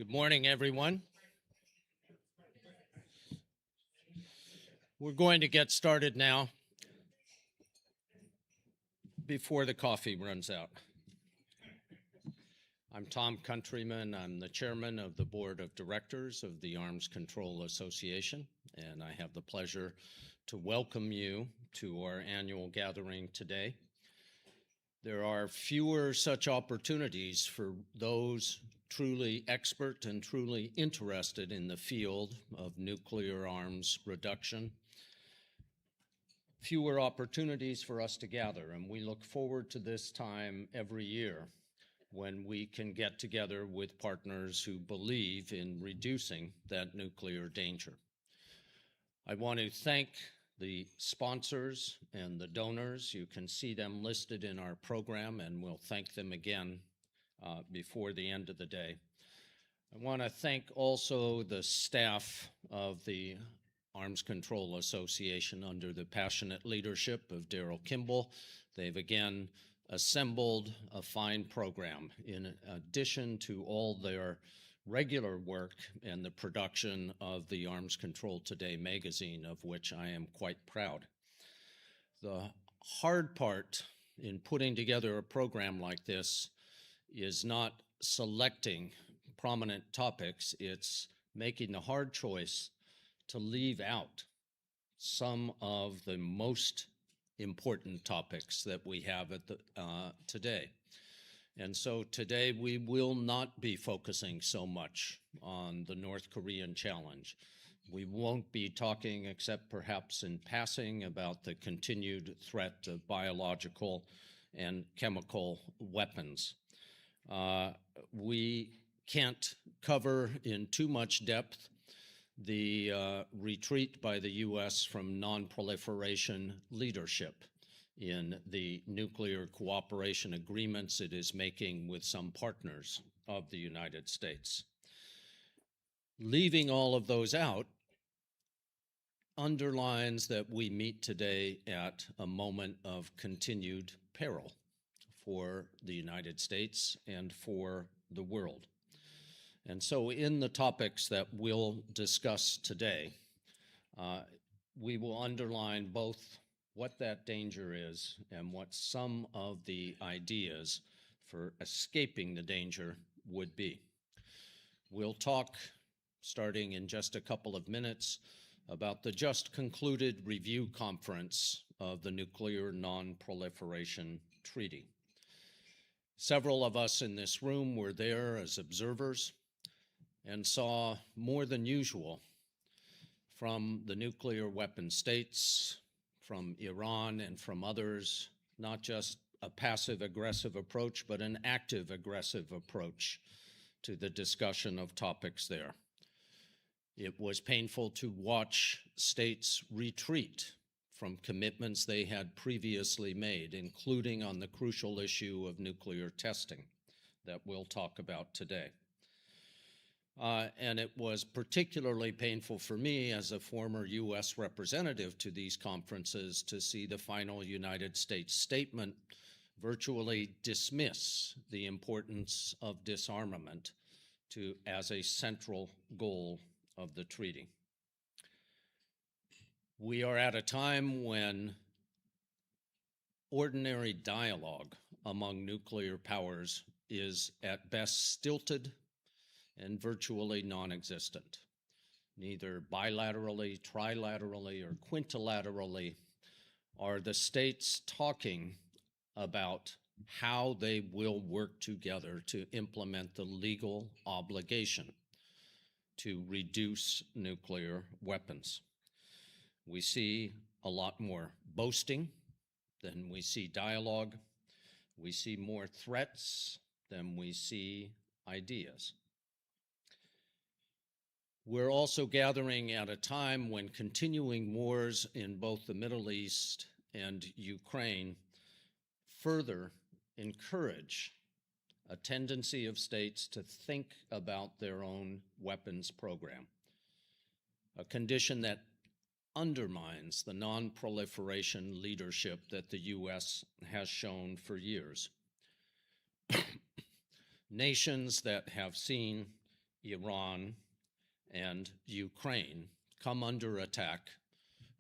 Good morning, everyone. We're going to get started now before the coffee runs out. I'm Tom Countryman. I'm the chairman of the board of directors of the Arms Control Association, and I have the pleasure to welcome you to our annual gathering today. There are fewer such opportunities for those truly expert and truly interested in the field of nuclear arms reduction. Fewer opportunities for us to gather, and we look forward to this time every year when we can get together with partners who believe in reducing that nuclear danger. I want to thank the sponsors and the donors. You can see them listed in our program, and we'll thank them again before the end of the day. I want to thank also the staff of the Arms Control Association under the passionate leadership of Daryl Kimball. They've again assembled a fine program in addition to all their regular work and the production of the Arms Control Today magazine, of which I am quite proud. The hard part in putting together a program like this is not selecting prominent topics, it's making the hard choice to leave out some of the most important topics that we have at today. And so today we will not be focusing so much on the North Korean challenge. We won't be talking, except perhaps in passing, about the continued threat of biological and chemical weapons. We can't cover in too much depth the retreat by the U.S. from non-proliferation leadership in the nuclear cooperation agreements it is making with some partners of the United States. Leaving all of those out underlines that we meet today at a moment of continued peril for the United States and for the world. And so in the topics that we'll discuss today, we will underline both what that danger is and what some of the ideas for escaping the danger would be. We'll talk, starting in just a couple of minutes, about the just concluded review conference of the Nuclear Non-Proliferation Treaty. Several of us in this room were there as observers and saw more than usual from the nuclear weapon states, from Iran and from others, not just a passive-aggressive approach, but an active-aggressive approach to the discussion of topics there. It was painful to watch states retreat from commitments they had previously made, including on the crucial issue of nuclear testing that we'll talk about today. And it was particularly painful for me as a former U.S. representative to these conferences to see the final United States statement virtually dismiss the importance of disarmament as a central goal of the treaty. We are at a time when ordinary dialogue among nuclear powers is at best stilted and virtually non-existent. Neither bilaterally, trilaterally, or quintilaterally are the states talking about how they will work together to implement the legal obligation to reduce nuclear weapons. We see a lot more boasting than we see dialogue. We see more threats than we see ideas. We're also gathering at a time when continuing wars in both the Middle East and Ukraine further encourage a tendency of states to think about their own weapons program, a condition that undermines the non-proliferation leadership that the U.S. has shown for years. Nations that have seen Iran, and Ukraine come under attack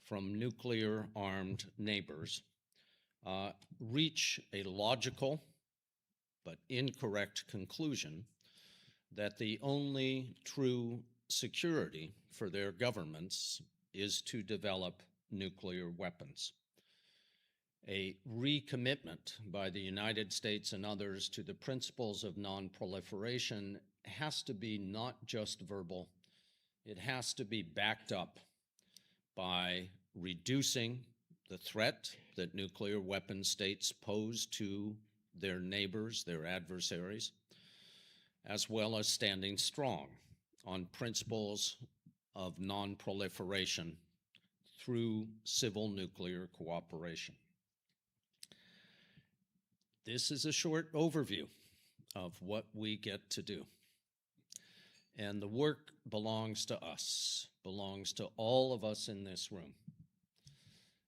from nuclear-armed neighbors, reach a logical but incorrect conclusion that the only true security for their governments is to develop nuclear weapons. A recommitment by the United States and others to the principles of non-proliferation has to be not just verbal, it has to be backed up by reducing the threat that nuclear weapon states pose to their neighbors, their adversaries, as well as standing strong on principles of non-proliferation through civil nuclear cooperation. This is a short overview of what we get to do. And the work belongs to us, belongs to all of us in this room.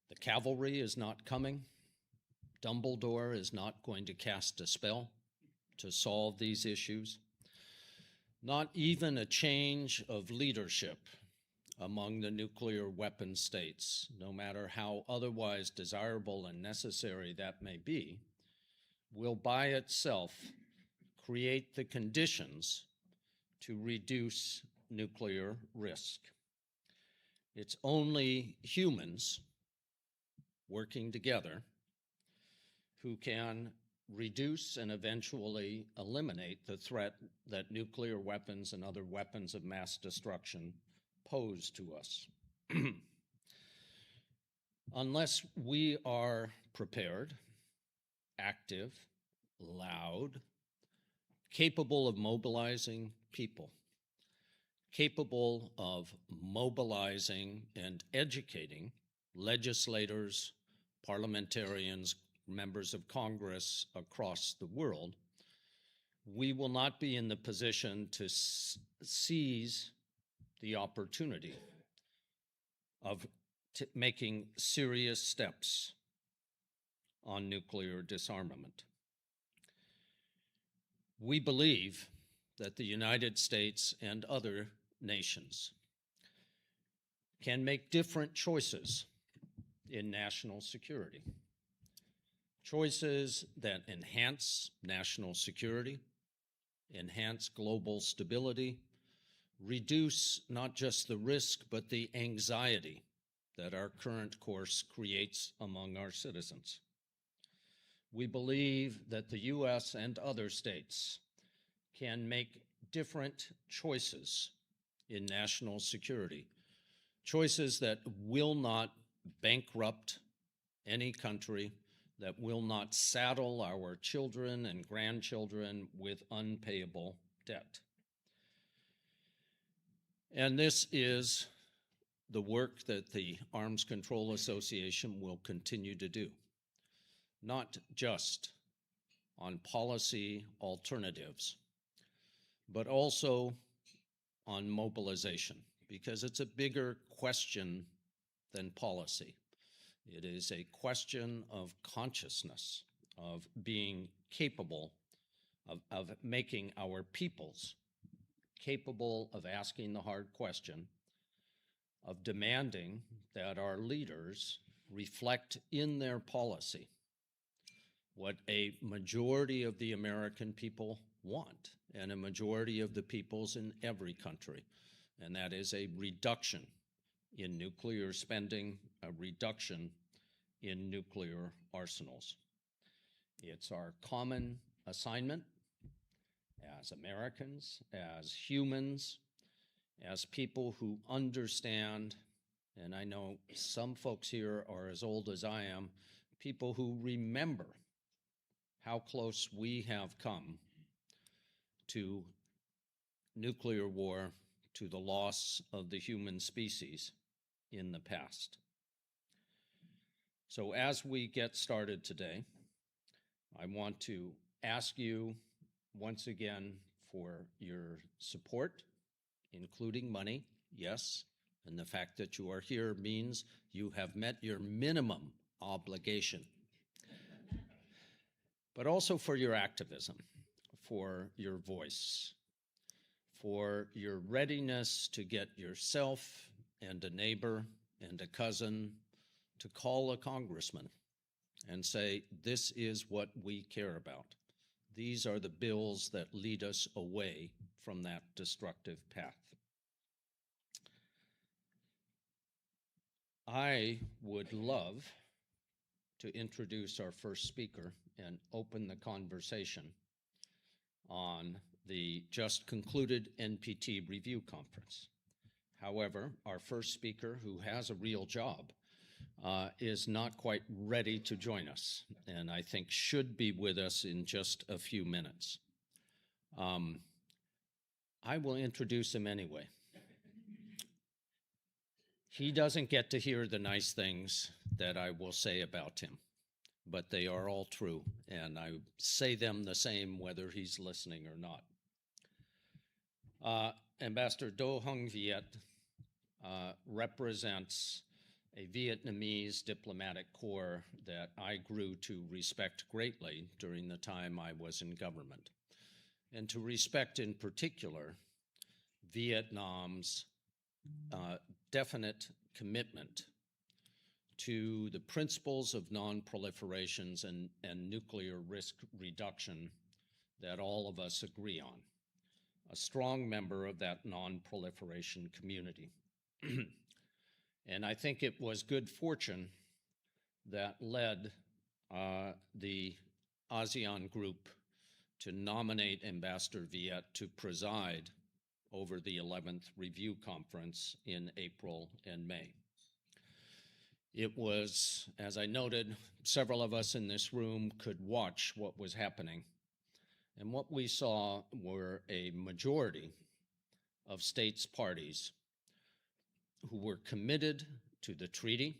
The cavalry is not coming. Dumbledore is not going to cast a spell to solve these issues. Not even a change of leadership among the nuclear weapon states, no matter how otherwise desirable and necessary that may be, will by itself create the conditions to reduce nuclear risk. It's only humans working together who can reduce and eventually eliminate the threat that nuclear weapons and other weapons of mass destruction pose to us. Unless we are prepared, active, loud, capable of mobilizing people, capable of mobilizing and educating legislators, parliamentarians, members of Congress across the world, we will not be in the position to seize the opportunity of making serious steps on nuclear disarmament. We believe that the United States and other nations can make different choices in national security. Choices that enhance national security, enhance global stability, reduce not just the risk, but the anxiety that our current course creates among our citizens. We believe that the U.S. and other states can make different choices in national security, choices that will not bankrupt any country, that will not saddle our children and grandchildren with unpayable debt. And this is the work that the Arms Control Association will continue to do, not just on policy alternatives, but also on mobilization, because it's a bigger question than policy. It is a question of consciousness, of being capable of making our peoples capable of asking the hard question, of demanding that our leaders reflect in their policy what a majority of the American people want, and a majority of the peoples in every country, and that is a reduction in nuclear spending, a reduction in nuclear arsenals. It's our common assignment as Americans, as humans, as people who understand, and I know some folks here are as old as I am, people who remember how close we have come to nuclear war, to the loss of the human species in the past. So as we get started today, I want to ask you once again for your support, including money, yes, and the fact that you are here means you have met your minimum obligation, but also for your activism, for your voice, for your readiness to get yourself and a neighbor and a cousin to call a congressman and say, this is what we care about. These are the bills that lead us away from that destructive path. I would love to introduce our first speaker and open the conversation on the just concluded NPT review conference. However, our first speaker, who has a real job, is not quite ready to join us, and I think should be with us in just a few minutes. I will introduce him anyway. He doesn't get to hear the nice things that I will say about him, but they are all true, and I say them the same whether he's listening or not. Ambassador Do Hung Viet represents a Vietnamese diplomatic corps that I grew to respect greatly during the time I was in government, and to respect in particular Vietnam's definite commitment to the principles of non-proliferations and nuclear risk reduction that all of us agree on. A strong member of that non-proliferation community. And I think it was good fortune that led the ASEAN group to nominate Ambassador Viet to preside over the 11th review conference in April and May. It was, as I noted, several of us in this room could watch what was happening. And what we saw were a majority of states parties who were committed to the treaty,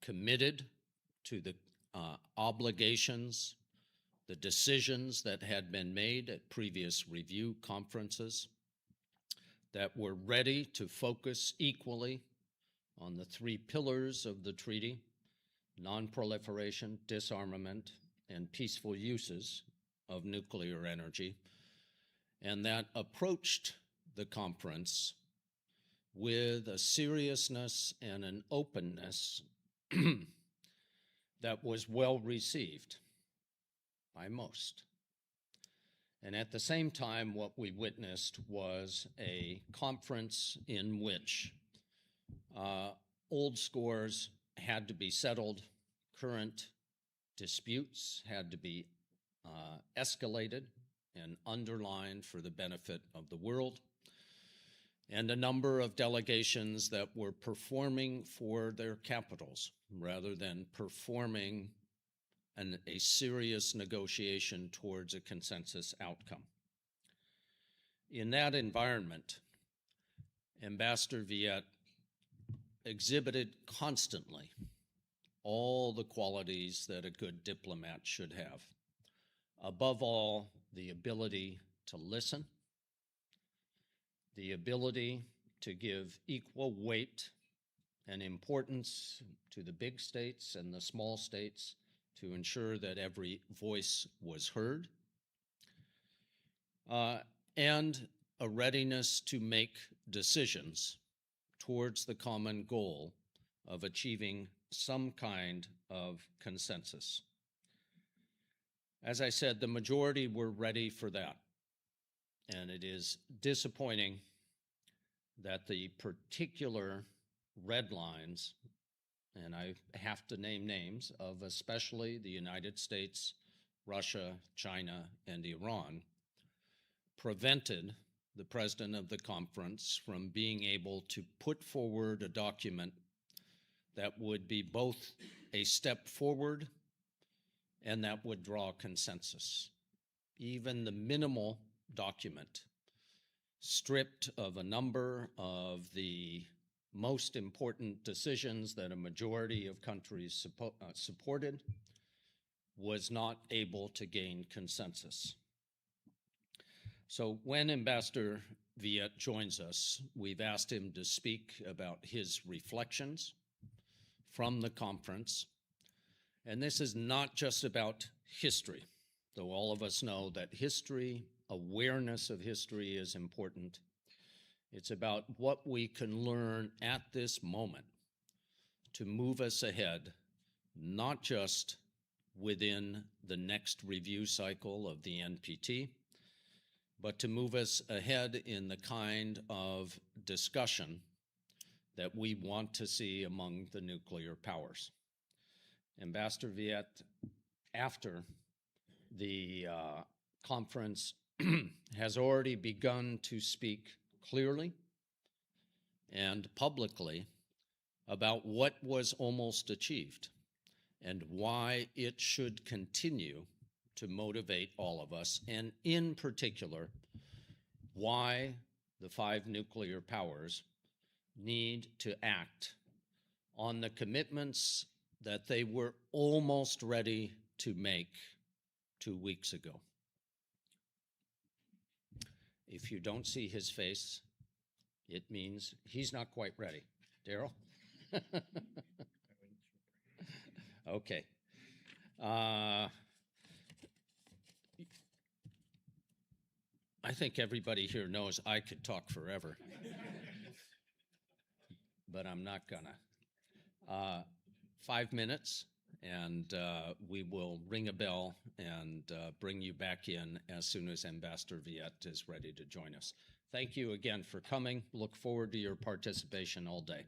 committed to the obligations, the decisions that had been made at previous review conferences, that were ready to focus equally on the three pillars of the treaty: non-proliferation, disarmament, and peaceful uses of nuclear energy, and that approached the conference with a seriousness and an openness that was well received by most. And at the same time, what we witnessed was a conference in which old scores had to be settled, current disputes had to be escalated and underlined for the benefit of the world, and a number of delegations that were performing for their capitals rather than performing a serious negotiation towards a consensus outcome. In that environment, Ambassador Viet exhibited constantly all the qualities that a good diplomat should have. Above all, the ability to listen, the ability to give equal weight and importance to the big states and the small states to ensure that every voice was heard, and a readiness to make decisions towards the common goal of achieving some kind of consensus. As I said, the majority were ready for that, and it is disappointing that the particular red lines, and I have to name names, of especially the United States, Russia, China, and Iran, prevented the president of the conference from being able to put forward a document that would be both a step forward and that would draw consensus. Even the minimal document, stripped of a number of the most important decisions that a majority of countries supported, was not able to gain consensus. So when Ambassador Viet joins us, we've asked him to speak about his reflections from the conference. And this is not just about history, though all of us know that history awareness of history is important. It's about what we can learn at this moment to move us ahead, not just within the next review cycle of the NPT, but to move us ahead in the kind of discussion that we want to see among the nuclear powers. Ambassador Viet, after the conference, has already begun to speak clearly and publicly about what was almost achieved and why it should continue to motivate all of us, and in particular, why the 5 nuclear powers need to act on the commitments that they were almost ready to make 2 weeks ago. If you don't see his face, it means he's not quite ready. Daryl? Okay. I think everybody here knows I could talk forever, but I'm not gonna. 5 minutes, and we will ring a bell and bring you back in as soon as Ambassador Viet is ready to join us. Thank you again for coming. Look forward to your participation all day.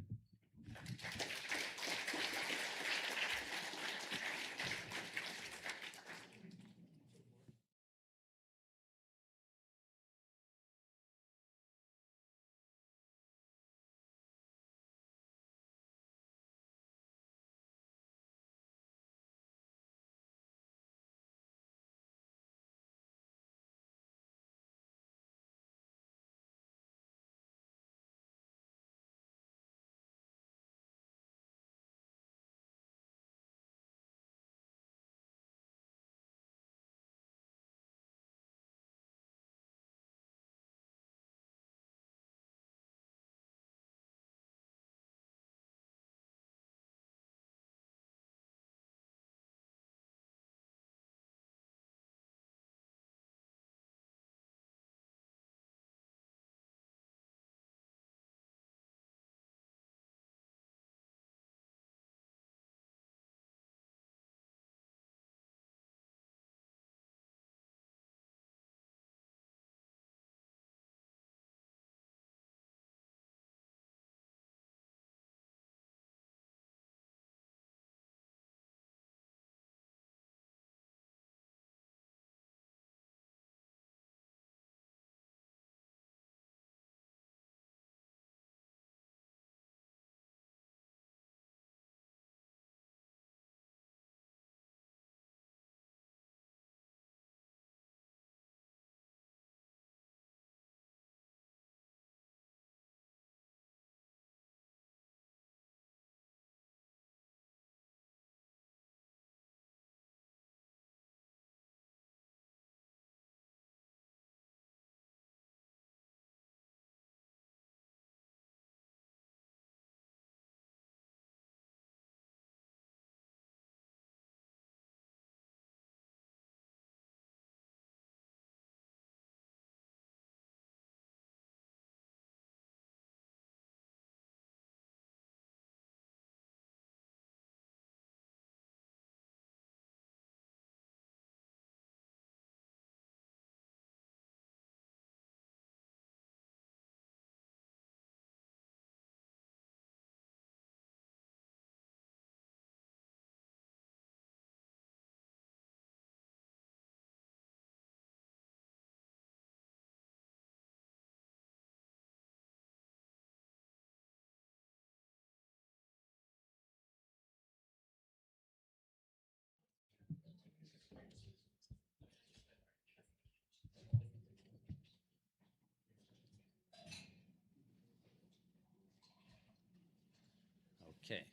Okay.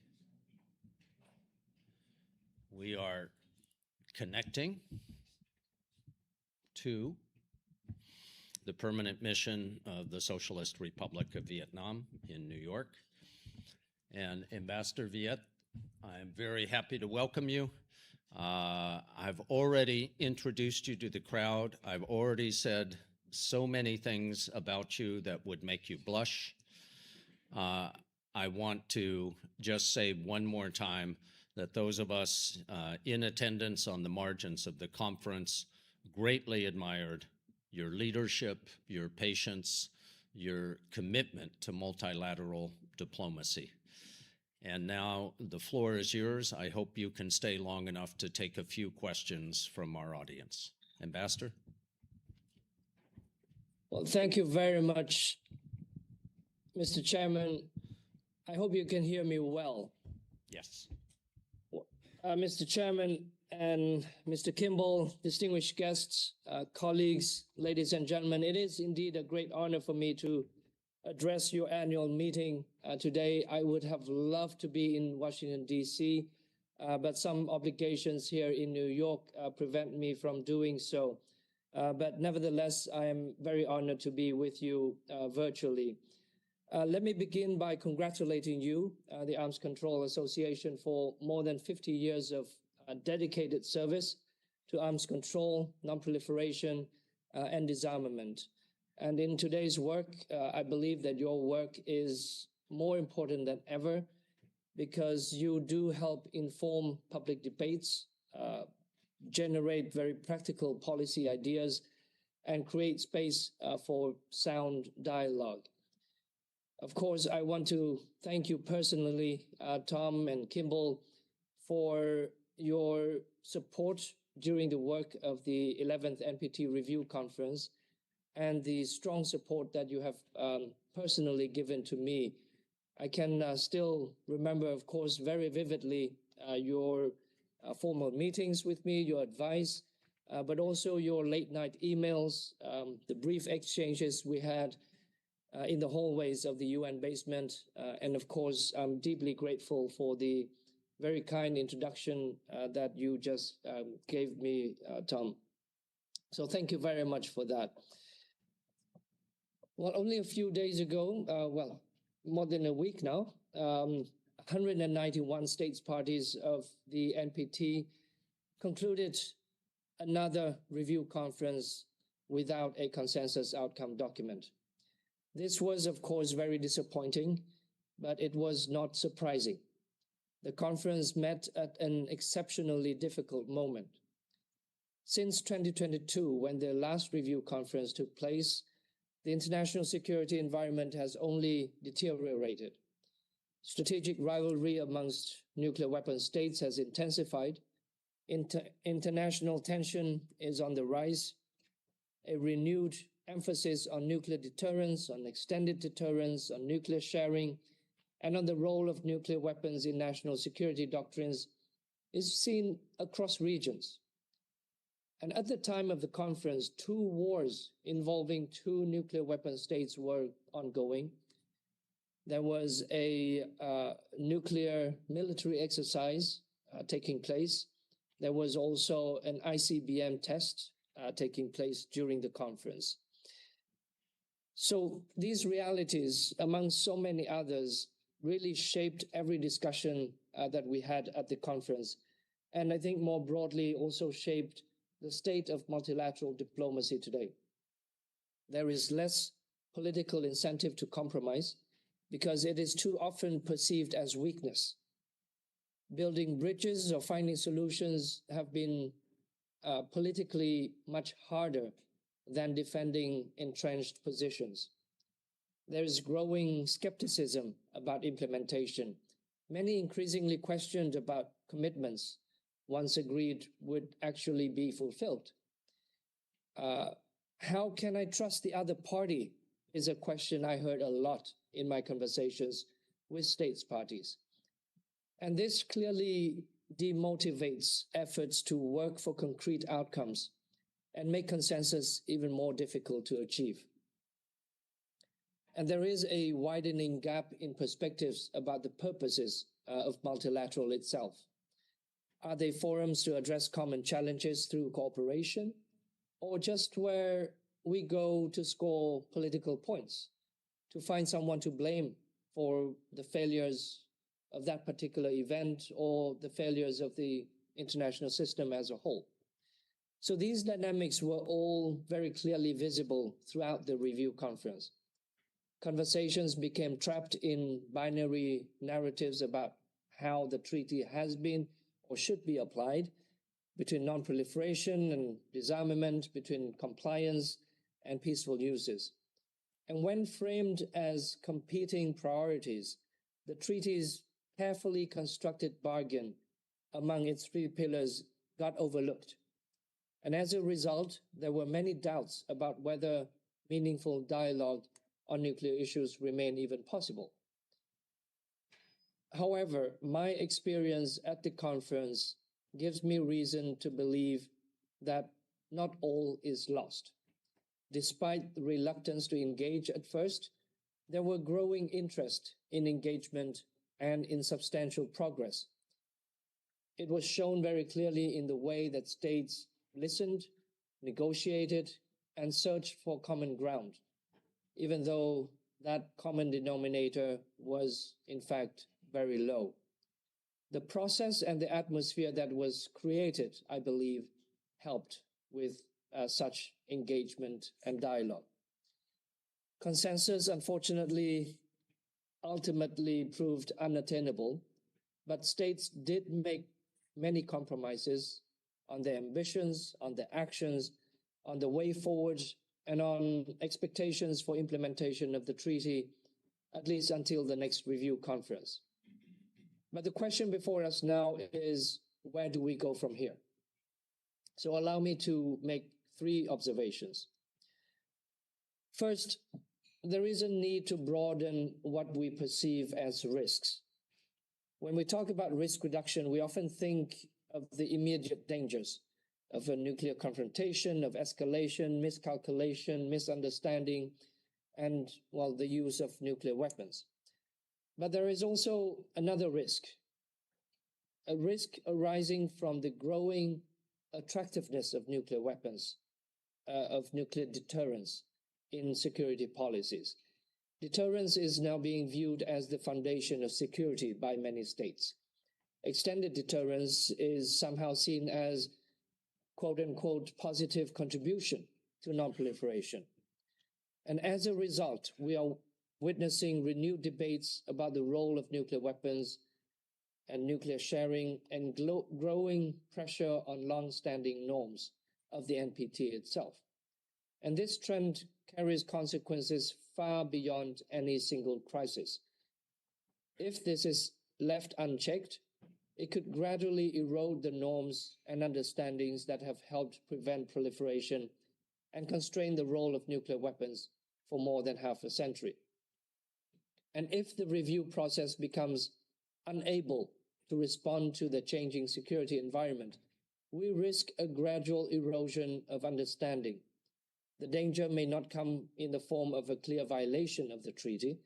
We are connecting to the permanent mission of the Socialist Republic of Vietnam in New York. And Ambassador Viet, I'm very happy to welcome you. I've already introduced you to the crowd. I've already said so many things about you that would make you blush. I want to just say one more time that those of us in attendance on the margins of the conference greatly admired your leadership, your patience, your commitment to multilateral diplomacy. And now the floor is yours. I hope you can stay long enough to take a few questions from our audience. Ambassador? Well, thank you very much, Mr. Chairman. I hope you can hear me well. Yes. Mr. Chairman and Mr. Kimball, distinguished guests, colleagues, ladies and gentlemen, it is indeed a great honor for me to address your annual meeting today. I would have loved to be in Washington, D.C., but some obligations here in New York prevent me from doing so. But nevertheless, I am very honored to be with you virtually. Let me begin by congratulating you, the Arms Control Association, for more than 50 years of dedicated service to arms control, non-proliferation, and disarmament. And in today's work, I believe that your work is more important than ever because you do help inform public debates, generate very practical policy ideas, and create space for sound dialogue. Of course, I want to thank you personally, Tom and Kimball, for your support during the work of the 11th NPT Review Conference and the strong support that you have personally given to me. I can still remember, of course, very vividly your formal meetings with me, your advice, but also your late night emails, the brief exchanges we had in the hallways of the UN basement. And of course, I'm deeply grateful for the very kind introduction that you just gave me, Tom. So thank you very much for that. Well, only a few days ago, well, more than a week now, 191 states parties of the NPT concluded another review conference without a consensus outcome document. This was, of course, very disappointing, but it was not surprising. The conference met at an exceptionally difficult moment. Since 2022, when the last review conference took place, the international security environment has only deteriorated. Strategic rivalry amongst nuclear weapon states has intensified. International tension is on the rise. A renewed emphasis on nuclear deterrence, on extended deterrence, on nuclear sharing, and on the role of nuclear weapons in national security doctrines is seen across regions. And at the time of the conference, 2 wars involving 2 nuclear weapon states were ongoing. There was a nuclear military exercise taking place. There was also an ICBM test taking place during the conference. So these realities, among so many others, really shaped every discussion that we had at the conference. And I think more broadly also shaped the state of multilateral diplomacy today. There is less political incentive to compromise because it is too often perceived as weakness. Building bridges or finding solutions have been politically much harder than defending entrenched positions. There is growing skepticism about implementation. Many increasingly questioned about commitments once agreed would actually be fulfilled. How can I trust the other party is a question I heard a lot in my conversations with states parties. And this clearly demotivates efforts to work for concrete outcomes and make consensus even more difficult to achieve. And there is a widening gap in perspectives about the purposes of multilateral itself. Are they forums to address common challenges through cooperation, or just where we go to score political points, to find someone to blame for the failures of that particular event or the failures of the international system as a whole. So these dynamics were all very clearly visible throughout the review conference. Conversations became trapped in binary narratives about how the treaty has been or should be applied, between non-proliferation and disarmament, between compliance and peaceful uses. And when framed as competing priorities, the treaty's carefully constructed bargain among its three pillars got overlooked. And as a result, there were many doubts about whether meaningful dialogue on nuclear issues remain even possible. However, my experience at the conference gives me reason to believe that not all is lost. Despite the reluctance to engage at first, there were growing interest in engagement and in substantial progress. It was shown very clearly in the way that states listened, negotiated, and searched for common ground, even though that common denominator was, in fact, very low. The process and the atmosphere that was created, I believe, helped with such engagement and dialogue. Consensus, unfortunately, ultimately proved unattainable, but states did make many compromises on their ambitions, on their actions, on the way forward, and on expectations for implementation of the treaty, at least until the next review conference. But the question before us now is, where do we go from here? So allow me to make three observations. First, there is a need to broaden what we perceive as risks. When we talk about risk reduction, we often think of the immediate dangers of a nuclear confrontation, of escalation, miscalculation, misunderstanding, and, well, the use of nuclear weapons. But there is also another risk, a risk arising from the growing attractiveness of nuclear weapons, of nuclear deterrence in security policies. Deterrence is now being viewed as the foundation of security by many states. Extended deterrence is somehow seen as quote-unquote positive contribution to non-proliferation. And as a result, we are witnessing renewed debates about the role of nuclear weapons and nuclear sharing, and growing pressure on long-standing norms of the NPT itself. And this trend carries consequences far beyond any single crisis. If this is left unchecked, it could gradually erode the norms and understandings that have helped prevent proliferation and constrain the role of nuclear weapons for more than half a century. And if the review process becomes unable to respond to the changing security environment, we risk a gradual erosion of understanding. The danger may not come in the form of a clear violation of the treaty,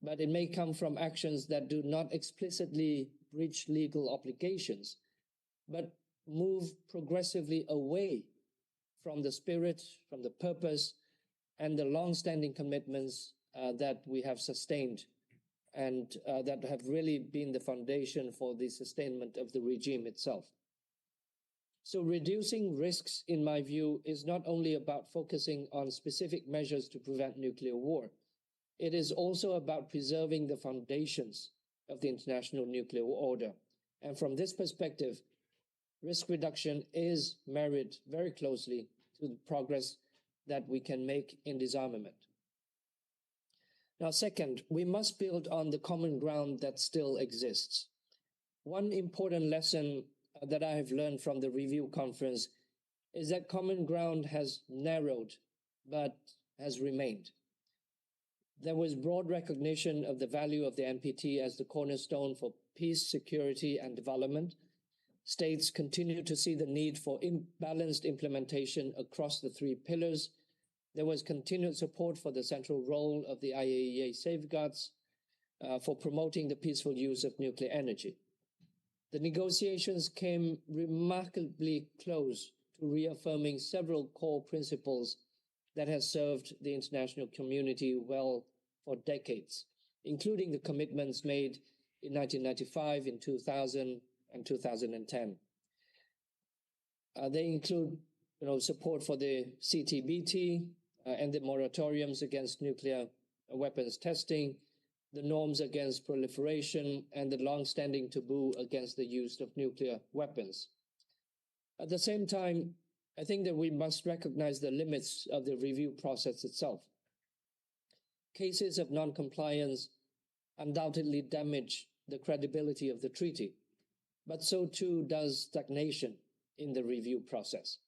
but it may come from actions that do not explicitly breach legal obligations, but move progressively away from the spirit, from the purpose, and the long-standing commitments that we have sustained and that have really been the foundation for the sustainment of the regime itself. So reducing risks, in my view, is not only about focusing on specific measures to prevent nuclear war. It is also about preserving the foundations of the international nuclear order. And from this perspective, risk reduction is married very closely to the progress that we can make in disarmament. Now, second, we must build on the common ground that still exists. One important lesson that I have learned from the review conference is that common ground has narrowed, but has remained. There was broad recognition of the value of the NPT as the cornerstone for peace, security, and development. States continue to see the need for balanced implementation across the three pillars. There was continued support for the central role of the IAEA safeguards for promoting the peaceful use of nuclear energy. The negotiations came remarkably close to reaffirming several core principles that has served the international community well for decades, including the commitments made in 1995, in 2000, and 2010. They include, support for the CTBT and the moratoriums against nuclear weapons testing, the norms against proliferation, and the long-standing taboo against the use of nuclear weapons. At the same time, I think that we must recognize the limits of the review process itself. Cases of non-compliance undoubtedly damage the credibility of the treaty, but so too does stagnation in the review process.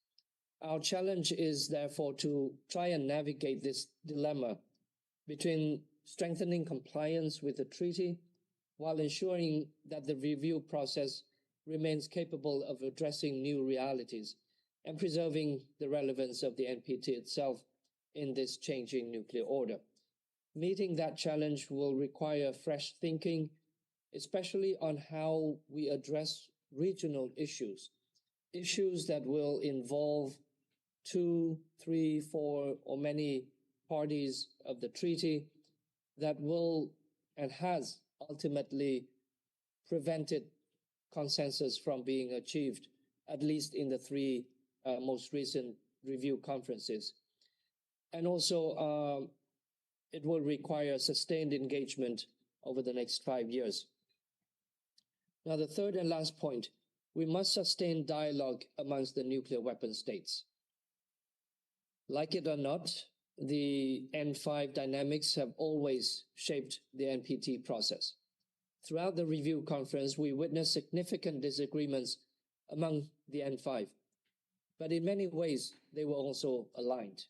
Our challenge is therefore to try and navigate this dilemma between strengthening compliance with the treaty while ensuring that the review process remains capable of addressing new realities and preserving the relevance of the NPT itself in this changing nuclear order. Meeting that challenge will require fresh thinking, especially on how we address regional issues that will involve 2, 3, 4, or many parties of the treaty that will and has ultimately prevented consensus from being achieved, at least in the 3 most recent review conferences. And also, it will require sustained engagement over the next 5 years. Now, the third and last point, we must sustain dialogue amongst the nuclear weapon states. Like it or not, the N5 dynamics have always shaped the NPT process. Throughout the review conference, we witnessed significant disagreements among the N5, but in many ways, they were also aligned.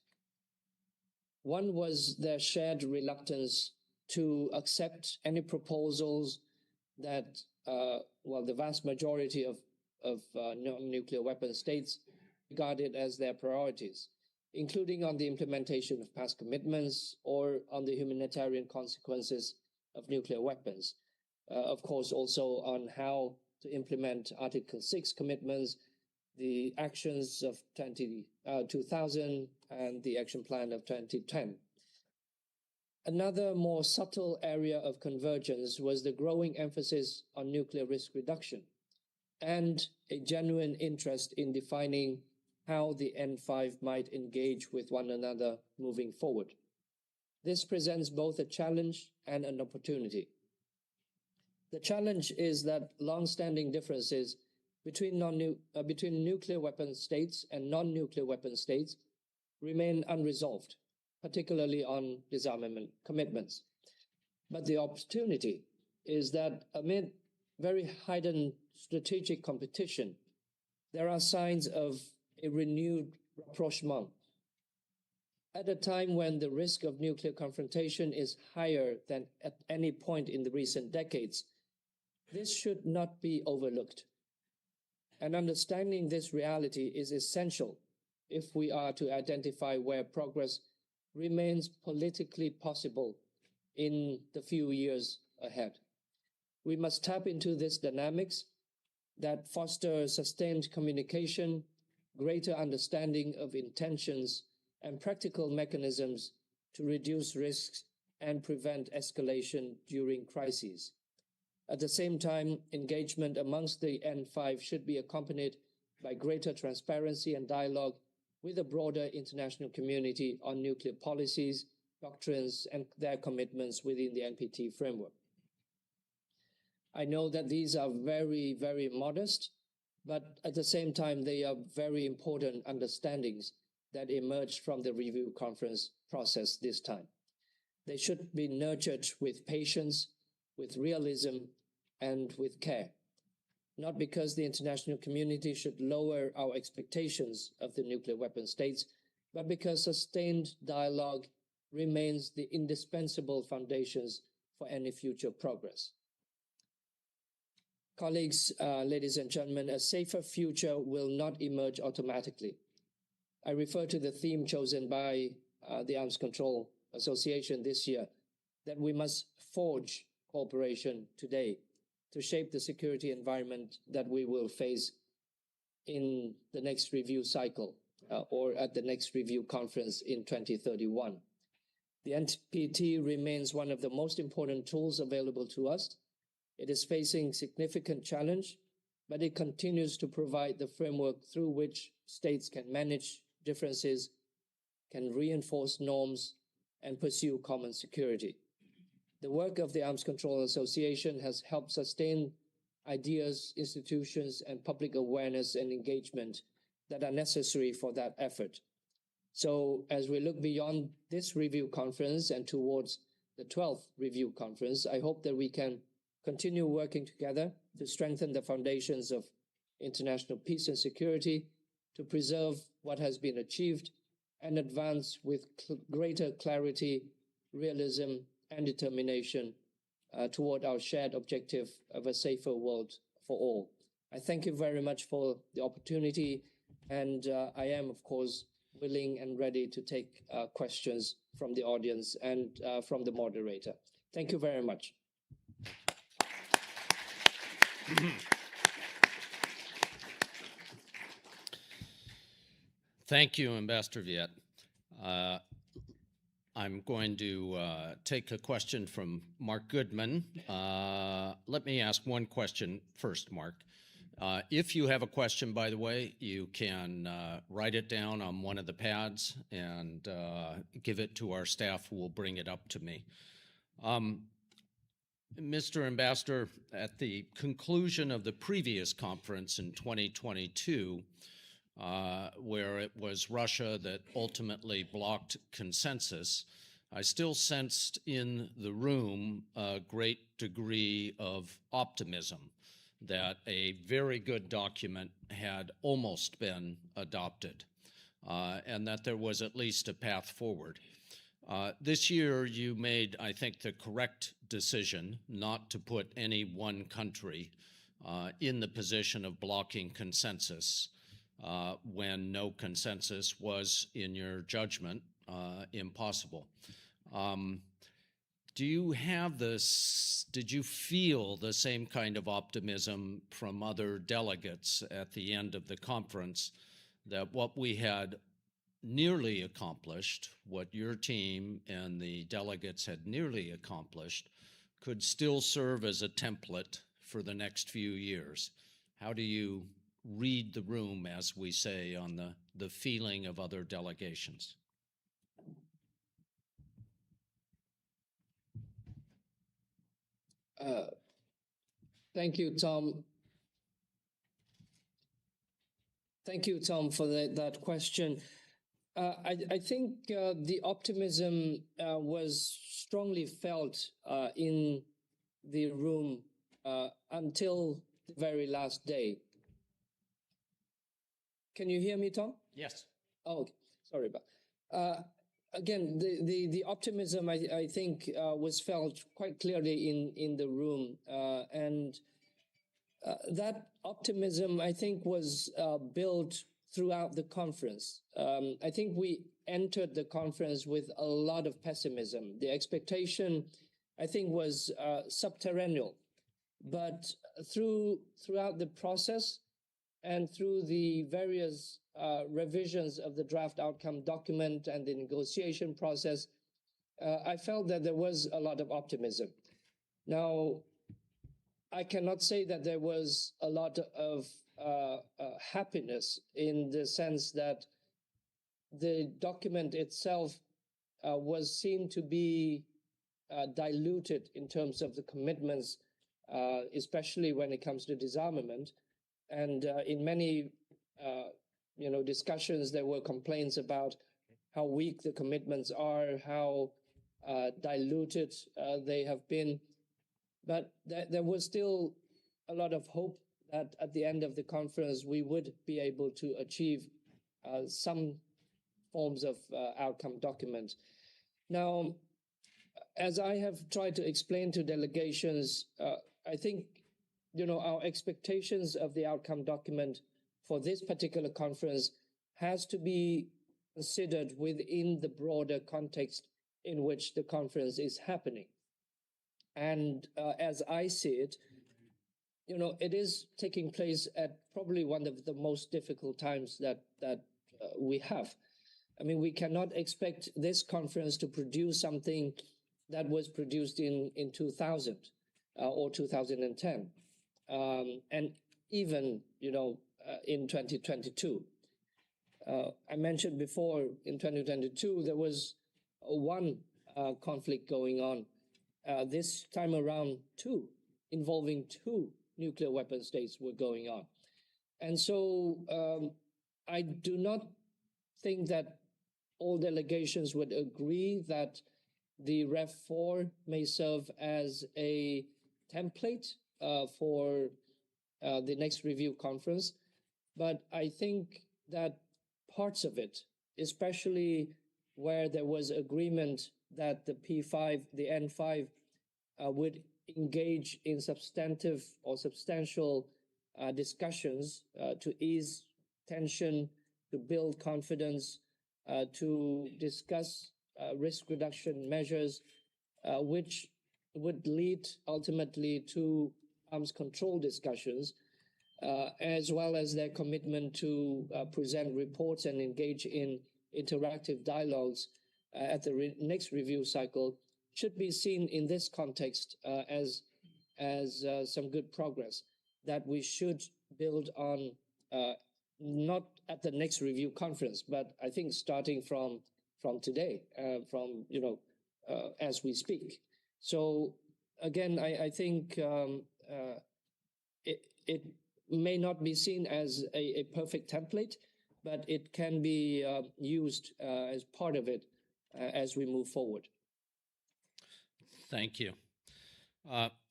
One was their shared reluctance to accept any proposals that, the vast majority of non-nuclear weapon states regarded as their priorities, including on the implementation of past commitments or on the humanitarian consequences of nuclear weapons. Of course, also on how to implement Article 6 commitments, the actions of 2000 and the action plan of 2010. Another more subtle area of convergence was the growing emphasis on nuclear risk reduction and a genuine interest in defining how the N5 might engage with one another moving forward. This presents both a challenge and an opportunity. The challenge is that long-standing differences between nuclear weapon states and non-nuclear weapon states remain unresolved, particularly on disarmament commitments. But the opportunity is that amid very heightened strategic competition, there are signs of a renewed rapprochement. At a time when the risk of nuclear confrontation is higher than at any point in the recent decades, this should not be overlooked. And understanding this reality is essential if we are to identify where progress remains politically possible in the few years ahead. We must tap into this dynamics that foster sustained communication, greater understanding of intentions, and practical mechanisms to reduce risks and prevent escalation during crises. At the same time, engagement amongst the N5 should be accompanied by greater transparency and dialogue with a broader international community on nuclear policies, doctrines, and their commitments within the NPT framework. I know that these are very, very modest, but at the same time, they are very important understandings that emerged from the review conference process this time. They should be nurtured with patience, with realism, and with care. Not because the international community should lower our expectations of the nuclear weapon states, but because sustained dialogue remains the indispensable foundations for any future progress. Colleagues, ladies and gentlemen, a safer future will not emerge automatically. I refer to the theme chosen by the Arms Control Association this year, that we must forge cooperation today to shape the security environment that we will face in the next review cycle or at the next review conference in 2031. The NPT remains one of the most important tools available to us. It is facing significant challenge, but it continues to provide the framework through which states can manage differences, can reinforce norms, and pursue common security. The work of the Arms Control Association has helped sustain ideas, institutions, and public awareness and engagement that are necessary for that effort. So as we look beyond this review conference and towards the 12th review conference, I hope that we can continue working together to strengthen the foundations of international peace and security, to preserve what has been achieved, and advance with greater clarity, realism, and determination toward our shared objective of a safer world for all. I thank you very much for the opportunity, and I am, of course, willing and ready to take questions from the audience and from the moderator. Thank you very much. Thank you, Ambassador Viet. I'm going to take a question from Mark Goodman. Let me ask one question first, Mark. If you have a question, by the way, you can write it down on one of the pads and give it to our staff who will bring it up to me. Mr. Ambassador, at the conclusion of the previous conference in 2022, where it was Russia that ultimately blocked consensus, I still sensed in the room a great degree of optimism that a very good document had almost been adopted, and that there was at least a path forward. This year, you made, I think, the correct decision not to put any one country in the position of blocking consensus when no consensus was, in your judgment, impossible. Did you feel the same kind of optimism from other delegates at the end of the conference that what we had nearly accomplished, what your team and the delegates had nearly accomplished, could still serve as a template for the next few years? How do you read the room, as we say, on the feeling of other delegations? Thank you, Tom. Thank you, Tom, for that question. I think the optimism was strongly felt in the room until the very last day. Can you hear me, Tom? Yes. Oh, okay. Sorry about. Again, the optimism I think was felt quite clearly in the room, and that optimism I think was built throughout the conference. I think we entered the conference with a lot of pessimism. The expectation, I think, was subterranean, but throughout the process and through the various revisions of the draft outcome document and the negotiation process, I felt that there was a lot of optimism. Now, I cannot say that there was a lot of happiness, in the sense that the document itself was seen to be diluted in terms of the commitments, especially when it comes to disarmament. And in many discussions, there were complaints about how weak the commitments are, how diluted they have been. But there was still a lot of hope that at the end of the conference, we would be able to achieve some forms of outcome document. Now, as I have tried to explain to delegations, I think our expectations of the outcome document for this particular conference has to be considered within the broader context in which the conference is happening. And as I see it, it is taking place at probably one of the most difficult times that we have. I mean, we cannot expect this conference to produce something that was produced in 2000 or 2010. And even, in 2022. I mentioned before in 2022, there was one conflict going on. This time around, two, involving two nuclear weapon states were going on. And so I do not think that all delegations would agree that the Ref 4 may serve as a template for the next review conference. But I think that parts of it, especially where there was agreement that the P5, the N5, would engage in substantive or substantial discussions to ease tension, to build confidence, to discuss risk reduction measures, which would lead ultimately to arms control discussions, as well as their commitment to present reports and engage in interactive dialogues at the next review cycle, should be seen in this context as some good progress that we should build on, not at the next review conference, but I think starting from today, as we speak. So again, I think it may not be seen as a perfect template, but it can be used as part of it as we move forward. Thank you.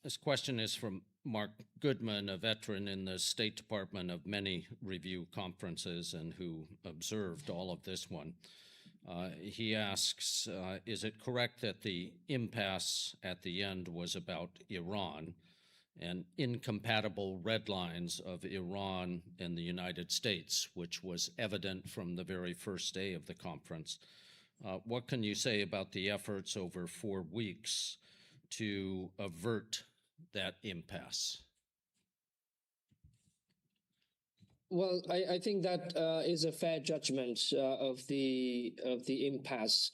This question is from Mark Goodman, a veteran in the State Department of many review conferences and who observed all of this one. He asks, is it correct that the impasse at the end was about Iran and incompatible red lines of Iran and the United States, which was evident from the very first day of the conference? What can you say about the efforts over 4 weeks to avert that impasse? Well, I think that is a fair judgment of the impasse,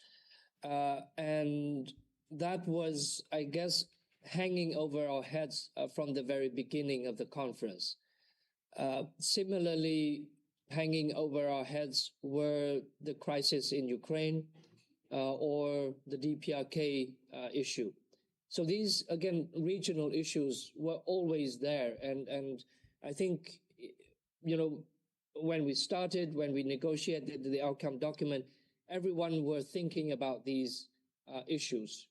and that was, I guess, hanging over our heads from the very beginning of the conference. Similarly, hanging over our heads were the crisis in Ukraine or the DPRK issue. So these, again, regional issues were always there. And I think, when we started, when we negotiated the outcome document, everyone were thinking about these issues.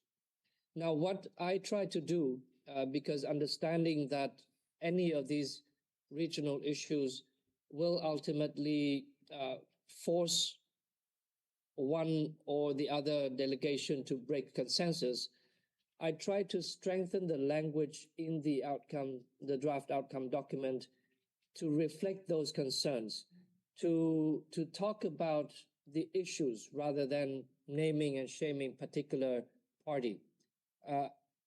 Now, what I try to do, because understanding that any of these regional issues will ultimately force one or the other delegation to break consensus, I try to strengthen the language in the draft outcome document to reflect those concerns, to talk about the issues rather than naming and shaming particular party.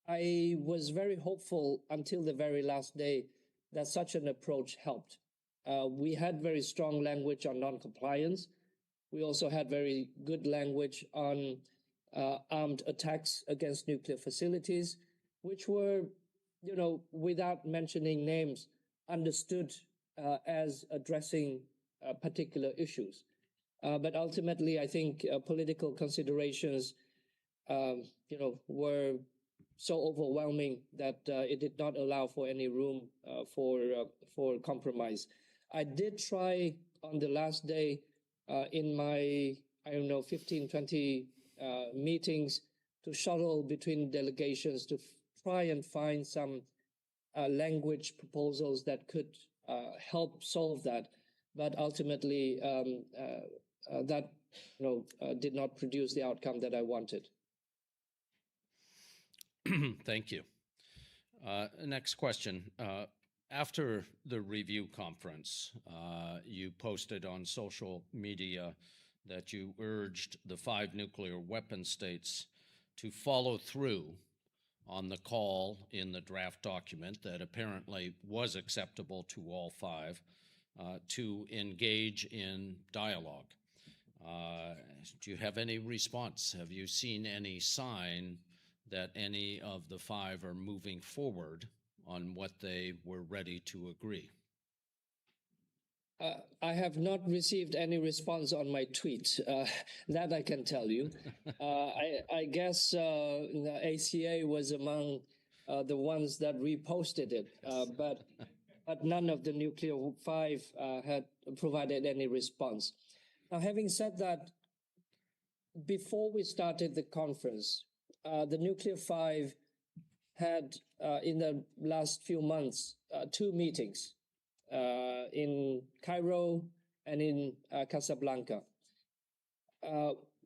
I was very hopeful until the very last day that such an approach helped. We had very strong language on non-compliance. We also had very good language on armed attacks against nuclear facilities, which were, without mentioning names, understood as addressing particular issues. But ultimately, I think political considerations, were so overwhelming that it did not allow for any room for compromise. I did try on the last day in my, 15, 20 meetings to shuttle between delegations to try and find some language proposals that could help solve that. But ultimately, that did not produce the outcome that I wanted. Thank you. Next question. After the review conference, you posted on social media that you urged the 5 nuclear weapon states to follow through on the call in the draft document that apparently was acceptable to all 5 to engage in dialogue. Do you have any response? Have you seen any sign that any of the 5 are moving forward on what they were ready to agree? I have not received any response on my tweet. That I can tell you. I guess the ACA was among the ones that reposted it, but none of the nuclear five had provided any response. Now, having said that, before we started the conference, the nuclear five had in the last few months two meetings in Cairo and in Casablanca.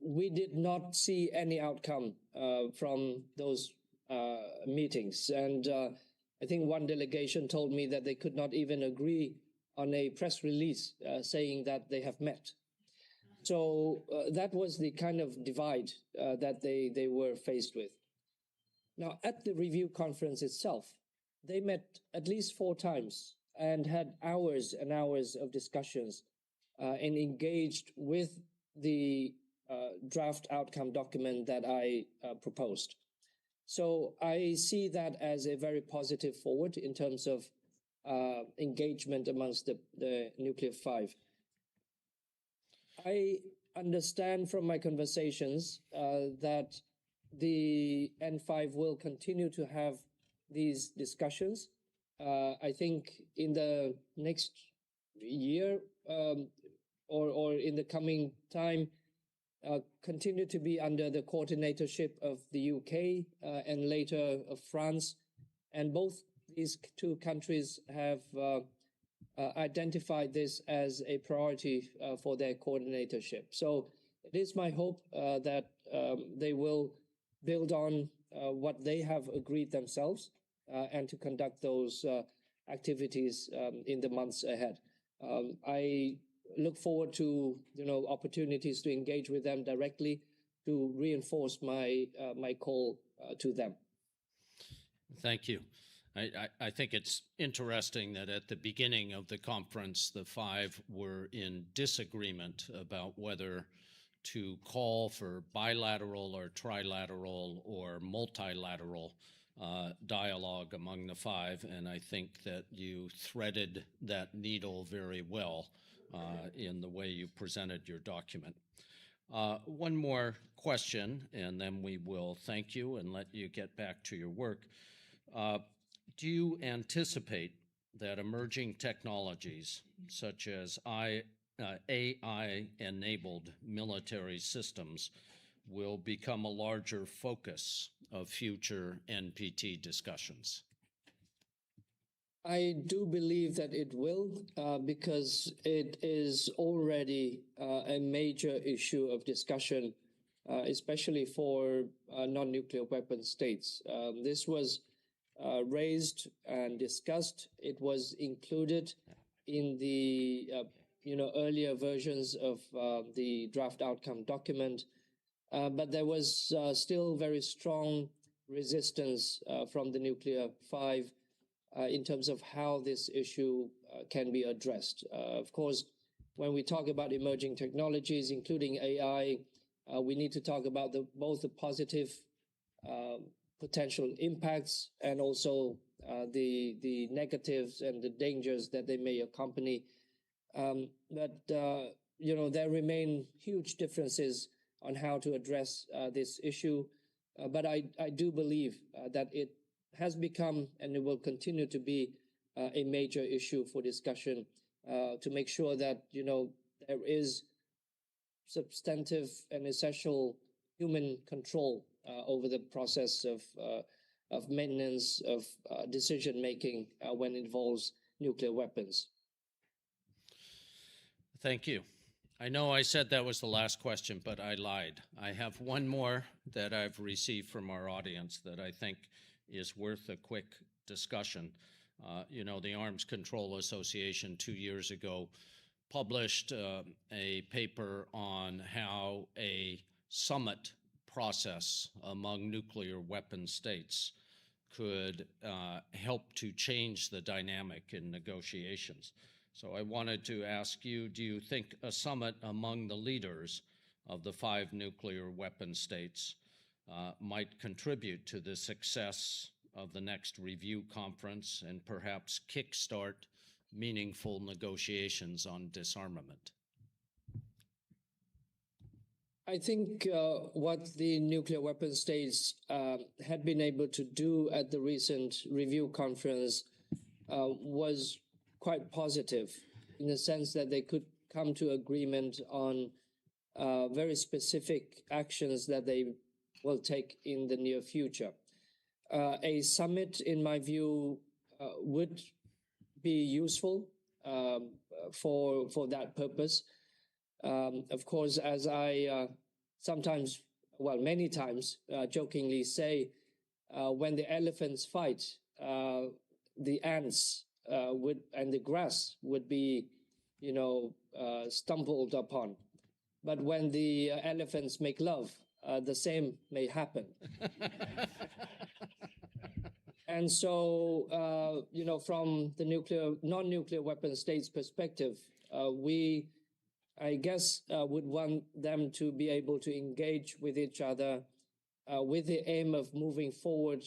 We did not see any outcome from those meetings. And I think one delegation told me that they could not even agree on a press release saying that they have met. So that was the kind of divide that they were faced with. Now, at the review conference itself, they met at least 4 times and had hours and hours of discussions and engaged with the draft outcome document that I proposed. So I see that as a very positive forward in terms of engagement amongst the nuclear five. I understand from my conversations that the N5 will continue to have these discussions. I think in the next year or in the coming time, continue to be under the coordinatorship of the UK and later of France. And both these two countries have identified this as a priority for their coordinatorship. So it is my hope that they will build on what they have agreed themselves and to conduct those activities in the months ahead. I look forward to opportunities to engage with them directly to reinforce my call to them. Thank you. I think it's interesting that at the beginning of the conference, the five were in disagreement about whether to call for bilateral or trilateral or multilateral dialogue among the five. And I think that you threaded that needle very well in the way you presented your document. One more question, and then we will thank you and let you get back to your work. Do you anticipate that emerging technologies such as AI-enabled military systems will become a larger focus of future NPT discussions? I do believe that it will, because it is already a major issue of discussion, especially for non-nuclear weapon states. This was raised and discussed. It was included in the earlier versions of the draft outcome document, but there was still very strong resistance from the nuclear five in terms of how this issue can be addressed. Of course, when we talk about emerging technologies, including AI, we need to talk about both the positive potential impacts and also the negatives and the dangers that they may accompany. But there remain huge differences on how to address this issue. But I do believe that it has become and it will continue to be a major issue for discussion to make sure that there is substantive and essential human control over the process of maintenance of decision making when it involves nuclear weapons. Thank you. I know I said that was the last question, but I lied. I have one more that I've received from our audience that I think is worth a quick discussion. The Arms Control Association 2 years ago published a paper on how a summit process among nuclear weapon states could help to change the dynamic in negotiations. So I wanted to ask you, do you think a summit among the leaders of the 5 nuclear weapon states might contribute to the success of the next review conference and perhaps kickstart meaningful negotiations on disarmament? I think what the nuclear weapon states had been able to do at the recent review conference was quite positive, in the sense that they could come to agreement on very specific actions that they will take in the near future. A summit, in my view, would be useful for that purpose. Of course, as I sometimes, well, many times, jokingly say, when the elephants fight, the ants and the grass would be, stumbled upon. But when the elephants make love, the same may happen. And so, from the non-nuclear weapon states perspective, we, I guess, would want them to be able to engage with each other with the aim of moving forward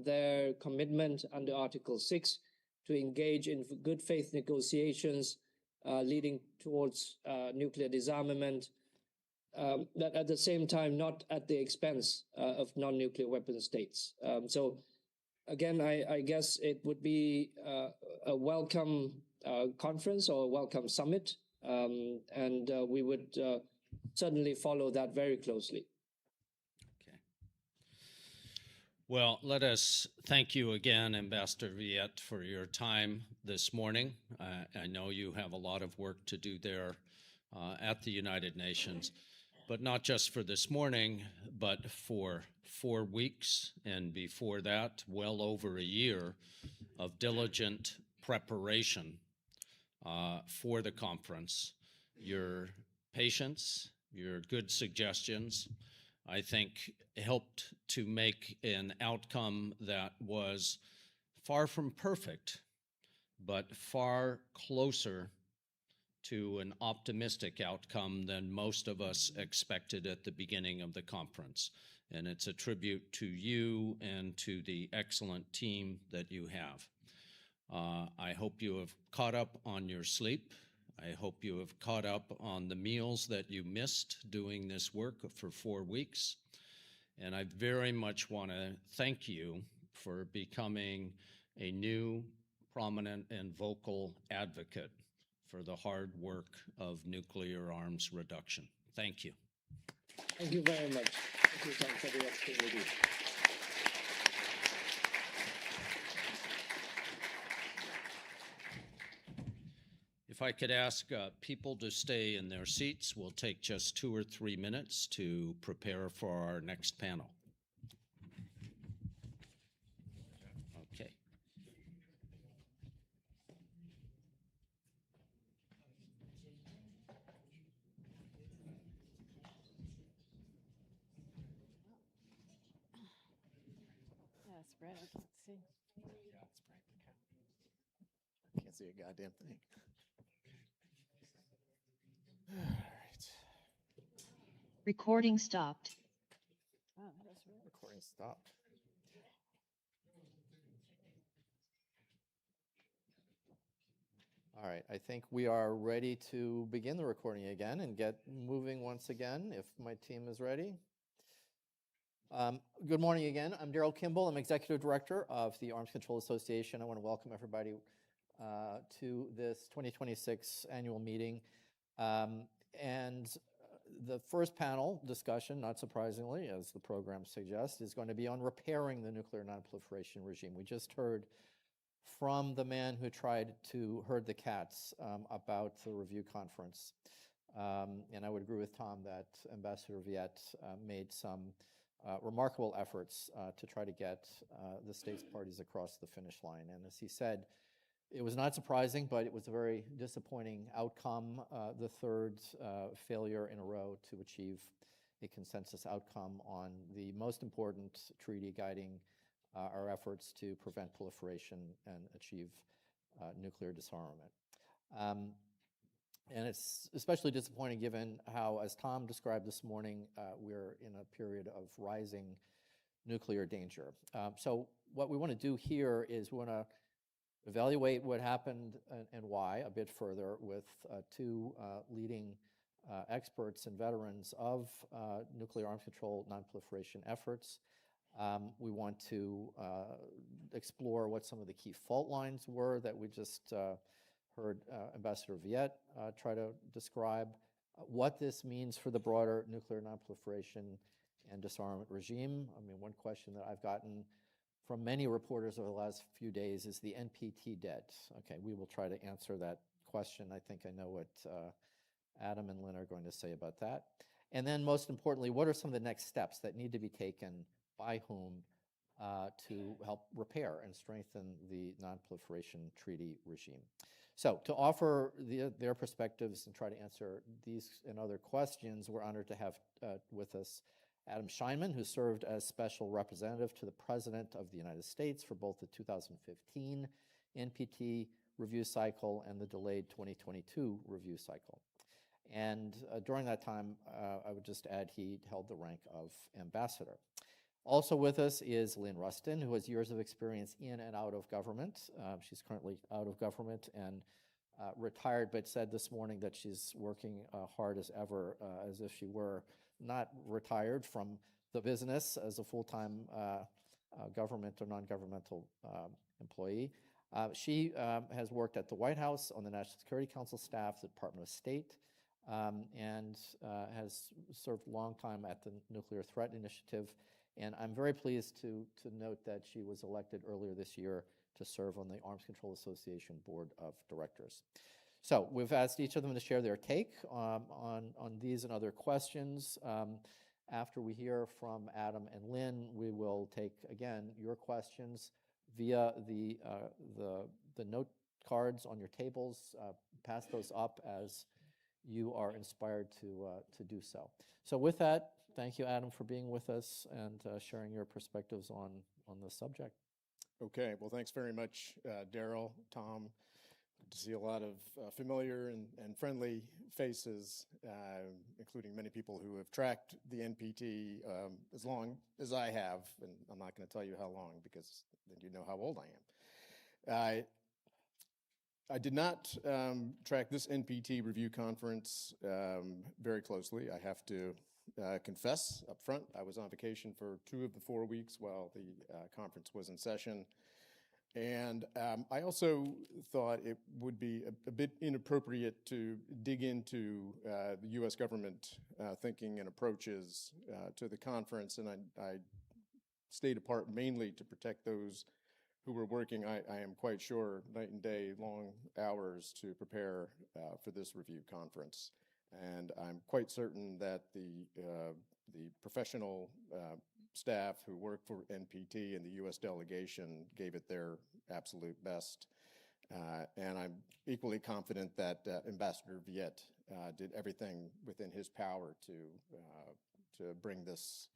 their commitment under Article 6 to engage in good faith negotiations leading towards nuclear disarmament, but at the same time not at the expense of non-nuclear weapon states. So again, I guess it would be a welcome conference or a welcome summit, and we would certainly follow that very closely. Okay. Well, let us thank you again, Ambassador Viet, for your time this morning. I know you have a lot of work to do there at the United Nations, but not just for this morning, but for 4 weeks, and before that, well over a year of diligent preparation for the conference. Your patience, your good suggestions, I think, helped to make an outcome that was far from perfect, but far closer to an optimistic outcome than most of us expected at the beginning of the conference. And it's a tribute to you and to the excellent team that you have. I hope you have caught up on your sleep. I hope you have caught up on the meals that you missed doing this work for 4 weeks. And I very much want to thank you for becoming a new, prominent, and vocal advocate for the hard work of nuclear arms reduction. Thank you. Thank you very much. Thank you, Tom, for the opportunity. If I could ask people to stay in their seats, we'll take just 2 or 3 minutes to prepare for our next panel. Okay. Yeah, it's bright. I can't see. Yeah, it's bright. Can't see a goddamn thing. All right. Recording stopped. Oh, that was really. Recording stopped. All right, I think we are ready to begin the recording again and get moving once again, if my team is ready. Good morning again. I'm Daryl Kimball. I'm Executive Director of the Arms Control Association. I want to welcome everybody to this 2026 annual meeting. And the first panel discussion, not surprisingly, as the program suggests, is going to be on repairing the nuclear nonproliferation regime. We just heard from the man who tried to herd the cats about the review conference. And I would agree with Tom that Ambassador Viet made some remarkable efforts to try to get the states parties across the finish line. And as he said, it was not surprising, but it was a very disappointing outcome, the third failure in a row to achieve a consensus outcome on the most important treaty guiding our efforts to prevent proliferation and achieve nuclear disarmament. And it's especially disappointing given how, as Tom described this morning, we're in a period of rising nuclear danger. So what we want to do here is we want to evaluate what happened and why a bit further with two leading experts and veterans of nuclear arms control nonproliferation efforts. We want to explore what some of the key fault lines were that we just heard Ambassador Viet try to describe, what this means for the broader nuclear nonproliferation and disarmament regime. I mean, one question that I've gotten from many reporters over the last few days is the NPT dead. Okay, we will try to answer that question. I think I know what Adam and Lynn are going to say about that. And then most importantly, what are some of the next steps that need to be taken by whom to help repair and strengthen the non-proliferation treaty regime? So to offer their perspectives and try to answer these and other questions, we're honored to have with us Adam Scheinman, who served as special representative to the President of the United States for both the 2015 NPT review cycle and the delayed 2022 review cycle. And during that time, I would just add he held the rank of ambassador. Also with us is Lynn Rustin, who has years of experience in and out of government. She's currently out of government and retired, but said this morning that she's working hard as ever, as if she were not retired from the business as a full-time government or non-governmental employee. She has worked at the White House on the National Security Council staff, the Department of State, and has served a long time at the Nuclear Threat Initiative. And I'm very pleased to note that she was elected earlier this year to serve on the Arms Control Association Board of Directors. So we've asked each of them to share their take on these and other questions. After we hear from Adam and Lynn, we will take, again, your questions via the note cards on your tables. Pass those up as you are inspired to do so. So with that, thank you, Adam, for being with us and sharing your perspectives on this subject. Okay, well, thanks very much, Daryl, Tom. Good to see a lot of familiar and friendly faces, including many people who have tracked the NPT as long as I have, and I'm not going to tell you how long because then you know how old I am. I did not track this NPT review conference very closely. I have to confess up front, I was on vacation for 2 of the 4 weeks while the conference was in session. And I also thought it would be a bit inappropriate to dig into the U.S. government thinking and approaches to the conference, and I stayed apart mainly to protect those who were working, I am quite sure, night and day, long hours to prepare for this review conference. And I'm quite certain that the professional staff who work for NPT and the U.S. delegation gave it their absolute best. And I'm equally confident that Ambassador Viet did everything within his power to bring this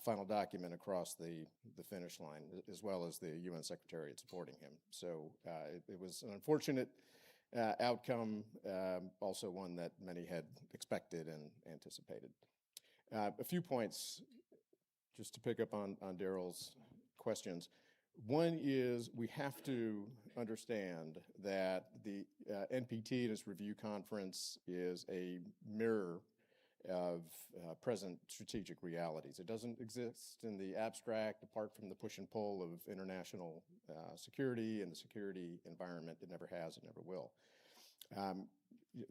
final document across the finish line, as well as the UN Secretariat supporting him. So it was an unfortunate outcome, also one that many had expected and anticipated. A few points, just to pick up on Daryl's questions. One is we have to understand that the NPT and its review conference is a mirror of present strategic realities. It doesn't exist in the abstract apart from the push and pull of international security and the security environment. It never has, it never will.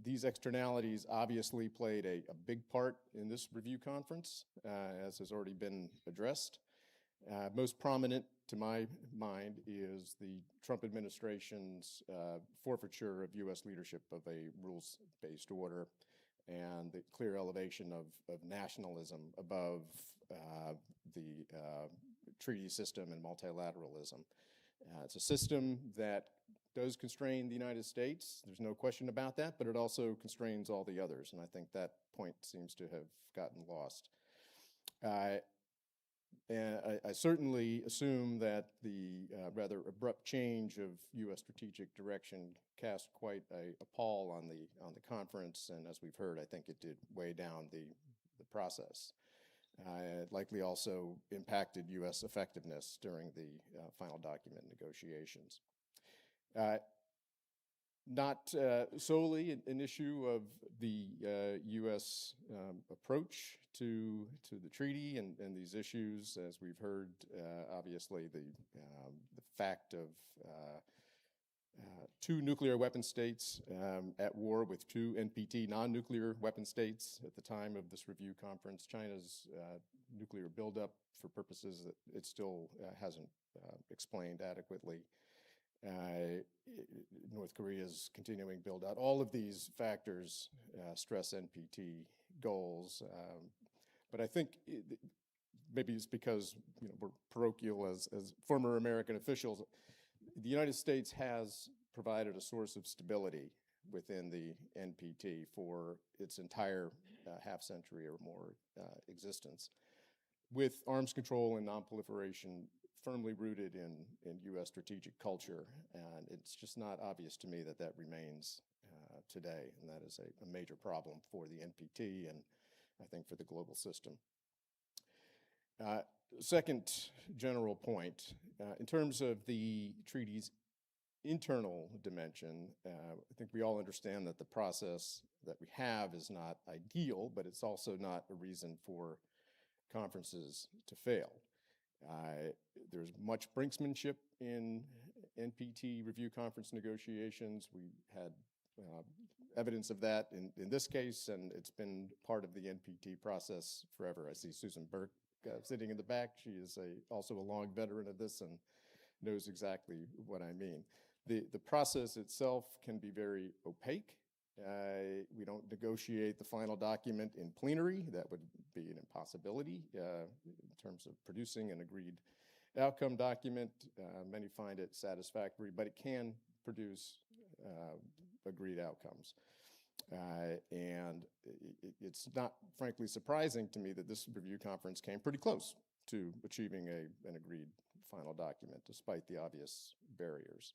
These externalities obviously played a big part in this review conference, as has already been addressed. Most prominent to my mind is the Trump administration's forfeiture of U.S. leadership of a rules-based order and the clear elevation of nationalism above the treaty system and multilateralism. It's a system that does constrain the United States. There's no question about that, but it also constrains all the others, and I think that point seems to have gotten lost. And I certainly assume that the rather abrupt change of U.S. strategic direction cast quite a pall on the conference, and as we've heard, I think it did weigh down the process. It likely also impacted U.S. effectiveness during the final document negotiations. Uh, Not solely an issue of the U.S. Approach to the treaty and these issues, as we've heard. Obviously, the fact of two nuclear weapon states at war with two NPT non-nuclear weapon states at the time of this review conference. China's nuclear buildup for purposes that it still hasn't explained adequately. North Korea's continuing build out. All of these factors stress NPT goals. But I think maybe it's because we're parochial as former American officials. The United States has provided a source of stability within the NPT for its entire half century or more existence, with arms control and nonproliferation firmly rooted in U.S. strategic culture. And it's just not obvious to me that that remains today. And that is a major problem for the NPT and I think for the global system. Second general point, in terms of the treaty's internal dimension, I think we all understand that the process that we have is not ideal, but it's also not a reason for conferences to fail. There's much brinksmanship in NPT review conference negotiations. We had evidence of that in this case, and it's been part of the NPT process forever. I see Susan Burke sitting in the back. She is also a long veteran of this and knows exactly what I mean. The process itself can be very opaque. We don't negotiate the final document in plenary. That would be an impossibility in terms of producing an agreed outcome document. Many find it satisfactory, but it can produce agreed outcomes. And it's not, frankly, surprising to me that this review conference came pretty close to achieving an agreed final document, despite the obvious barriers.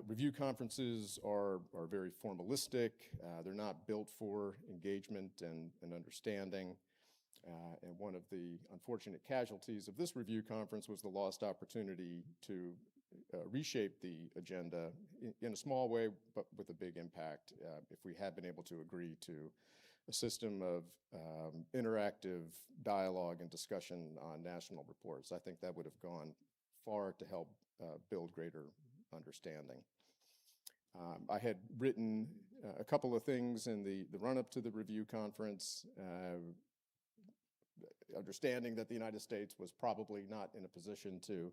Review conferences are very formalistic. They're not built for engagement and understanding. And one of the unfortunate casualties of this review conference was the lost opportunity to reshape the agenda in a small way, but with a big impact. If we had been able to agree to a system of interactive dialogue and discussion on national reports, I think that would have gone far to help build greater understanding. I had written a couple of things in the run-up to the review conference, understanding that the United States was probably not in a position to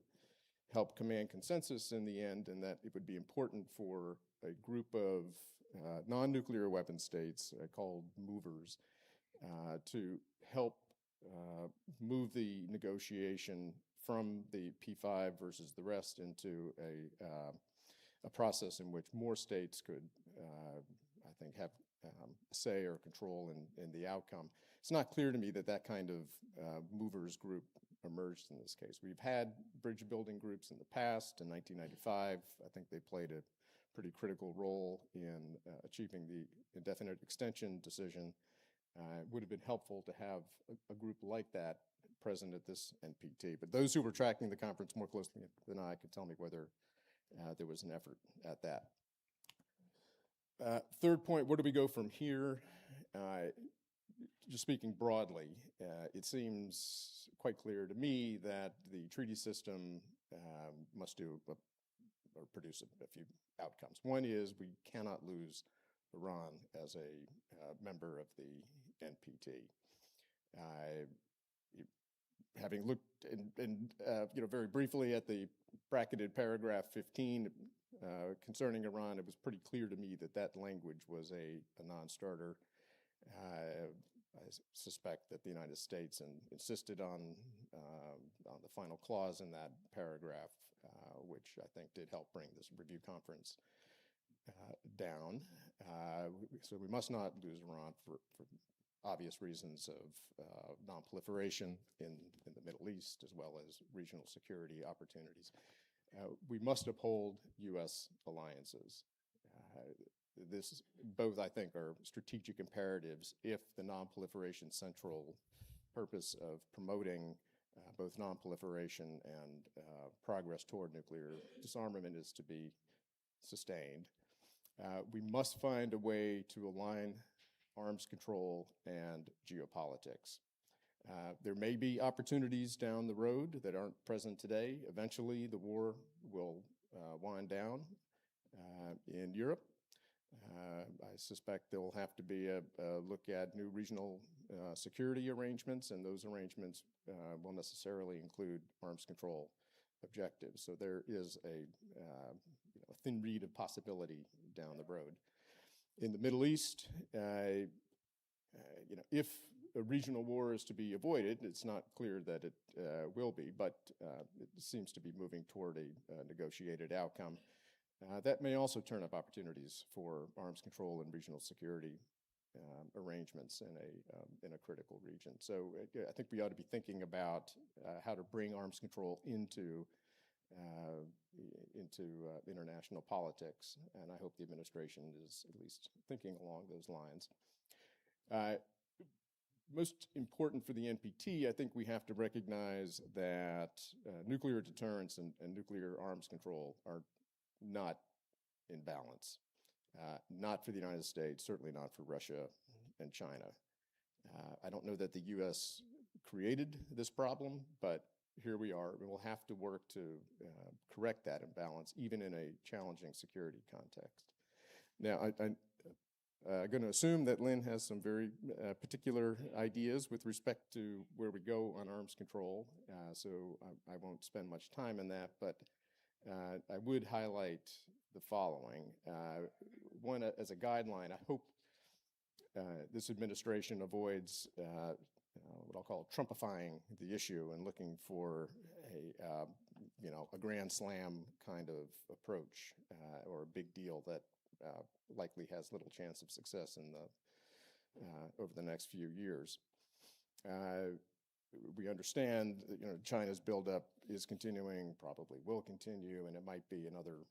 help command consensus in the end, and that it would be important for a group of non-nuclear weapon states called movers to help move the negotiation from the P5 versus the rest into a process in which more states could, I think, have say or control in the outcome. It's not clear to me that that kind of movers group emerged in this case. We've had bridge building groups in the past. In 1995, I think they played a pretty critical role in achieving the indefinite extension decision. It would have been helpful to have a group like that present at this NPT. But those who were tracking the conference more closely than I could tell me whether there was an effort at that. Third point, where do we go from here? Just speaking broadly, it seems quite clear to me that the treaty system must do or produce a few outcomes. One is we cannot lose Iran as a member of the NPT. Having looked very briefly at the bracketed paragraph 15 concerning Iran, it was pretty clear to me that that language was a non-starter. I suspect that the United States insisted on the final clause in that paragraph, which I think did help bring this review conference down. So we must not lose Iran for obvious reasons of non-proliferation in the Middle East, as well as regional security opportunities. We must uphold U.S. alliances. This both, I think, are strategic imperatives if the non-proliferation central purpose of promoting both nonproliferation and progress toward nuclear disarmament is to be sustained. We must find a way to align arms control and geopolitics. There may be opportunities down the road that aren't present today. Eventually, the war will wind down in Europe. I suspect there will have to be a look at new regional security arrangements, and those arrangements will necessarily include arms control objectives. So there is a thin reed of possibility down the road. In the Middle East, if a regional war is to be avoided, it's not clear that it will be, but it seems to be moving toward a negotiated outcome. That may also turn up opportunities for arms control and regional security arrangements in a critical region. So I think we ought to be thinking about how to bring arms control into international politics, and I hope the administration is at least thinking along those lines. Most important for the NPT, I think we have to recognize that nuclear deterrence and nuclear arms control are not in balance. Not for the United States, certainly not for Russia and China. I don't know that the U.S. created this problem, but here we are. We will have to work to correct that imbalance, even in a challenging security context. Now, I'm going to assume that Lynn has some very particular ideas with respect to where we go on arms control, so I won't spend much time in that, but I would highlight the following. One, as a guideline, I hope this administration avoids what I'll call Trumpifying the issue and looking for a grand slam kind of approach or a big deal that likely has little chance of success in over the next few years. We understand that China's buildup is continuing, probably will continue, and it might be another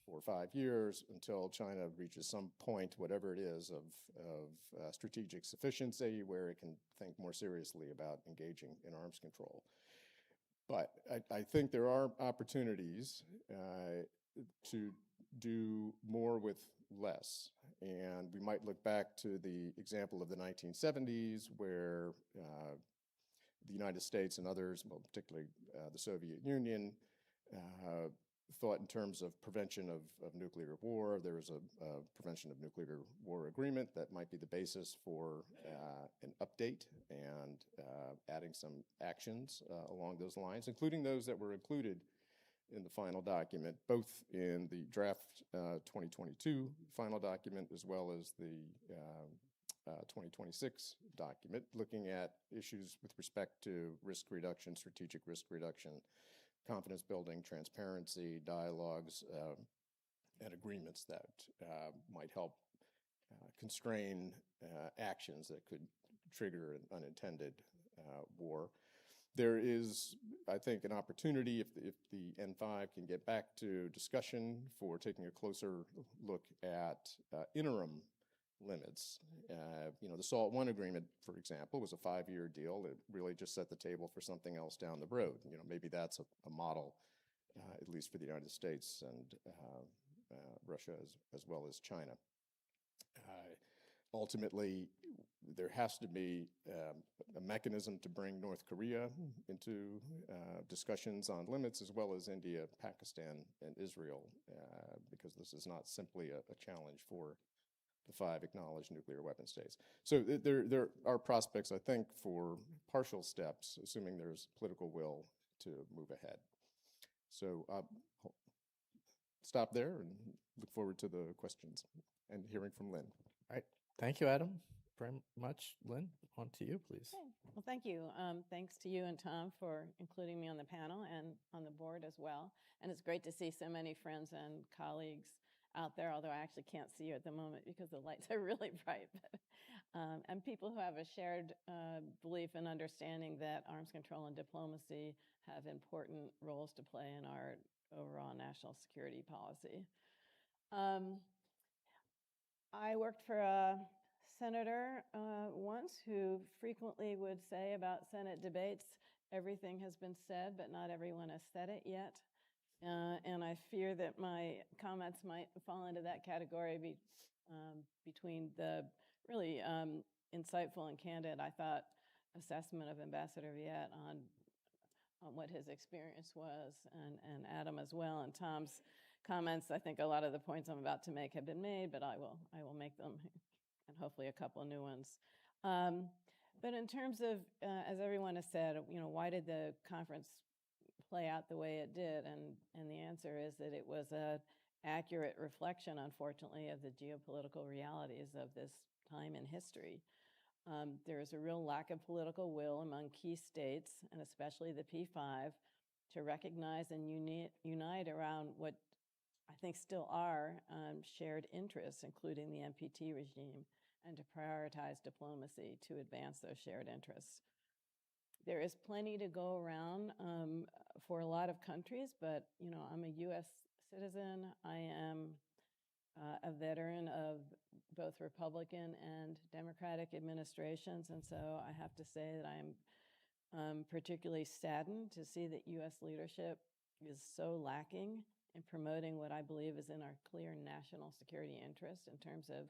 4 or 5 years until China reaches some point, whatever it is, of strategic sufficiency where it can think more seriously about engaging in arms control. But I think there are opportunities to do more with less. And we might look back to the example of the 1970s where the United States and others, well, particularly the Soviet Union, thought in terms of prevention of nuclear war. There was a prevention of nuclear war agreement that might be the basis for an update and adding some actions along those lines, including those that were included in the final document, both in the draft 2022 final document as well as the 2026 document, looking at issues with respect to risk reduction, strategic risk reduction, confidence building, transparency, dialogues, and agreements that might help constrain actions that could trigger an unintended war. There is, I think, an opportunity if the N5 can get back to discussion for taking a closer look at interim limits. The SALT I agreement, for example, was a 5-year deal. It really just set the table for something else down the road. Maybe that's a model, at least for the United States and Russia as well as China. Ultimately, there has to be a mechanism to bring North Korea into discussions on limits, as well as India, Pakistan, and Israel, because this is not simply a challenge for the 5 acknowledged nuclear weapon states. So there are prospects, I think, for partial steps, assuming there's political will to move ahead. So I'll stop there and look forward to the questions and hearing from Lynn. All right. Thank you, Adam, very much. Lynn, on to you, please. Okay. Well, thank you. Thanks to you and Tom for including me on the panel and on the board as well. And it's great to see so many friends and colleagues out there, although I actually can't see you at the moment because the lights are really bright. And people who have a shared belief and understanding that arms control and diplomacy have important roles to play in our overall national security policy. I worked for a senator once who frequently would say about Senate debates, everything has been said, but not everyone has said it yet. And I fear that my comments might fall into that category between the really insightful and candid, I thought, assessment of Ambassador Viet on what his experience was, and Adam as well, and Tom's comments. I think a lot of the points I'm about to make have been made, but I will make them, and hopefully a couple of new ones. But in terms of, as everyone has said, why did the conference play out the way it did? And the answer is that it was an accurate reflection, unfortunately, of the geopolitical realities of this time in history. There is a real lack of political will among key states, and especially the P5, to recognize and unite around what I think still are shared interests, including the NPT regime, and to prioritize diplomacy to advance those shared interests. There is plenty to go around for a lot of countries, but I'm a U.S. citizen. I am a veteran of both Republican and Democratic administrations, and so I have to say that I'm particularly saddened to see that U.S. leadership is so lacking in promoting what I believe is in our clear national security interest in terms of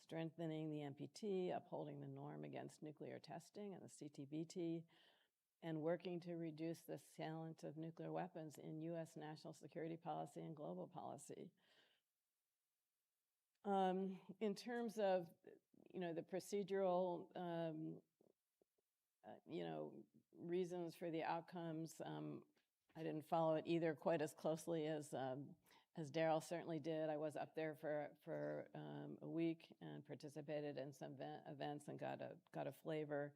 strengthening the NPT, upholding the norm against nuclear testing and the CTBT, and working to reduce the salient of nuclear weapons in U.S. national security policy and global policy. In terms of, the procedural, reasons for the outcomes, I didn't follow it either quite as closely as Daryl certainly did. I was up there for a week and participated in some events and got a flavor.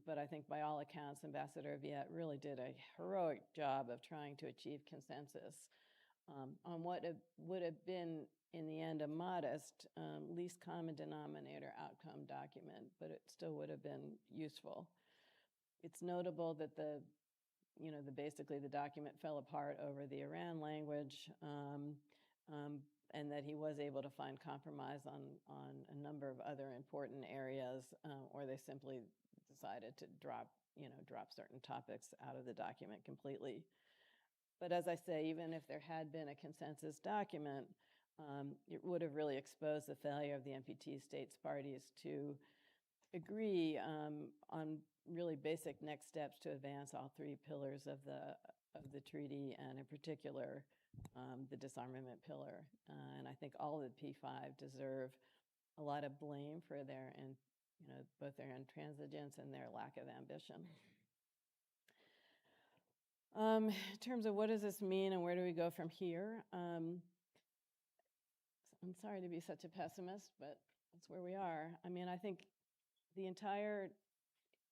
But I think by all accounts, Ambassador Viet really did a heroic job of trying to achieve consensus on what would have been, in the end, a modest, least common denominator outcome document, but it still would have been useful. It's notable that basically the document fell apart over the Iran language, and that he was able to find compromise on a number of other important areas, or they simply decided to drop certain topics out of the document completely. But as I say, even if there had been a consensus document, it would have really exposed the failure of the NPT states parties to agree on really basic next steps to advance all three pillars of the treaty, and in particular, the disarmament pillar. And I think all of the P5 deserve a lot of blame for both their intransigence and their lack of ambition. In terms of what does this mean and where do we go from here? I'm sorry to be such a pessimist, but that's where we are. I mean, I think the entire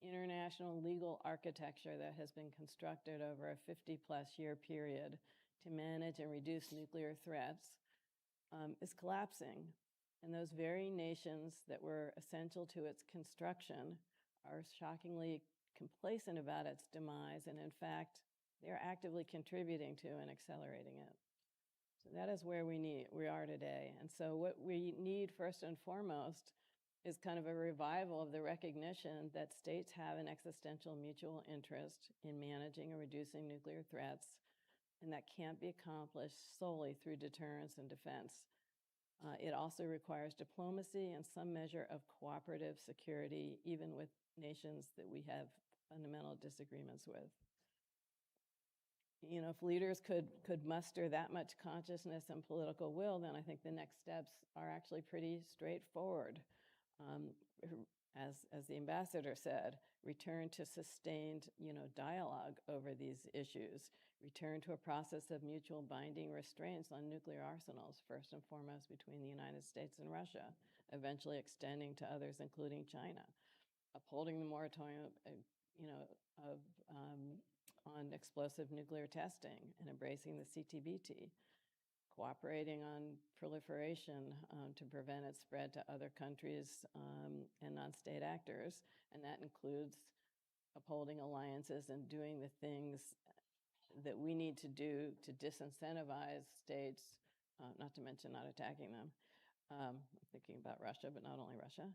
international legal architecture that has been constructed over a 50-plus year period to manage and reduce nuclear threats is collapsing. And those very nations that were essential to its construction are shockingly complacent about its demise, and in fact, they're actively contributing to and accelerating it. So that is where we are today. And so what we need first and foremost is kind of a revival of the recognition that states have an existential mutual interest in managing and reducing nuclear threats, and that can't be accomplished solely through deterrence and defense. It also requires diplomacy and some measure of cooperative security, even with nations that we have fundamental disagreements with. If leaders could muster that much consciousness and political will, then I think the next steps are actually pretty straightforward. As the ambassador said, return to sustained, dialogue over these issues, return to a process of mutual binding restraints on nuclear arsenals, first and foremost between the United States and Russia, eventually extending to others, including China, upholding the moratorium, on explosive nuclear testing and embracing the CTBT, cooperating on proliferation to prevent its spread to other countries and non-state actors. And that includes upholding alliances and doing the things that we need to do to disincentivize states, not to mention not attacking them. I'm thinking about Russia, but not only Russia,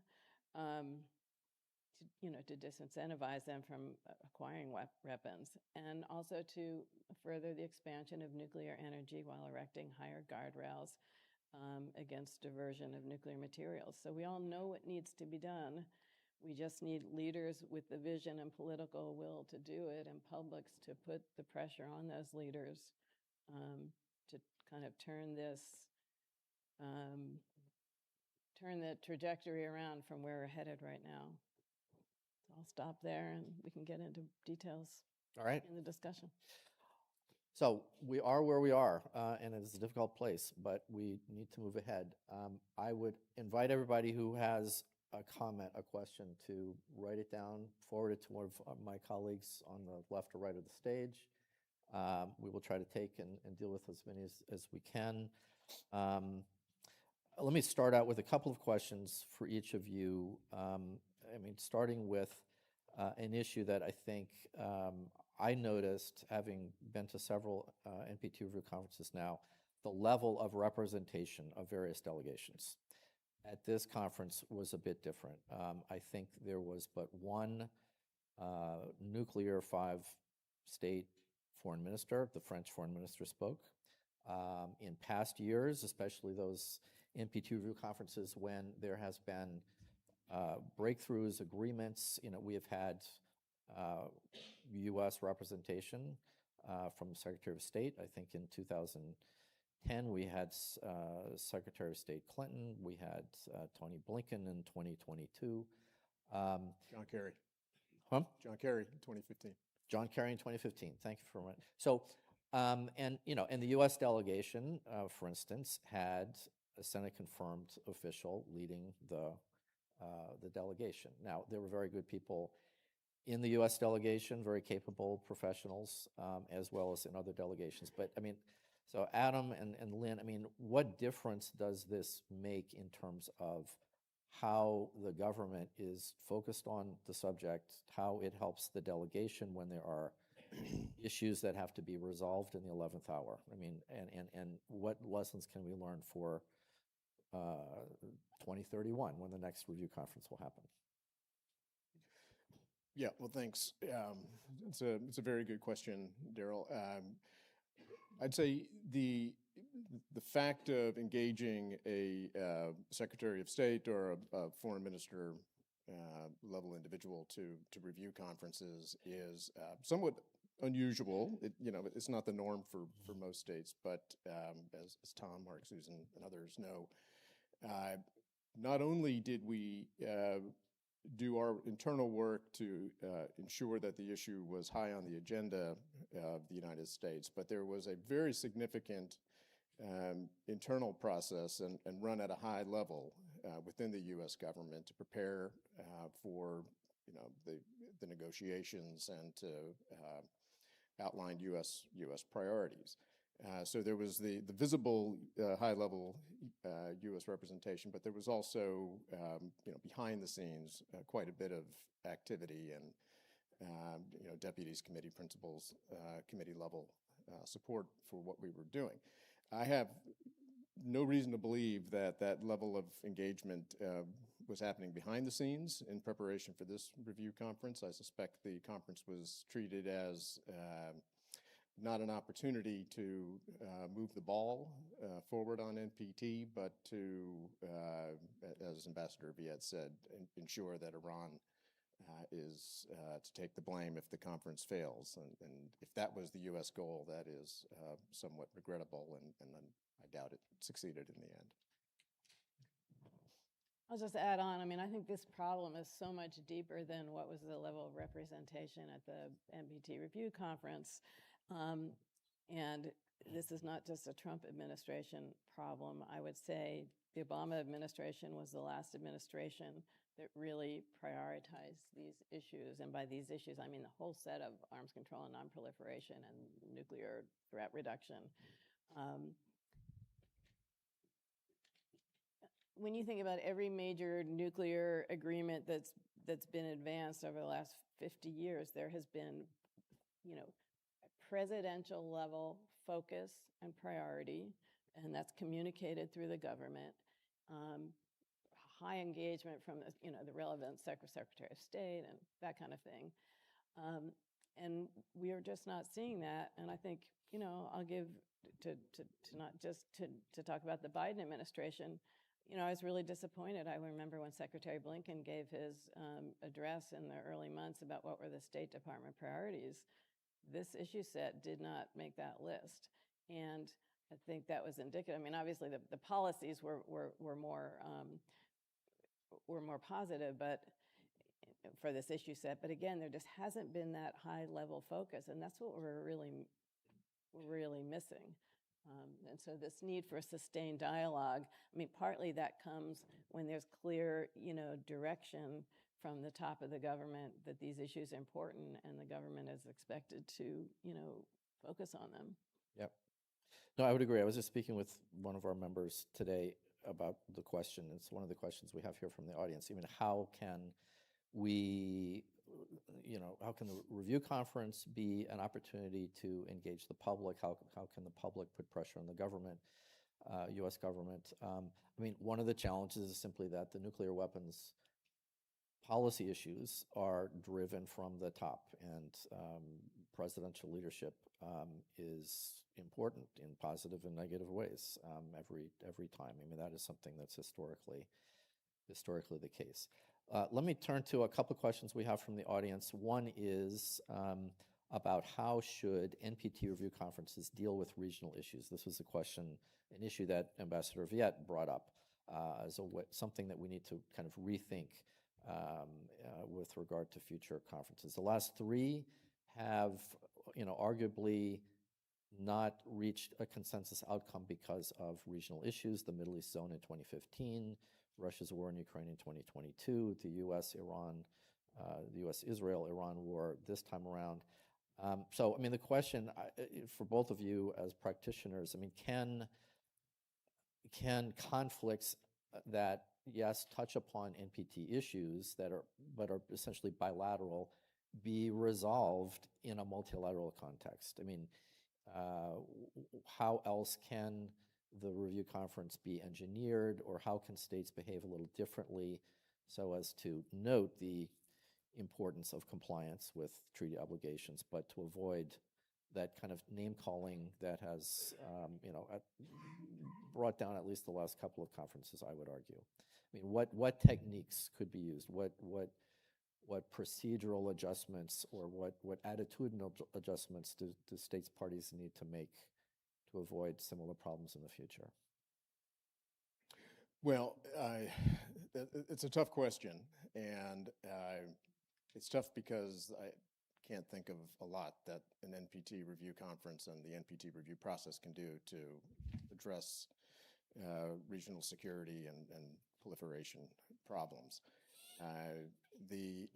to disincentivize them from acquiring weapons, and also to further the expansion of nuclear energy while erecting higher guardrails against diversion of nuclear materials. So we all know what needs to be done. We just need leaders with the vision and political will to do it, and publics to put the pressure on those leaders to kind of turn the trajectory around from where we're headed right now. So I'll stop there and we can get into details All right. in the discussion. So we are where we are, and it is a difficult place, but we need to move ahead. I would invite everybody who has a comment, a question, to write it down, forward it to one of my colleagues on the left or right of the stage. We will try to take and deal with as many as we can. Let me start out with a couple of questions for each of you. Starting with an issue that I think I noticed, having been to several NPT review conferences now, the level of representation of various delegations at this conference was a bit different. I think there was but one nuclear five-state foreign minister. The French foreign minister spoke. In past years, especially those NPT review conferences when there has been breakthroughs, agreements, we have had U.S. representation from Secretary of State. I think in 2010 we had Secretary of State Clinton. We had Tony Blinken in 2022. John Kerry. Huh? John Kerry, 2015. John Kerry in 2015. Thank you for that. So, and the U.S. delegation, for instance, had a Senate-confirmed official leading the delegation. Now, there were very good people in the U.S. delegation, very capable professionals, as well as in other delegations. But so Adam and Lynn, what difference does this make in terms of how the government is focused on the subject, how it helps the delegation when there are issues that have to be resolved in the 11th hour? And what lessons can we learn for 2031 when the next review conference will happen? Yeah, well, thanks. It's a very good question, Daryl. I'd say the fact of engaging a Secretary of State or a foreign minister level individual to review conferences is somewhat unusual. It's not the norm for most states, but as Tom, Mark, Susan, and others know, not only did we do our internal work to ensure that the issue was high on the agenda of the United States, but there was a very significant internal process and run at a high level within the U.S. government to prepare for the negotiations and to outline U.S. priorities. So there was the visible high-level U.S. representation, but there was also, behind the scenes, quite a bit of activity and, deputies, committee principals, committee-level support for what we were doing. I have no reason to believe that that level of engagement was happening behind the scenes in preparation for this review conference. I suspect the conference was treated as not an opportunity to move the ball forward on NPT, but to, as Ambassador Viet said, ensure that Iran is to take the blame if the conference fails. And if that was the U.S. goal, that is somewhat regrettable, and I doubt it succeeded in the end. I'll just add on. I think this problem is so much deeper than what was the level of representation at the NPT review conference. And this is not just a Trump administration problem. I would say the Obama administration was the last administration that really prioritized these issues. And by these issues, I mean the whole set of arms control and nonproliferation and nuclear threat reduction. When you think about every major nuclear agreement that's been advanced over the last 50 years, there has been, presidential level focus and priority, and that's communicated through the government. high engagement from the relevant Secretary of State and that kind of thing. And we are just not seeing that. And I think, I'll give to not just to talk about the Biden administration. I was really disappointed. I remember when Secretary Blinken gave his address in the early months about what were the State Department priorities. This issue set did not make that list. And I think that was indicative. I mean, obviously the policies were more positive, but for this issue set. But again, there just hasn't been that high level focus, and that's what we're really missing. And so this need for a sustained dialogue, I mean, partly that comes when there's clear, direction from the top of the government that these issues are important and the government is expected to, focus on them. Yep. No, I would agree. I was just speaking with one of our members today about the question. It's one of the questions we have here from the audience. Even how can we, how can the review conference be an opportunity to engage the public? How can the public put pressure on the government, U.S. government? I mean, one of the challenges is simply that the nuclear weapons policy issues are driven from the top, and presidential leadership is important in positive and negative ways every time. I mean, that is something that's historically the case. Let me turn to a couple of questions we have from the audience. One is about how should NPT review conferences deal with regional issues. This was an issue that Ambassador Viet brought up as something that we need to kind of rethink with regard to future conferences. The last three have, arguably not reached a consensus outcome because of regional issues. The Middle East zone in 2015, Russia's war in Ukraine in 2022, the U.S.-Israel-Iran war this time around. So, I mean, the question for both of you as practitioners, I mean, can conflicts that, yes, touch upon NPT issues but are essentially bilateral be resolved in a multilateral context? I mean, how else can the review conference be engineered, or how can states behave a little differently so as to note the importance of compliance with treaty obligations, but to avoid that kind of name calling that has, brought down at least the last couple of conferences, I would argue. I mean, what techniques could be used? What procedural adjustments or what attitudinal adjustments do states parties need to make to avoid similar problems in the future? Well, it's a tough question, and it's tough because I can't think of a lot that an NPT review conference and the NPT review process can do to address regional security and proliferation problems. The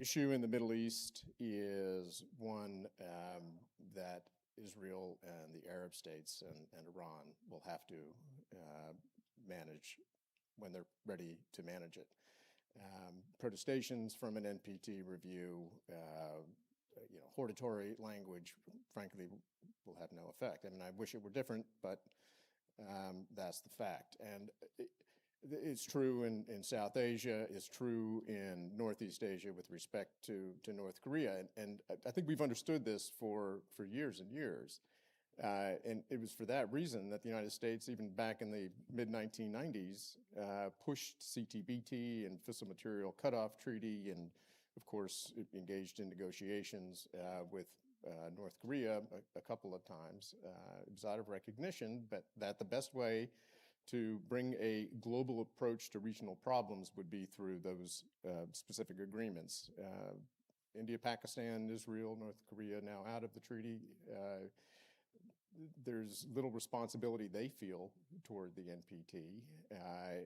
issue in the Middle East is one that Israel and the Arab states and Iran will have to manage when they're ready to manage it. Protestations from an NPT review, hortatory language, frankly, will have no effect. I mean, I wish it were different, but that's the fact. And it's true in South Asia, it's true in Northeast Asia with respect to North Korea. And I think we've understood this for years and years. And it was for that reason that the United States, even back in the mid-1990s, pushed CTBT and Fissile Material Cutoff Treaty, and of course engaged in negotiations with North Korea a couple of times. It was out of recognition, but that the best way to bring a global approach to regional problems would be through those specific agreements. India, Pakistan, Israel, North Korea now out of the treaty. There's little responsibility they feel toward the NPT,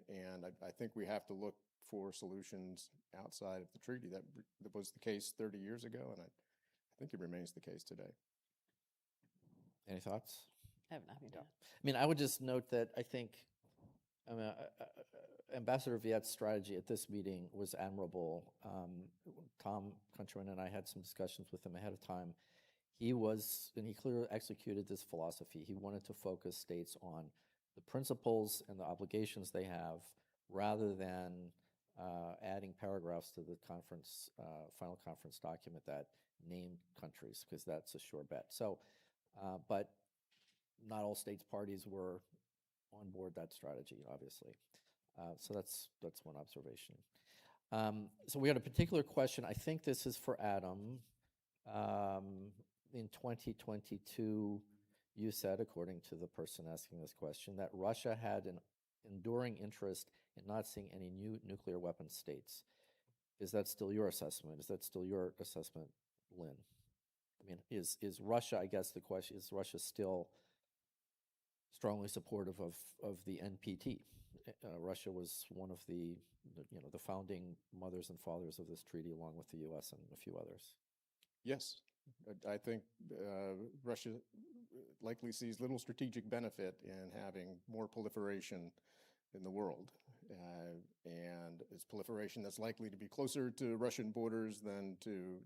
and I think we have to look for solutions outside of the treaty. That was the case 30 years ago, and I think it remains the case today. Any thoughts? I have nothing to add. I mean, I would just note that I think Ambassador Viet's strategy at this meeting was admirable. Tom Countryman and I had some discussions with him ahead of time. He clearly executed this philosophy. He wanted to focus states on the principles and the obligations they have rather than adding paragraphs to the conference, final conference document that named countries, because that's a sure bet. So, but not all states parties were on board that strategy, obviously. So that's one observation. So we had a particular question. I think this is for Adam. In 2022, you said, according to the person asking this question, that Russia had an enduring interest in not seeing any new nuclear weapon states. Is that still your assessment? Is that still your assessment, Lynn? I mean, is Russia, I guess the question, is Russia still strongly supportive of the NPT? Russia was one of the founding mothers and fathers of this treaty, along with the U.S. and a few others. Yes, I think Russia likely sees little strategic benefit in having more proliferation in the world. And it's proliferation that's likely to be closer to Russian borders than to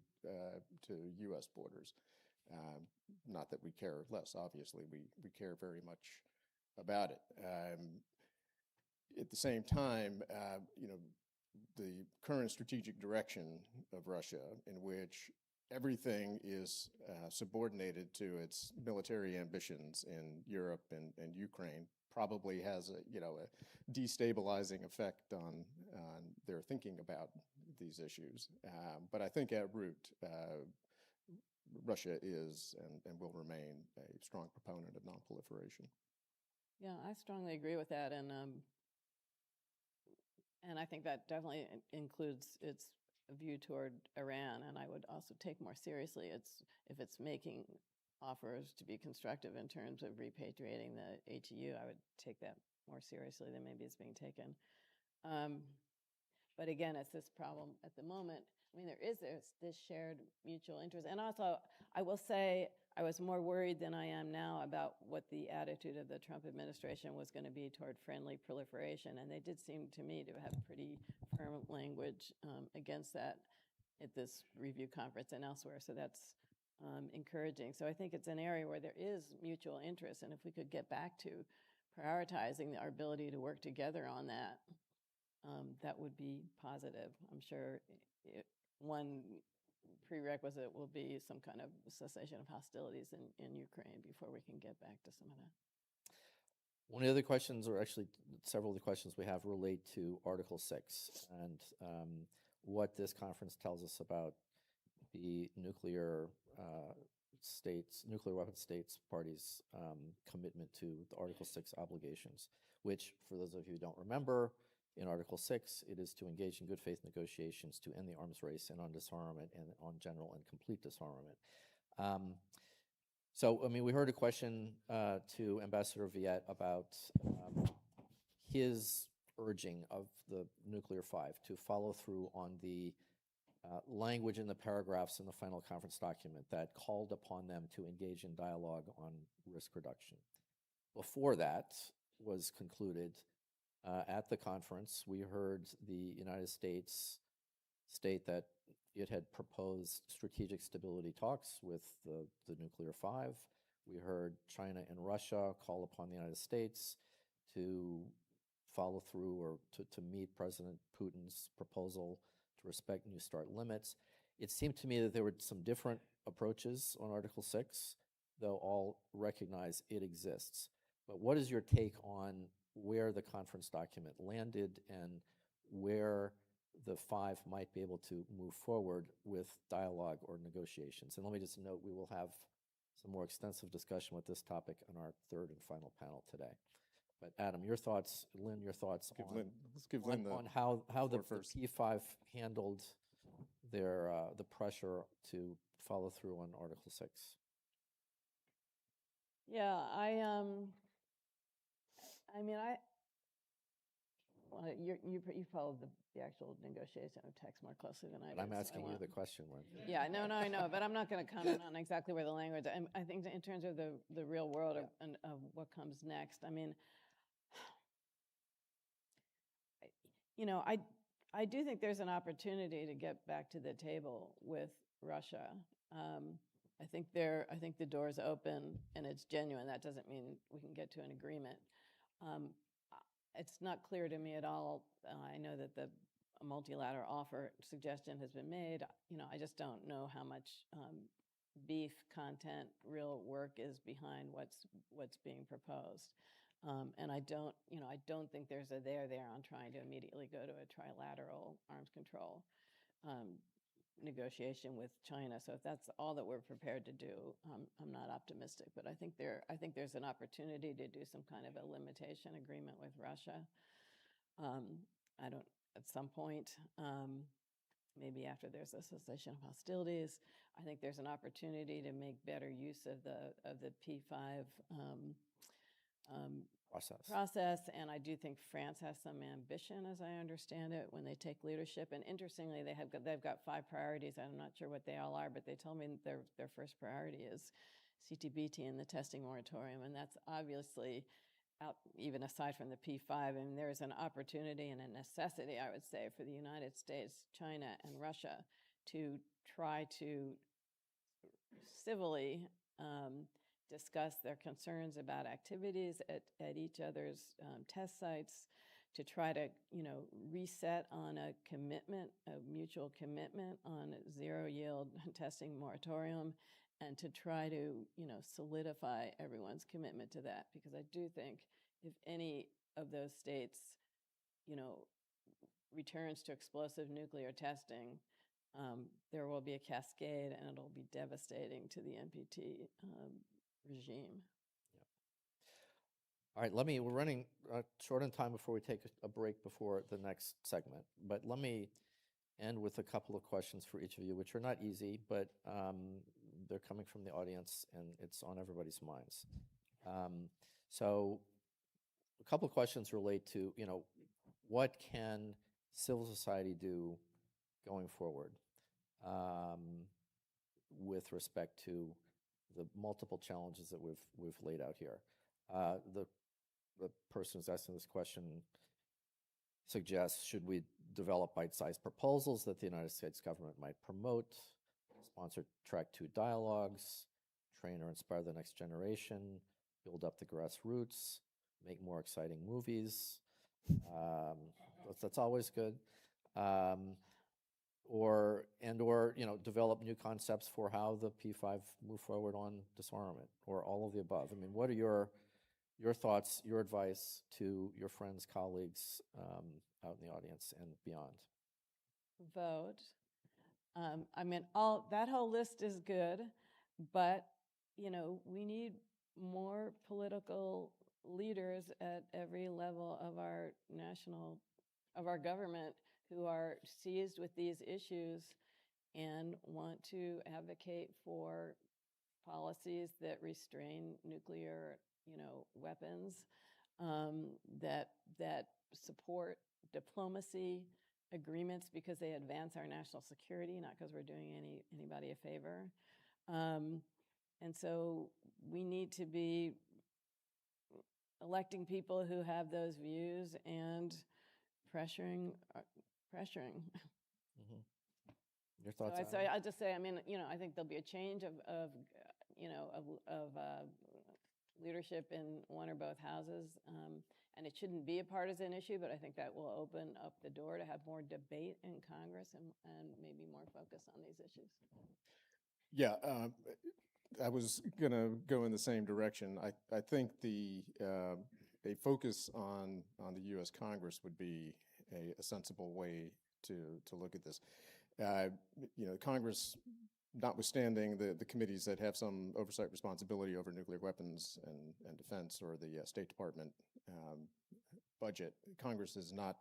U.S. borders. Not that we care less, obviously, we care very much about it. At the same time, the current strategic direction of Russia, in which everything is subordinated to its military ambitions in Europe and Ukraine, probably has a destabilizing effect on their thinking about these issues. But I think at root, Russia is and will remain a strong proponent of nonproliferation. Yeah, I strongly agree with that, and I think that definitely includes its view toward Iran. And I would also take more seriously if it's making offers to be constructive in terms of repatriating the HEU. I would take that more seriously than maybe it's being taken. But again, it's this problem at the moment. I mean, there is this shared mutual interest. And also, I will say I was more worried than I am now about what the attitude of the Trump administration was going to be toward friendly proliferation. And they did seem to me to have pretty firm language against that at this review conference and elsewhere. So that's encouraging. So I think it's an area where there is mutual interest. And if we could get back to prioritizing our ability to work together on that, that would be positive. I'm sure one prerequisite will be some kind of cessation of hostilities in Ukraine before we can get back to some of that. One of the other questions, or actually several of the questions we have, relate to Article 6 and what this conference tells us about the nuclear weapon states parties' commitment to the Article 6 obligations, which, for those of you who don't remember, in Article 6, it is to engage in good faith negotiations to end the arms race and on disarmament and on general and complete disarmament. So, I mean, we heard a question to Ambassador Viet about his urging of the Nuclear Five to follow through on the language in the paragraphs in the final conference document that called upon them to engage in dialogue on risk reduction. Before that was concluded, at the conference, we heard the United States state that it had proposed strategic stability talks with the Nuclear Five. We heard China and Russia call upon the United States to follow through or to meet President Putin's proposal to respect New START limits. It seemed to me that there were some different approaches on Article 6, though all recognize it exists. But what is your take on where the conference document landed and where the five might be able to move forward with dialogue or negotiations? And let me just note, we will have some more extensive discussion with this topic in our third and final panel today. But Adam, your thoughts, Lynn, your thoughts on how the P5 handled their the pressure to follow through on Article 6. Yeah, you followed the actual negotiation of text more closely than I did. I'm asking you the question, Lynn. Yeah, no, I know, but I'm not going to comment on exactly where the language. I think in terms of the real world of what comes next. I mean, I do think there's an opportunity to get back to the table with Russia. I think the door's open and it's genuine. That doesn't mean we can get to an agreement. it's not clear to me at all. I know that a multilateral offer suggestion has been made. I just don't know how much beef content, real work is behind what's being proposed. And I don't think there's a there on trying to immediately go to a trilateral arms control negotiation with China. So if that's all that we're prepared to do, I'm not optimistic. But I think there's an opportunity to do some kind of a limitation agreement with Russia. At some point, maybe after there's a cessation of hostilities, I think there's an opportunity to make better use of the P5 process. And I do think France has some ambition, as I understand it, when they take leadership. And interestingly, they've got 5 priorities. I'm not sure what they all are, but they told me their first priority is CTBT and the testing moratorium. And that's obviously out, even aside from the P5, and there is an opportunity and a necessity, I would say, for the United States, China, and Russia to try to civilly discuss their concerns about activities at each other's test sites, to try to, reset on a commitment, a mutual commitment on zero yield testing moratorium, and to try to, solidify everyone's commitment to that. Because I do think if any of those states, returns to explosive nuclear testing, there will be a cascade, and it'll be devastating to the NPT regime. All right, we're running short on time before we take a break before the next segment, but let me end with a couple of questions for each of you, which are not easy, but they're coming from the audience and it's on everybody's minds. So a couple of questions relate to, what can civil society do going forward with respect to the multiple challenges that we've laid out here. The person who's asking this question suggests, should we develop bite-sized proposals that the United States government might promote, sponsor track 2 dialogues, train or inspire the next generation, build up the grassroots, make more exciting movies. That's always good. Or develop new concepts for how the P5 move forward on disarmament, or all of the above. I mean, what are your thoughts, your advice to your friends, colleagues out in the audience and beyond? Vote. That whole list is good, but we need more political leaders at every level of our government who are seized with these issues and want to advocate for policies that restrain nuclear, weapons, that support diplomacy agreements because they advance our national security, not because we're doing anybody a favor. And so we need to be electing people who have those views and pressuring. Mm-hmm. Your thoughts? So I'll just say, I think there'll be a change of leadership in one or both houses, and it shouldn't be a partisan issue, but I think that will open up the door to have more debate in Congress and maybe more focus on these issues. Yeah, I was going to go in the same direction. I think a focus on the U.S. Congress would be a sensible way to look at this. Congress, notwithstanding the committees that have some oversight responsibility over nuclear weapons and defense, or the State Department budget, Congress has not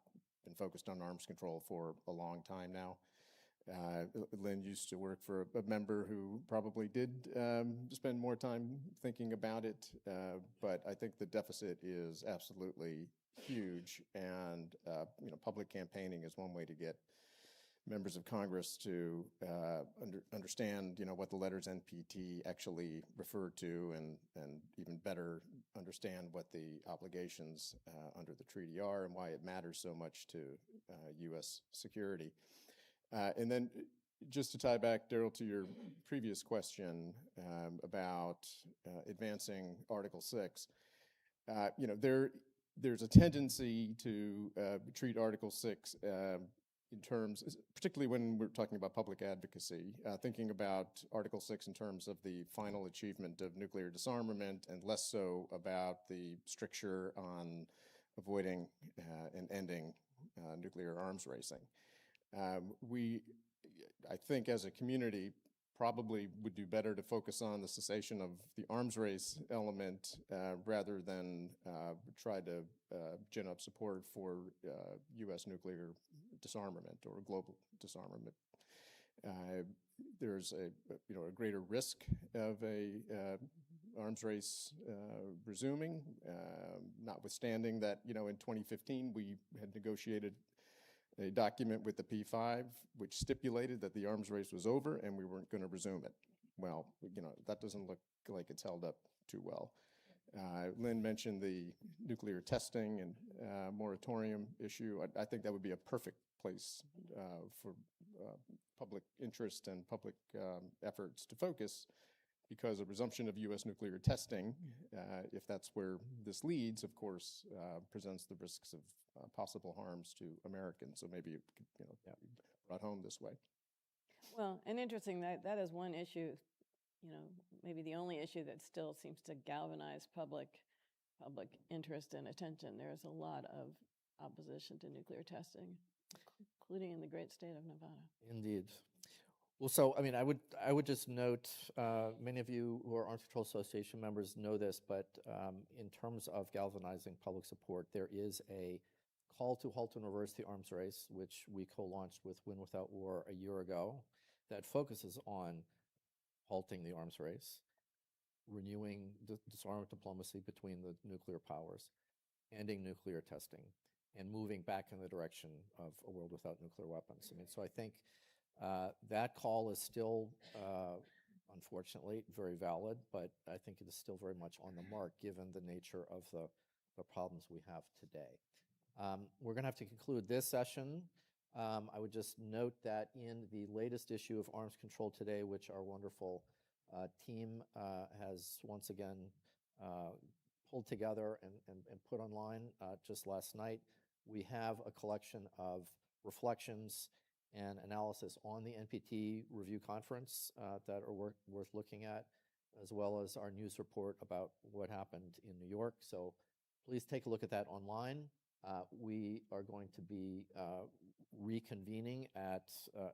been focused on arms control for a long time now. Lynn used to work for a member who probably did spend more time thinking about it, but I think the deficit is absolutely huge, and public campaigning is one way to get members of Congress to understand, what the letters NPT actually refer to, and even better understand what the obligations under the treaty are and why it matters so much to U.S. security. And then just to tie back, Daryl, to your previous question about advancing Article 6, there there's a tendency to treat Article 6 in terms, particularly when we're talking about public advocacy, thinking about Article 6 in terms of the final achievement of nuclear disarmament and less so about the stricture on avoiding and ending nuclear arms racing. I think as a community, probably would do better to focus on the cessation of the arms race element rather than try to gin up support for U.S. nuclear disarmament or global disarmament. There's a greater risk of a arms race resuming, notwithstanding that in 2015 we had negotiated a document with the P5 which stipulated that the arms race was over and we weren't going to resume it. Well, that doesn't look like it's held up too well. Lynn mentioned the nuclear testing and moratorium issue. I think that would be a perfect place for public interest and public efforts to focus, because a resumption of U.S. nuclear testing, if that's where this leads, of course, presents the risks of possible harms to Americans. So maybe it could, be brought home this way. Well, and interesting that is one issue, maybe the only issue that still seems to galvanize public interest and attention. There's a lot of opposition to nuclear testing, including in the great state of Nevada. Indeed. Well, so, I would just note, many of you who are Arms Control Association members know this, but in terms of galvanizing public support, there is a call to halt and reverse the arms race, which we co-launched with Win Without War a year ago, that focuses on halting the arms race, renewing disarmament diplomacy between the nuclear powers, ending nuclear testing, and moving back in the direction of a world without nuclear weapons. So I think that call is still, unfortunately, very valid, but I think it is still very much on the mark given the nature of the problems we have today. We're going to have to conclude this session. I would just note that in the latest issue of Arms Control Today, which our wonderful team has once again pulled together and put online just last night, we have a collection of reflections and analysis on the NPT review conference that are worth looking at, as well as our news report about what happened in New York. So please take a look at that online. We are going to be reconvening at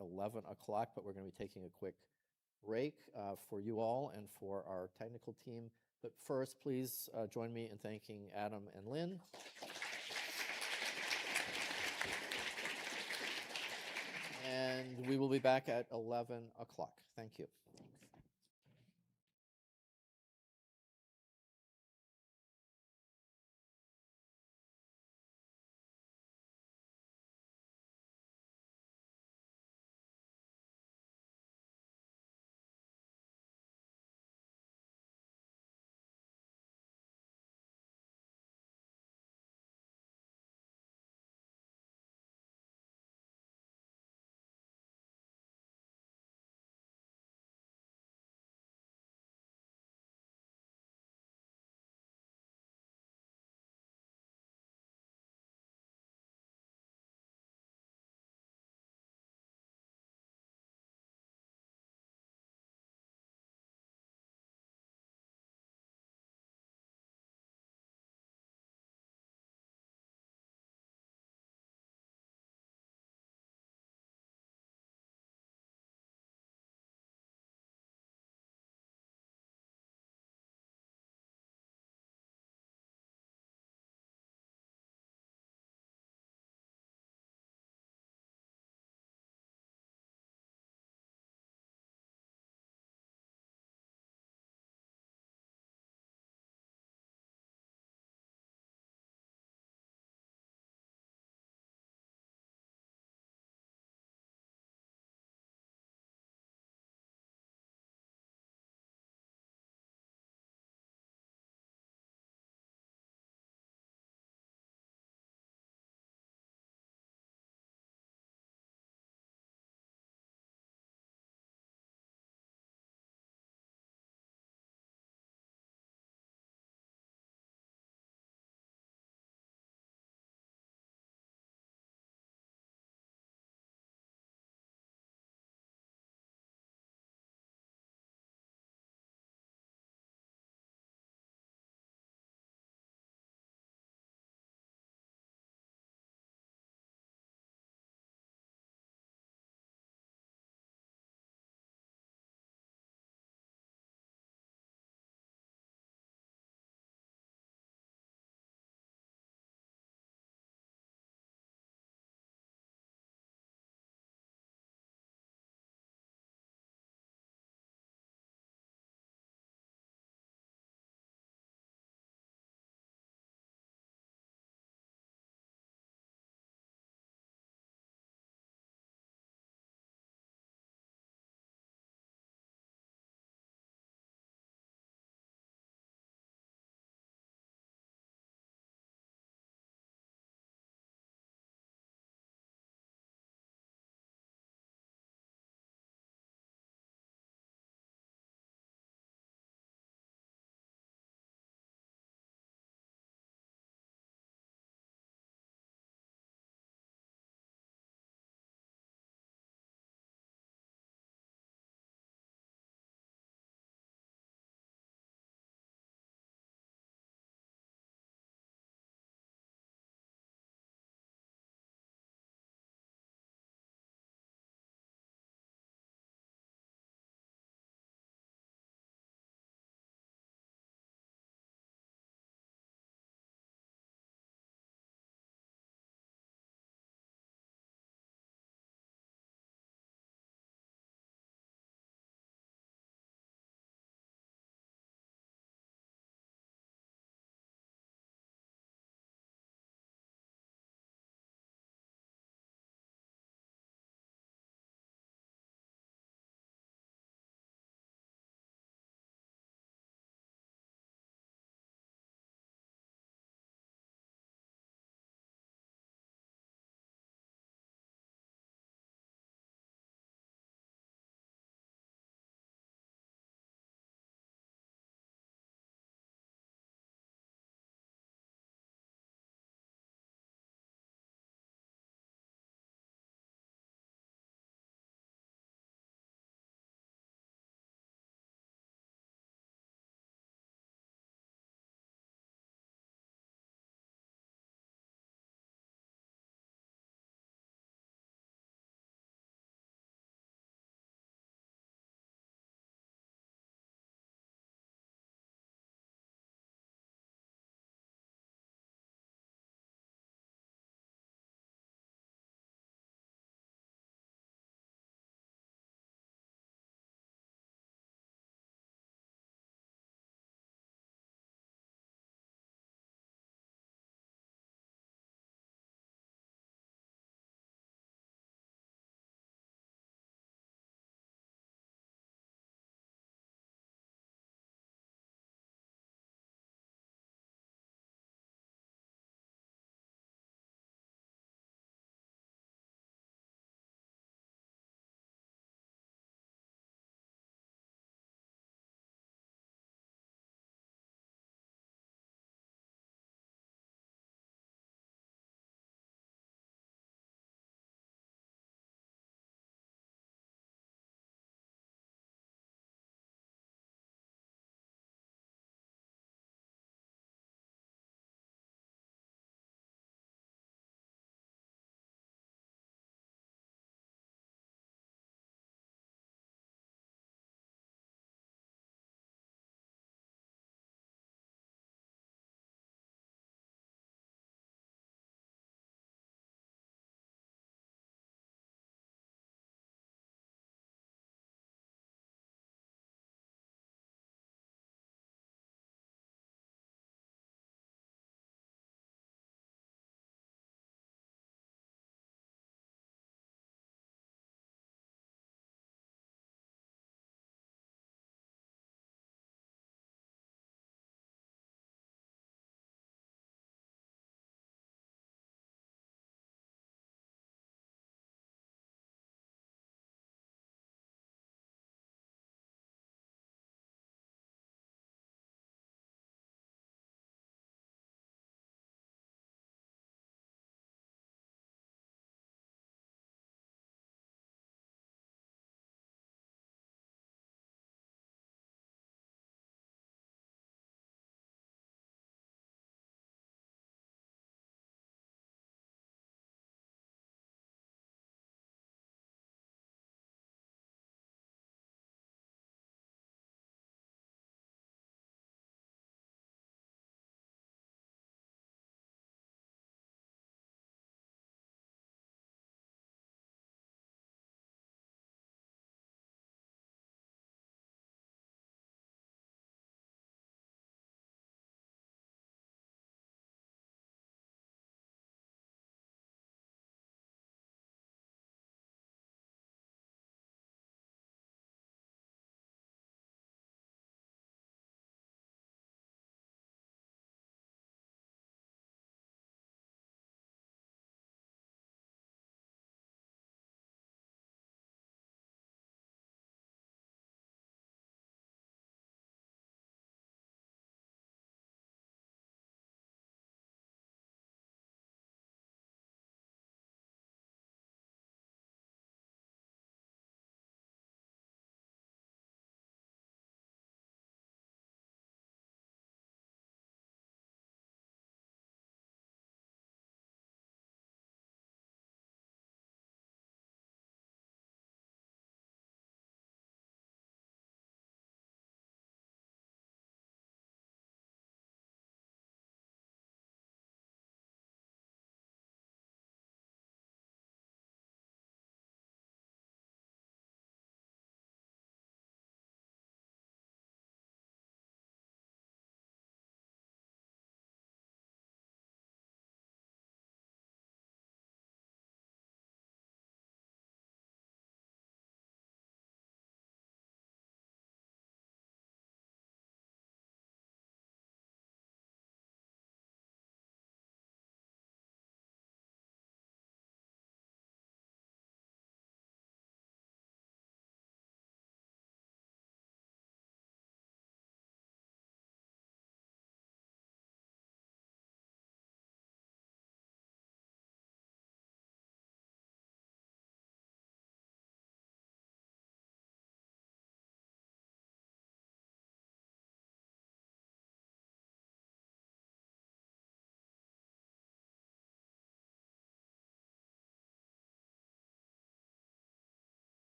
11 o'clock, but we're going to be taking a quick break for you all and for our technical team. But first, please join me in thanking Adam and Lynn. And we will be back at 11 o'clock. Thank you.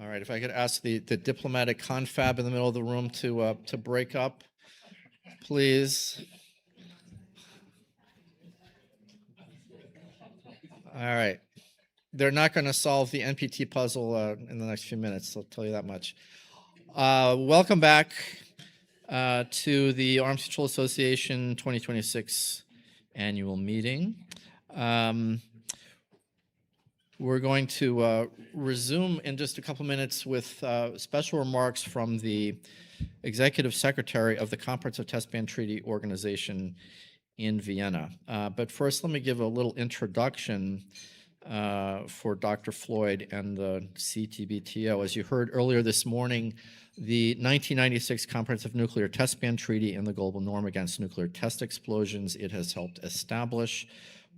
All right, if I could ask the diplomatic confab in the middle of the room to break up, please. All right. They're not going to solve the NPT puzzle in the next few minutes, I'll tell you that much. Welcome back to the Arms Control Association 2026 annual meeting. We're going to resume in just a couple minutes with special remarks from the Executive Secretary of the Comprehensive Test Ban Treaty Organization in Vienna. But first, let me give a little introduction for Dr. Floyd and the CTBTO. As you heard earlier this morning, the 1996 Comprehensive Nuclear Test Ban Treaty and the global norm against nuclear test explosions it has helped establish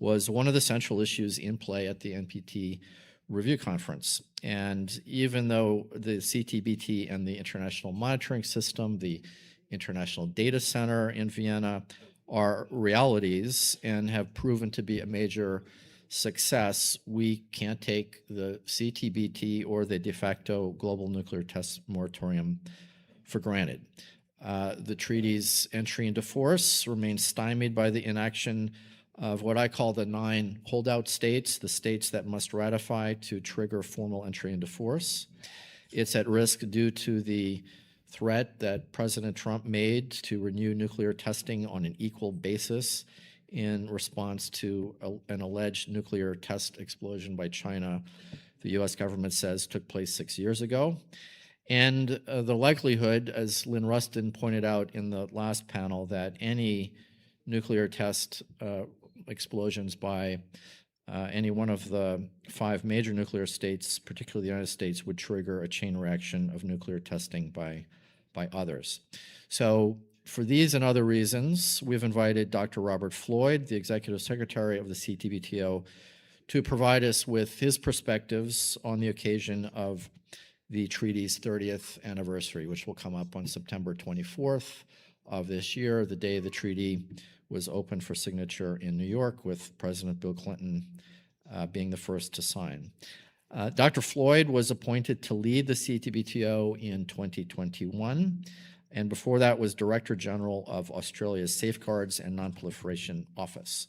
was one of the central issues in play at the NPT Review Conference. And even though the CTBT and the International Monitoring System, the International Data Center in Vienna, are realities and have proven to be a major success, we can't take the CTBT or the de facto global nuclear test moratorium for granted. The treaty's entry into force remains stymied by the inaction of what I call the 9 holdout states, the states that must ratify to trigger formal entry into force. It's at risk due to the threat that President Trump made to renew nuclear testing on an equal basis in response to an alleged nuclear test explosion by China, the US government says took place 6 years ago. And the likelihood, as Lynn Rustin pointed out in the last panel, that any nuclear test explosions by any one of the 5 major nuclear states, particularly the United States, would trigger a chain reaction of nuclear testing by others. So for these and other reasons, we've invited Dr. Robert Floyd, the Executive Secretary of the CTBTO, to provide us with his perspectives on the occasion of the treaty's 30th anniversary, which will come up on September 24th of this year, the day the treaty was open for signature in New York, with President Bill Clinton being the first to sign. Dr. Floyd was appointed to lead the CTBTO in 2021, and before that was Director General of Australia's Safeguards and Nonproliferation Office.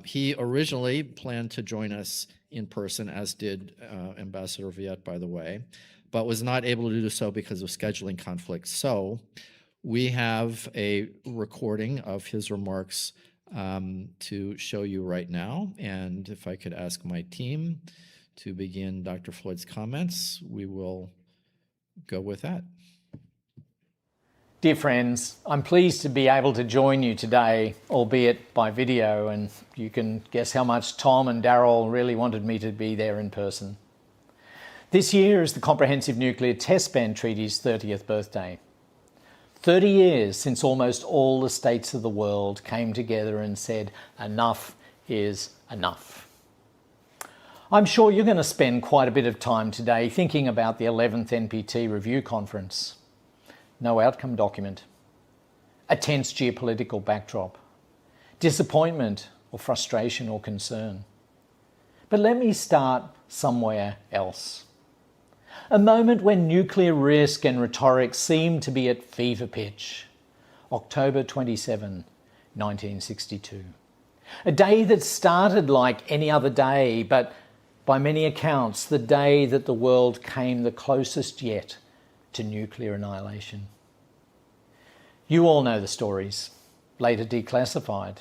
He originally planned to join us in person, as did Ambassador Viet, by the way, but was not able to do so because of scheduling conflicts. So we have a recording of his remarks to show you right now. And if I could ask my team to begin Dr. Floyd's comments, we will go with that. Dear friends, I'm pleased to be able to join you today, albeit by video, and you can guess how much Tom and Daryl really wanted me to be there in person. This year is the Comprehensive Nuclear Test Ban Treaty's 30th birthday. 30 years since almost all the states of the world came together and said, enough is enough. I'm sure you're going to spend quite a bit of time today thinking about the 11th NPT Review Conference. No outcome document, a tense geopolitical backdrop, disappointment or frustration or concern. But let me start somewhere else. A moment when nuclear risk and rhetoric seemed to be at fever pitch. October 27, 1962. A day that started like any other day, but by many accounts, the day that the world came the closest yet to nuclear annihilation. You all know the stories, later declassified,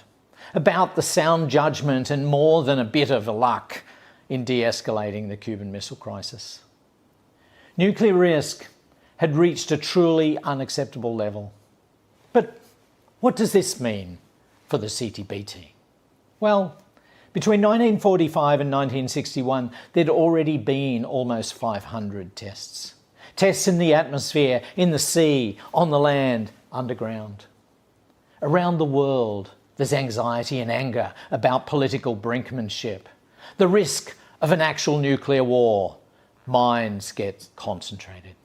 about the sound judgment and more than a bit of luck in de-escalating the Cuban Missile Crisis. Nuclear risk had reached a truly unacceptable level. But what does this mean for the CTBT? Well, between 1945 and 1961, there'd already been almost 500 tests. Tests in the atmosphere, in the sea, on the land, underground. Around the world, there's anxiety and anger about political brinkmanship, the risk of an actual nuclear war. Minds get concentrated.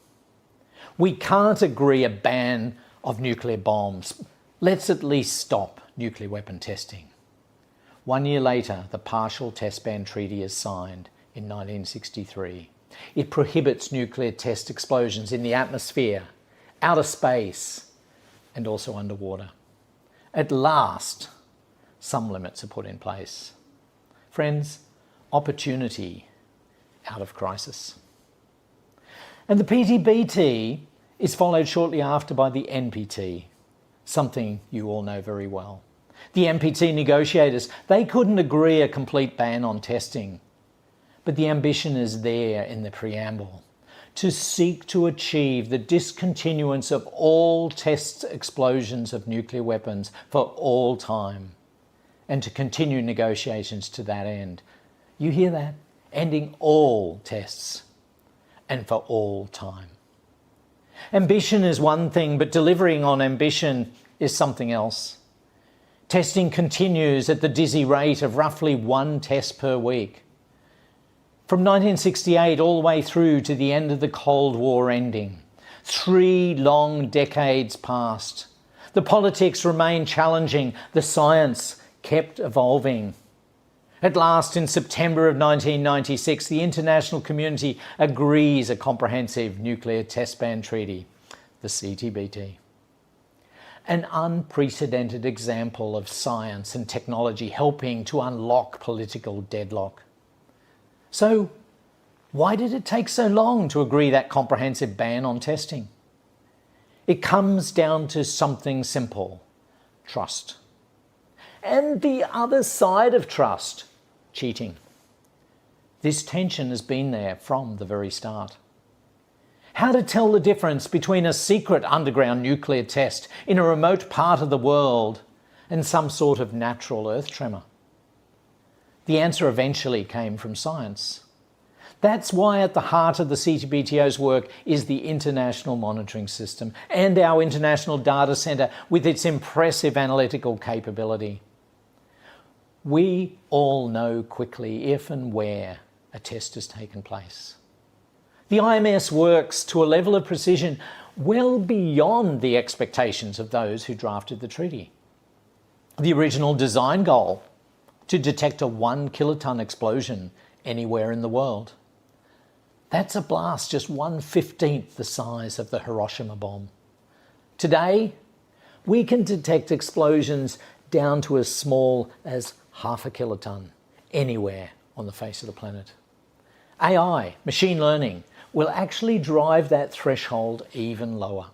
We can't agree a ban of nuclear bombs. Let's at least stop nuclear weapon testing. 1 year later, the partial test ban treaty is signed in 1963. It prohibits nuclear test explosions in the atmosphere, outer space, and also underwater. At last, some limits are put in place. Friends, opportunity out of crisis. And the PTBT is followed shortly after by the NPT, something you all know very well. The NPT negotiators, they couldn't agree a complete ban on testing, but the ambition is there in the preamble to seek to achieve the discontinuance of all test explosions of nuclear weapons for all time, and to continue negotiations to that end. You hear that? Ending all tests and for all time. Ambition is one thing, but delivering on ambition is something else. Testing continues at the dizzy rate of roughly 1 test per week. From 1968 all the way through to the end of the Cold War ending, 3 long decades passed. The politics remained challenging, the science kept evolving. At last, in September of 1996, the international community agrees a comprehensive nuclear test ban treaty, the CTBT. An unprecedented example of science and technology helping to unlock political deadlock. So, why did it take so long to agree that comprehensive ban on testing? It comes down to something simple: trust. And the other side of trust, cheating. This tension has been there from the very start. How to tell the difference between a secret underground nuclear test in a remote part of the world and some sort of natural earth tremor? The answer eventually came from science. That's why at the heart of the CTBTO's work is the International Monitoring System and our International Data Centre with its impressive analytical capability. We all know quickly if and where a test has taken place. The IMS works to a level of precision well beyond the expectations of those who drafted the treaty. The original design goal, to detect a 1 kiloton explosion anywhere in the world. That's a blast just 1/15 the size of the Hiroshima bomb. Today, we can detect explosions down to as small as 0.5 kiloton anywhere on the face of the planet. AI, machine learning, will actually drive that threshold even lower.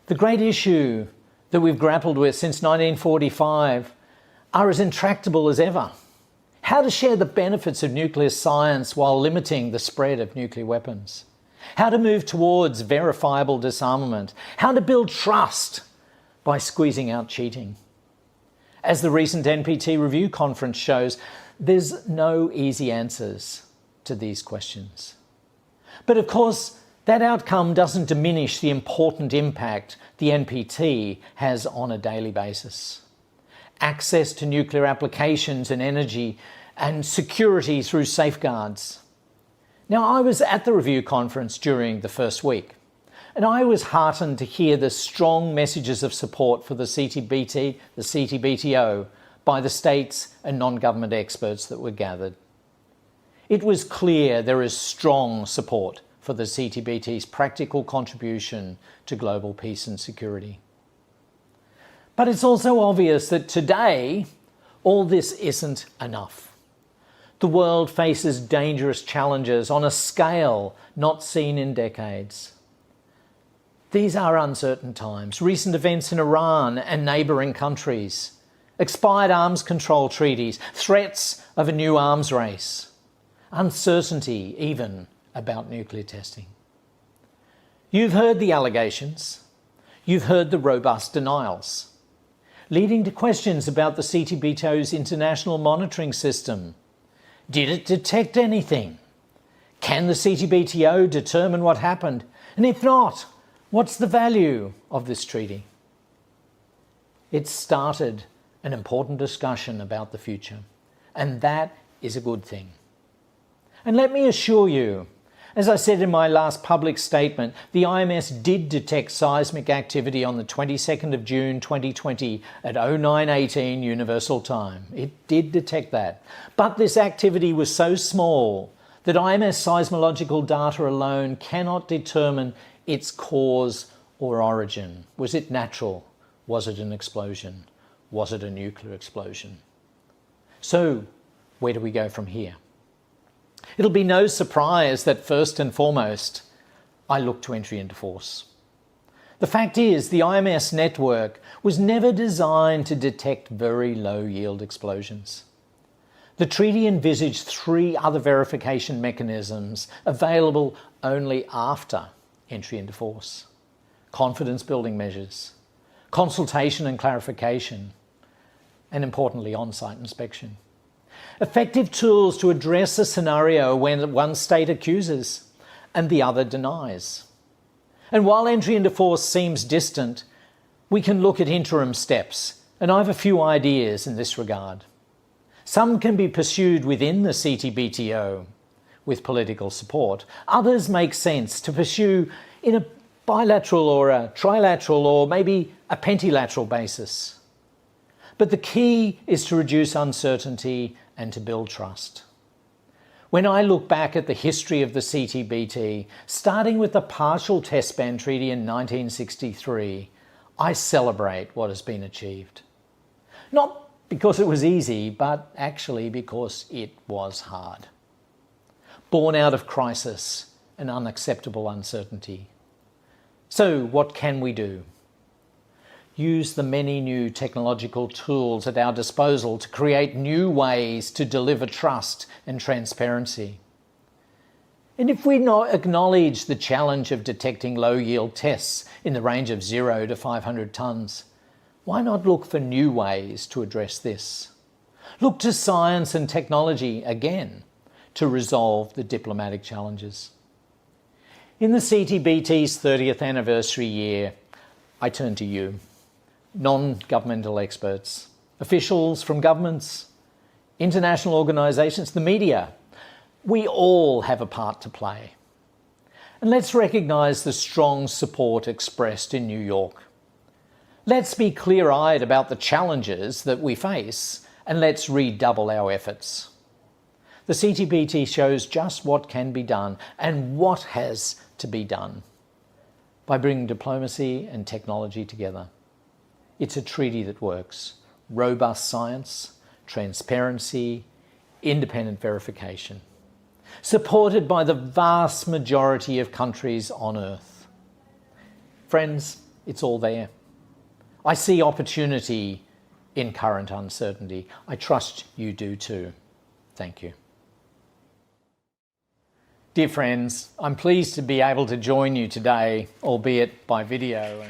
The great issue that we've grappled with since 1945 are as intractable as ever. How to share the benefits of nuclear science while limiting the spread of nuclear weapons. How to move towards verifiable disarmament. How to build trust by squeezing out cheating. As the recent NPT review conference shows, there's no easy answers to these questions. But of course, that outcome doesn't diminish the important impact the NPT has on a daily basis. Access to nuclear applications and energy and security through safeguards. Now, I was at the review conference during the first week, and I was heartened to hear the strong messages of support for the CTBT, the CTBTO, by the states and non-government experts that were gathered. It was clear there is strong support for the CTBT's practical contribution to global peace and security. But it's also obvious that today, all this isn't enough. The world faces dangerous challenges on a scale not seen in decades. These are uncertain times. Recent events in Iran and neighbouring countries, expired arms control treaties, threats of a new arms race, uncertainty even about nuclear testing. You've heard the allegations. You've heard the robust denials, leading to questions about the CTBTO's international monitoring system. Did it detect anything? Can the CTBTO determine what happened? And if not, what's the value of this treaty? It started an important discussion about the future, and that is a good thing. And let me assure you, as I said in my last public statement, the IMS did detect seismic activity on the 22nd of June 2020 at 09:18 Universal Time. It did detect that. But this activity was so small that IMS seismological data alone cannot determine its cause or origin. Was it natural? Was it an explosion? Was it a nuclear explosion? So, where do we go from here? It'll be no surprise that first and foremost, I look to entry into force. The fact is, the IMS network was never designed to detect very low-yield explosions. The treaty envisaged 3 other verification mechanisms available only after entry into force: confidence-building measures, consultation and clarification, and importantly, on-site inspection. Effective tools to address a scenario when one state accuses and the other denies. And while entry into force seems distant, we can look at interim steps, and I have a few ideas in this regard. Some can be pursued within the CTBTO with political support. Others make sense to pursue in a bilateral or a trilateral or maybe a pentilateral basis. But the key is to reduce uncertainty and to build trust. When I look back at the history of the CTBT, starting with the partial test ban treaty in 1963, I celebrate what has been achieved. Not because it was easy, but actually because it was hard. Born out of crisis and unacceptable uncertainty. So what can we do? Use the many new technological tools at our disposal to create new ways to deliver trust and transparency. And if we not acknowledge the challenge of detecting low-yield tests in the range of 0 to 500 tonnes, why not look for new ways to address this? Look to science and technology again to resolve the diplomatic challenges. In the CTBT's 30th anniversary year, I turn to you, non-governmental experts, officials from governments, international organisations, the media. We all have a part to play. And let's recognise the strong support expressed in New York. Let's be clear-eyed about the challenges that we face, and let's redouble our efforts. The CTBT shows just what can be done and what has to be done by bringing diplomacy and technology together. It's a treaty that works. Robust science, transparency, independent verification, supported by the vast majority of countries on Earth. Friends, it's all there. I see opportunity in current uncertainty. I trust you do too. Thank you. Dear friends, I'm pleased to be able to join you today, albeit by video.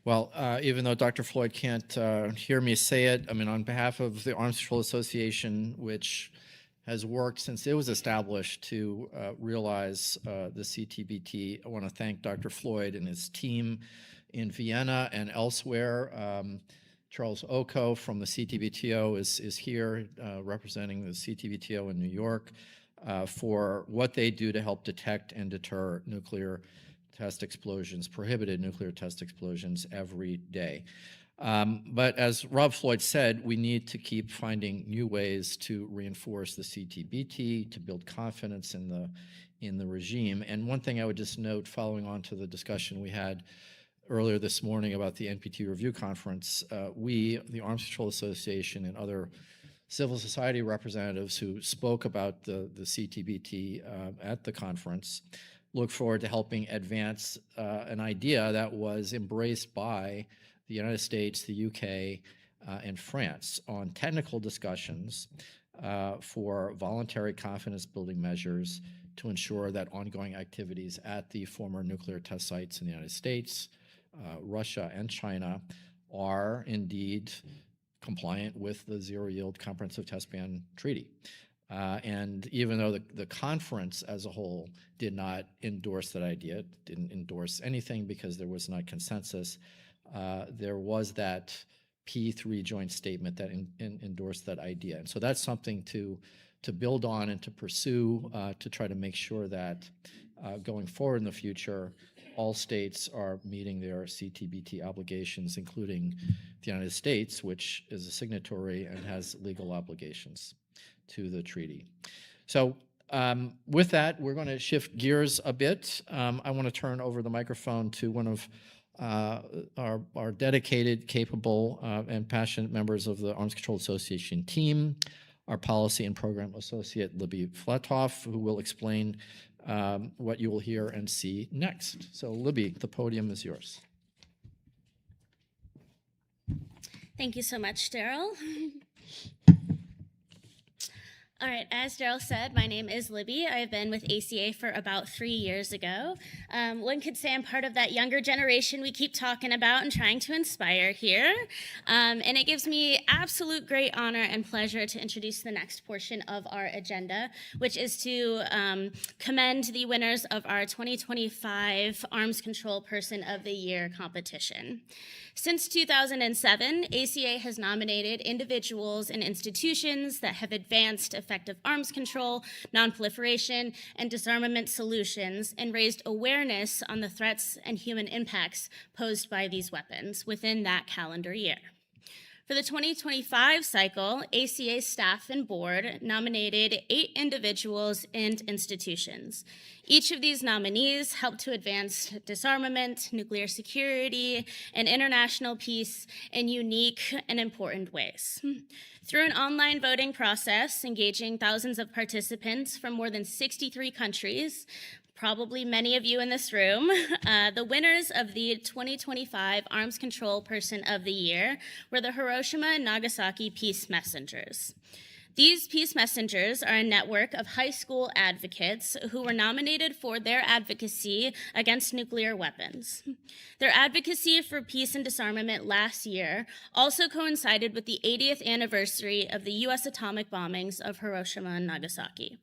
Well, even though Dr. Floyd can't hear me say it, I mean, on behalf of the Arms Control Association, which has worked since it was established to realize the CTBT, I want to thank Dr. Floyd and his team in Vienna and elsewhere. Charles Oko from the CTBTO is here representing the CTBTO in New York for what they do to help detect and deter nuclear test explosions, prohibited nuclear test explosions every day. But as Rob Floyd said, we need to keep finding new ways to reinforce the CTBT, to build confidence in the regime. And one thing I would just note, following on to the discussion we had earlier this morning about the NPT Review Conference, we, the Arms Control Association, and other civil society representatives who spoke about the CTBT at the conference, look forward to helping advance an idea that was embraced by the United States, the UK, and France on technical discussions for voluntary confidence-building measures to ensure that ongoing activities at the former nuclear test sites in the United States, Russia, and China are indeed compliant with the Zero-Yield Comprehensive Test Ban Treaty. And even though the conference as a whole did not endorse that idea, didn't endorse anything because there was not consensus, there was that P3 joint statement that endorsed that idea. And so that's something to build on and to pursue to try to make sure that going forward in the future, all states are meeting their CTBT obligations, including the United States, which is a signatory and has legal obligations to the treaty. So with that, we're going to shift gears a bit. I want to turn over the microphone to one of our dedicated, capable, and passionate members of the Arms Control Association team, our Policy and Program Associate, Libby Fletoff, who will explain what you will hear and see next. So Libby, the podium is yours. Thank you so much, Daryl. All right, as Daryl said, my name is Libby. I've been with ACA for about 3 years ago. One could say I'm part of that younger generation we keep talking about and trying to inspire here. And it gives me absolute great honor and pleasure to introduce the next portion of our agenda, which is to commend the winners of our 2025 Arms Control Person of the Year competition. Since 2007, ACA has nominated individuals and institutions that have advanced effective arms control, nonproliferation, and disarmament solutions and raised awareness on the threats and human impacts posed by these weapons within that calendar year. For the 2025 cycle, ACA staff and board nominated 8 individuals and institutions. Each of these nominees helped to advance disarmament, nuclear security, and international peace in unique and important ways. Through an online voting process engaging thousands of participants from more than 63 countries, probably many of you in this room, the winners of the 2025 Arms Control Person of the Year were the Hiroshima and Nagasaki Peace Messengers. These peace messengers are a network of high school advocates who were nominated for their advocacy against nuclear weapons. Their advocacy for peace and disarmament last year also coincided with the 80th anniversary of the US atomic bombings of Hiroshima and Nagasaki.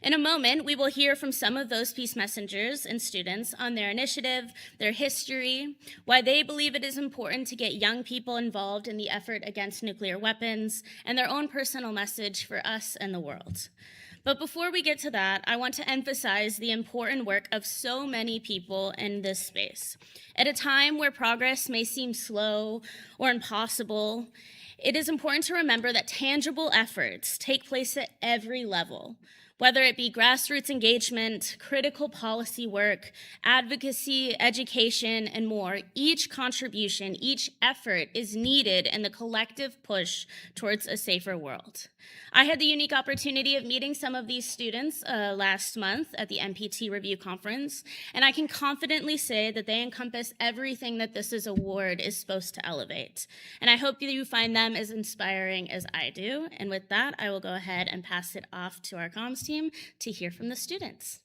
In a moment, we will hear from some of those peace messengers and students on their initiative, their history, why they believe it is important to get young people involved in the effort against nuclear weapons, and their own personal message for us and the world. But before we get to that, I want to emphasize the important work of so many people in this space. At a time where progress may seem slow or impossible, it is important to remember that tangible efforts take place at every level. Whether it be grassroots engagement, critical policy work, advocacy, education, and more, each contribution, each effort is needed in the collective push towards a safer world. I had the unique opportunity of meeting some of these students last month at the MPT Review Conference, and I can confidently say that they encompass everything that this award is supposed to elevate. And I hope that you find them as inspiring as I do. And with that, I will go ahead and pass it off to our comms team to hear from the students.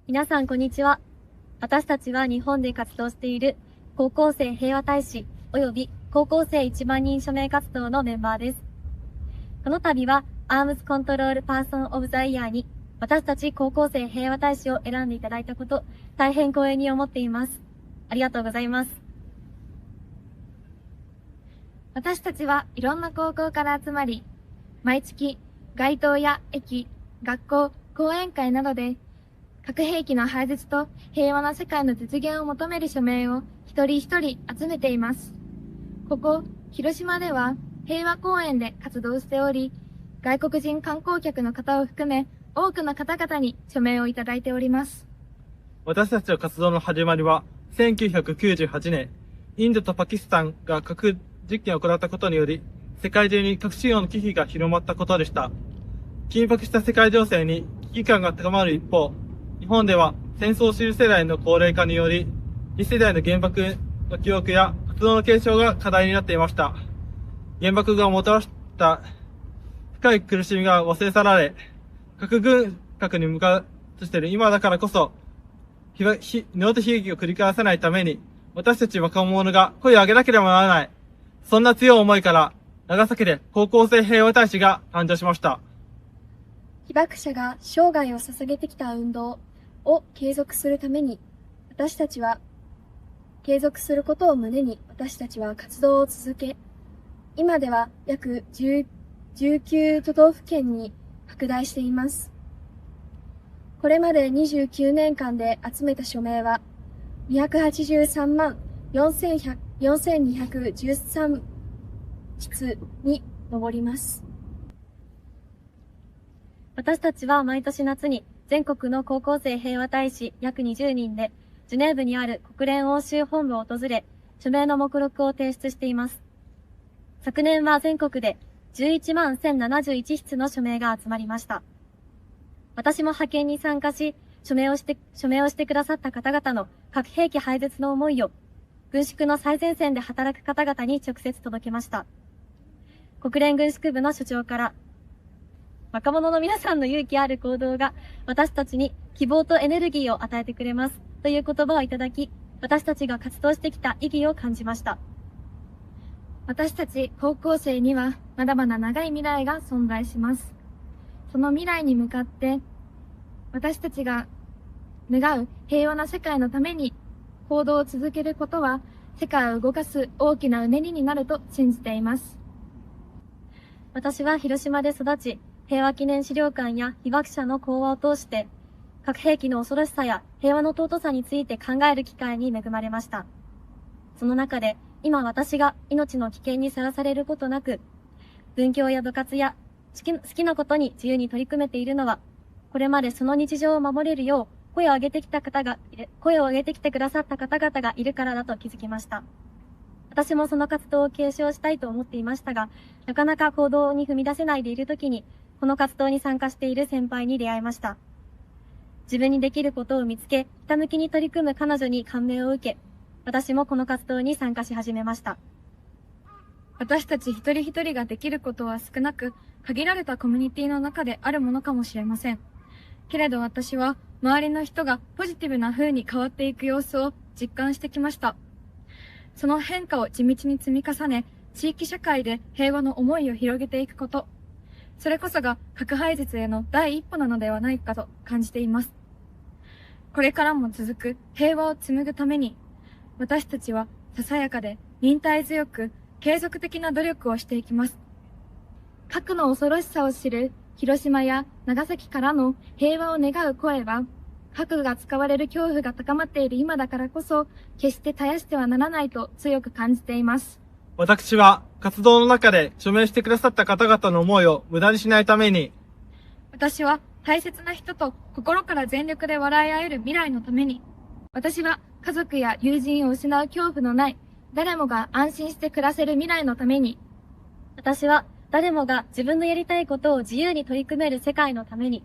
皆さんこんにちは。私たちは日本で活動している高校生平和大使および高校生1万人署名活動のメンバーです。この度はアームズコントロールパーソンオブザイヤーに私たち高校生平和大使を選んでいただいたこと、大変光栄に思っています。ありがとうございます。私たちはいろんな高校から集まり、毎月街頭や駅、学校、講演会などで核兵器の廃絶と平和な世界の実現を求める署名を一人一人集めています。ここ、広島では平和公園で活動しており、外国人観光客の方を含め多くの方々に署名をいただいております。私たちの活動の始まりは1998年、インドとパキスタンが核実験を行ったことにより、世界中に核使用の危機が広まったことでした。緊迫した世界情勢に危機感が高まる一方、日本では戦争を知る世代の高齢化により、次世代の原爆の記憶や活動の継承が課題になっていました。原爆がもたらした深い苦しみが忘れ去られ、核軍拡に向かうとしている今だからこそ、二度と悲劇を繰り返さないために、私たち若者が声を上げなければならない。そんな強い思いから、長崎で高校生平和大使が誕生しました。被爆者が生涯を捧げてきた運動を継続するために、私たちは継続することを胸に私たちは活動を続け、今では約19都道府県に拡大しています。これまで29年間で集めた署名は283万4213室に上ります。私たちは毎年夏に全国の高校生平和大使約20人でジュネーブにある国連欧州本部を訪れ、署名の目録を提出しています。昨年は全国で11万1071筆の署名が集まりました。私も派遣に参加し、署名をしてくださった方々の核兵器廃絶の思いを軍縮の最前線で働く方々に直接届けました。国連軍縮部の所長から、若者の皆さんの勇気ある行動が私たちに希望とエネルギーを与えてくれますという言葉をいただき、私たちが活動してきた意義を感じました。私たち高校生にはまだまだ長い未来が存在します。その未来に向かって私たちが願う平和な世界のために行動を続けることは世界を動かす大きなうねりになると信じています。私は広島で育ち、平和記念資料館や被爆者の講話を通して、核兵器の恐ろしさや平和の尊さについて考える機会に恵まれました。その中で、今私が命の危険にさらされることなく、文教や部活や好きなことに自由に取り組めているのは、これまでその日常を守れるよう声を上げてきてくださった方々がいるからだと気づきました。私もその活動を継承したいと思っていましたが、なかなか行動に踏み出せないでいるときに、この活動に参加している先輩に出会いました。自分にできることを見つけ、ひたむきに取り組む彼女に感銘を受け、私もこの活動に参加し始めました。私たち一人一人ができることは少なく、限られたコミュニティの中であるものかもしれません。けれど私は、周りの人がポジティブな風に変わっていく様子を実感してきました。その変化を地道に積み重ね、地域社会で平和の思いを広げていくこと、それこそが核廃絶への第一歩なのではないかと感じています。これからも続く平和を紡ぐために、私たちはささやかで忍耐強く継続的な努力をしていきます。核の恐ろしさを知る広島や長崎からの平和を願う声は、核が使われる恐怖が高まっている今だからこそ、決して絶やしてはならないと強く感じています。私は活動の中で署名してくださった方々の思いを無駄にしないために、私は大切な人と心から全力で笑い合える未来のために、私は家族や友人を失う恐怖のない、誰もが安心して暮らせる未来のために、私は誰もが自分のやりたいことを自由に取り組める世界のために、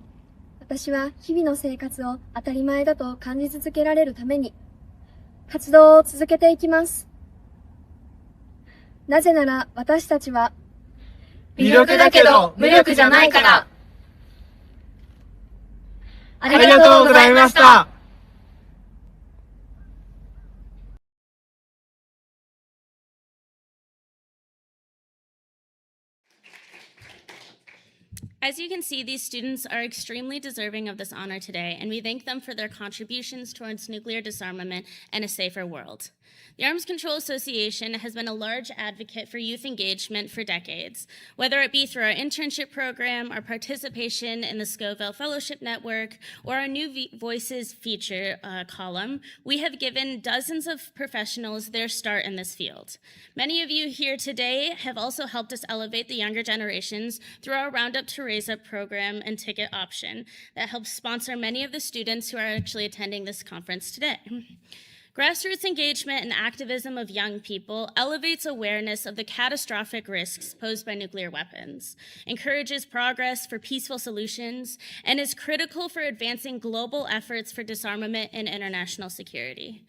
私は日々の生活を当たり前だと感じ続けられるために、活動を続けていきます。なぜなら私たちは、微力だけど無力じゃないから。ありがとうございました。As you can see, these students are extremely deserving of this honor today, and we thank them for their contributions towards nuclear disarmament and a safer world. The Arms Control Association has been a large advocate for youth engagement for decades, whether it be through our internship program, our participation in the Scoville Fellowship Network, or our New Voices feature column. We have given dozens of professionals their start in this field. Many of you here today have also helped us elevate the younger generations through our Roundup to Raise Up program and ticket option that helps sponsor many of the students who are actually attending this conference today. Grassroots engagement and activism of young people elevates awareness of the catastrophic risks posed by nuclear weapons, encourages progress for peaceful solutions, and is critical for advancing global efforts for disarmament and international security.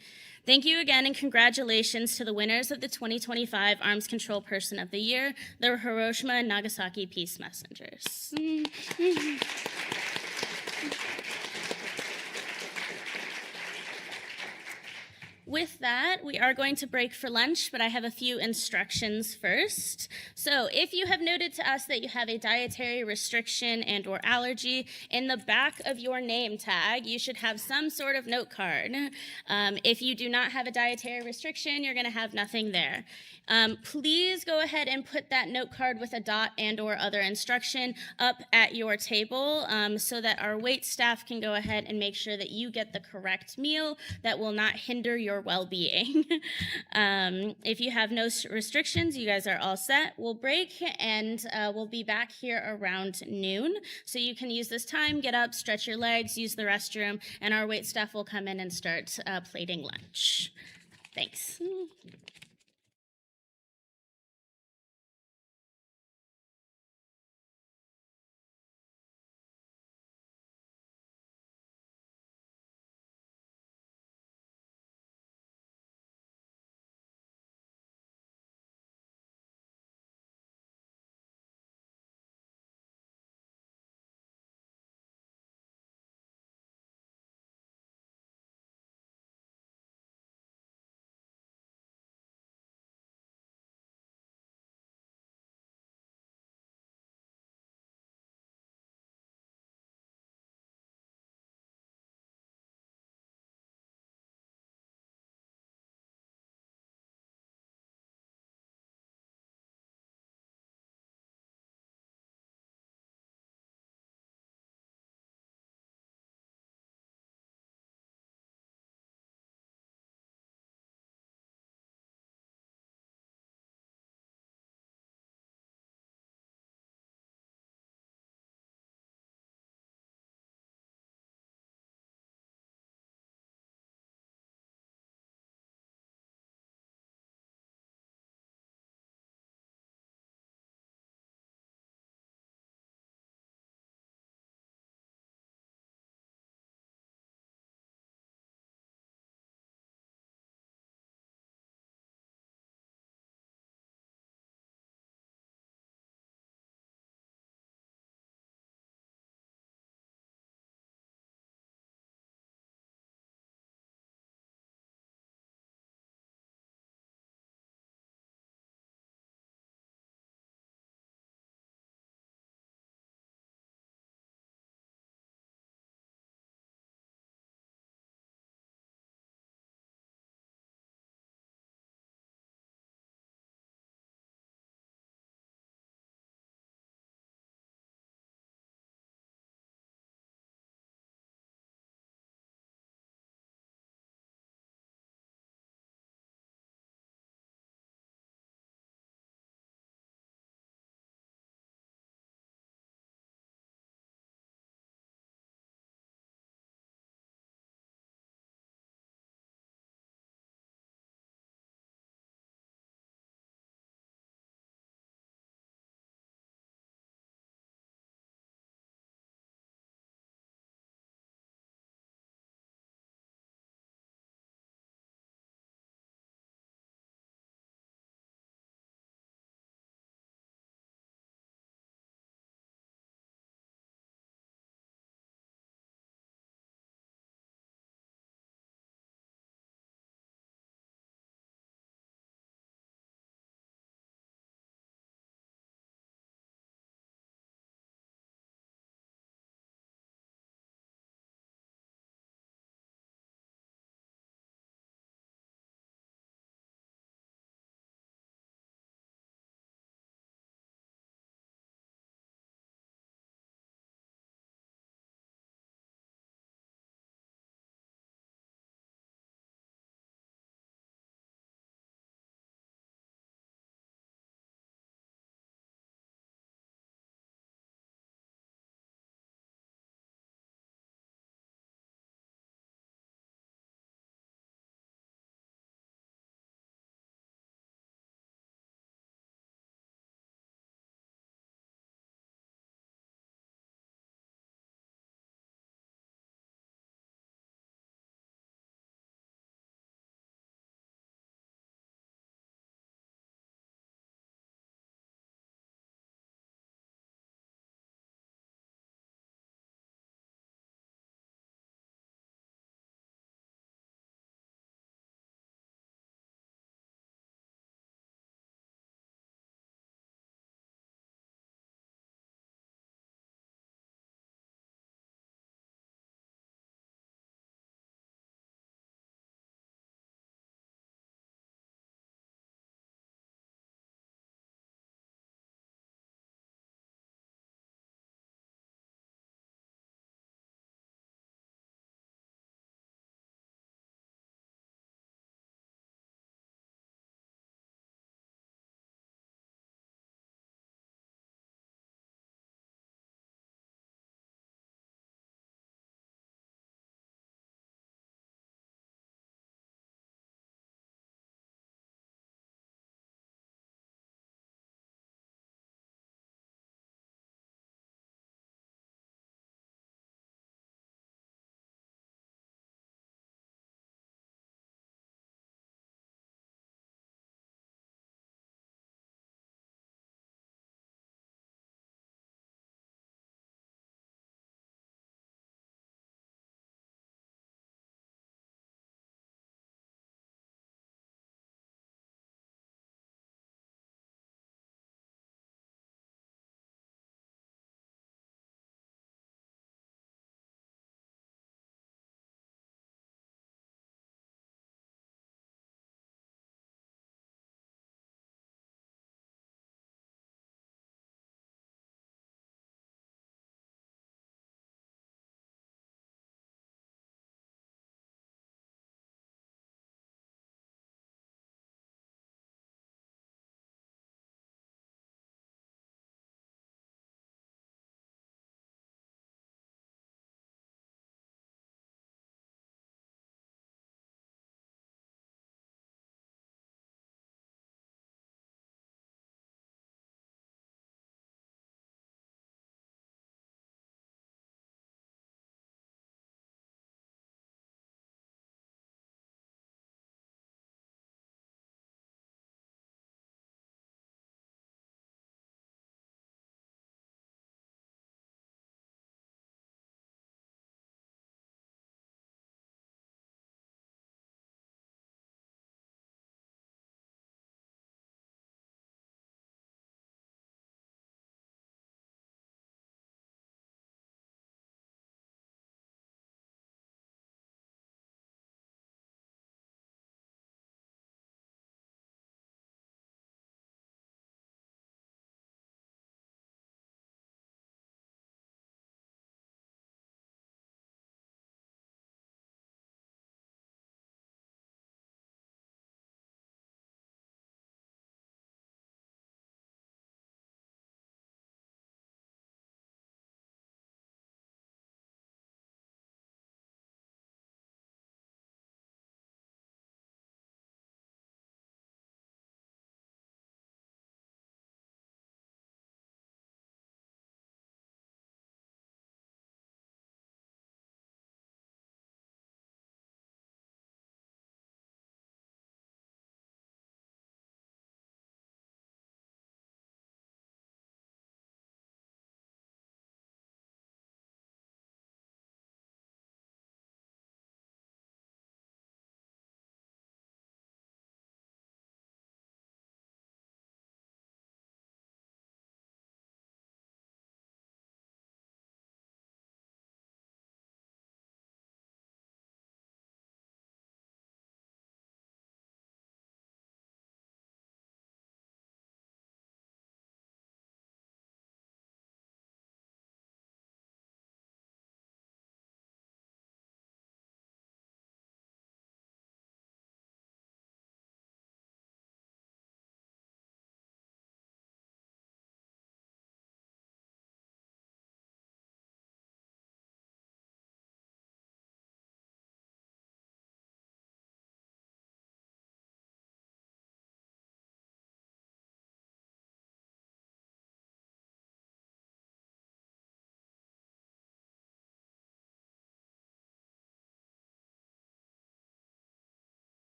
Thank you again, and congratulations to the winners of the 2025 Arms Control Person of the Year, the Hiroshima and Nagasaki Peace Messengers. With that, we are going to break for lunch, but I have a few instructions first. So if you have noted to us that you have a dietary restriction and or allergy, in the back of your name tag, you should have some sort of note card. If you do not have a dietary restriction, you're gonna have nothing there. Please go ahead and put that note card with a dot and or other instruction up at your table so that our wait staff can go ahead and make sure that you get the correct meal that will not hinder your your well-being. If you have no restrictions, you guys are all set. We'll break and we'll be back here around noon. So you can use this time, get up, stretch your legs, use the restroom, and our wait staff will come in and start plating lunch. Thanks.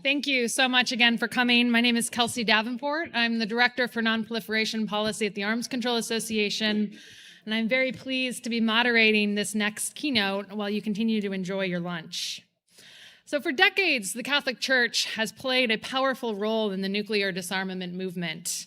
Thank you so much again for coming. My name is Kelsey Davenport. I'm the Director for Nonproliferation Policy at the Arms Control Association, and I'm very pleased to be moderating this next keynote while you continue to enjoy your lunch. So for decades, the Catholic Church has played a powerful role in the nuclear disarmament movement.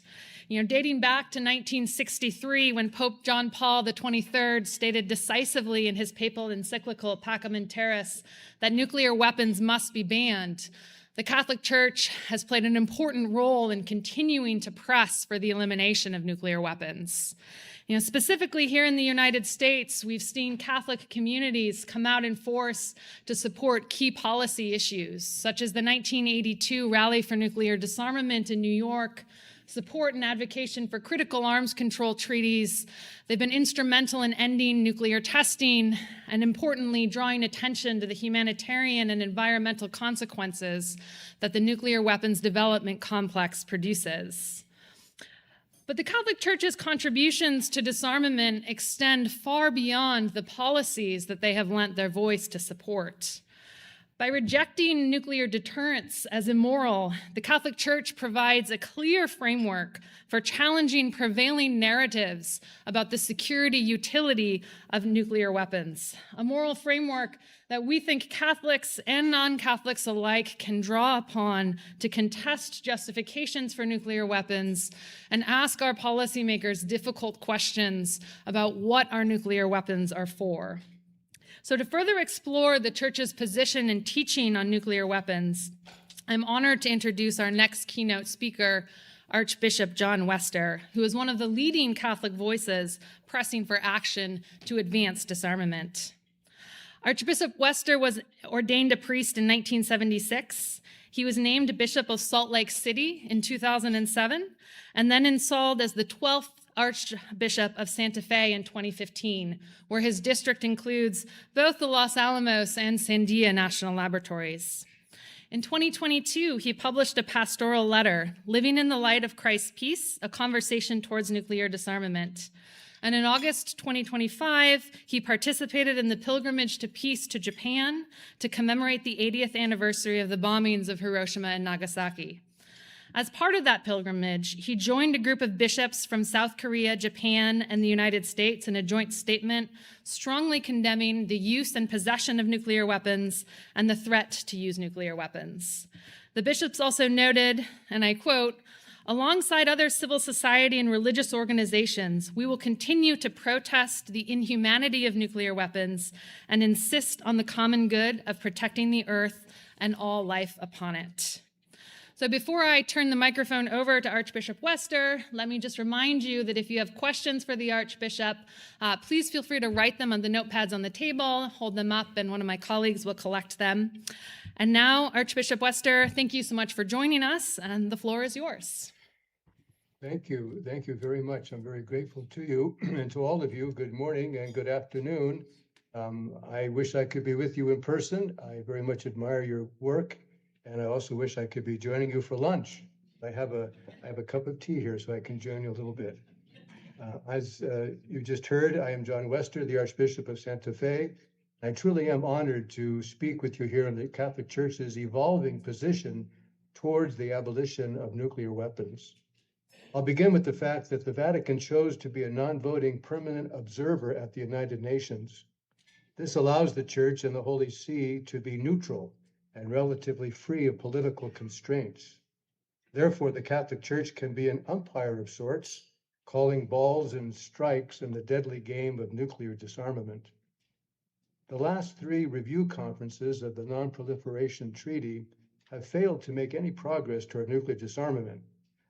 Dating back to 1963, when Pope John Paul XXIII stated decisively in his papal encyclical Pacem in Terris that nuclear weapons must be banned, the Catholic Church has played an important role in continuing to press for the elimination of nuclear weapons. Specifically here in the United States, we've seen Catholic communities come out in force to support key policy issues, such as the 1982 Rally for Nuclear Disarmament in New York, support and advocacy for critical arms control treaties. They've been instrumental in ending nuclear testing and, importantly, drawing attention to the humanitarian and environmental consequences that the nuclear weapons development complex produces. But the Catholic Church's contributions to disarmament extend far beyond the policies that they have lent their voice to support. By rejecting nuclear deterrence as immoral, the Catholic Church provides a clear framework for challenging prevailing narratives about the security utility of nuclear weapons, a moral framework that we think Catholics and non-Catholics alike can draw upon to contest justifications for nuclear weapons and ask our policymakers difficult questions about what our nuclear weapons are for. So to further explore the Church's position and teaching on nuclear weapons, I'm honored to introduce our next keynote speaker, Archbishop John Wester, who is one of the leading Catholic voices pressing for action to advance disarmament. Archbishop Wester was ordained a priest in 1976. He was named Bishop of Salt Lake City in 2007, and then installed as the 12th Archbishop of Santa Fe in 2015, where his district includes both the Los Alamos and Sandia National Laboratories. In 2022, he published a pastoral letter, Living in the Light of Christ's Peace, a Conversation Towards Nuclear Disarmament. And in August 2025, he participated in the pilgrimage to peace to Japan to commemorate the 80th anniversary of the bombings of Hiroshima and Nagasaki. As part of that pilgrimage, he joined a group of bishops from South Korea, Japan, and the United States in a joint statement strongly condemning the use and possession of nuclear weapons and the threat to use nuclear weapons. The bishops also noted, and I quote, "Alongside other civil society and religious organizations, we will continue to protest the inhumanity of nuclear weapons and insist on the common good of protecting the earth and all life upon it." So before I turn the microphone over to Archbishop Wester, let me just remind you that if you have questions for the Archbishop, please feel free to write them on the notepads on the table, hold them up, and one of my colleagues will collect them. And now, Archbishop Wester, thank you so much for joining us, and the floor is yours. Thank you. Thank you very much. I'm very grateful to you and to all of you. Good morning and good afternoon. I wish I could be with you in person. I very much admire your work. And I also wish I could be joining you for lunch. I have a cup of tea here, so I can join you a little bit. As you just heard, I am John Wester, the Archbishop of Santa Fe. I truly am honored to speak with you here on the Catholic Church's evolving position towards the abolition of nuclear weapons. I'll begin with the fact that the Vatican chose to be a non-voting permanent observer at the United Nations. This allows the Church and the Holy See to be neutral and relatively free of political constraints. Therefore, the Catholic Church can be an umpire of sorts, calling balls and strikes in the deadly game of nuclear disarmament. The last three review conferences of the Non-Proliferation Treaty have failed to make any progress toward nuclear disarmament.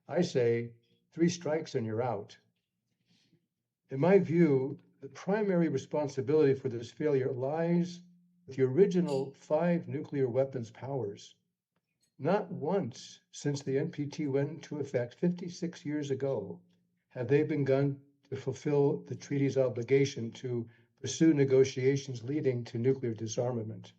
I say, 3 strikes and you're out. In my view, the primary responsibility for this failure lies with the original 5 nuclear weapons powers. Not once since the NPT went into effect 56 years ago have they begun to fulfill the treaty's obligation to pursue negotiations leading to nuclear disarmament.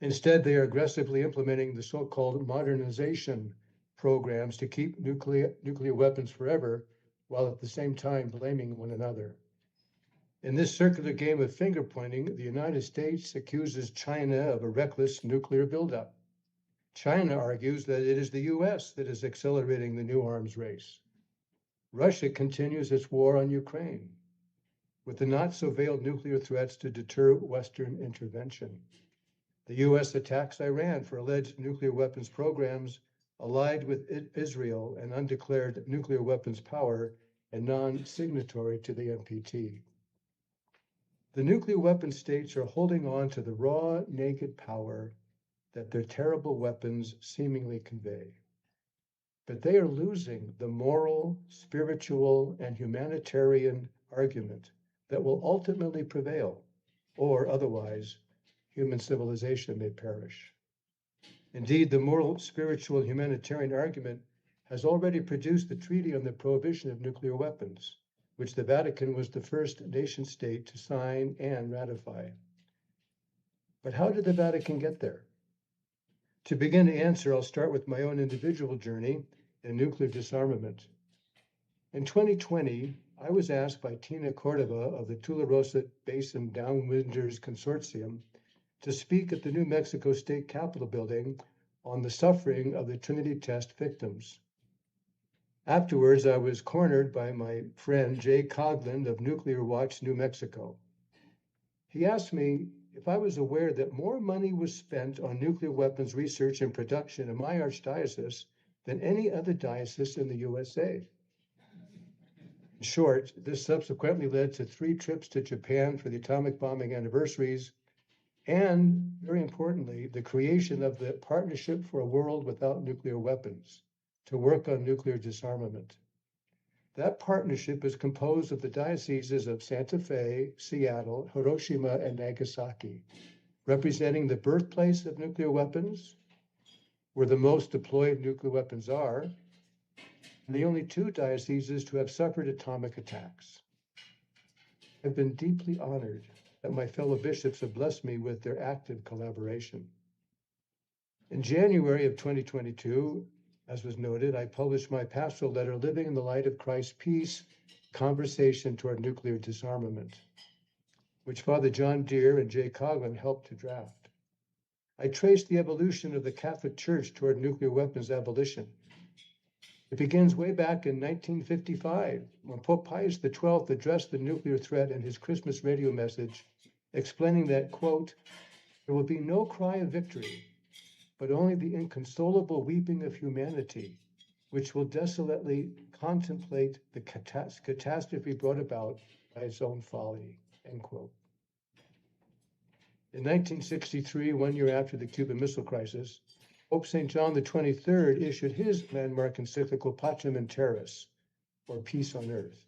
Instead, they are aggressively implementing the so-called modernization programs to keep nuclear weapons forever, while at the same time blaming one another. In this circular game of finger pointing, the United States accuses China of a reckless nuclear buildup. China argues that it is the US that is accelerating the new arms race. Russia continues its war on Ukraine, with the not-so-veiled nuclear threats to deter Western intervention. The US attacks Iran for alleged nuclear weapons programs allied with Israel and undeclared nuclear weapons power and non-signatory to the NPT. The nuclear weapon states are holding on to the raw, naked power that their terrible weapons seemingly convey. But they are losing the moral, spiritual, and humanitarian argument that will ultimately prevail, or otherwise, human civilization may perish. Indeed, the moral, spiritual, humanitarian argument has already produced the Treaty on the Prohibition of Nuclear Weapons, which the Vatican was the first nation state to sign and ratify. But how did the Vatican get there? To begin to answer, I'll start with my own individual journey in nuclear disarmament. In 2020, I was asked by Tina Cordova of the Tularosa Basin Downwinders Consortium to speak at the New Mexico State Capitol building on the suffering of the Trinity test victims. Afterwards, I was cornered by my friend Jay Coghlan of Nuclear Watch New Mexico. He asked me if I was aware that more money was spent on nuclear weapons research and production in my archdiocese than any other diocese in the USA. In short, this subsequently led to 3 trips to Japan for the atomic bombing anniversaries, and very importantly, the creation of the Partnership for a World Without Nuclear Weapons to work on nuclear disarmament. That partnership is composed of the dioceses of Santa Fe, Seattle, Hiroshima, and Nagasaki, representing the birthplace of nuclear weapons, where the most deployed nuclear weapons are, and the only 2 dioceses to have suffered atomic attacks. I've been deeply honored that my fellow bishops have blessed me with their active collaboration. In January of 2022, as was noted, I published my pastoral letter, Living in the Light of Christ's Peace, Conversation Toward Nuclear Disarmament, which Father John Deere and Jay Coghlan helped to draft. I traced the evolution of the Catholic Church toward nuclear weapons abolition. It begins way back in 1955, when Pope Pius XII addressed the nuclear threat in his Christmas radio message, explaining that, quote, "There will be no cry of victory, but only the inconsolable weeping of humanity, which will desolately contemplate the catastrophe brought about by its own folly," end quote. In 1963, 1 year after the Cuban Missile Crisis, Pope St. John the 23rd issued his landmark encyclical Pacem in Terris, or Peace on Earth.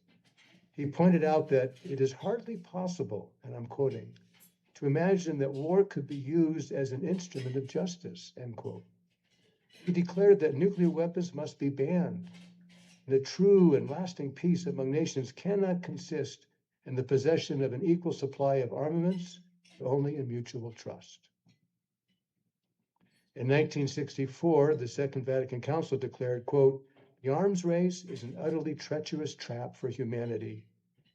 He pointed out that it is hardly possible, and I'm quoting, to imagine that war could be used as an instrument of justice, end quote. He declared that nuclear weapons must be banned, and a true and lasting peace among nations cannot consist in the possession of an equal supply of armaments, but only in mutual trust. In 1964, the Second Vatican Council declared, quote, "The arms race is an utterly treacherous trap for humanity,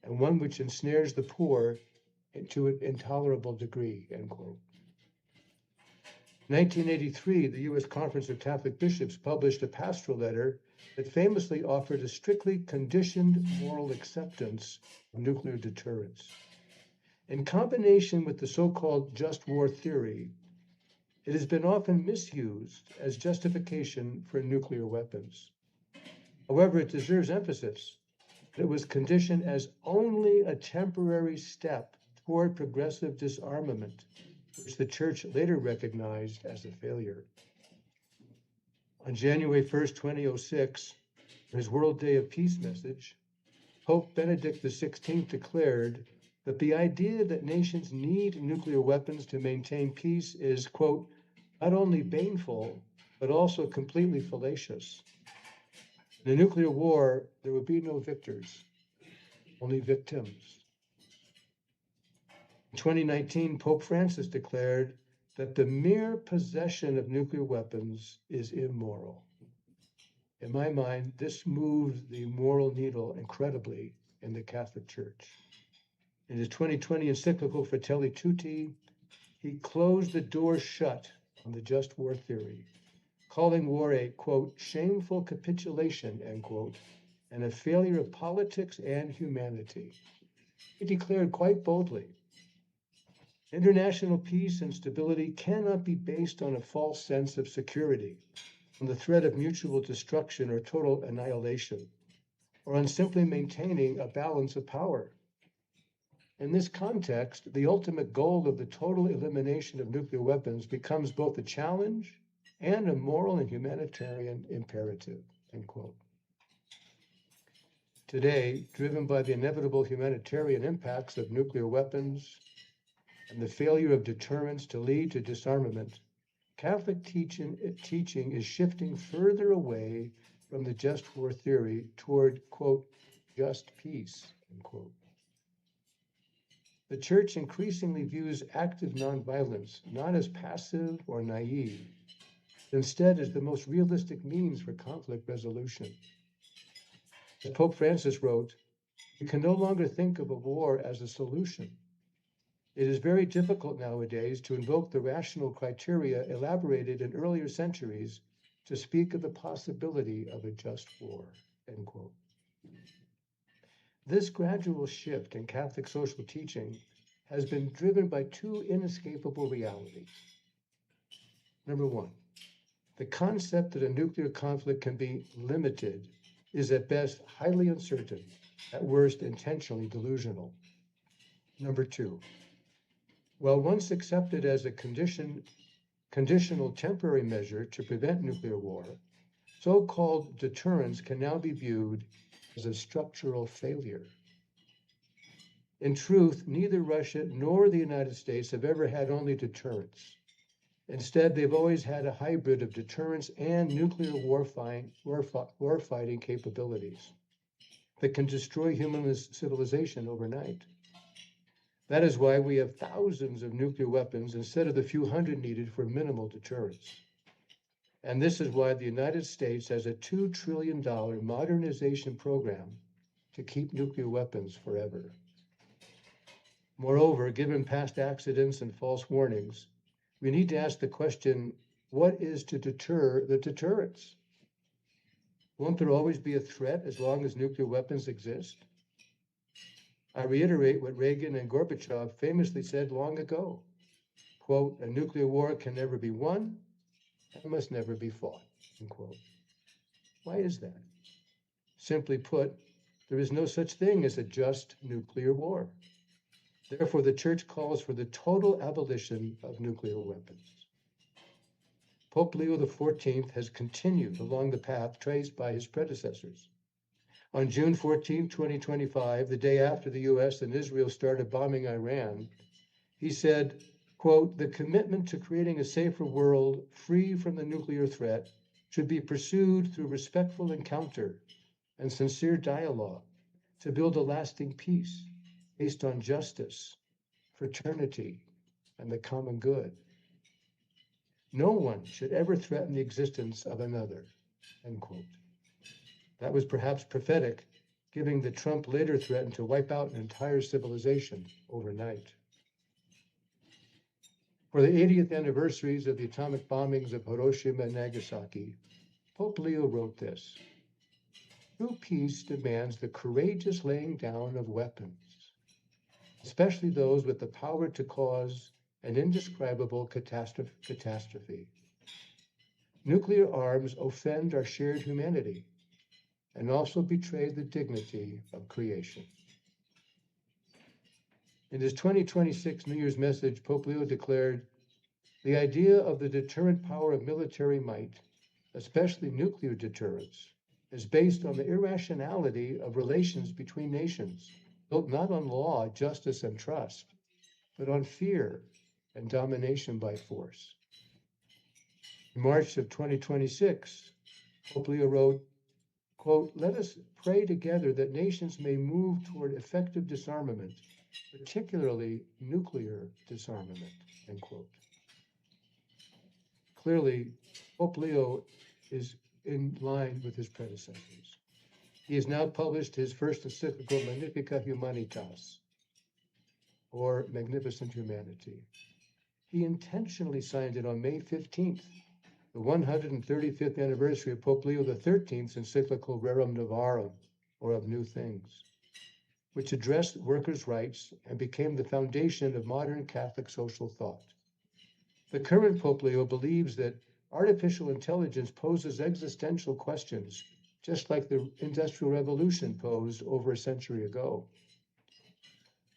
and one which ensnares the poor to an intolerable degree," end quote. In 1983, the U.S. Conference of Catholic Bishops published a pastoral letter that famously offered a strictly conditioned moral acceptance of nuclear deterrence. In combination with the so-called just war theory, it has been often misused as justification for nuclear weapons. However, it deserves emphasis that it was conditioned as only a temporary step toward progressive disarmament, which the Church later recognized as a failure. On January 1st, 2006, in his World Day of Peace message, Pope Benedict XVI declared that the idea that nations need nuclear weapons to maintain peace is, quote, "not only baneful, but also completely fallacious. In a nuclear war, there would be no victors, only victims." In 2019, Pope Francis declared that the mere possession of nuclear weapons is immoral. In my mind, this moved the moral needle incredibly in the Catholic Church. In his 2020 encyclical Fratelli Tutti, he closed the door shut on the just war theory, calling war a, quote, shameful capitulation, end quote, and a failure of politics and humanity. He declared quite boldly, international peace and stability cannot be based on a false sense of security, on the threat of mutual destruction or total annihilation, or on simply maintaining a balance of power. In this context, the ultimate goal of the total elimination of nuclear weapons becomes both a challenge and a moral and humanitarian imperative, end quote. Today, driven by the inevitable humanitarian impacts of nuclear weapons and the failure of deterrence to lead to disarmament, Catholic teaching is shifting further away from the just war theory toward, quote, just peace, end quote. The Church increasingly views active nonviolence not as passive or naive, but instead as the most realistic means for conflict resolution. As Pope Francis wrote, we can no longer think of a war as a solution. It is very difficult nowadays to invoke the rational criteria elaborated in earlier centuries to speak of the possibility of a just war, end quote. This gradual shift in Catholic social teaching has been driven by two inescapable realities. Number one, the concept that a nuclear conflict can be limited is at best highly uncertain, at worst intentionally delusional. Number two, while once accepted as a conditional temporary measure to prevent nuclear war, so-called deterrence can now be viewed as a structural failure. In truth, neither Russia nor the United States have ever had only deterrence. Instead, they've always had a hybrid of deterrence and nuclear warfighting capabilities that can destroy human civilization overnight. That is why we have thousands of nuclear weapons instead of the few hundred needed for minimal deterrence. And this is why the United States has a $2 trillion modernization program to keep nuclear weapons forever. Moreover, given past accidents and false warnings, we need to ask the question, what is to deter the deterrence? Won't there always be a threat as long as nuclear weapons exist? I reiterate what Reagan and Gorbachev famously said long ago, quote, a nuclear war can never be won and must never be fought, end quote. Why is that? Simply put, there is no such thing as a just nuclear war. Therefore, the Church calls for the total abolition of nuclear weapons. Pope Leo XIV has continued along the path traced by his predecessors. On June 14, 2025, the day after the US and Israel started bombing Iran, he said, quote, the commitment to creating a safer world free from the nuclear threat should be pursued through respectful encounter and sincere dialogue to build a lasting peace based on justice, fraternity, and the common good. No one should ever threaten the existence of another, end quote. That was perhaps prophetic, given that Trump later threatened to wipe out an entire civilization overnight. For the 80th anniversaries of the atomic bombings of Hiroshima and Nagasaki, Pope Leo wrote this, true peace demands the courageous laying down of weapons, especially those with the power to cause an indescribable catastrophe. Nuclear arms offend our shared humanity and also betray the dignity of creation. In his 2026 New Year's message, Pope Leo declared, the idea of the deterrent power of military might, especially nuclear deterrence, is based on the irrationality of relations between nations, built not on law, justice, and trust, but on fear and domination by force. In March of 2026, Pope Leo wrote, quote, let us pray together that nations may move toward effective disarmament, particularly nuclear disarmament, end quote. Clearly, Pope Leo is in line with his predecessors. He has now published his first encyclical, Magnificat Humanitas, or Magnificent Humanity. He intentionally signed it on May 15th, the 135th anniversary of Pope Leo XIII's encyclical Rerum Novarum, or Of New Things, which addressed workers' rights and became the foundation of modern Catholic social thought. The current Pope Leo believes that artificial intelligence poses existential questions, just like the Industrial Revolution posed over a century ago.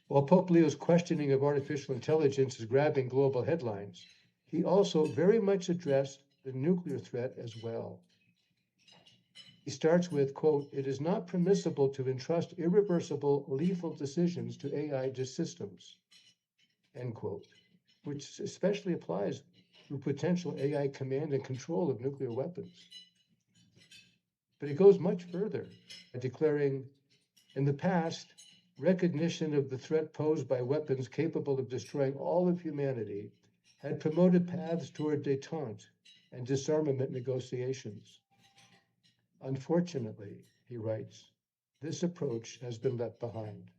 While Pope Leo's questioning of artificial intelligence is grabbing global headlines, he also very much addressed the nuclear threat as well. He starts with, quote, "It is not permissible to entrust irreversible, lethal decisions to AI systems," end quote, which especially applies to potential AI command and control of nuclear weapons. But he goes much further by declaring, in the past, recognition of the threat posed by weapons capable of destroying all of humanity had promoted paths toward détente and disarmament negotiations. Unfortunately, he writes, this approach has been left behind.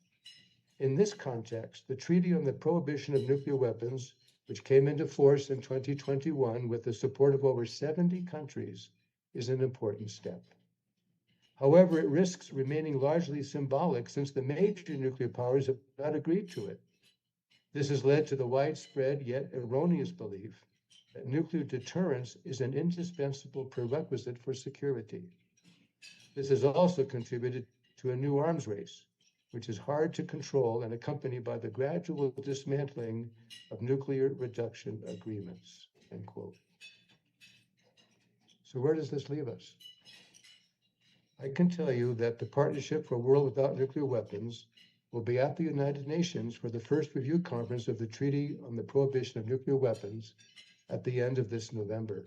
In this context, the Treaty on the Prohibition of Nuclear Weapons, which came into force in 2021 with the support of over 70 countries, is an important step. However, it risks remaining largely symbolic since the major nuclear powers have not agreed to it. This has led to the widespread yet erroneous belief that nuclear deterrence is an indispensable prerequisite for security. This has also contributed to a new arms race, which is hard to control and accompanied by the gradual dismantling of nuclear reduction agreements, end quote. So where does this leave us? I can tell you that the Partnership for a World Without Nuclear Weapons will be at the United Nations for the first review conference of the Treaty on the Prohibition of Nuclear Weapons at the end of this November.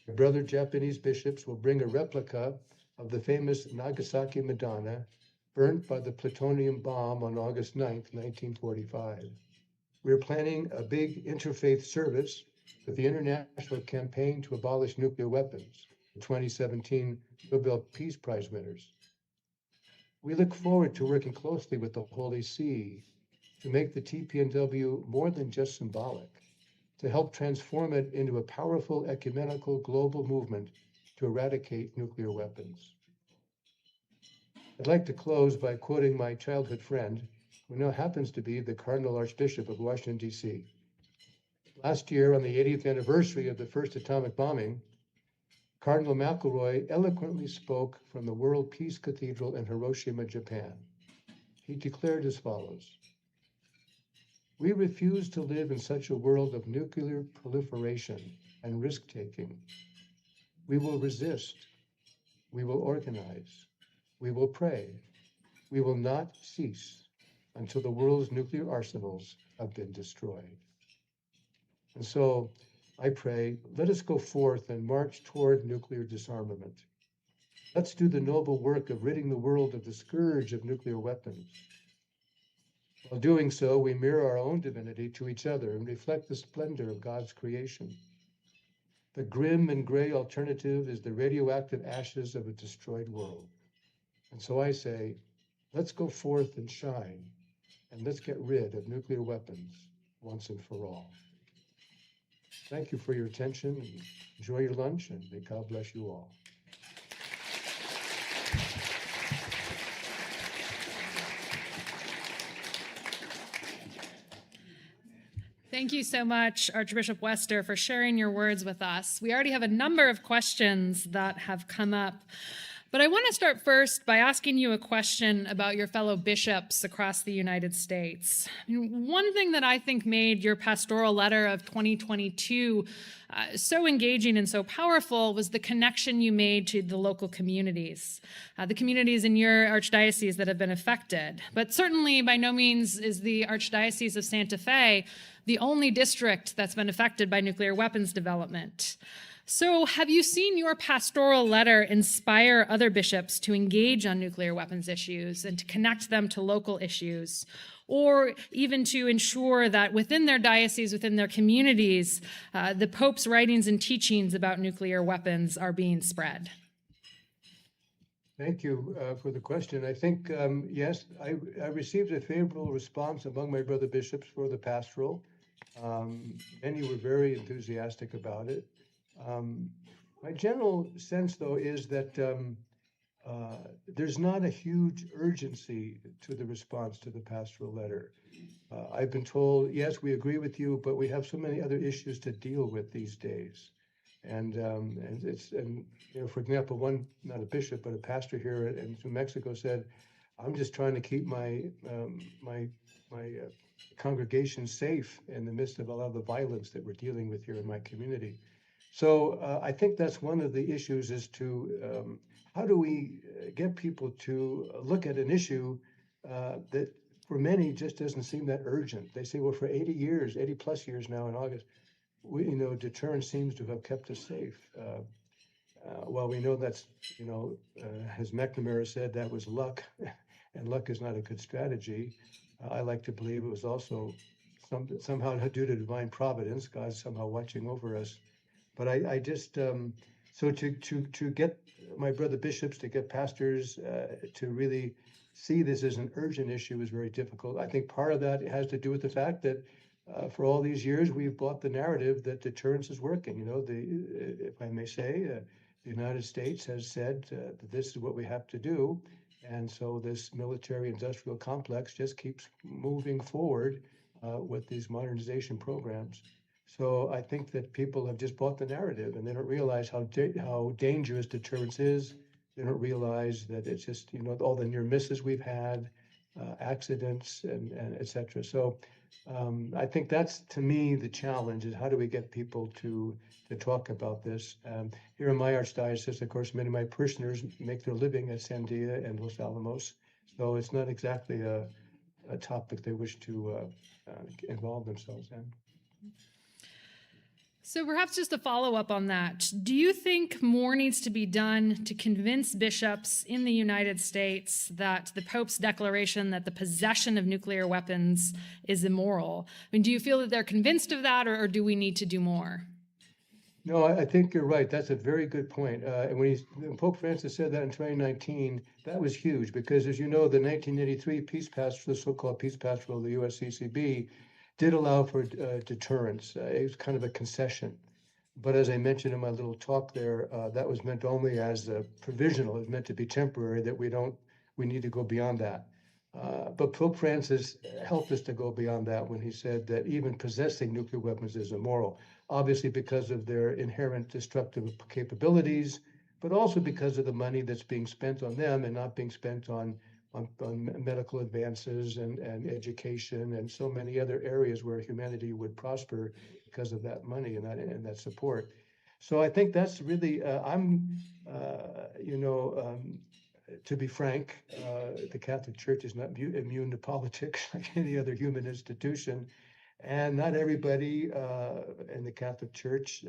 My brother Japanese bishops will bring a replica of the famous Nagasaki Madonna burnt by the plutonium bomb on August 9th, 1945. We're planning a big interfaith service with the International Campaign to Abolish Nuclear Weapons, the 2017 Nobel Peace Prize winners. We look forward to working closely with the Holy See to make the TPNW more than just symbolic, to help transform it into a powerful ecumenical global movement to eradicate nuclear weapons. I'd like to close by quoting my childhood friend, who now happens to be the Cardinal Archbishop of Washington, D.C. Last year, on the 80th anniversary of the first atomic bombing, Cardinal McElroy eloquently spoke from the World Peace Cathedral in Hiroshima, Japan. He declared as follows: "We refuse to live in such a world of nuclear proliferation and risk-taking. We will resist. We will organize. We will pray. We will not cease until the world's nuclear arsenals have been destroyed." And so I pray, let us go forth and march toward nuclear disarmament. Let's do the noble work of ridding the world of the scourge of nuclear weapons. While doing so, we mirror our own divinity to each other and reflect the splendor of God's creation. The grim and gray alternative is the radioactive ashes of a destroyed world. And so I say, let's go forth and shine, and let's get rid of nuclear weapons once and for all. Thank you for your attention, and enjoy your lunch, and may God bless you all. Thank you so much, Archbishop Wester, for sharing your words with us. We already have a number of questions that have come up, but I want to start first by asking you a question about your fellow bishops across the United States. One thing that I think made your pastoral letter of 2022 so engaging and so powerful was the connection you made to the local communities, the communities in your archdiocese that have been affected. But certainly by no means is the Archdiocese of Santa Fe the only district that's been affected by nuclear weapons development. So have you seen your pastoral letter inspire other bishops to engage on nuclear weapons issues and to connect them to local issues, or even to ensure that within their diocese, within their communities, the Pope's writings and teachings about nuclear weapons are being spread? Thank you for the question. I think, yes, I received a favorable response among my brother bishops for the pastoral. Many were very enthusiastic about it. My general sense, though, is that there's not a huge urgency to the response to the pastoral letter. I've been told, yes, we agree with you, but we have so many other issues to deal with these days. And you know, for example, not a bishop, but a pastor here in New Mexico said, I'm just trying to keep my congregation safe in the midst of a lot of the violence that we're dealing with here in my community. So I think that's one of the issues is to how do we get people to look at an issue that for many just doesn't seem that urgent. They say, well, for 80 years, 80 plus years now in August, you know, deterrence seems to have kept us safe. Well, we know that's, you know, as McNamara said, that was luck, and luck is not a good strategy. I like to believe it was also somehow due to divine providence, God's somehow watching over us. But I just, so to get my brother bishops, to get pastors to really see this as an urgent issue is very difficult. I think part of that has to do with the fact that for all these years, we've bought the narrative that deterrence is working. You know, if I may say, the United States has said that this is what we have to do. And so this military industrial complex just keeps moving forward with these modernization programs. So I think that people have just bought the narrative and they don't realize how dangerous deterrence is. They don't realize that it's just, you know, all the near misses we've had, accidents and et cetera. So I think that's, to me, the challenge is how do we get people to talk about this? Here in my archdiocese, of course, many of my parishioners make their living at Sandia and Los Alamos. So it's not exactly a topic they wish to involve themselves in. So perhaps just a follow-up on that. Do you think more needs to be done to convince bishops in the United States that the Pope's declaration that the possession of nuclear weapons is immoral? I mean, do you feel that they're convinced of that, or do we need to do more? No, I think you're right. That's a very good point. And when Pope Francis said that in 2019, that was huge because, as you know, the 1983 peace pastoral, the so-called peace pastoral of the USCCB, did allow for deterrence. It was kind of a concession. But as I mentioned in my little talk there, that was meant only as provisional. It was meant to be temporary, that we need to go beyond that. But Pope Francis helped us to go beyond that when he said that even possessing nuclear weapons is immoral, obviously because of their inherent destructive capabilities, but also because of the money that's being spent on them and not being spent on medical advances and education and so many other areas where humanity would prosper because of that money and that support. So I think that's really, to be frank, the Catholic Church is not immune to politics like any other human institution. And not everybody in the Catholic Church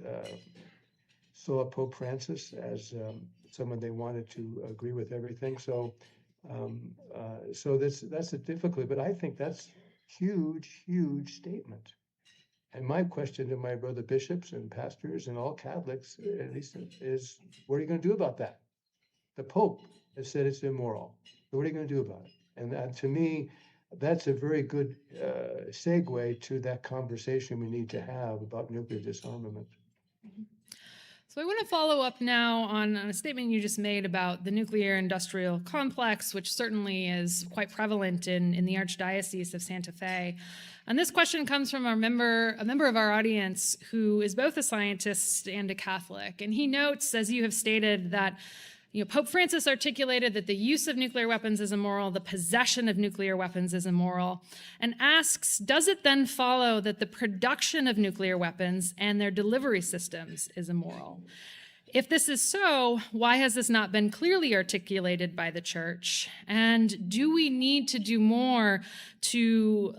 saw Pope Francis as someone they wanted to agree with everything. So that's a difficulty, but I think that's huge statement. And my question to my brother bishops and pastors and all Catholics, at least, is what are you going to do about that? The Pope has said it's immoral. So what are you going to do about it? And to me, that's a very good segue to that conversation we need to have about nuclear disarmament. So I want to follow up now on a statement you just made about the nuclear industrial complex, which certainly is quite prevalent in the Archdiocese of Santa Fe. And this question comes from a member of our audience who is both a scientist and a Catholic. And he notes, as you have stated, that Pope Francis articulated that the use of nuclear weapons is immoral, the possession of nuclear weapons is immoral, and asks, does it then follow that the production of nuclear weapons and their delivery systems is immoral? If this is so, why has this not been clearly articulated by the Church? And do we need to do more to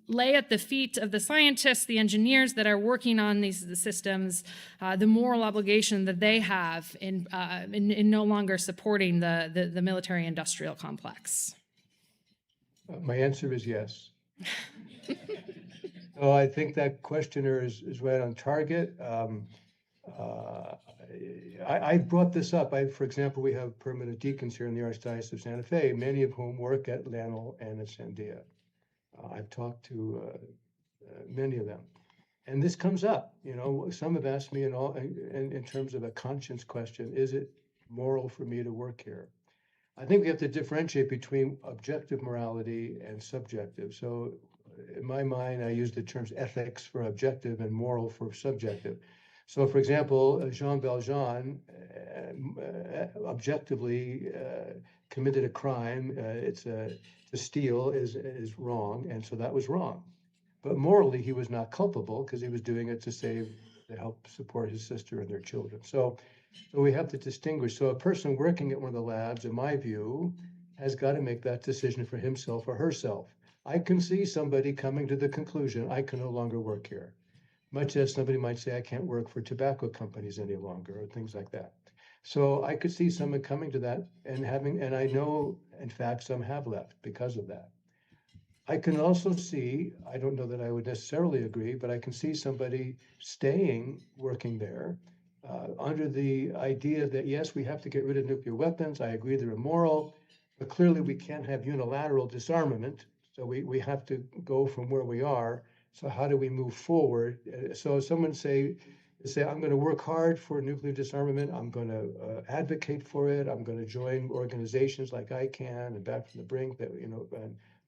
lay at the feet of the scientists, the engineers that are working on these systems, the moral obligation that they have in no longer supporting the military-industrial complex? My answer is yes. So I think that questioner is right on target. I brought this up. For example, we have permanent deacons here in the Archdiocese of Santa Fe, many of whom work at Lanel and at Sandia. I've talked to many of them. And this comes up, some have asked me in terms of a conscience question, is it moral for me to work here? I think we have to differentiate between objective morality and subjective. So in my mind, I use the terms ethics for objective and moral for subjective. So for example, Jean Valjean objectively committed a crime. To steal is wrong, and so that was wrong. But morally, he was not culpable because he was doing it to help support his sister and their children. So we have to distinguish. So a person working at one of the labs, in my view, has got to make that decision for himself or herself. I can see somebody coming to the conclusion, I can no longer work here. Much as somebody might say, I can't work for tobacco companies any longer, or things like that. So I could see someone coming to that and I know, in fact, some have left because of that. I can also see, I don't know that I would necessarily agree, but I can see somebody staying working there under the idea that, yes, we have to get rid of nuclear weapons. I agree they're immoral, but clearly we can't have unilateral disarmament. So we have to go from where we are. So how do we move forward? So someone say, I'm going to work hard for nuclear disarmament. I'm going to advocate for it. I'm going to join organizations like ICANN and Back from the Brink that,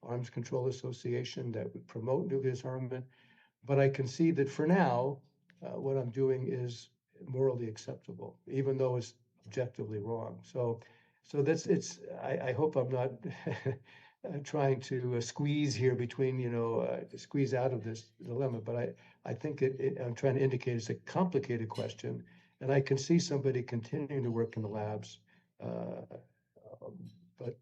Arms Control Association that would promote nuclear disarmament. But I can see that for now, what I'm doing is morally acceptable, even though it's objectively wrong. So I hope I'm not trying to squeeze here between, squeeze out of this dilemma. But I think I'm trying to indicate it's a complicated question. And I can see somebody continuing to work in the labs, but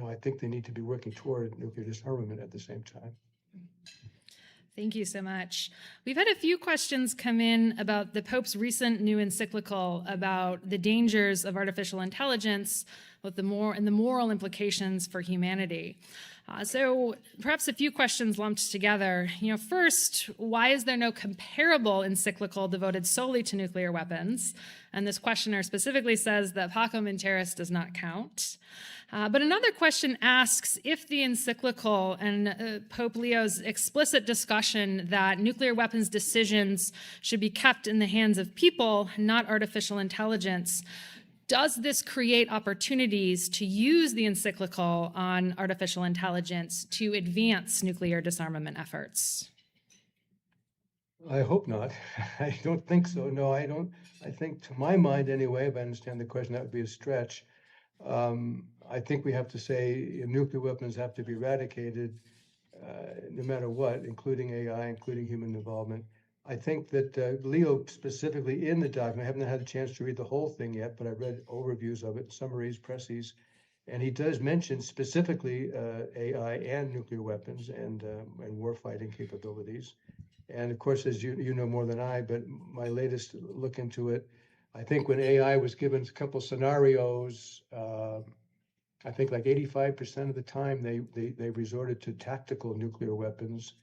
I think they need to be working toward nuclear disarmament at the same time. Thank you so much. We've had a few questions come in about the Pope's recent new encyclical about the dangers of artificial intelligence, and the moral implications for humanity. So perhaps a few questions lumped together. First, why is there no comparable encyclical devoted solely to nuclear weapons? And this questioner specifically says that Pacem in Terris does not count. But another question asks if the encyclical and Pope Leo's explicit discussion that nuclear weapons decisions should be kept in the hands of people, not artificial intelligence, does this create opportunities to use the encyclical on artificial intelligence to advance nuclear disarmament efforts? I hope not. I don't think so. No, I don't. I think, to my mind anyway, if I understand the question, that would be a stretch. I think we have to say nuclear weapons have to be eradicated no matter what, including AI, including human involvement. I think that Leo specifically in the document, I haven't had a chance to read the whole thing yet, but I've read overviews of it, summaries, précis, and he does mention specifically AI and nuclear weapons and warfighting capabilities. And of course, as you know more than I, but my latest look into it, I think when AI was given a couple scenarios, I think like 85% of the time they resorted to tactical nuclear weapons.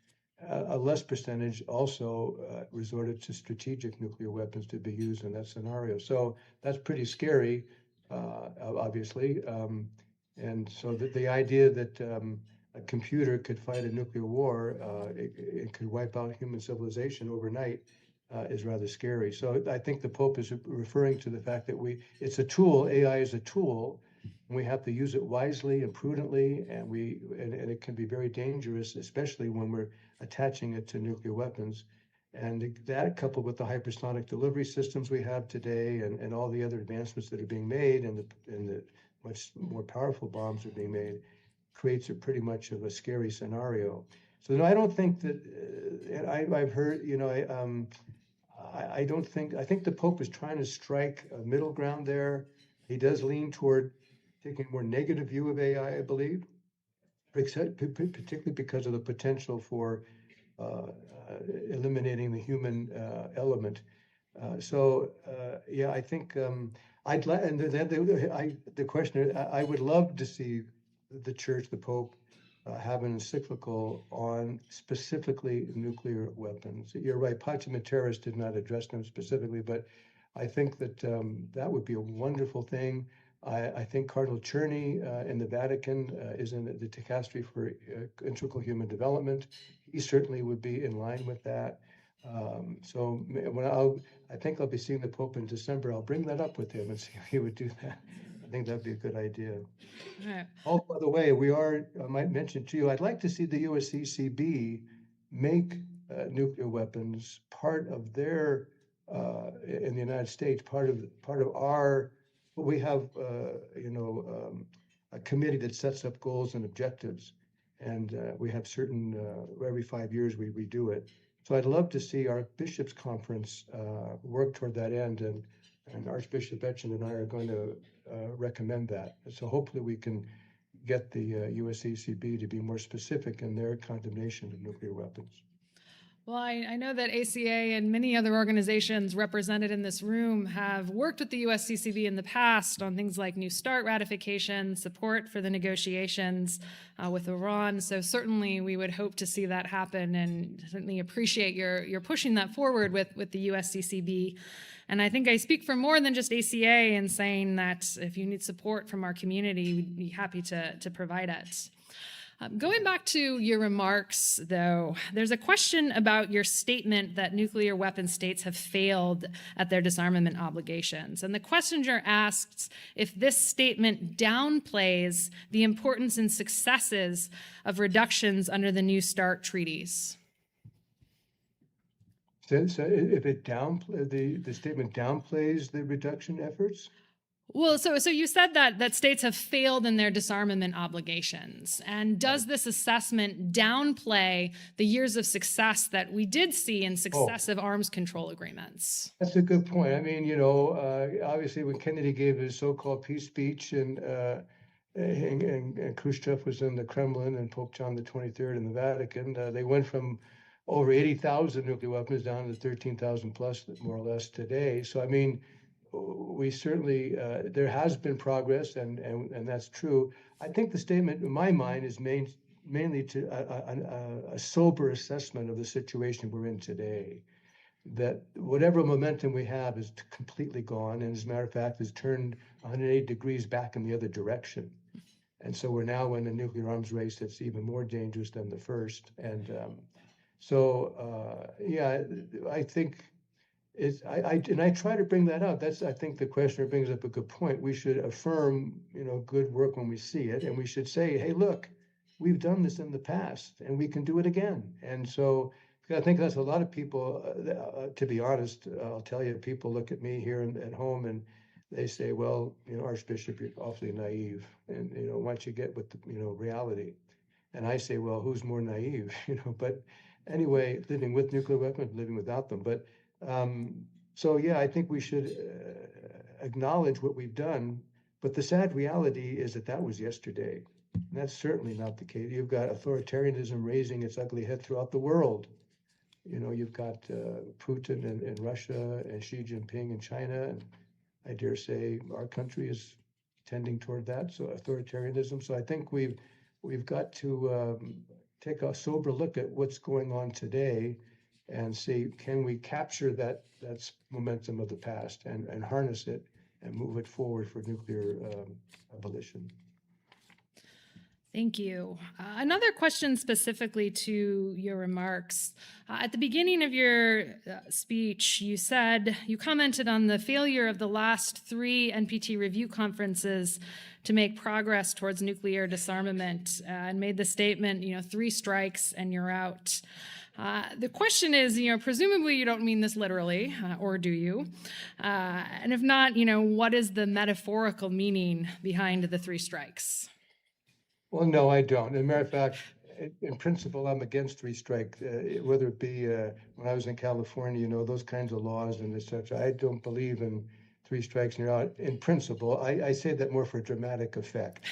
A less percentage also resorted to strategic nuclear weapons to be used in that scenario. So that's pretty scary, obviously. And so the idea that a computer could fight a nuclear war, it could wipe out human civilization overnight, is rather scary. So I think the Pope is referring to the fact that it's a tool, AI is a tool, and we have to use it wisely and prudently, and it can be very dangerous, especially when we're attaching it to nuclear weapons. And that, coupled with the hypersonic delivery systems we have today and all the other advancements that are being made and the much more powerful bombs are being made, creates a pretty much of a scary scenario. So no, I don't think that, I've heard, I think the Pope is trying to strike a middle ground there. He does lean toward taking a more negative view of AI, I believe, particularly because of the potential for eliminating the human element. Yeah, I think I'd like, and then the question, I would love to see the Church, the Pope, have an encyclical on specifically nuclear weapons. You're right, Pacem in Terris did not address them specifically, but I think that that would be a wonderful thing. I think Cardinal Czerny in the Vatican is in the catastrophe for integral human development. He certainly would be in line with that. So I think I'll be seeing the Pope in December. I'll bring that up with him and see if he would do that. I think that'd be a good idea. Right. Oh, by the way, I might mention to you, I'd like to see the USCCB make nuclear weapons part of their, in the United States, part of our, we have, a committee that sets up goals and objectives. And we have certain, every 5 years we redo it. So I'd love to see our bishops' conference work toward that end. And Archbishop Etchen and I are going to recommend that. So hopefully we can get the USCCB to be more specific in their condemnation of nuclear weapons. Well, I know that ACA and many other organizations represented in this room have worked with the USCCB in the past on things like New START ratification, support for the negotiations with Iran. So certainly we would hope to see that happen, and certainly appreciate your pushing that forward with the USCCB. And I think I speak for more than just ACA in saying that if you need support from our community, we'd be happy to provide it. Going back to your remarks, though, there's a question about your statement that nuclear weapon states have failed at their disarmament obligations. And the questioner asks if this statement downplays the importance and successes of reductions under the New START treaties. So if it the statement downplays the reduction efforts? Well, so you said that states have failed in their disarmament obligations. And does this assessment downplay the years of success that we did see in successive arms control agreements? That's a good point. I mean, obviously when Kennedy gave his so-called peace speech and Khrushchev was in the Kremlin and Pope John the 23rd in the Vatican, they went from over 80,000 nuclear weapons down to 13,000 plus, more or less today. So, I mean, we certainly, there has been progress, and that's true. I think the statement, in my mind, is mainly to a sober assessment of the situation we're in today. That whatever momentum we have is completely gone, and as a matter of fact, has turned 180 degrees back in the other direction. And so we're now in a nuclear arms race that's even more dangerous than the first. And yeah, I think I try to bring that out. I think the questioner brings up a good point. We should affirm, good work when we see it, and we should say, hey, look, we've done this in the past, and we can do it again. And so I think that's a lot of people. To be honest, I'll tell you, people look at me here at home, and they say, well, Archbishop, you're awfully naive, and why don't you get with the reality? And I say, well, who's more naive? But anyway, living with nuclear weapons, living without them, but. So yeah, I think we should acknowledge what we've done, but the sad reality is that was yesterday. And that's certainly not the case. You've got authoritarianism raising its ugly head throughout the world. You've got Putin in Russia and Xi Jinping in China, and I dare say our country is tending toward that, so authoritarianism. So I think we've got to take a sober look at what's going on today and see, can we capture that momentum of the past and harness it and move it forward for nuclear abolition. Thank you. Another question specifically to your remarks. At the beginning of your speech, you commented on the failure of the last 3 NPT review conferences to make progress towards nuclear disarmament and made the statement, 3 strikes and you're out. The question is, presumably you don't mean this literally, or do you? And if not, what is the metaphorical meaning behind the 3 strikes? Well, no, I don't. As a matter of fact, in principle, I'm against 3 strike, whether it be when I was in California, those kinds of laws and such. I don't believe in 3 strikes and you're out. In principle, I say that more for dramatic effect.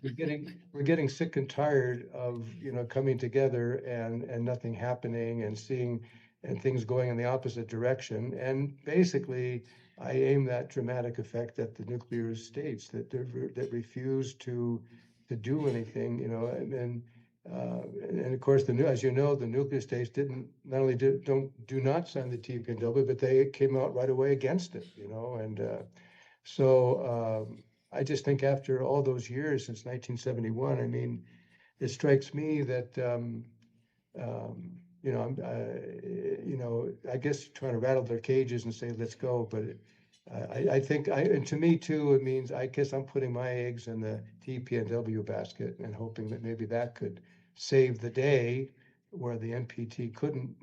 We're getting sick and tired of coming together and nothing happening and seeing and things going in the opposite direction. And basically, I aim that dramatic effect at the nuclear states that refuse to do anything. And of course, as you know, the nuclear states didn't not only do not sign the TPNW, but they came out right away against it. And so I just think after all those years since 1971, I mean, it strikes me that I guess trying to rattle their cages and say let's go, but I think and to me too, it means I guess I'm putting my eggs in the TPNW basket and hoping that maybe that could save the day where the NPT couldn't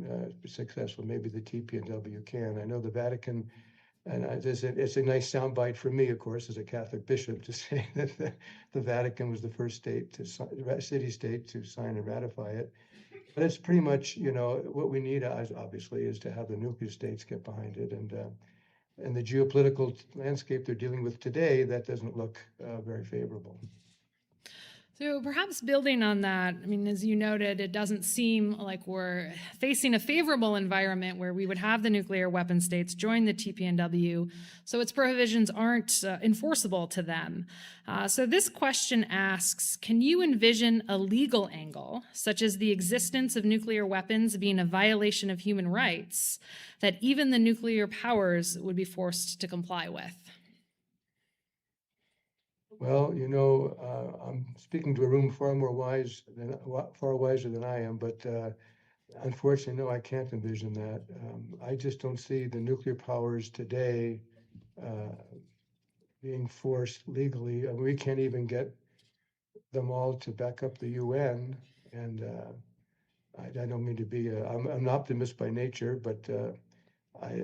be successful. Maybe the TPNW can. I know the Vatican, and it's a nice soundbite for me, of course, as a Catholic bishop, to say that the Vatican was the first city-state to sign and ratify it. But it's pretty much, what we need, obviously, is to have the nuclear states get behind it. And the geopolitical landscape they're dealing with today, that doesn't look very favorable. So perhaps building on that, I mean, as you noted, it doesn't seem like we're facing a favorable environment where we would have the nuclear weapon states join the TPNW, so its provisions aren't enforceable to them. So this question asks, can you envision a legal angle, such as the existence of nuclear weapons being a violation of human rights, that even the nuclear powers would be forced to comply with? Well, I'm speaking to a room far wiser than I am, but unfortunately, no, I can't envision that. I just don't see the nuclear powers today being forced legally. I mean, we can't even get them all to back up the UN, and I don't mean to be. I'm an optimist by nature, but I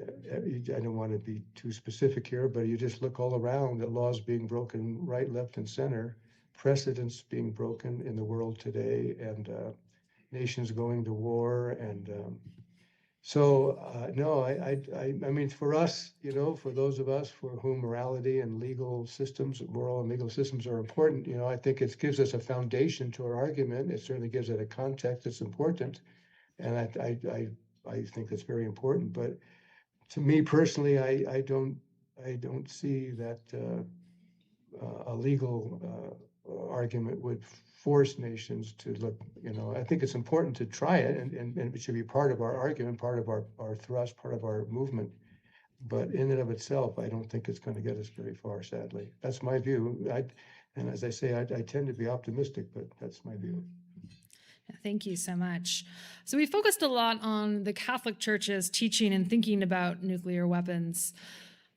don't want to be too specific here, but you just look all around at laws being broken right, left, and center, precedents being broken in the world today, and nations going to war. And no, I mean, for us, for those of us for whom morality and moral and legal systems are important, I think it gives us a foundation to our argument. It certainly gives it a context that's important. And I think that's very important. But to me personally, I don't see that a legal argument would force nations to look. I think it's important to try it, and it should be part of our argument, part of our thrust, part of our movement. But in and of itself, I don't think it's going to get us very far. Sadly, that's my view. And as I say, I tend to be optimistic, but that's my view. Thank you so much. So we focused a lot on the Catholic Church's teaching and thinking about nuclear weapons,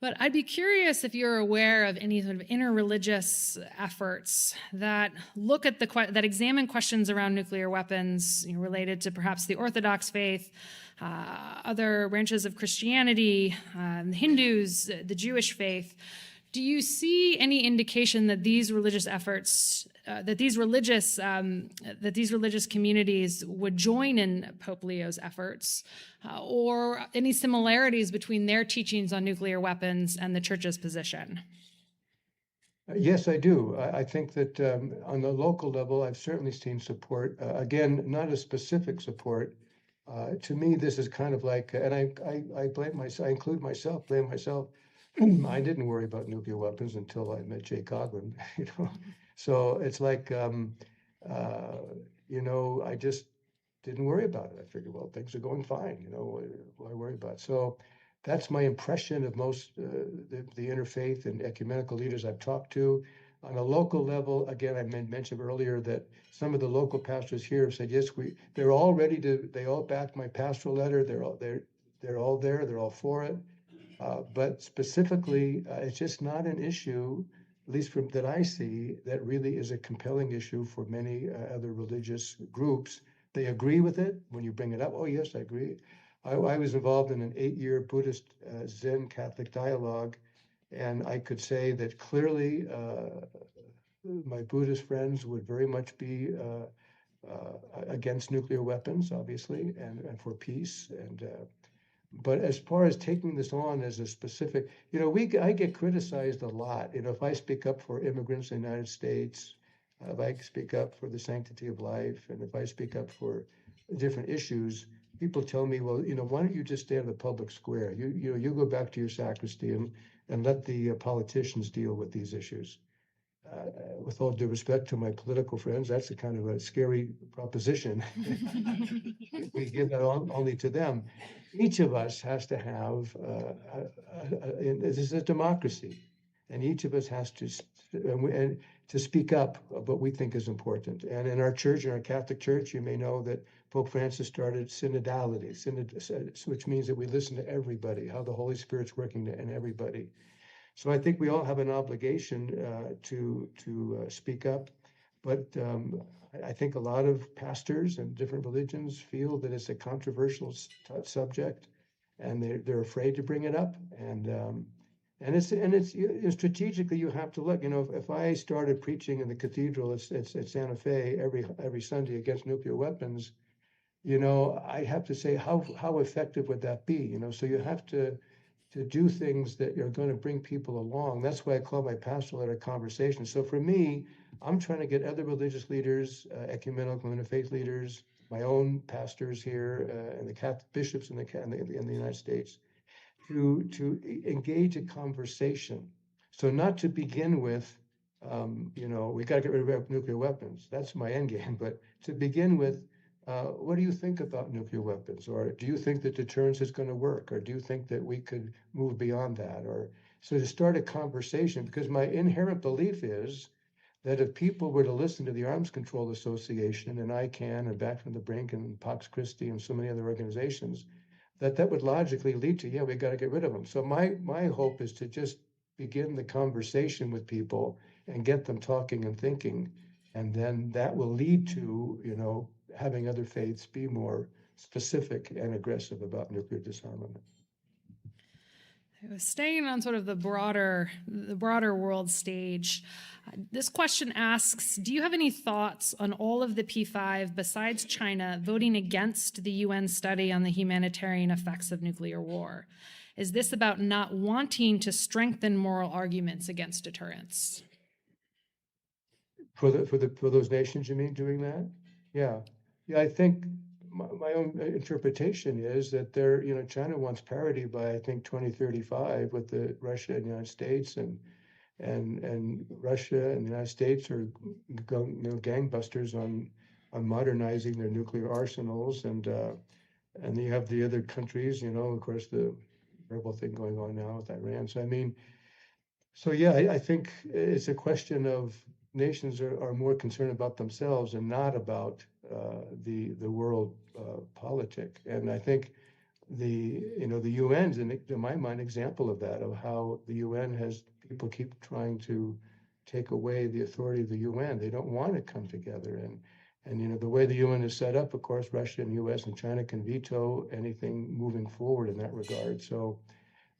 but I'd be curious if you're aware of any sort of interreligious efforts that look at that examine questions around nuclear weapons related to perhaps the Orthodox faith, other branches of Christianity, Hindus, the Jewish faith. Do you see any indication that these religious efforts, that these religious communities would join in Pope Leo's efforts, or any similarities between their teachings on nuclear weapons and the Church's position? Yes, I do. I think that on the local level, I've certainly seen support. Again, not a specific support. To me, this is kind of like, and I blame myself. I include myself. Blame myself. I didn't worry about nuclear weapons until I met Jay Coghlan, So it's like, I just didn't worry about it. I figured, well, things are going fine, why worry about it? So that's my impression of most the interfaith and ecumenical leaders I've talked to. On a local level, again, I mentioned earlier that some of the local pastors here have said, yes, they're all ready to. They all backed my pastoral letter. They're all there. They're all for it. But specifically, it's just not an issue, at least from that I see, that really is a compelling issue for many other religious groups. They agree with it when you bring it up. Oh, yes, I agree. I was involved in an 8-year Buddhist Zen Catholic dialogue, and I could say that clearly my Buddhist friends would very much be against nuclear weapons, obviously, and for peace. But as far as taking this on as a specific, I get criticized a lot. If I speak up for immigrants in the United States, if I speak up for the sanctity of life, and if I speak up for different issues, people tell me, well, why don't you just stay on the public square? You go back to your sacristy and let the politicians deal with these issues. with all due respect to my political friends, that's a kind of a scary proposition. We give that only to them. Each of us has to have, this is a democracy, and each of us has to, and to speak up of what we think is important. And in our church, in our Catholic Church, you may know that Pope Francis started synodality, which means that we listen to everybody, how the Holy Spirit's working in everybody. So I think we all have an obligation to speak up, but I think a lot of pastors and different religions feel that it's a controversial subject, and they're afraid to bring it up. And it's strategically you have to look. You know, if I started preaching in the cathedral at Santa Fe every Sunday against nuclear weapons, you know, I have to say how effective would that be? You know, so you have to do things that are going to bring people along. That's why I call my pastoral letter conversation. So for me, I'm trying to get other religious leaders, ecumenical interfaith leaders, my own pastors here, and the Catholic bishops in the United States, to engage a conversation. So not to begin with, you know, we got to get rid of nuclear weapons. That's my end game. But to begin with, what do you think about nuclear weapons? Or do you think that deterrence is going to work? Or do you think that we could move beyond that? Or so to start a conversation, because my inherent belief is that if people were to listen to the Arms Control Association and ICANN and Back from the Brink and Pax Christi and so many other organizations, that would logically lead to, yeah, we got to get rid of them. So my hope is to just begin the conversation with people and get them talking and thinking. And then that will lead to, you know, having other faiths be more specific and aggressive about nuclear disarmament. Staying on sort of the broader world stage, this question asks, do you have any thoughts on all of the P5 besides China voting against the UN study on the humanitarian effects of nuclear war? Is this about not wanting to strengthen moral arguments against deterrence? For those nations, you mean, doing that? Yeah. I think my own interpretation is that you know, China wants parity by, I think, 2035 with the Russia and the United States, and Russia and the United States are going, you know, gangbusters on modernizing their nuclear arsenals, and you have the other countries, you know, of course, the terrible thing going on now with Iran. So I mean, so yeah, I think it's a question of nations are more concerned about themselves and not about the world politic. And I think the UN's, in my mind, example of that, of how the UN has, people keep trying to take away the authority of the UN. They don't want to come together. And you know, the way the UN is set up, of course, Russia and US and China can veto anything moving forward in that regard. So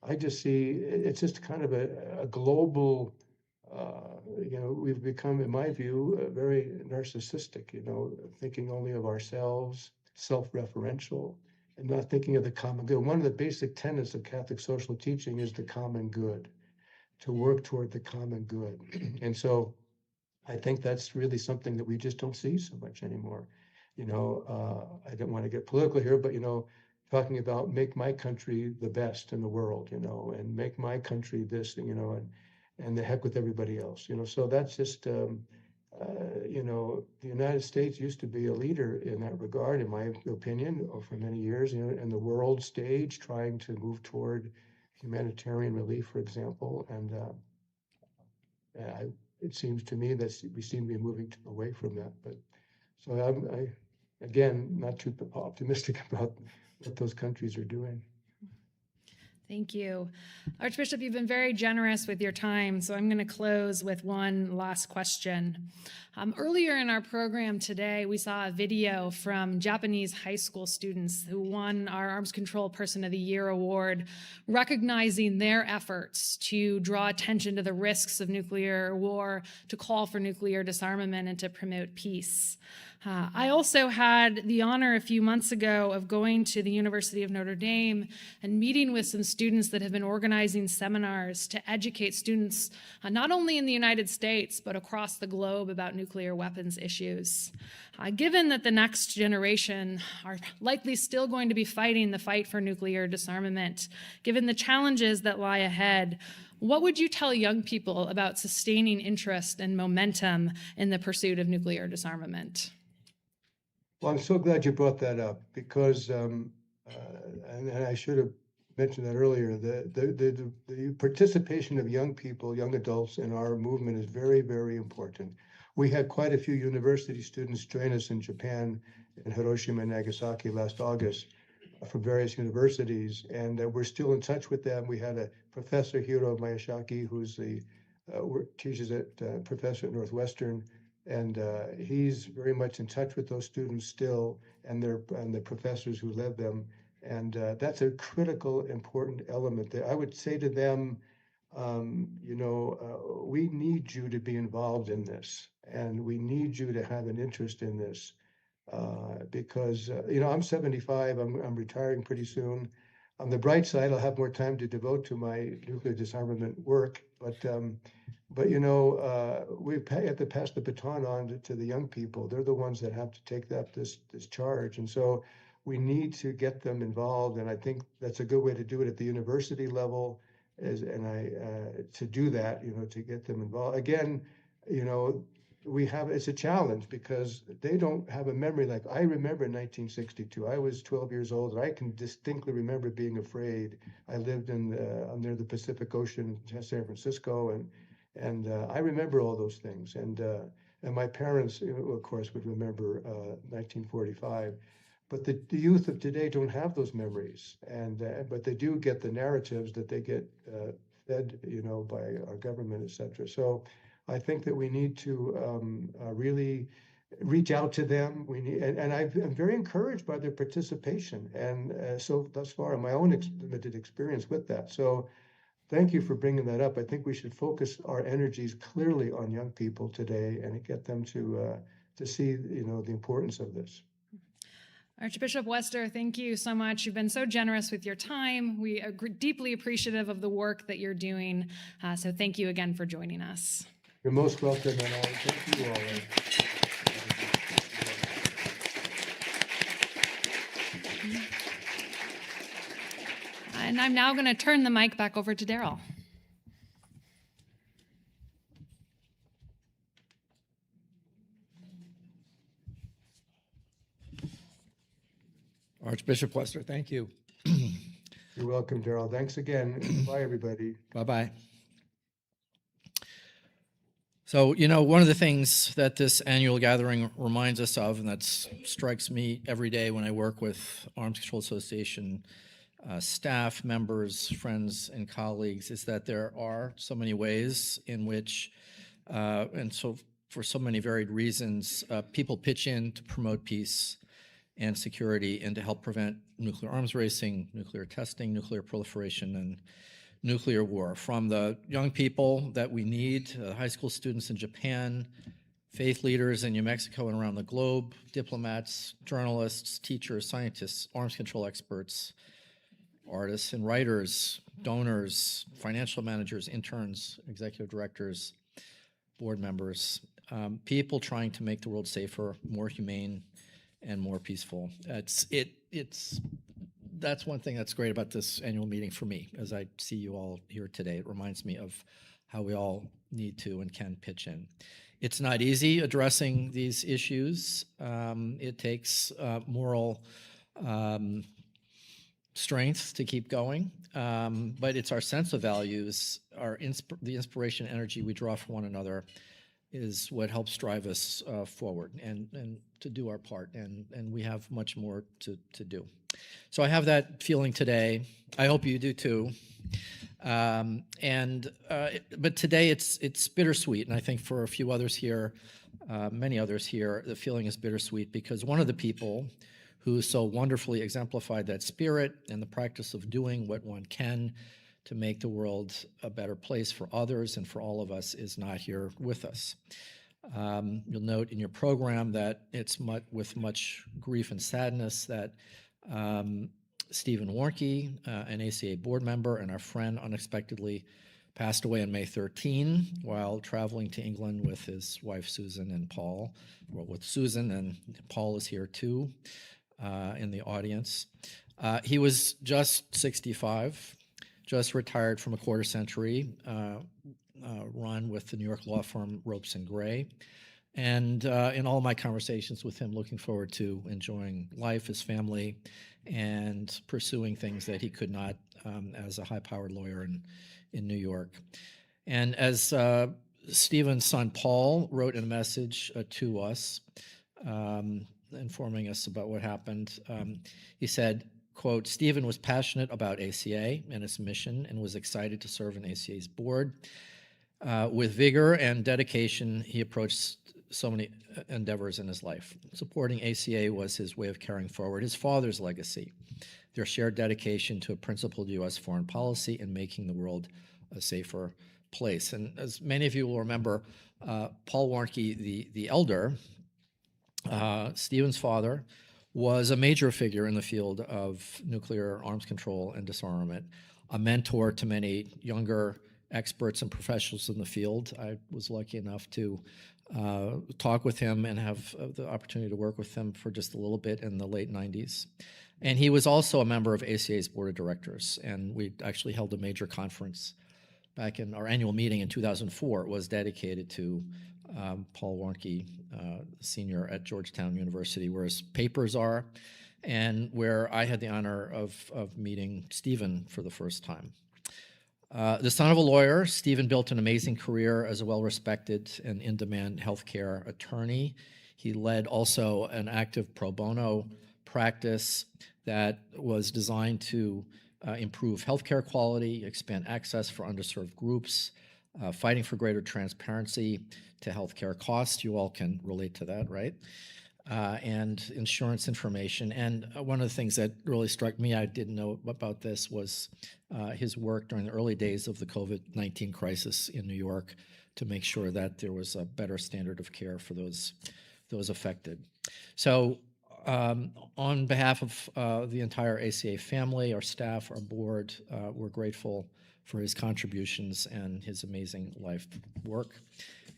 I just see it's just kind of a global, you know, we've become, in my view, very narcissistic, you know, thinking only of ourselves, self-referential, and not thinking of the common good. One of the basic tenets of Catholic social teaching is the common good, to work toward the common good. And so I think that's really something that we just don't see so much anymore. You know, I don't want to get political here, but, you know, talking about make my country the best in the world, you know, and make my country this, you know, and the heck with everybody else, you know. So that's just, you know, the United States used to be a leader in that regard, in my opinion, for many years, you know, in the world stage, trying to move toward humanitarian relief, for example. And it seems to me that we seem to be moving away from that. But so I again, not too optimistic about what those countries are doing. Thank you. Archbishop, you've been very generous with your time, so I'm going to close with one last question. Earlier in our program today, we saw a video from Japanese high school students who won our Arms Control Person of the Year award, recognizing their efforts to draw attention to the risks of nuclear war, to call for nuclear disarmament, and to promote peace. I also had the honor a few months ago of going to the University of Notre Dame and meeting with some students that have been organizing seminars to educate students not only in the United States but across the globe about nuclear weapons issues. Given that the next generation are likely still going to be fighting the fight for nuclear disarmament, given the challenges that lie ahead, What would you tell young people about sustaining interest and momentum in the pursuit of nuclear disarmament? Well, I'm so glad you brought that up because, and I should have mentioned that earlier, the participation of young people, young adults in our movement is very, very important. We had quite a few university students join us in Japan in Hiroshima and Nagasaki last August from various universities, and we're still in touch with them. We had a professor, Hiro Miyashiki, who's teaches at professor at Northwestern, and he's very much in touch with those students still, and the professors who led them. And that's a critical, important element. That I would say to them, we need you to be involved in this, and we need you to have an interest in this, because I'm 75. I'm retiring pretty soon. On the bright side, I'll have more time to devote to my nuclear disarmament work, but we have to pass the baton on to the young people. They're the ones that have to take this charge, and so we need to get them involved. And I think that's a good way to do it at the university level, to do that, to get them involved. Again, it's a challenge because they don't have a memory like I remember in 1962. I was 12 years old, and I can distinctly remember being afraid. I lived near the Pacific Ocean, San Francisco, and I remember all those things. And my parents, of course, would remember 1945. But the youth of today don't have those memories, but they do get the narratives that they get fed, by our government, et cetera. So I think that we need to really reach out to them. I'm very encouraged by their participation, and so thus far in my own limited experience with that. So thank you for bringing that up. I think we should focus our energies clearly on young people today and get them to see, the importance of this. Archbishop Wester, thank you so much. You've been so generous with your time. We are deeply appreciative of the work that you're doing. So thank you again for joining us. You're most welcome, and I thank you all. And I'm now going to turn the mic back over to Daryl. Archbishop Wester, thank you. You're welcome, Daryl. Thanks again. Bye, everybody. Bye-bye. So, one of the things that this annual gathering reminds us of, and that strikes me every day when I work with Arms Control Association staff members, friends, and colleagues, is that there are so many ways in which, and so for so many varied reasons, people pitch in to promote peace and security and to help prevent nuclear arms racing, nuclear testing, nuclear proliferation, and nuclear war. From the young people that we need, high school students in Japan, faith leaders in New Mexico and around the globe, diplomats, journalists, teachers, scientists, arms control experts, artists and writers, donors, financial managers, interns, executive directors, board members, people trying to make the world safer, more humane, and more peaceful. That's one thing that's great about this annual meeting for me. As I see you all here today, it reminds me of how we all need to and can pitch in. It's not easy addressing these issues. It takes moral strength to keep going, but it's our sense of values, the inspiration, energy we draw from one another is what helps drive us forward and to do our part, and we have much more to do. So I have that feeling today. I hope you do too. But today it's bittersweet, and I think for a few others here, many others here, the feeling is bittersweet because one of the people who so wonderfully exemplified that spirit and the practice of doing what one can to make the world a better place for others and for all of us is not here with us. You'll note in your program that it's with much grief and sadness that Stephen Warnke, an ACA board member and our friend, unexpectedly passed away on May 13 while traveling to England with his wife Susan and Paul, well, with Susan, and Paul is here too in the audience. He was just 65. just retired from a quarter century run with the New York law firm Ropes and Gray. And in all my conversations with him, looking forward to enjoying life, his family, and pursuing things that he could not as a high-powered lawyer in New York. And as Stephen's son Paul wrote in a message to us, informing us about what happened, he said, quote, Stephen was passionate about ACA and its mission and was excited to serve on ACA's board. With vigor and dedication, he approached so many endeavors in his life. Supporting ACA was his way of carrying forward his father's legacy, their shared dedication to a principled U.S. foreign policy and making the world a safer place. And as many of you will remember, Paul Warnke, the elder, Stephen's father, was a major figure in the field of nuclear arms control and disarmament, a mentor to many younger experts and professionals in the field. I was lucky enough to talk with him and have the opportunity to work with him for just a little bit in the late 90s. And he was also a member of ACA's board of directors, and we actually held a major conference back in our annual meeting in 2004. It was dedicated to Paul Warnke, Senior at Georgetown University, where his papers are, and where I had the honor of meeting Stephen for the first time. The son of a lawyer, Stephen built an amazing career as a well-respected and in-demand healthcare attorney. He led also an active pro bono practice that was designed to improve healthcare quality, expand access for underserved groups, fighting for greater transparency to healthcare costs. You all can relate to that, right? And insurance information. And one of the things that really struck me, I didn't know about this, was his work during the early days of the COVID-19 crisis in New York to make sure that there was a better standard of care for those affected. So on behalf of the entire ACA family, our staff, our board, we're grateful for his contributions and his amazing life work.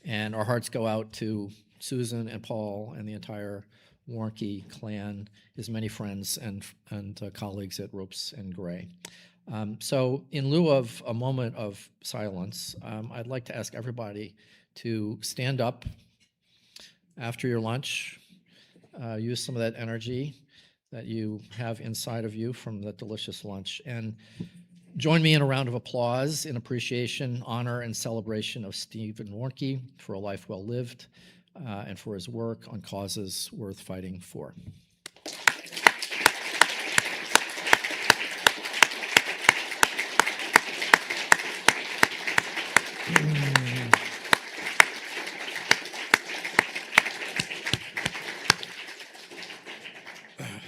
And our hearts go out to Susan and Paul and the entire Warnke clan, his many friends and colleagues at Ropes and Gray. So in lieu of a moment of silence, I'd like to ask everybody to stand up after your lunch, use some of that energy that you have inside of you from the delicious lunch, and join me in a round of applause in appreciation, honor, and celebration of Stephen Warnke for a life well lived and for his work on causes worth fighting for.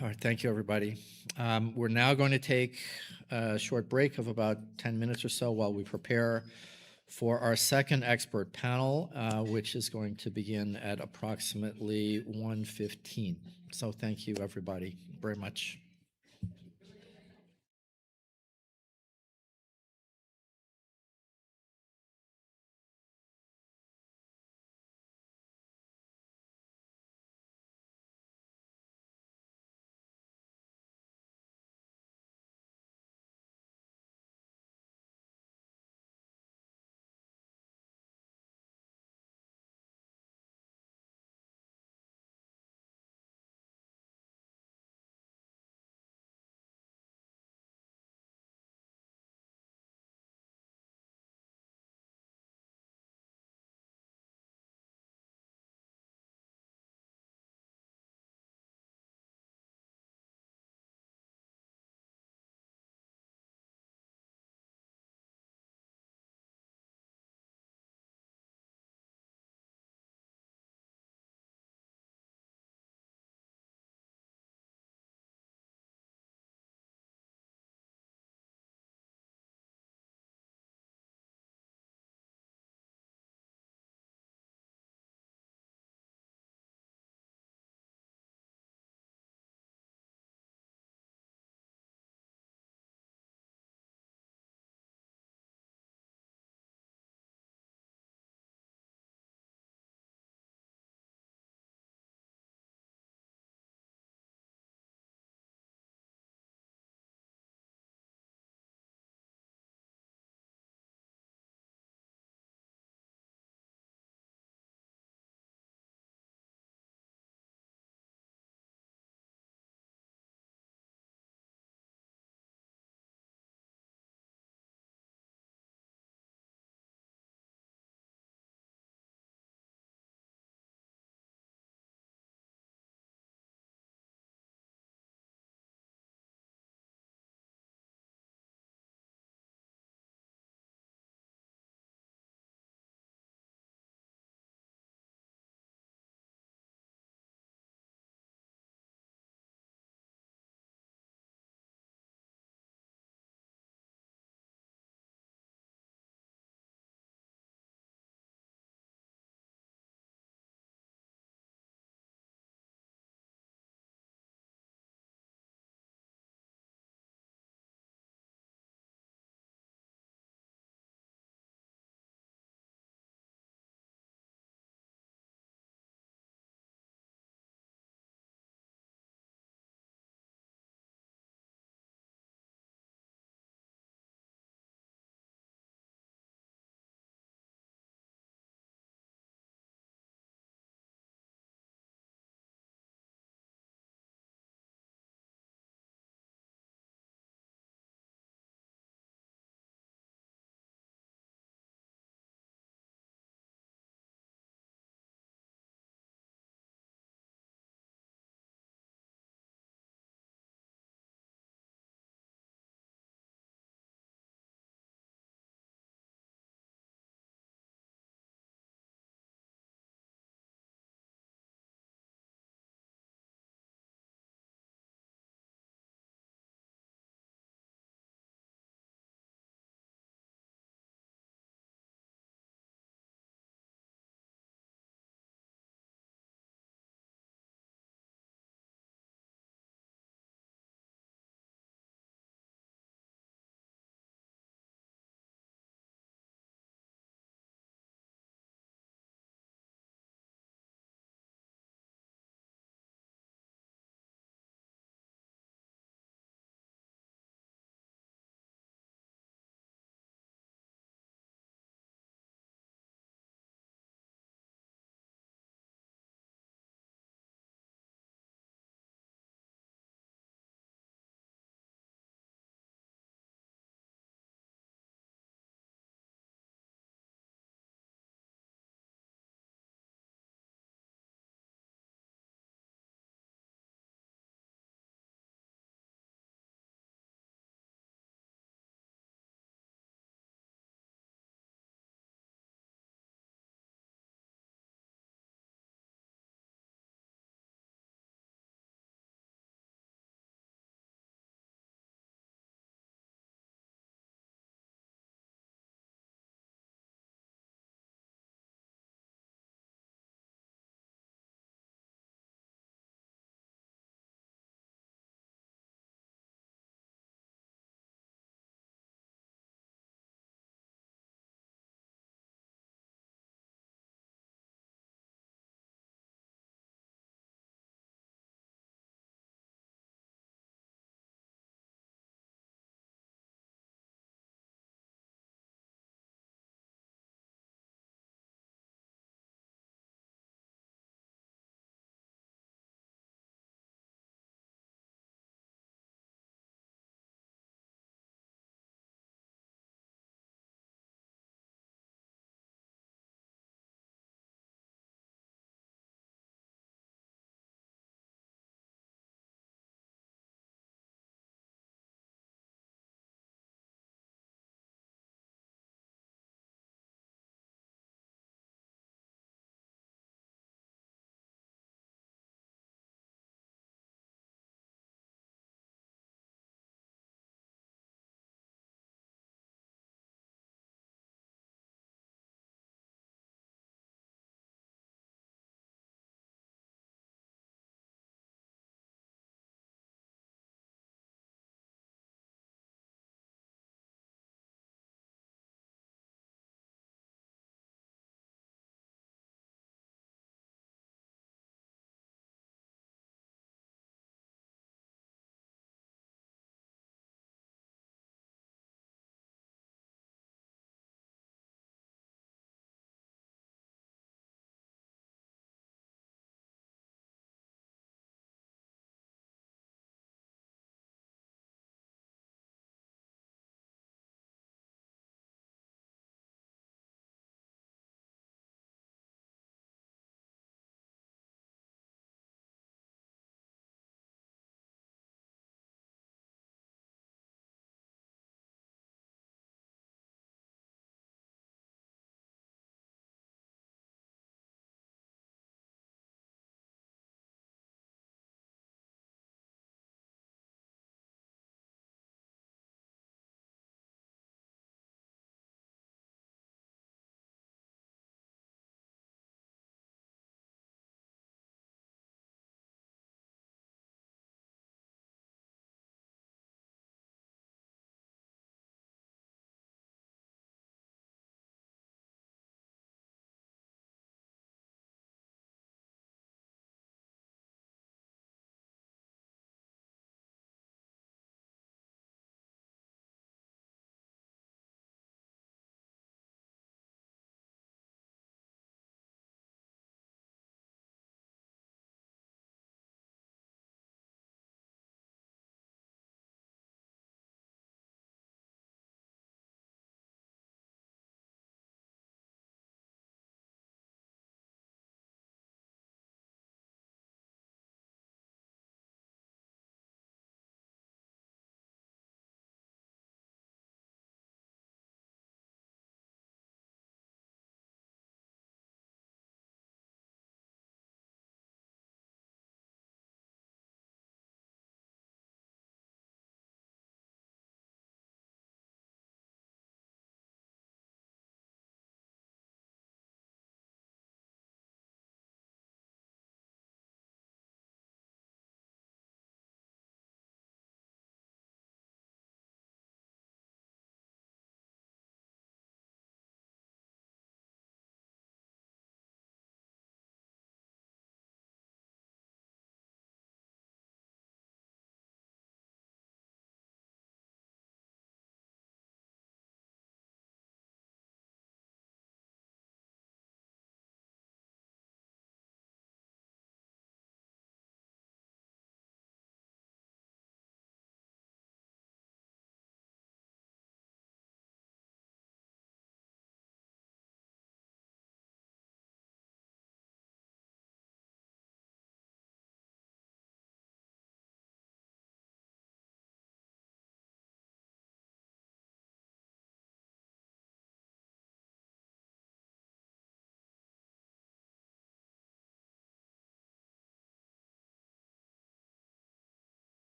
All right, thank you, everybody. We're now going to take a short break of about 10 minutes or so while we prepare for our second expert panel, which is going to begin at approximately 1:15. So thank you, everybody, very much.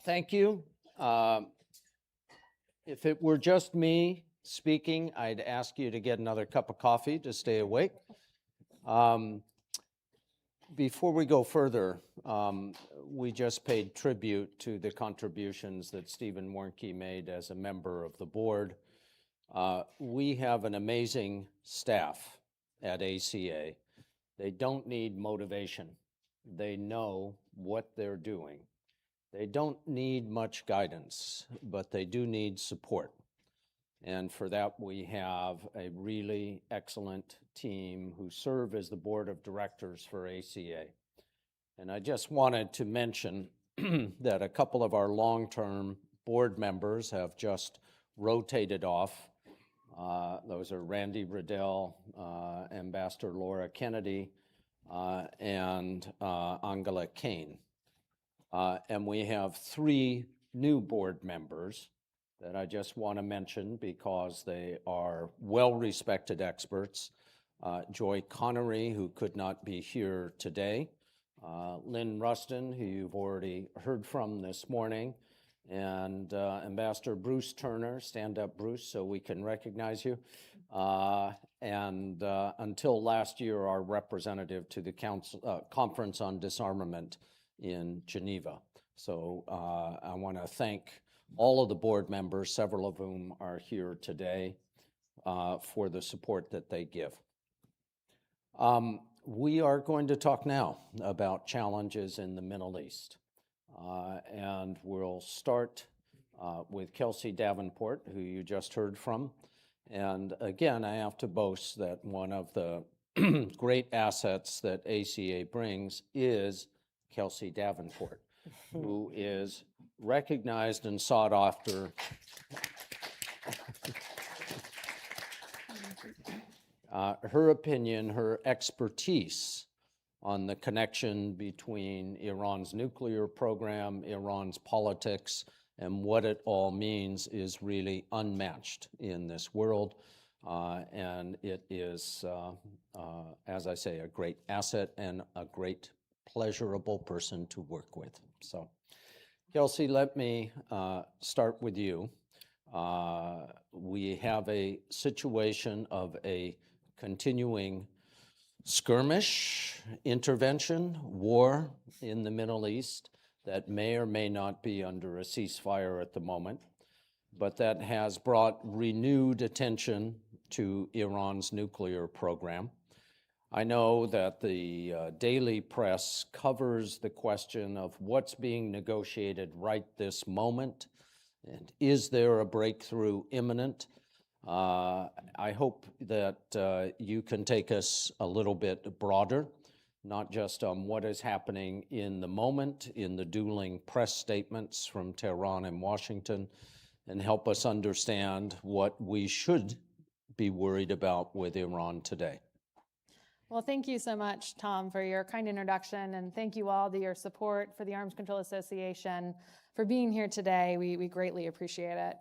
Thank you. If it were just me speaking, I'd ask you to get another cup of coffee to stay awake. Before we go further, we just paid tribute to the contributions that Stephen Warnke made as a member of the board. We have an amazing staff at ACA. They don't need motivation. They know what they're doing. They don't need much guidance, but they do need support. And for that, we have a really excellent team who serve as the board of directors for ACA. And I just wanted to mention that a couple of our long-term board members have just rotated off. Those are Randy Riddell, Ambassador Laura Kennedy, and Angela Kane. And we have 3 new board members that I just want to mention because they are well-respected experts. Joy Connery, who could not be here today, Lynn Ruston, who you've already heard from this morning, and Ambassador Bruce Turner. Stand up, Bruce, so we can recognize you. And until last year, our representative to the Conference on Disarmament in Geneva. So I want to thank all of the board members, several of whom are here today, for the support that they give. We are going to talk now about challenges in the Middle East. And we'll start with Kelsey Davenport, who you just heard from. And again, I have to boast that one of the great assets that ACA brings is Kelsey Davenport, who is recognized and sought after her opinion, her expertise on the connection between Iran's nuclear program, Iran's politics, and what it all means is really unmatched in this world. And it is, as I say, a great asset and a great pleasurable person to work with. So, Kelsey, let me start with you. We have a situation of a continuing skirmish, intervention, war in the Middle East that may or may not be under a ceasefire at the moment, but that has brought renewed attention to Iran's nuclear program. I know that the daily press covers the question of what's being negotiated right this moment, and is there a breakthrough imminent? I hope that you can take us a little bit broader, not just on what is happening in the moment, in the dueling press statements from Tehran and Washington, and help us understand what we should be worried about with Iran today. Well, thank you so much, Tom, for your kind introduction, and thank you all to your support for the Arms Control Association for being here today. We greatly appreciate it.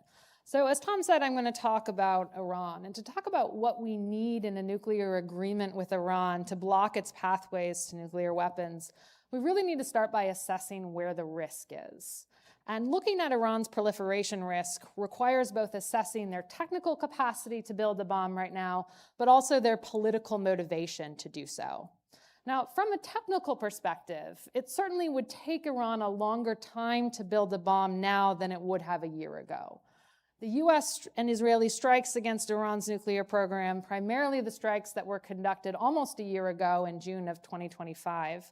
So as Tom said, I'm going to talk about Iran, and to talk about what we need in a nuclear agreement with Iran to block its pathways to nuclear weapons, we really need to start by assessing where the risk is. And looking at Iran's proliferation risk requires both assessing their technical capacity to build a bomb right now, but also their political motivation to do so. Now, from a technical perspective, it certainly would take Iran a longer time to build a bomb now than it would have a year ago. The US and Israeli strikes against Iran's nuclear program, primarily the strikes that were conducted almost a year ago in June of 2025,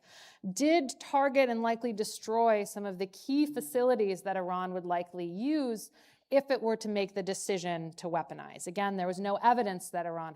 did target and likely destroy some of the key facilities that Iran would likely use if it were to make the decision to weaponize. Again, there was no evidence that Iran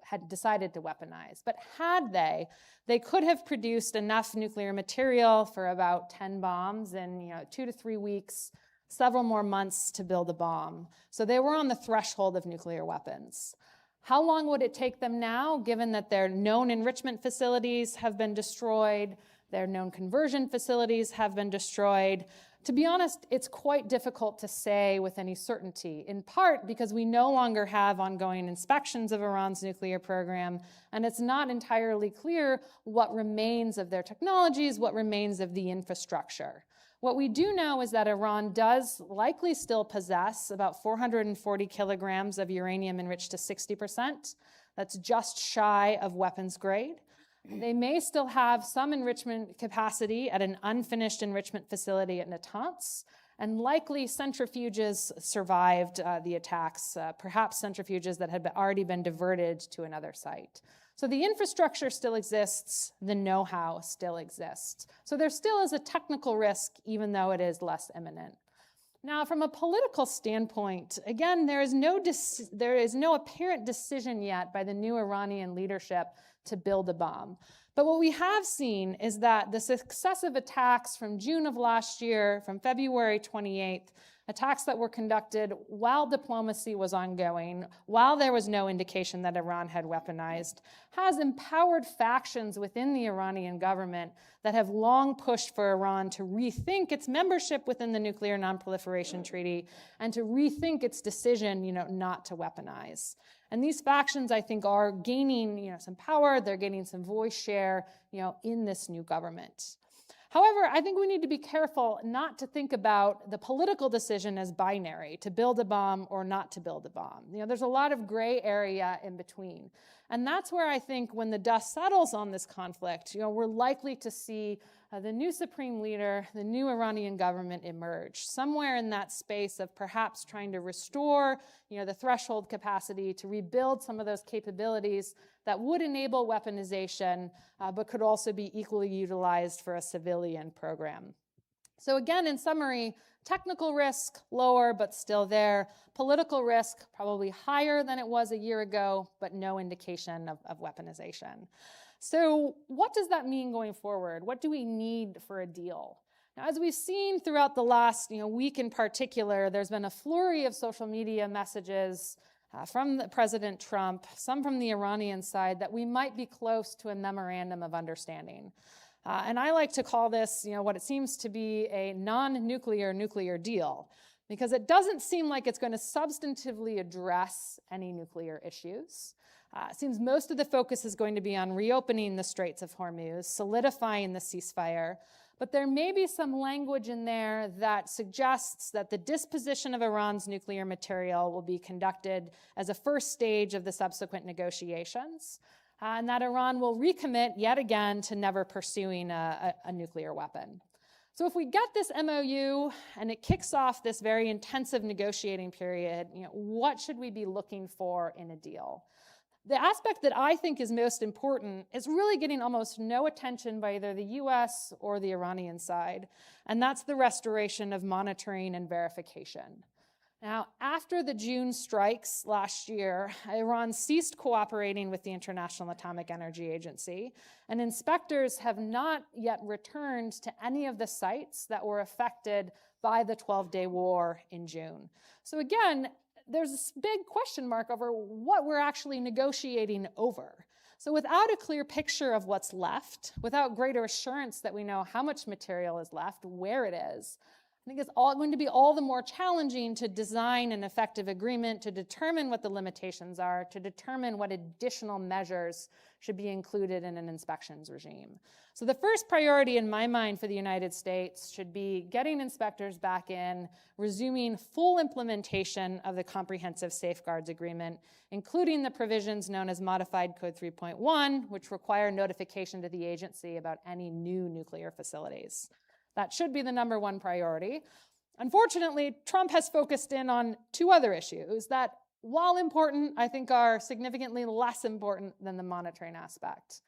had decided to weaponize, but had they could have produced enough nuclear material for about 10 bombs in 2 to 3 weeks, several more months to build a bomb. So they were on the threshold of nuclear weapons. How long would it take them now, given that their known enrichment facilities have been destroyed, their known conversion facilities have been destroyed? To be honest, it's quite difficult to say with any certainty, in part because we no longer have ongoing inspections of Iran's nuclear program, and it's not entirely clear what remains of their technologies, what remains of the infrastructure. What we do know is that Iran does likely still possess about 440 kilograms of uranium enriched to 60%. That's just shy of weapons grade. They may still have some enrichment capacity at an unfinished enrichment facility at Natanz, and likely centrifuges survived the attacks, perhaps centrifuges that had already been diverted to another site. So the infrastructure still exists, the know-how still exists. So there still is a technical risk, even though it is less imminent. Now, from a political standpoint, again, there is no apparent decision yet by the new Iranian leadership to build a bomb. But what we have seen is that the successive attacks from June of last year, from February 28th, attacks that were conducted while diplomacy was ongoing, while there was no indication that Iran had weaponized, has empowered factions within the Iranian government that have long pushed for Iran to rethink its membership within the Nuclear Non-Proliferation Treaty and to rethink its decision, not to weaponize. And these factions, I think, are gaining, some power. They're gaining some voice share, in this new government. However, I think we need to be careful not to think about the political decision as binary, to build a bomb or not to build a bomb. There's a lot of gray area in between. And that's where I think when the dust settles on this conflict, we're likely to see the new supreme leader, the new Iranian government emerge, somewhere in that space of perhaps trying to restore, the threshold capacity to rebuild some of those capabilities that would enable weaponization, but could also be equally utilized for a civilian program. So again, in summary, technical risk lower, but still there. Political risk probably higher than it was a year ago, but no indication of weaponization. So what does that mean going forward? What do we need for a deal? Now, as we've seen throughout the last week in particular, there's been a flurry of social media messages from President Trump, some from the Iranian side, that we might be close to a memorandum of understanding. And I like to call this, what it seems to be a non-nuclear nuclear deal, because it doesn't seem like it's going to substantively address any nuclear issues. It seems most of the focus is going to be on reopening the Straits of Hormuz, solidifying the ceasefire, but there may be some language in there that suggests that the disposition of Iran's nuclear material will be conducted as a first stage of the subsequent negotiations, and that Iran will recommit yet again to never pursuing a nuclear weapon. So if we get this MOU and it kicks off this very intensive negotiating period, what should we be looking for in a deal? The aspect that I think is most important is really getting almost no attention by either the US or the Iranian side, and that's the restoration of monitoring and verification. Now, after the June strikes last year, Iran ceased cooperating with the International Atomic Energy Agency, and inspectors have not yet returned to any of the sites that were affected by the 12-day war in June. So again, there's this big question mark over what we're actually negotiating over. So without a clear picture of what's left, without greater assurance that we know how much material is left, where it is, I think it's going to be all the more challenging to design an effective agreement, to determine what the limitations are, to determine what additional measures should be included in an inspections regime. So the first priority in my mind for the United States should be getting inspectors back in, resuming full implementation of the Comprehensive Safeguards Agreement, including the provisions known as Modified Code 3.1, which require notification to the agency about any new nuclear facilities. That should be the number one priority. Unfortunately, Trump has focused in on two other issues that, while important, I think are significantly less important than the monitoring aspect.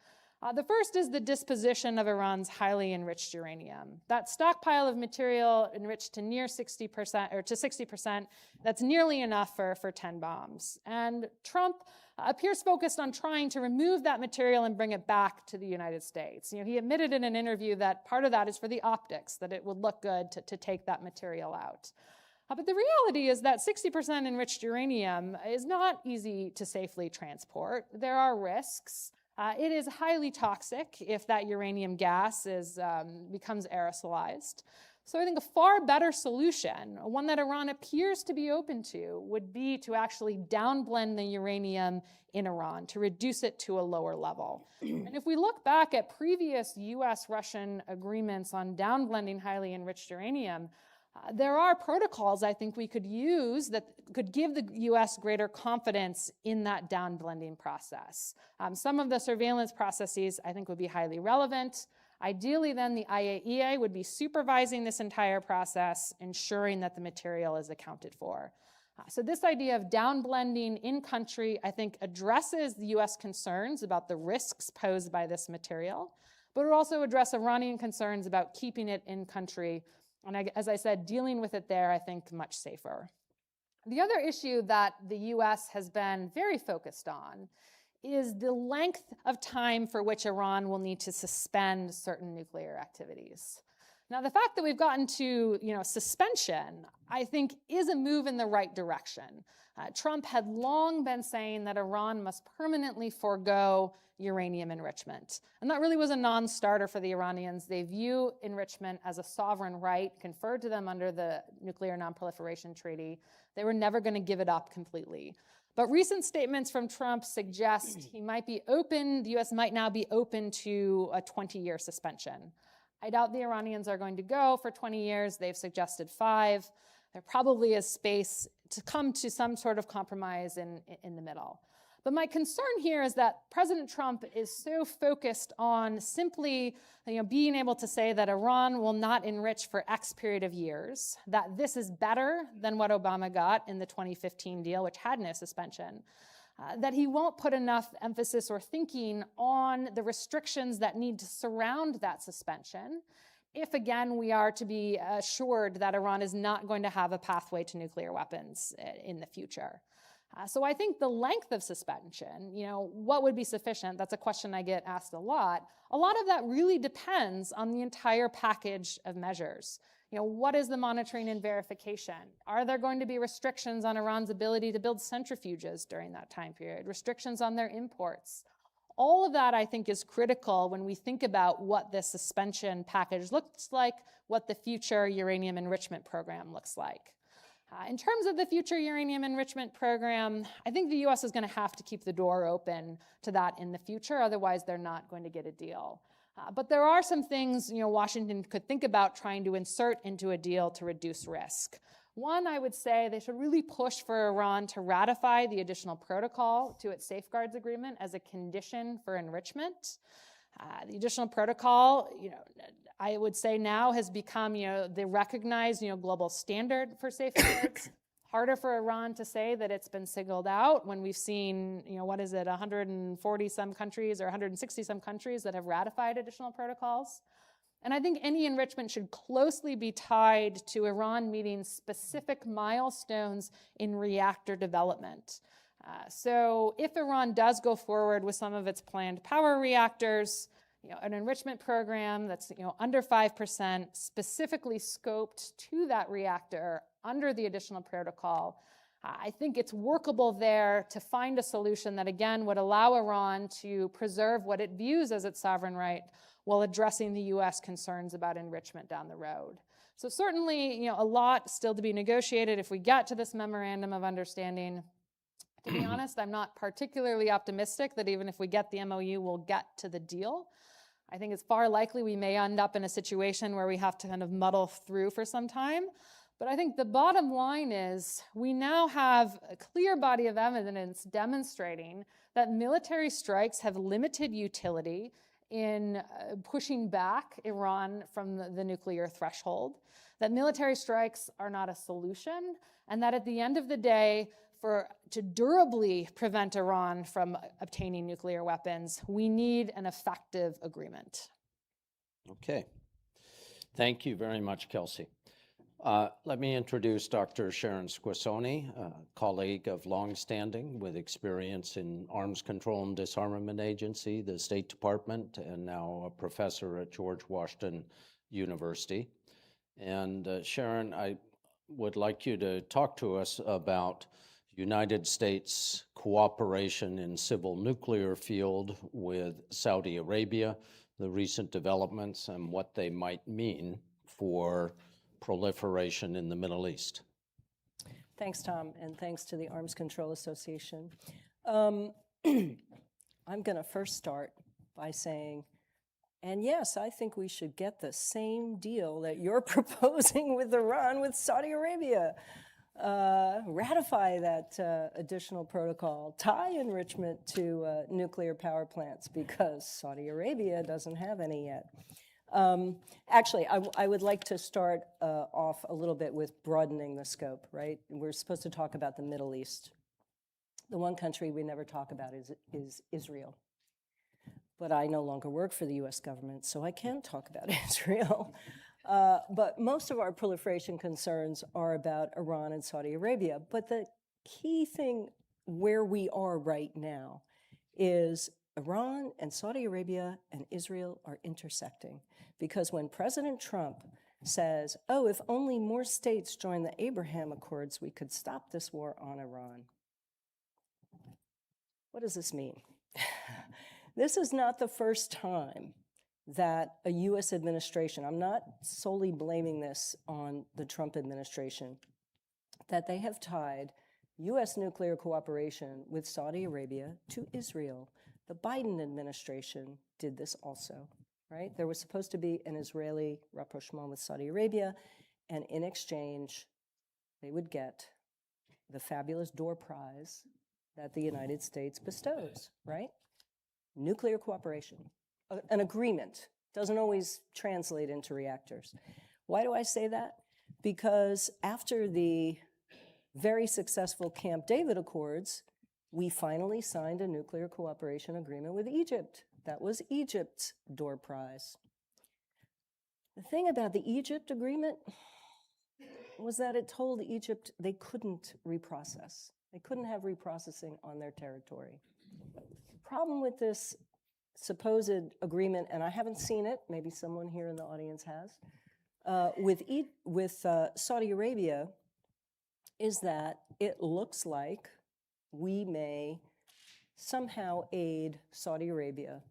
The first is the disposition of Iran's highly enriched uranium. That stockpile of material enriched to near 60%, or to 60%, that's nearly enough for 10 bombs. And Trump appears focused on trying to remove that material and bring it back to the United States. He admitted in an interview that part of that is for the optics, that it would look good to take that material out. But the reality is that 60% enriched uranium is not easy to safely transport. There are risks. It is highly toxic if that uranium gas becomes aerosolized. So I think a far better solution, one that Iran appears to be open to, would be to actually downblend the uranium in Iran, to reduce it to a lower level. And if we look back at previous US-Russian agreements on downblending highly enriched uranium, there are protocols I think we could use that could give the US greater confidence in that downblending process. Some of the surveillance processes I think would be highly relevant. Ideally, then, the IAEA would be supervising this entire process, ensuring that the material is accounted for. So this idea of downblending in country, I think, addresses the US concerns about the risks posed by this material, but it would also address Iranian concerns about keeping it in country. And as I said, dealing with it there, I think, much safer. The other issue that the US has been very focused on is the length of time for which Iran will need to suspend certain nuclear activities. Now, the fact that we've gotten to suspension, I think, is a move in the right direction. Trump had long been saying that Iran must permanently forego uranium enrichment. And that really was a non-starter for the Iranians. They view enrichment as a sovereign right conferred to them under the Nuclear Non-Proliferation Treaty. They were never going to give it up completely. But recent statements from Trump suggest he might be open, the US might now be open to a 20-year suspension. I doubt the Iranians are going to go for 20 years. They've suggested 5. There probably is space to come to some sort of compromise in the middle. But my concern here is that President Trump is so focused on simply being able to say that Iran will not enrich for X period of years, that this is better than what Obama got in the 2015 deal, which had no suspension, that he won't put enough emphasis or thinking on the restrictions that need to surround that suspension if, again, we are to be assured that Iran is not going to have a pathway to nuclear weapons in the future. So I think the length of suspension, what would be sufficient? That's a question I get asked a lot. A lot of that really depends on the entire package of measures. What is the monitoring and verification? Are there going to be restrictions on Iran's ability to build centrifuges during that time period? Restrictions on their imports? All of that, I think, is critical when we think about what this suspension package looks like, what the future uranium enrichment program looks like. In terms of the future uranium enrichment program, I think the US is going to have to keep the door open to that in the future. Otherwise, they're not going to get a deal. But there are some things Washington could think about trying to insert into a deal to reduce risk. One, I would say they should really push for Iran to ratify the additional protocol to its safeguards agreement as a condition for enrichment. The additional protocol, I would say now has become, the recognized, global standard for safeguards. Harder for Iran to say that it's been singled out when we've seen, 140 some countries or 160 some countries that have ratified additional protocols. And I think any enrichment should closely be tied to Iran meeting specific milestones in reactor development. So if Iran does go forward with some of its planned power reactors, an enrichment program that's under 5%, specifically scoped to that reactor under the additional protocol, I think it's workable there to find a solution that, again, would allow Iran to preserve what it views as its sovereign right while addressing the US concerns about enrichment down the road. So certainly, a lot still to be negotiated if we get to this memorandum of understanding. To be honest, I'm not particularly optimistic that even if we get the MOU, we'll get to the deal. I think it's far likely we may end up in a situation where we have to kind of muddle through for some time. But I think the bottom line is we now have a clear body of evidence demonstrating that military strikes have limited utility in pushing back Iran from the nuclear threshold, that military strikes are not a solution, and that at the end of the day, to durably prevent Iran from obtaining nuclear weapons, we need an effective agreement. Okay. Thank you very much, Kelsey. Let me introduce Dr. Sharon Squassoni, a colleague of longstanding with experience in Arms Control and Disarmament Agency, the State Department, and now a professor at George Washington University. And Sharon, I would like you to talk to us about United States cooperation in civil nuclear field with Saudi Arabia, the recent developments and what they might mean for proliferation in the Middle East? Thanks, Tom, and thanks to the Arms Control Association. I'm going to first start by saying, and yes, I think we should get the same deal that you're proposing with Iran with Saudi Arabia. Ratify that additional protocol, tie enrichment to nuclear power plants because Saudi Arabia doesn't have any yet. Actually, I would like to start off a little bit with broadening the scope, right? We're supposed to talk about the Middle East. The one country we never talk about is Israel. But I no longer work for the US government, so I can't talk about Israel. But most of our proliferation concerns are about Iran and Saudi Arabia. But the key thing where we are right now is Iran and Saudi Arabia and Israel are intersecting. Because when President Trump says, oh, if only more states join the Abraham Accords, we could stop this war on Iran. What does this mean? This is not the first time that a US administration, I'm not solely blaming this on the Trump administration, that they have tied US nuclear cooperation with Saudi Arabia to Israel. The Biden administration did this also, right? There was supposed to be an Israeli rapprochement with Saudi Arabia, and in exchange, they would get the fabulous door prize that the United States bestows, right? Nuclear cooperation. An agreement doesn't always translate into reactors. Why do I say that? Because after the very successful Camp David Accords, we finally signed a nuclear cooperation agreement with Egypt. That was Egypt's door prize. The thing about the Egypt agreement was that it told Egypt they couldn't reprocess. They couldn't have reprocessing on their territory. The problem with this supposed agreement, and I haven't seen it, maybe someone here in the audience has, with Saudi Arabia, is that it looks like we may somehow aid Saudi Arabia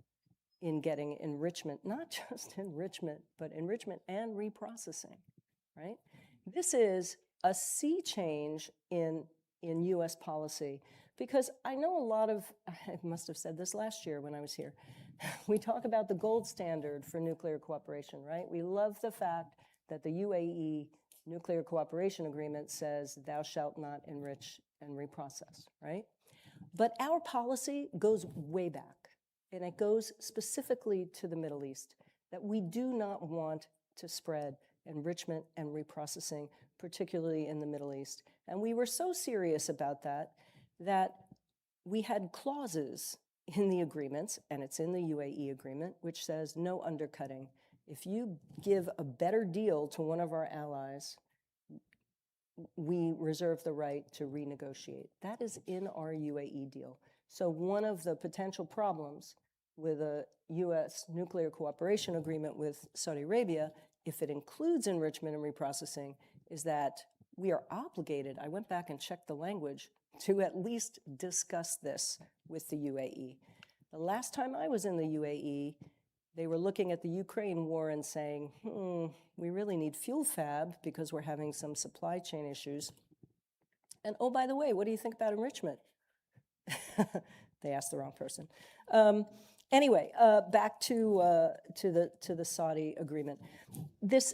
in getting enrichment, not just enrichment, but enrichment and reprocessing, right? This is a sea change in US policy, because I know a lot of, I must have said this last year when I was here, we talk about the gold standard for nuclear cooperation, right? We love the fact that the UAE Nuclear Cooperation Agreement says thou shalt not enrich and reprocess, right? But our policy goes way back, and it goes specifically to the Middle East, that we do not want to spread enrichment and reprocessing, particularly in the Middle East. And we were so serious about that, that we had clauses in the agreements, and it's in the UAE agreement, which says no undercutting. If you give a better deal to one of our allies, we reserve the right to renegotiate. That is in our UAE deal. So one of the potential problems with a US nuclear cooperation agreement with Saudi Arabia, if it includes enrichment and reprocessing, is that we are obligated, I went back and checked the language, to at least discuss this with the UAE. The last time I was in the UAE, they were looking at the Ukraine war and saying, we really need fuel fab because we're having some supply chain issues. And oh, by the way, what do you think about enrichment? They asked the wrong person. Anyway, back to the Saudi agreement. This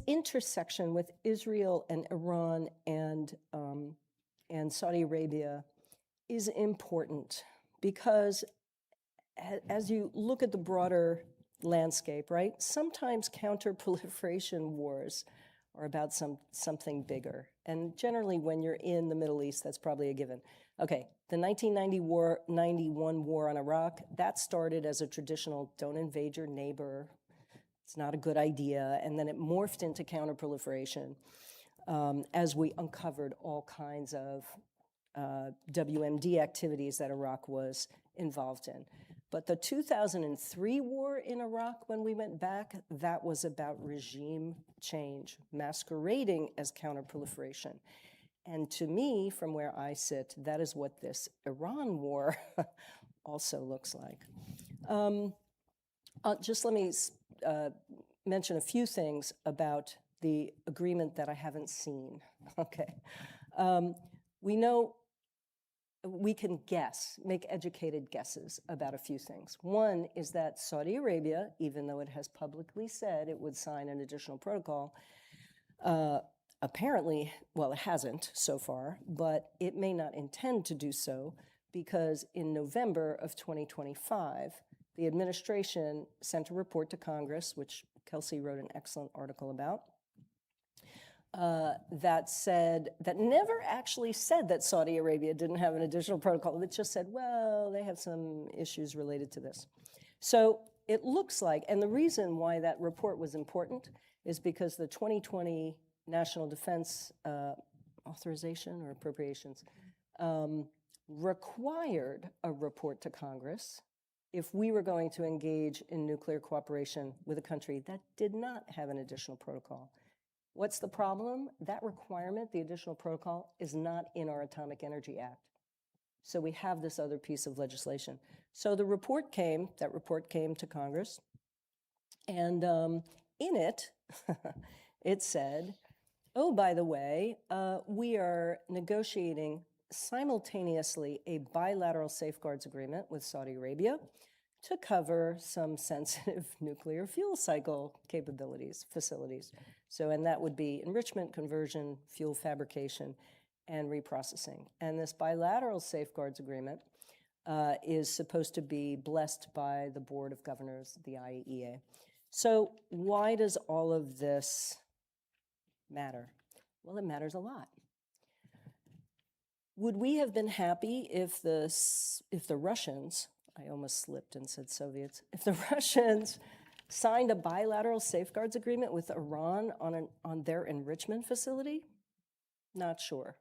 intersection with Israel and Iran and Saudi Arabia is important because as you look at the broader landscape, right? Sometimes counter-proliferation wars are about something bigger. And generally when you're in the Middle East, that's probably a given. Okay, the 1991 war on Iraq, that started as a traditional don't invade your neighbor. It's not a good idea. And then it morphed into counter-proliferation as we uncovered all kinds of WMD activities that Iraq was involved in. But the 2003 war in Iraq, when we went back, that was about regime change, masquerading as counterproliferation. And to me, from where I sit, that is what this Iran war also looks like. Just let me mention a few things about the agreement that I haven't seen. Okay. We know we can guess, make educated guesses about a few things. One is that Saudi Arabia, even though it has publicly said it would sign an additional protocol, apparently, well, it hasn't so far, but it may not intend to do so because in November of 2025, the administration sent a report to Congress, which Kelsey wrote an excellent article about, that never actually said that Saudi Arabia didn't have an additional protocol. It just said, well, they have some issues related to this. So it looks like, and the reason why that report was important is because the 2020 National Defense Authorization or Appropriations required a report to Congress if we were going to engage in nuclear cooperation with a country that did not have an additional protocol. What's the problem? That requirement, the additional protocol, is not in our Atomic Energy Act. So we have this other piece of legislation. So the report came, that report came to Congress, and in it, it said, oh, by the way, we are negotiating simultaneously a bilateral safeguards agreement with Saudi Arabia to cover some sensitive nuclear fuel cycle capabilities, facilities. So, and that would be enrichment, conversion, fuel fabrication, and reprocessing. And this bilateral safeguards agreement is supposed to be blessed by the Board of Governors, the IAEA. So why does all of this matter? Well, it matters a lot. Would we have been happy if the Russians, I almost slipped and said Soviets, if the Russians signed a bilateral safeguards agreement with Iran on their enrichment facility? Not sure.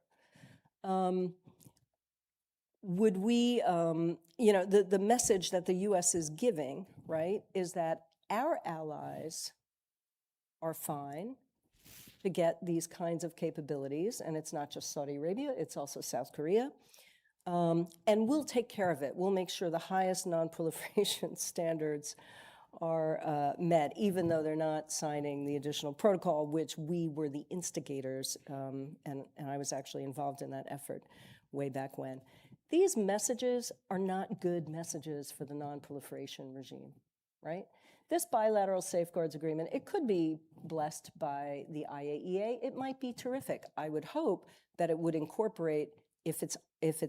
Would we, the message that the US is giving, right, is that our allies are fine to get these kinds of capabilities, and it's not just Saudi Arabia, it's also South Korea. And we'll take care of it. We'll make sure the highest non-proliferation standards are met, even though they're not signing the additional protocol, which we were the instigators, and I was actually involved in that effort way back when. These messages are not good messages for the non-proliferation regime, right? This bilateral safeguards agreement, it could be blessed by the IAEA. It might be terrific. I would hope that it would incorporate, if it's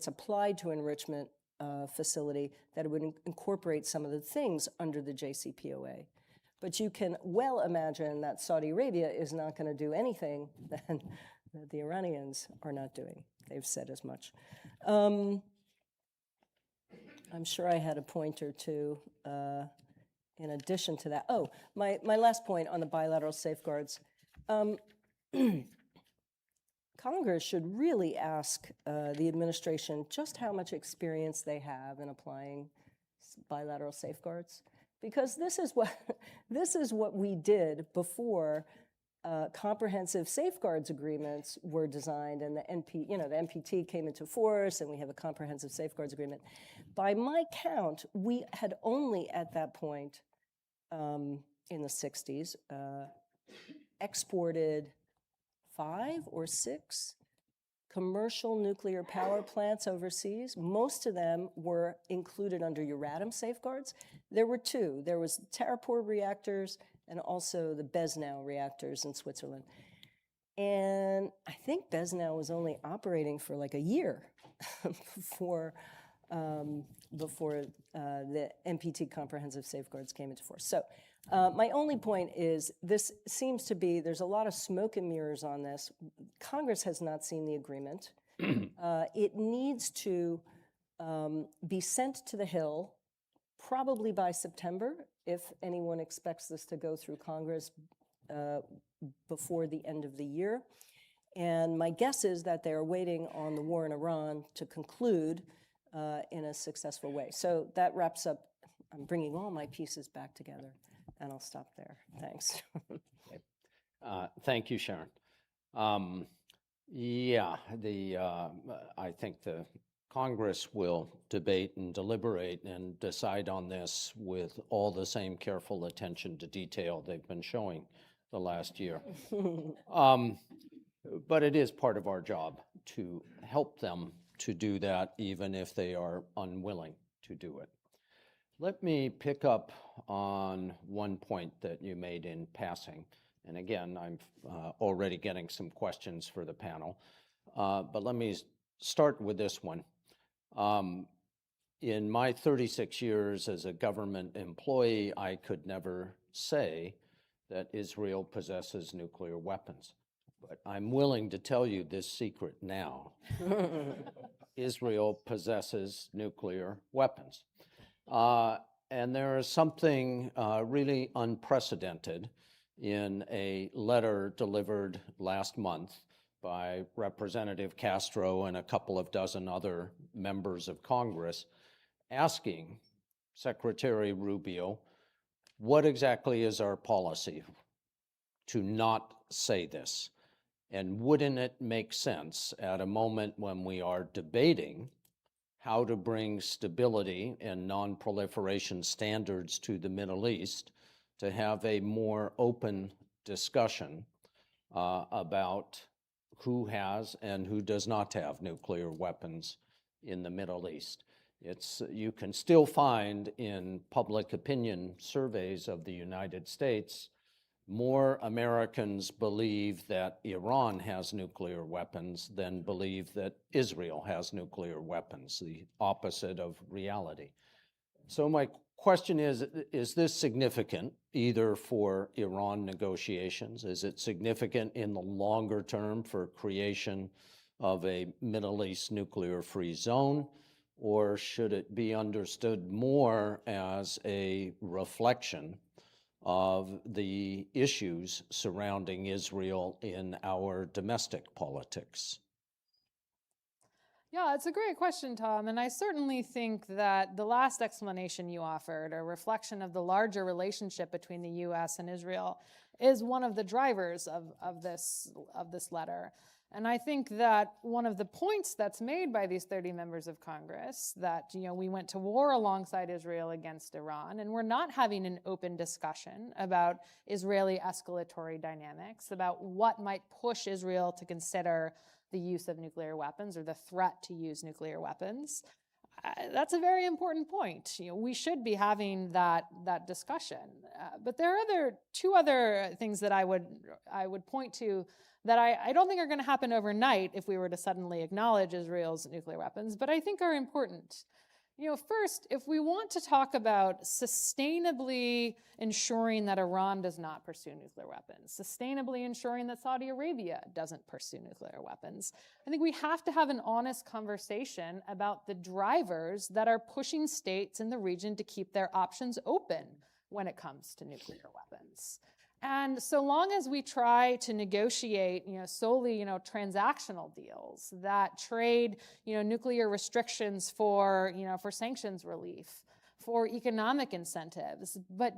applied to enrichment facility, that it would incorporate some of the things under the JCPOA. But you can well imagine that Saudi Arabia is not going to do anything that the Iranians are not doing. They've said as much. I'm sure I had a point or two in addition to that. Oh, my last point on the bilateral safeguards. Congress should really ask the administration just how much experience they have in applying bilateral safeguards, because this is what we did before comprehensive safeguards agreements were designed, and the NPT came into force, and we have a comprehensive safeguards agreement. By my count, we had only at that point in the 60s exported 5 or 6 commercial nuclear power plants overseas. Most of them were included under Euratom safeguards. There were 2. There was TerraPower reactors and also the Besnau reactors in Switzerland. And I think Besnau was only operating for like a year before the NPT comprehensive safeguards came into force. So my only point is this seems to be, there's a lot of smoke and mirrors on this. Congress has not seen the agreement. It needs to be sent to the Hill probably by September, if anyone expects this to go through Congress before the end of the year. And my guess is that they're waiting on the war in Iran to conclude in a successful way. So that wraps up, I'm bringing all my pieces back together, and I'll stop there. Thanks. Thank you, Sharon. I think the Congress will debate and deliberate and decide on this with all the same careful attention to detail they've been showing the last year. But it is part of our job to help them to do that, even if they are unwilling to do it. Let me pick up on one point that you made in passing. And again, I'm already getting some questions for the panel. But let me start with this one. In my 36 years as a government employee, I could never say that Israel possesses nuclear weapons. But I'm willing to tell you this secret now. Israel possesses nuclear weapons. And there is something really unprecedented in a letter delivered last month by Representative Castro and a couple of dozen other members of Congress asking Secretary Rubio, what exactly is our policy to not say this? And wouldn't it make sense at a moment when we are debating how to bring stability and non-proliferation standards to the Middle East to have a more open discussion about who has and who does not have nuclear weapons in the Middle East? You can still find in public opinion surveys of the United States, more Americans believe that Iran has nuclear weapons than believe that Israel has nuclear weapons, the opposite of reality. So my question is this significant either for Iran negotiations? Is it significant in the longer term for creation of a Middle East nuclear-free zone? Or should it be understood more as a reflection of the issues surrounding Israel in our domestic politics? Yeah, it's a great question, Tom. And I certainly think that the last explanation you offered, a reflection of the larger relationship between the U.S. and Israel, is one of the drivers of this letter. And I think that one of the points that's made by these 30 members of Congress that, we went to war alongside Israel against Iran, and we're not having an open discussion about Israeli escalatory dynamics, about what might push Israel to consider the use of nuclear weapons or the threat to use nuclear weapons. That's a very important point. We should be having that discussion. But there are two other things that I would point to that I don't think are going to happen overnight if we were to suddenly acknowledge Israel's nuclear weapons, but I think are important. First, if we want to talk about sustainably ensuring that Iran does not pursue nuclear weapons, sustainably ensuring that Saudi Arabia doesn't pursue nuclear weapons, I think we have to have an honest conversation about the drivers that are pushing states in the region to keep their options open when it comes to nuclear weapons. And so long as we try to negotiate, solely, transactional deals that trade, nuclear restrictions for sanctions relief, for economic incentives, but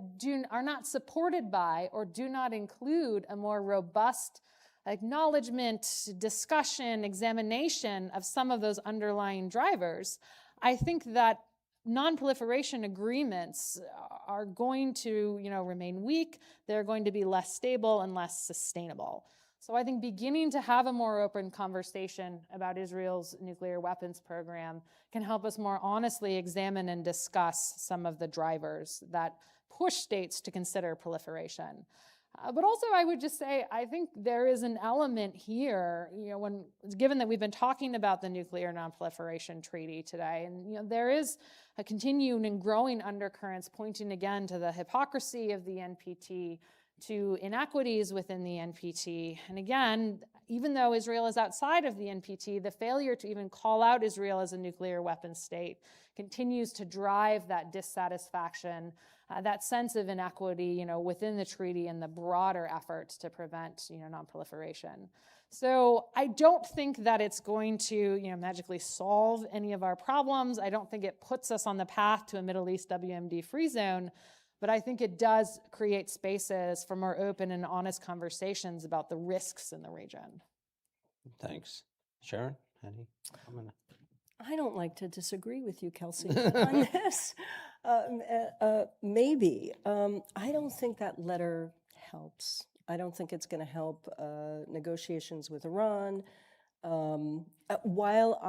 are not supported by or do not include a more robust acknowledgement, discussion, examination of some of those underlying drivers, I think that non-proliferation agreements are going to, remain weak. They're going to be less stable and less sustainable. So I think beginning to have a more open conversation about Israel's nuclear weapons program can help us more honestly examine and discuss some of the drivers that push states to consider proliferation. But also, I would just say, I think there is an element here, given that we've been talking about the Nuclear Non-Proliferation Treaty today, and there is a continuing and growing undercurrents pointing again to the hypocrisy of the NPT, to inequities within the NPT. And again, even though Israel is outside of the NPT, the failure to even call out Israel as a nuclear weapons state continues to drive that dissatisfaction, that sense of inequity, within the treaty and the broader efforts to prevent, non-proliferation. So I don't think that it's going to, magically solve any of our problems. I don't think it puts us on the path to a Middle East WMD free zone, but I think it does create spaces for more open and honest conversations about the risks in the region. Thanks. Sharon, any comment? I don't like to disagree with you, Kelsey, on this. Maybe. I don't think that letter helps. I don't think it's going to help negotiations with Iran. While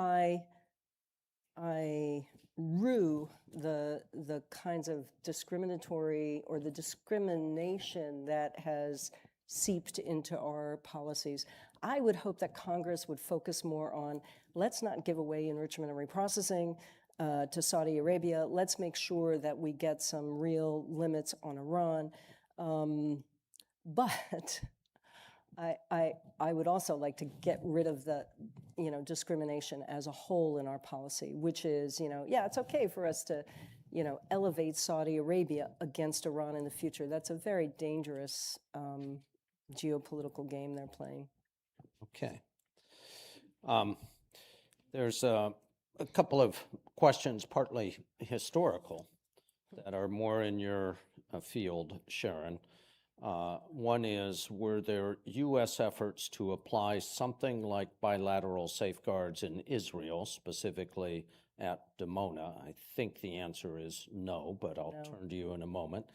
I rue the kinds of discriminatory or the discrimination that has seeped into our policies, I would hope that Congress would focus more on, let's not give away enrichment and reprocessing to Saudi Arabia. Let's make sure that we get some real limits on Iran. But I would also like to get rid of the, discrimination as a whole in our policy, which is, yeah, it's okay for us to, elevate Saudi Arabia against Iran in the future. That's a very dangerous geopolitical game they're playing. Okay. There's a couple of questions, partly historical, that are more in your field, Sharon. One is, were there U.S. efforts to apply something like bilateral safeguards in Israel, specifically at Dimona? I think the answer is no, but I'll turn to you in a moment.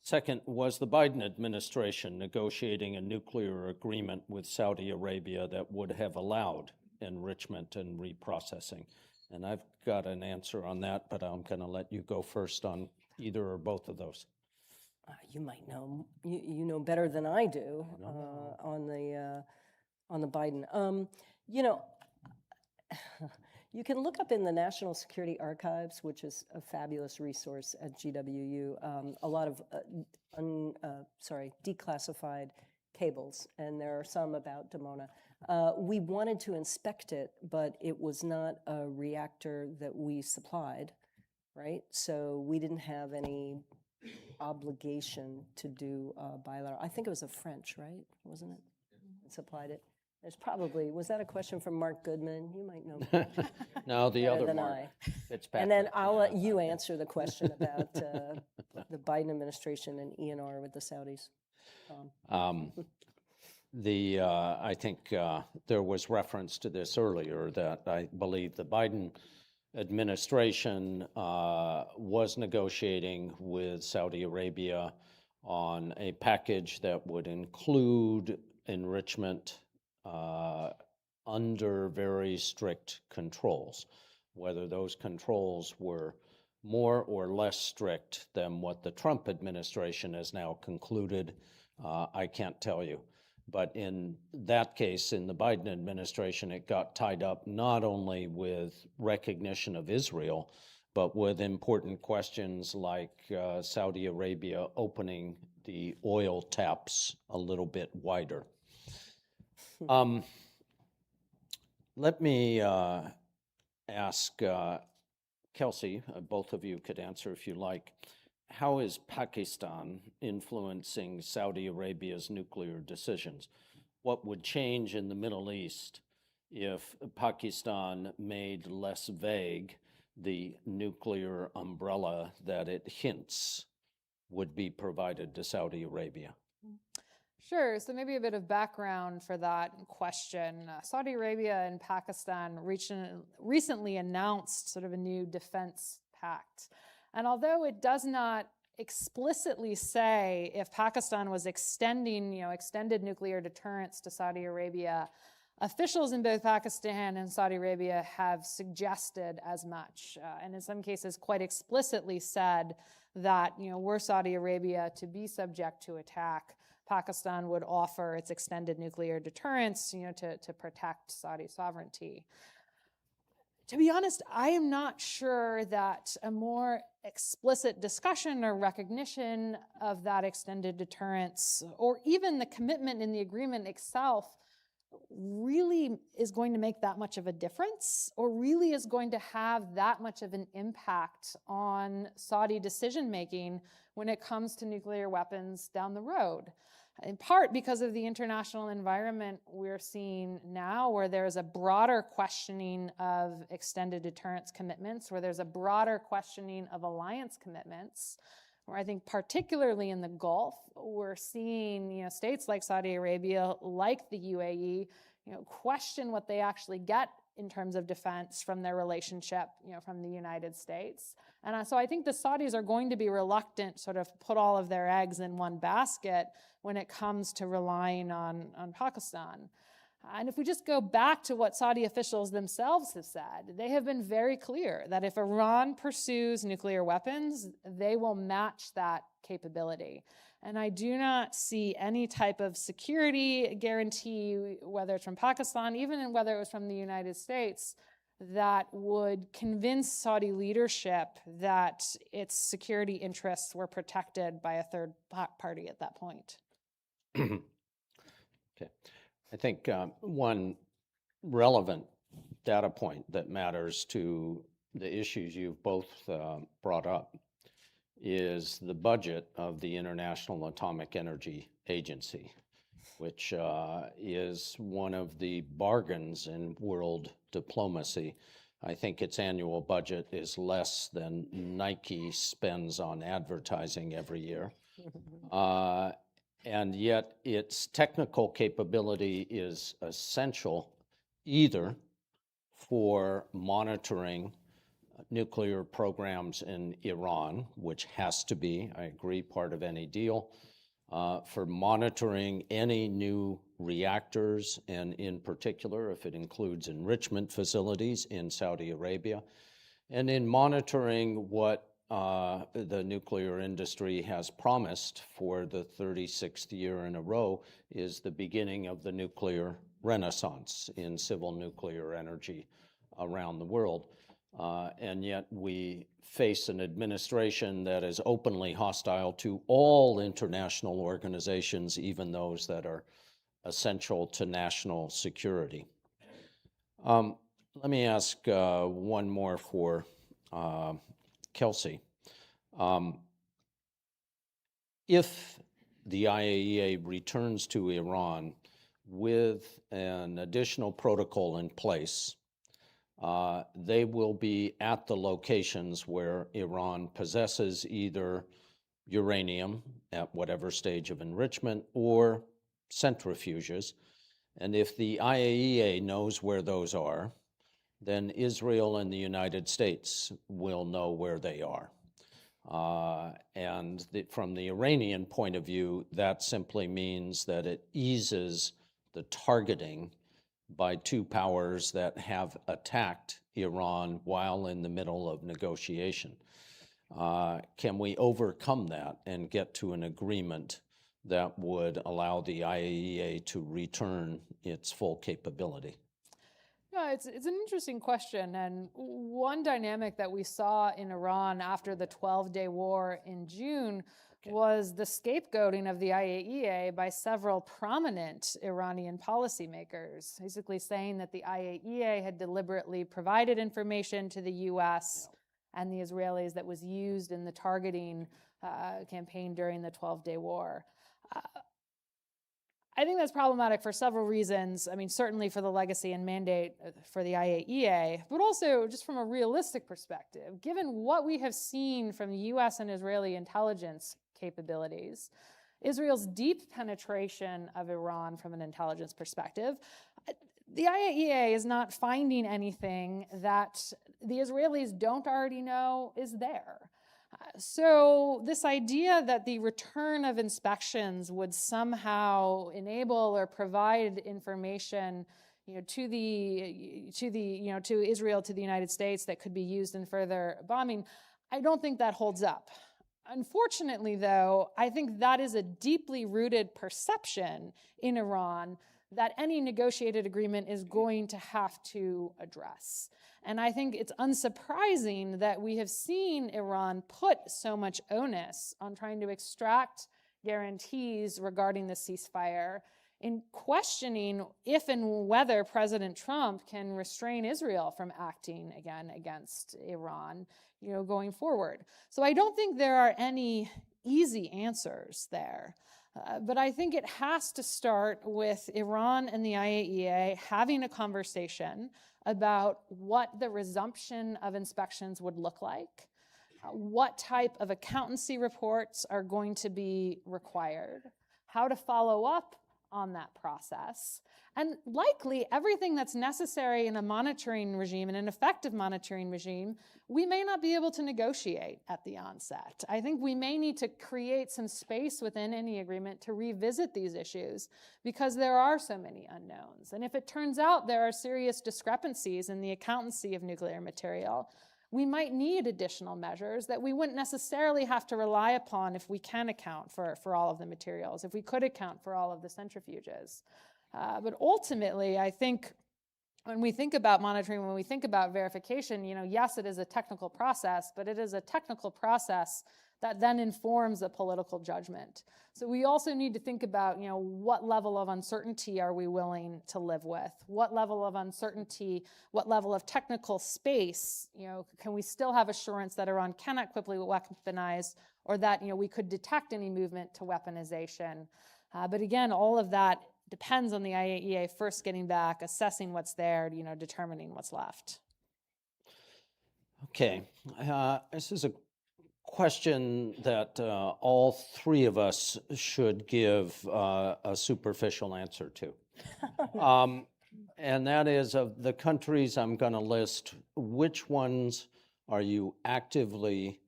Second, was the Biden administration negotiating a nuclear agreement with Saudi Arabia that would have allowed enrichment and reprocessing? And I've got an answer on that, but I'm going to let you go first on either or both of those. You might know, you know better than I do on the Biden. You can look up in the National Security Archives, which is a fabulous resource at GWU, a lot of declassified cables, and there are some about Dimona. We wanted to inspect it, but it was not a reactor that we supplied, right? So we didn't have any obligation to do bilateral. I think it was a French, right? Wasn't it? That supplied it. There's probably, was that a question from Mark Goodman? You might know. No, the other than Mark. And then I'll let you answer the question about the Biden administration and ENR with the Saudis. I think there was reference to this earlier, that I believe the Biden administration was negotiating with Saudi Arabia on a package that would include enrichment under very strict controls. Whether those controls were more or less strict than what the Trump administration has now concluded, I can't tell you. But in that case, in the Biden administration, it got tied up not only with recognition of Israel, but with important questions like Saudi Arabia opening the oil taps a little bit wider. Let me ask Kelsey, both of you could answer if you like. How is Pakistan influencing Saudi Arabia's nuclear decisions? What would change in the Middle East if Pakistan made less vague the nuclear umbrella that it hints would be provided to Saudi Arabia? Sure. So maybe a bit of background for that question. Saudi Arabia and Pakistan recently announced sort of a new defense pact. And although it does not explicitly say if Pakistan was extended nuclear deterrence to Saudi Arabia, officials in both Pakistan and Saudi Arabia have suggested as much, and in some cases quite explicitly said that, were Saudi Arabia to be subject to attack, Pakistan would offer its extended nuclear deterrence, to protect Saudi sovereignty. To be honest, I am not sure that a more explicit discussion or recognition of that extended deterrence, or even the commitment in the agreement itself, really is going to make that much of a difference, or really is going to have that much of an impact on Saudi decision-making when it comes to nuclear weapons down the road. In part because of the international environment we're seeing now, where there's a broader questioning of extended deterrence commitments, where there's a broader questioning of alliance commitments, where I think particularly in the Gulf, we're seeing states like Saudi Arabia, like the UAE, question what they actually get in terms of defense from their relationship, from the United States. And so I think the Saudis are going to be reluctant sort of put all of their eggs in one basket when it comes to relying on Pakistan. And if we just go back to what Saudi officials themselves have said, they have been very clear that if Iran pursues nuclear weapons, they will match that capability. And I do not see any type of security guarantee, whether it's from Pakistan, even whether it was from the United States, that would convince Saudi leadership that its security interests were protected by a third party at that point. Okay. I think one relevant data point that matters to the issues you've both brought up is the budget of the International Atomic Energy Agency, which is one of the bargains in world diplomacy. I think its annual budget is less than Nike spends on advertising every year. And yet its technical capability is essential either for monitoring nuclear programs in Iran, which has to be, I agree, part of any deal, for monitoring any new reactors, and in particular, if it includes enrichment facilities in Saudi Arabia, and in monitoring what the nuclear industry has promised for the 36th year in a row is the beginning of the nuclear renaissance in civil nuclear energy around the world. And yet we face an administration that is openly hostile to all international organizations, even those that are essential to national security. Let me ask one more for Kelsey. If the IAEA returns to Iran with an additional protocol in place, they will be at the locations where Iran possesses either uranium at whatever stage of enrichment or centrifuges. And if the IAEA knows where those are, then Israel and the United States will know where they are. From the Iranian point of view, that simply means that it eases the targeting by two powers that have attacked Iran while in the middle of negotiation. Can we overcome that and get to an agreement that would allow the IAEA to return its full capability? No, it's an interesting question. And one dynamic that we saw in Iran after the 12-day war in June was the scapegoating of the IAEA by several prominent Iranian policymakers, basically saying that the IAEA had deliberately provided information to the US and the Israelis that was used in the targeting campaign during the 12-day war. I think that's problematic for several reasons. I mean, certainly for the legacy and mandate for the IAEA, but also just from a realistic perspective, given what we have seen from the US and Israeli intelligence capabilities, Israel's deep penetration of Iran from an intelligence perspective, the IAEA is not finding anything that the Israelis don't already know is there. So this idea that the return of inspections would somehow enable or provide information, to Israel, to the United States that could be used in further bombing, I don't think that holds up. Unfortunately, though, I think that is a deeply rooted perception in Iran that any negotiated agreement is going to have to address. And I think it's unsurprising that we have seen Iran put so much onus on trying to extract guarantees regarding the ceasefire, in questioning if and whether President Trump can restrain Israel from acting again against Iran, going forward. So I don't think there are any easy answers there. But I think it has to start with Iran and the IAEA having a conversation about what the resumption of inspections would look like, what type of accountancy reports are going to be required, how to follow up on that process. And likely everything that's necessary in a monitoring regime, in an effective monitoring regime, we may not be able to negotiate at the onset. I think we may need to create some space within any agreement to revisit these issues because there are so many unknowns. And if it turns out there are serious discrepancies in the accountancy of nuclear material, we might need additional measures that we wouldn't necessarily have to rely upon if we can account for all of the materials, if we could account for all of the centrifuges. But ultimately, I think when we think about monitoring, when we think about verification, yes, it is a technical process, but it is a technical process that then informs a political judgment. So we also need to think about, what level of uncertainty are we willing to live with? What level of uncertainty, what level of technical space, can we still have assurance that Iran cannot quickly weaponize, or that, we could detect any movement to weaponization? But again, all of that depends on the IAEA first getting back, assessing what's there, determining what's left. Okay, this is a question that all three of us should give a superficial answer to. And that is, of the countries I'm going to list, which ones are you actively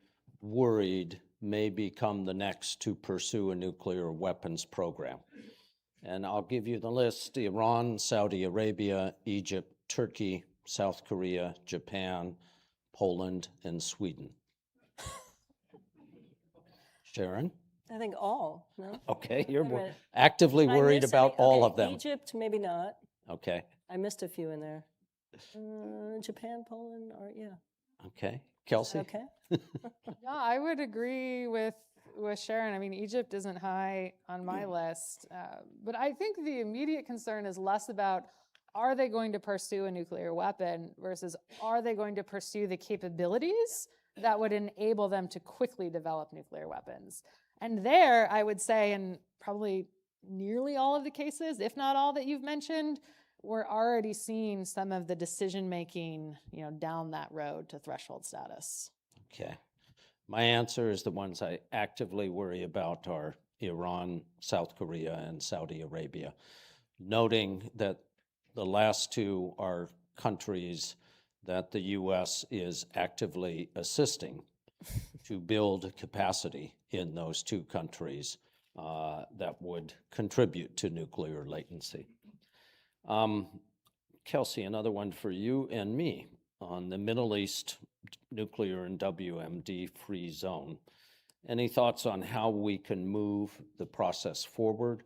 worried may become the next to pursue a nuclear weapons program? And I'll give you the list: Iran, Saudi Arabia, Egypt, Turkey, South Korea, Japan, Poland, and Sweden. Sharon? I think all, no? Okay, you're Wait a minute. actively Did I worried miss about any? all Okay, of them. Egypt, maybe not. Okay, I missed a few in there. Japan, Poland, or yeah. okay. Kelsey? Okay. Yeah, I would agree with Sharon. I mean, Egypt isn't high on my list, but I think the immediate concern is less about are they going to pursue a nuclear weapon versus are they going to pursue the capabilities that would enable them to quickly develop nuclear weapons. And there, I would say, in probably nearly all of the cases, if not all that you've mentioned, we're already seeing some of the decision-making, down that road to threshold status. Okay. My answer is the ones I actively worry about are Iran, South Korea, and Saudi Arabia, noting that the last two are countries that the U.S. is actively assisting to build capacity in those two countries that would contribute to nuclear latency. Kelsey, another one for you and me on the Middle East nuclear and WMD free zone. Any thoughts on how we can move the process forward?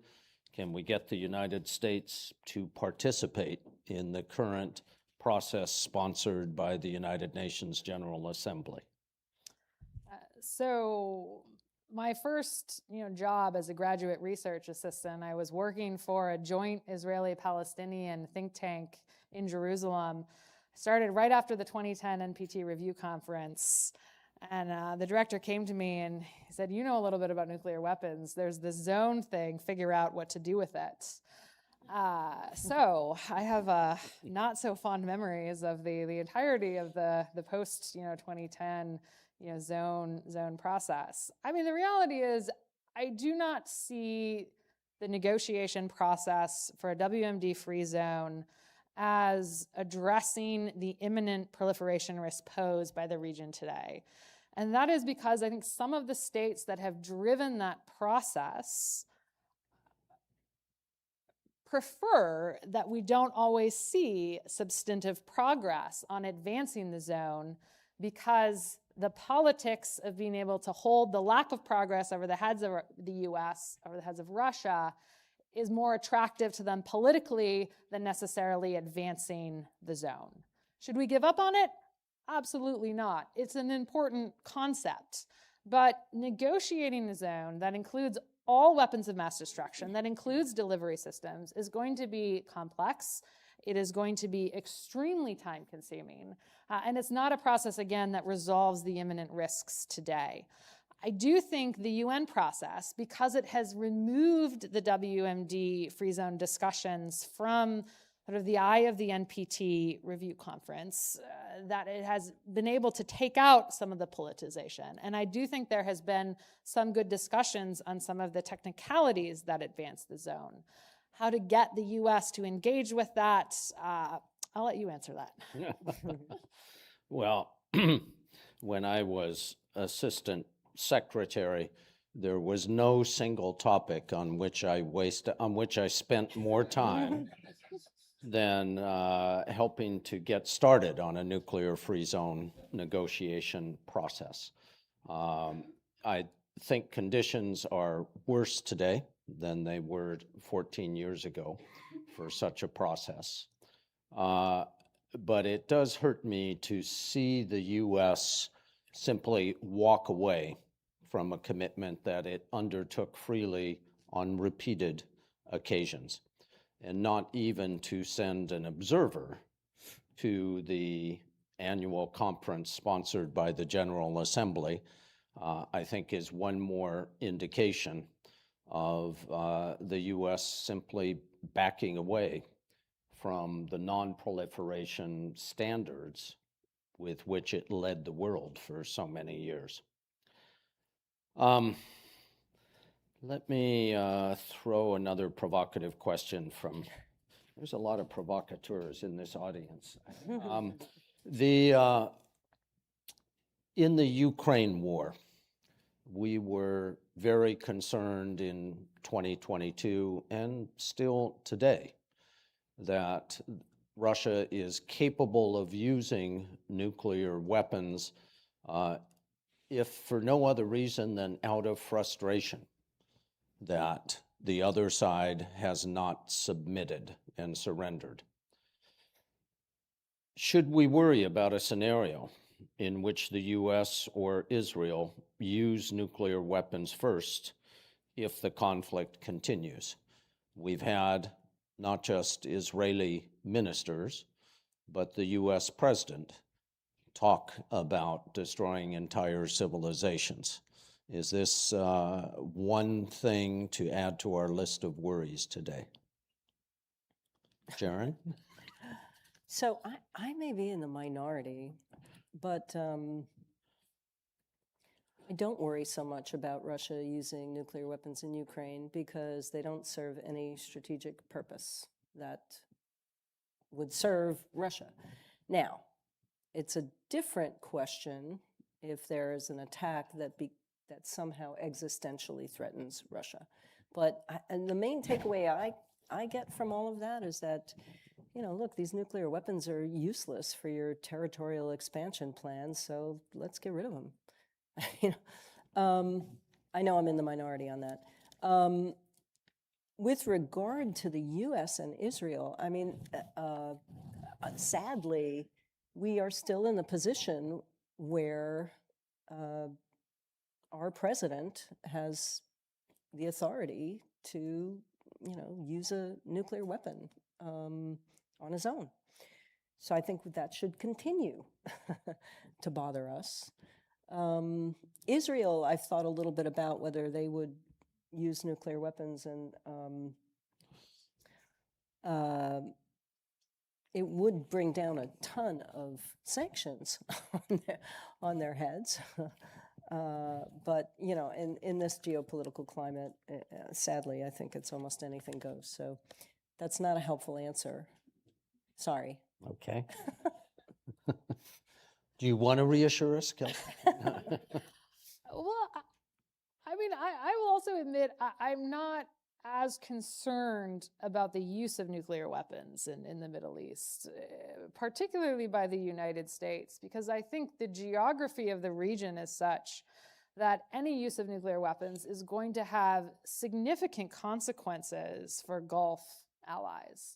Can we get the United States to participate in the current process sponsored by the United Nations General Assembly? So my first job as a graduate research assistant, I was working for a joint Israeli-Palestinian think tank in Jerusalem. Started right after the 2010 NPT review conference. And the director came to me and he said, you know a little bit about nuclear weapons. There's this zone thing, figure out what to do with it. So I have not so fond memories of the entirety of the post 2010 zone process. I mean, the reality is I do not see the negotiation process for a WMD free zone as addressing the imminent proliferation risk posed by the region today. And that is because I think some of the states that have driven that process prefer that we don't always see substantive progress on advancing the zone because the politics of being able to hold the lack of progress over the heads of the US, over the heads of Russia, is more attractive to them politically than necessarily advancing the zone. Should we give up on it? Absolutely not. It's an important concept. But negotiating a zone that includes all weapons of mass destruction, that includes delivery systems, is going to be complex. It is going to be extremely time-consuming. And it's not a process, again, that resolves the imminent risks today. I do think the UN process, because it has removed the WMD free zone discussions from sort of the eye of the NPT review conference, that it has been able to take out some of the politicization. And I do think there has been some good discussions on some of the technicalities that advance the zone. how to get the U.S. to engage with that. I'll let you answer that. Well, when I was assistant secretary, there was no single topic on which I spent more time than helping to get started on a nuclear-free zone negotiation process. I think conditions are worse today than they were 14 years ago for such a process. But it does hurt me to see the U.S. simply walk away from a commitment that it undertook freely on repeated occasions, and not even to send an observer to the annual conference sponsored by the General Assembly, I think is one more indication of the U.S. simply backing away from the non-proliferation standards with which it led the world for so many years. Let me throw another provocative question from, there's a lot of provocateurs in this audience. In the Ukraine war, we were very concerned in 2022 and still today that Russia is capable of using nuclear weapons if for no other reason than out of frustration that the other side has not submitted and surrendered. Should we worry about a scenario in which the US or Israel use nuclear weapons first if the conflict continues? We've had not just Israeli ministers, but the US president talk about destroying entire civilizations. Is this one thing to add to our list of worries today? Sharon? So I may be in the minority, but I don't worry so much about Russia using nuclear weapons in Ukraine because they don't serve any strategic purpose that would serve Russia. Now, it's a different question if there is an attack that somehow existentially threatens Russia. But and the main takeaway I get from all of that is that, you know, look, these nuclear weapons are useless for your territorial expansion plans, so let's get rid of them. You know, I know I'm in the minority on that. With regard to the U.S. and Israel, I mean, sadly, we are still in the position where our president has the authority to, you know, use a nuclear weapon on his own. So I think that should continue to bother us. Israel, I've thought a little bit about whether they would use nuclear weapons, and it would bring down a ton of sanctions on their heads. But, you know, in this geopolitical climate, sadly, I think it's almost anything goes. So that's not a helpful answer. Sorry. Okay. Do you want to reassure us, Kelsey? Well, I mean, I will also admit I'm not as concerned about the use of nuclear weapons in the Middle East, particularly by the United States, because I think the geography of the region is such that any use of nuclear weapons is going to have significant consequences for Gulf allies.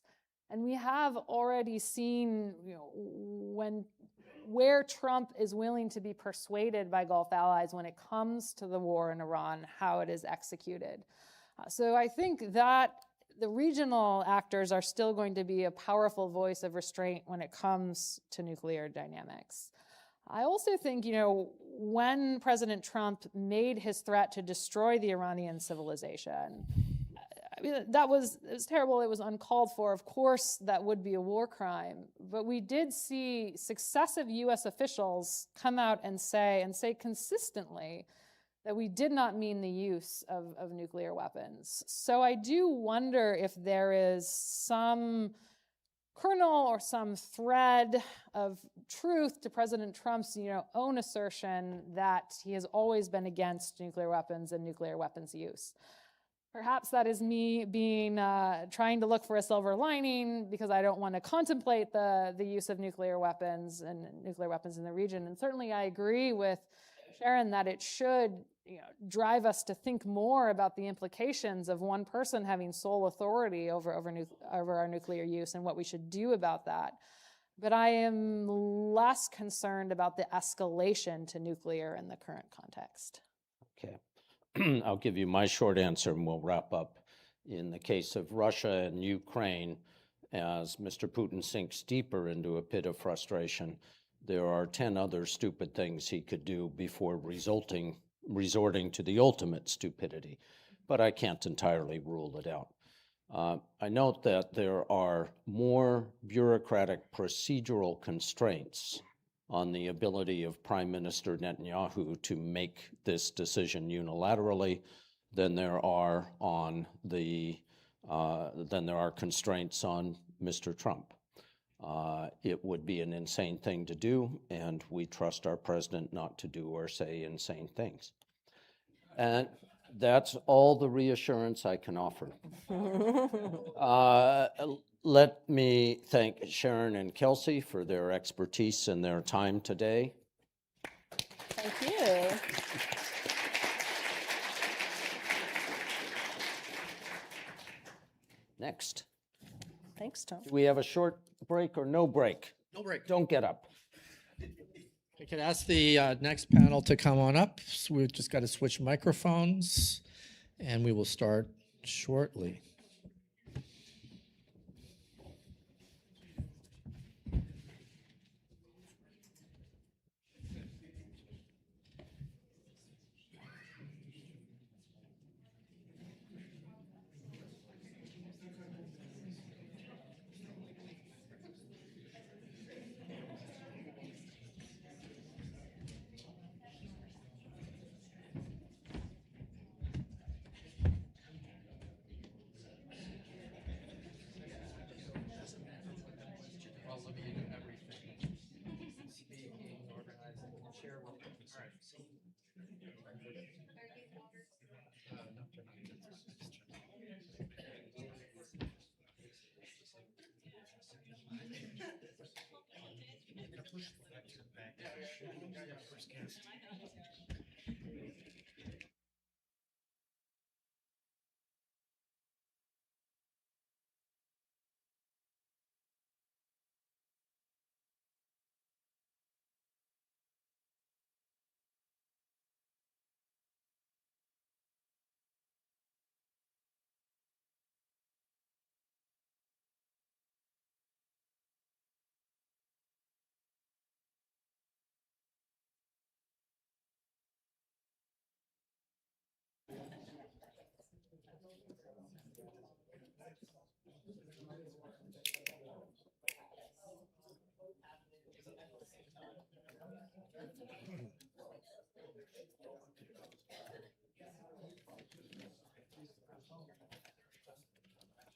And we have already seen, you know, where Trump is willing to be persuaded by Gulf allies when it comes to the war in Iran, how it is executed. So I think that the regional actors are still going to be a powerful voice of restraint when it comes to nuclear dynamics. I also think, you know, when President Trump made his threat to destroy the Iranian civilization, I mean, it was terrible. It was uncalled for. Of course, that would be a war crime. But we did see successive U.S. officials come out and say consistently that we did not mean the use of nuclear weapons. So I do wonder if there is some kernel or some thread of truth to President Trump's own assertion that he has always been against nuclear weapons and nuclear weapons use. Perhaps that is me being trying to look for a silver lining because I don't want to contemplate the use of nuclear weapons and nuclear weapons in the region. And certainly I agree with Sharon that it should drive us to think more about the implications of one person having sole authority over our nuclear use and what we should do about that. But I am less concerned about the escalation to nuclear in the current context. Okay. I'll give you my short answer and we'll wrap up. In the case of Russia and Ukraine, as Mr. Putin sinks deeper into a pit of frustration, there are 10 other stupid things he could do before resorting to the ultimate stupidity. But I can't entirely rule it out. I note that there are more bureaucratic procedural constraints on the ability of Prime Minister Netanyahu to make this decision unilaterally than there are constraints on Mr. Trump. It would be an insane thing to do, and we trust our president not to do or say insane things. And that's all the reassurance I can offer. Let me thank Sharon and Kelsey for their expertise and their time today. Thank you. Next. Thanks, Tom. Do we have a short break or no break? No break. Don't get up. I could ask the next panel to come on up. So we've just got to switch microphones, and we will start shortly.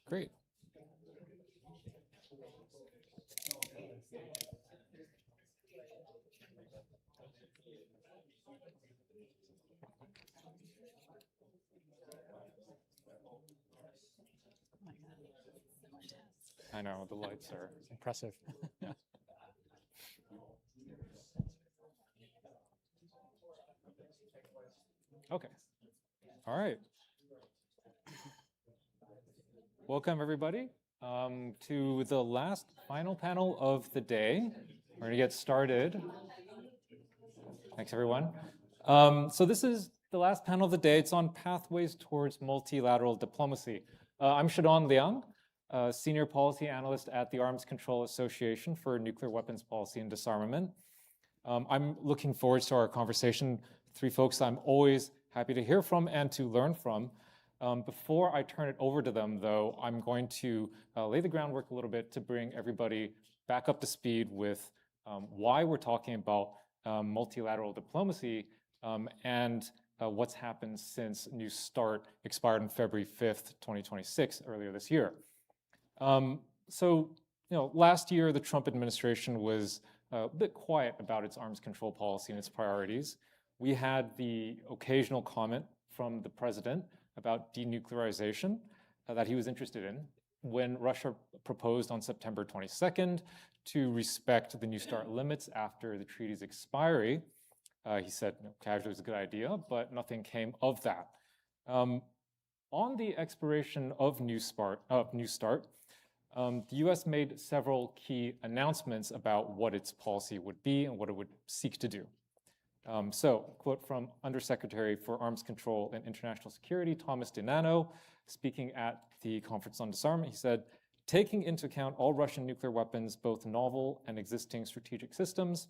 Great. I know, the lights are impressive. Yeah. Okay. All right. Welcome, everybody, to the last final panel of the day. We're going to get started. Thanks, everyone. So this is the last panel of the day. It's on pathways towards multilateral diplomacy. I'm Shadon Liang, Senior Policy Analyst at the Arms Control Association for Nuclear Weapons Policy and Disarmament. I'm looking forward to our conversation. Three folks I'm always happy to hear from and to learn from. Before I turn it over to them, though, I'm going to lay the groundwork a little bit to bring everybody back up to speed with why we're talking about multilateral diplomacy and what's happened since New START expired on February 5th, 2026, earlier this year. Last year, the Trump administration was a bit quiet about its arms control policy and its priorities. We had the occasional comment from the president about denuclearization that he was interested in. When Russia proposed on September 22nd to respect the New START limits after the treaty's expiry, he said casually it was a good idea, but nothing came of that. On the expiration of New START, the US made several key announcements about what its policy would be and what it would seek to do. Quote from Undersecretary for Arms Control and International Security, Thomas DiNanno, speaking at the Conference on Disarmament, he said, taking into account all Russian nuclear weapons, both novel and existing strategic systems,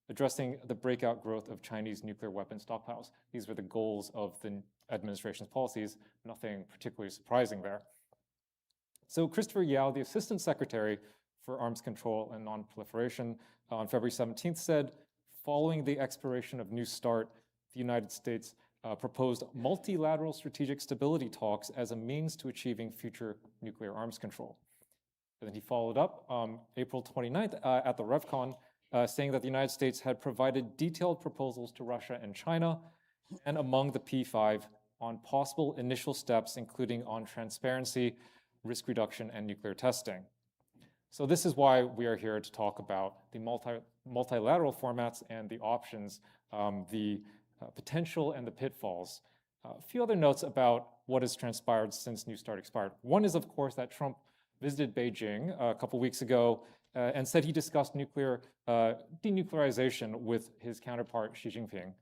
addressing the breakout growth of Chinese nuclear weapon stockpiles. These were the goals of the administration's policies, nothing particularly surprising there. So Christopher Yao, the Assistant Secretary for Arms Control and Non-Proliferation, on February 17th said, following the expiration of New START, the United States proposed multilateral strategic stability talks as a means to achieving future nuclear arms control. And then he followed up April 29th at the RevCon, saying that the United States had provided detailed proposals to Russia and China, and among the P5 on possible initial steps, including on transparency, risk reduction, and nuclear testing. So this is why we are here to talk about the multilateral formats and the options, the potential and the pitfalls. A few other notes about what has transpired since New START expired. One is, of course, that Trump visited Beijing a couple weeks ago and said he discussed nuclear denuclearization with his counterpart Xi Jinping.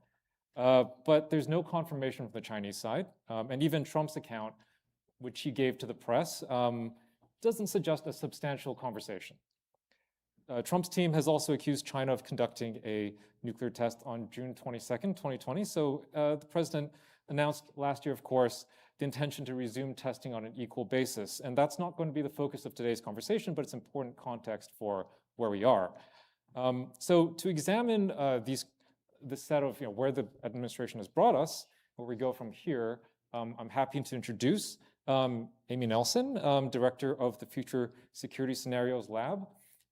But there's no confirmation from the Chinese side, and even Trump's account, which he gave to the press, doesn't suggest a substantial conversation. Trump's team has also accused China of conducting a nuclear test on June 22nd, 2020. So the president announced last year, of course, the intention to resume testing on an equal basis. And that's not going to be the focus of today's conversation, but it's important context for where we are. So to examine this set of where the administration has brought us, where we go from here, I'm happy to introduce Amy Nelson, Director of the Future Security Scenarios Lab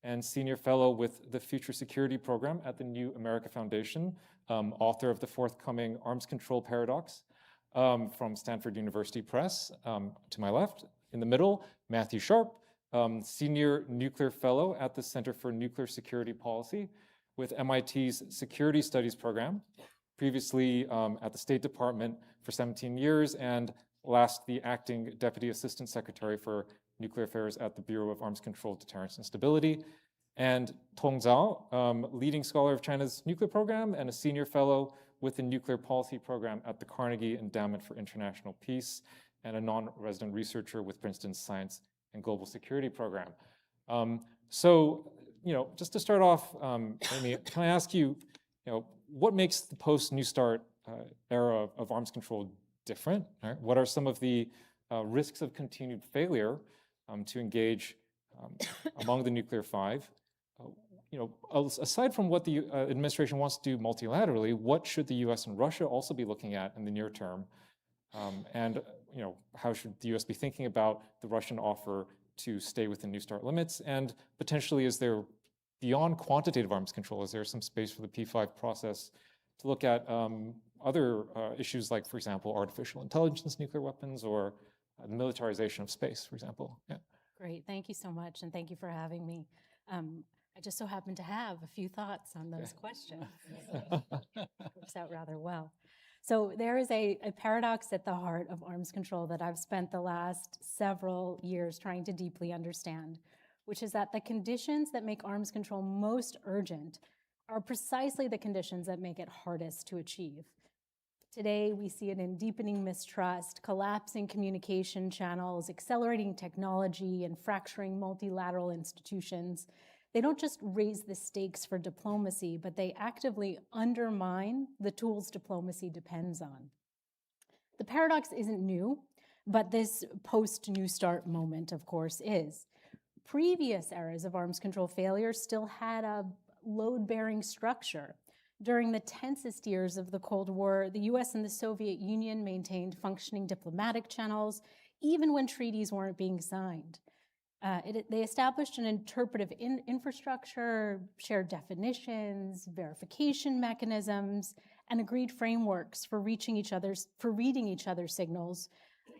and Senior Fellow with the Future Security Program at the New America Foundation, author of the forthcoming Arms Control Paradox from Stanford University Press. To my left, in the middle, Matthew Sharp, Senior Nuclear Fellow at the Center for Nuclear Security Policy with MIT's Security Studies Program, previously at the State Department for 17 years, and last, the Acting Deputy Assistant Secretary for Nuclear Affairs at the Bureau of Arms Control, Deterrence, and Stability. And Tong Zhao, leading scholar of China's nuclear program and a senior fellow with the nuclear policy program at the Carnegie Endowment for International Peace, and a non-resident researcher with Princeton's Science and Global Security Program. Just to start off, Amy, can I ask you, what makes the post-New START era of arms control different? Right? What are some of the risks of continued failure to engage among the nuclear five? Aside from what the administration wants to do multilaterally, what should the US and Russia also be looking at in the near term? How should the US be thinking about the Russian offer to stay within New START limits? And potentially, is there, beyond quantitative arms control, is there some space for the P5 process to look at other issues like, for example, artificial intelligence, nuclear weapons, or the militarization of space, for example? Yeah. Great, thank you so much, and thank you for having me. I just so happen to have a few thoughts on those questions. Works out rather well. So there is a paradox at the heart of arms control that I've spent the last several years trying to deeply understand, which is that the conditions that make arms control most urgent are precisely the conditions that make it hardest to achieve. Today, we see it in deepening mistrust, collapsing communication channels, accelerating technology, and fracturing multilateral institutions. They don't just raise the stakes for diplomacy, but they actively undermine the tools diplomacy depends on. The paradox isn't new, but this post-New START moment, of course, is. Previous eras of arms control failure still had a load-bearing structure. During the tensest years of the Cold War, the US and the Soviet Union maintained functioning diplomatic channels, even when treaties weren't being signed. They established an interpretive infrastructure, shared definitions, verification mechanisms, and agreed frameworks for reading each other's signals.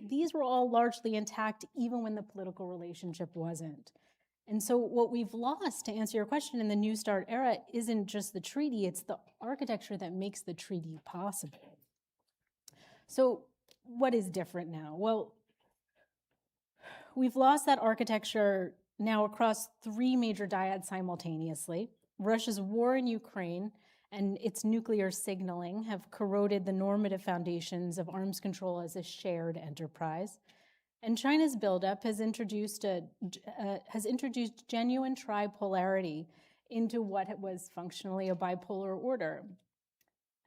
These were all largely intact, even when the political relationship wasn't. And so what we've lost, to answer your question, in the New START era isn't just the treaty, it's the architecture that makes the treaty possible. So what is different now? Well, we've lost that architecture now across three major dyads simultaneously. Russia's war in Ukraine and its nuclear signaling have corroded the normative foundations of arms control as a shared enterprise. And China's buildup has introduced genuine tripolarity into what was functionally a bipolar order.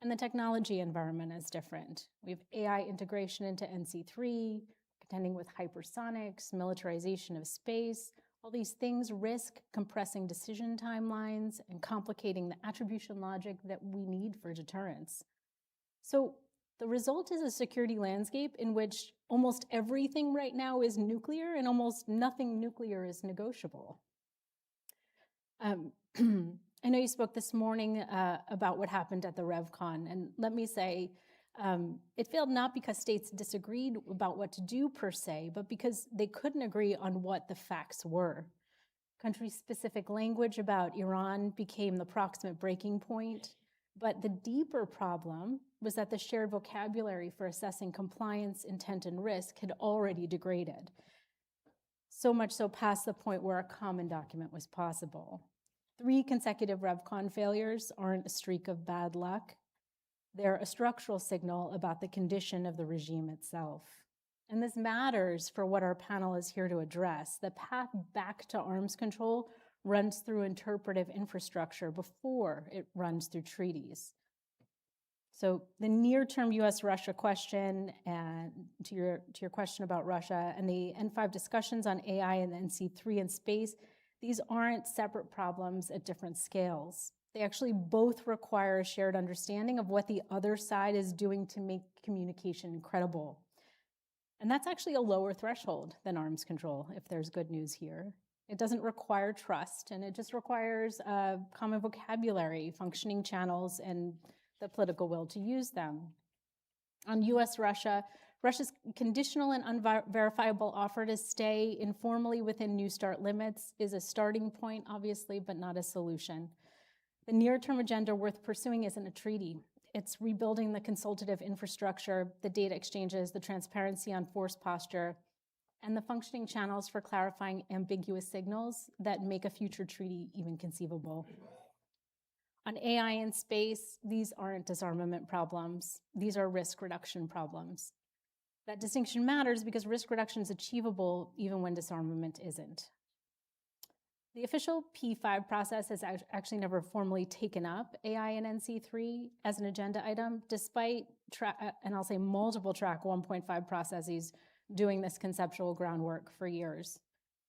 And the technology environment is different. We have AI integration into NC3, contending with hypersonics, militarization of space. All these things risk compressing decision timelines and complicating the attribution logic that we need for deterrence. So the result is a security landscape in which almost everything right now is nuclear and almost nothing nuclear is negotiable. I know you spoke this morning about what happened at the RevCon, and let me say, it failed not because states disagreed about what to do per se, but because they couldn't agree on what the facts were. Country-specific language about Iran became the proximate breaking point, but the deeper problem was that the shared vocabulary for assessing compliance, intent, and risk had already degraded. So much so past the point where a common document was possible. 3 consecutive RevCon failures aren't a streak of bad luck. They're a structural signal about the condition of the regime itself. And this matters for what our panel is here to address. The path back to arms control runs through interpretive infrastructure before it runs through treaties. So the near-term US-Russia question, and to your question about Russia, and the N5 discussions on AI and NC3 and space, these aren't separate problems at different scales. They actually both require a shared understanding of what the other side is doing to make communication credible. And that's actually a lower threshold than arms control, if there's good news here. It doesn't require trust, and it just requires a common vocabulary, functioning channels, and the political will to use them. On US-Russia, Russia's conditional and unverifiable offer to stay informally within New START limits is a starting point, obviously, but not a solution. The near-term agenda worth pursuing isn't a treaty. It's rebuilding the consultative infrastructure, the data exchanges, the transparency on force posture, and the functioning channels for clarifying ambiguous signals that make a future treaty even conceivable. On AI and space, these aren't disarmament problems. These are risk reduction problems. That distinction matters because risk reduction is achievable even when disarmament isn't. The official P5 process has actually never formally taken up AI and NC3 as an agenda item, despite, and I'll say multiple track 1.5 processes doing this conceptual groundwork for years.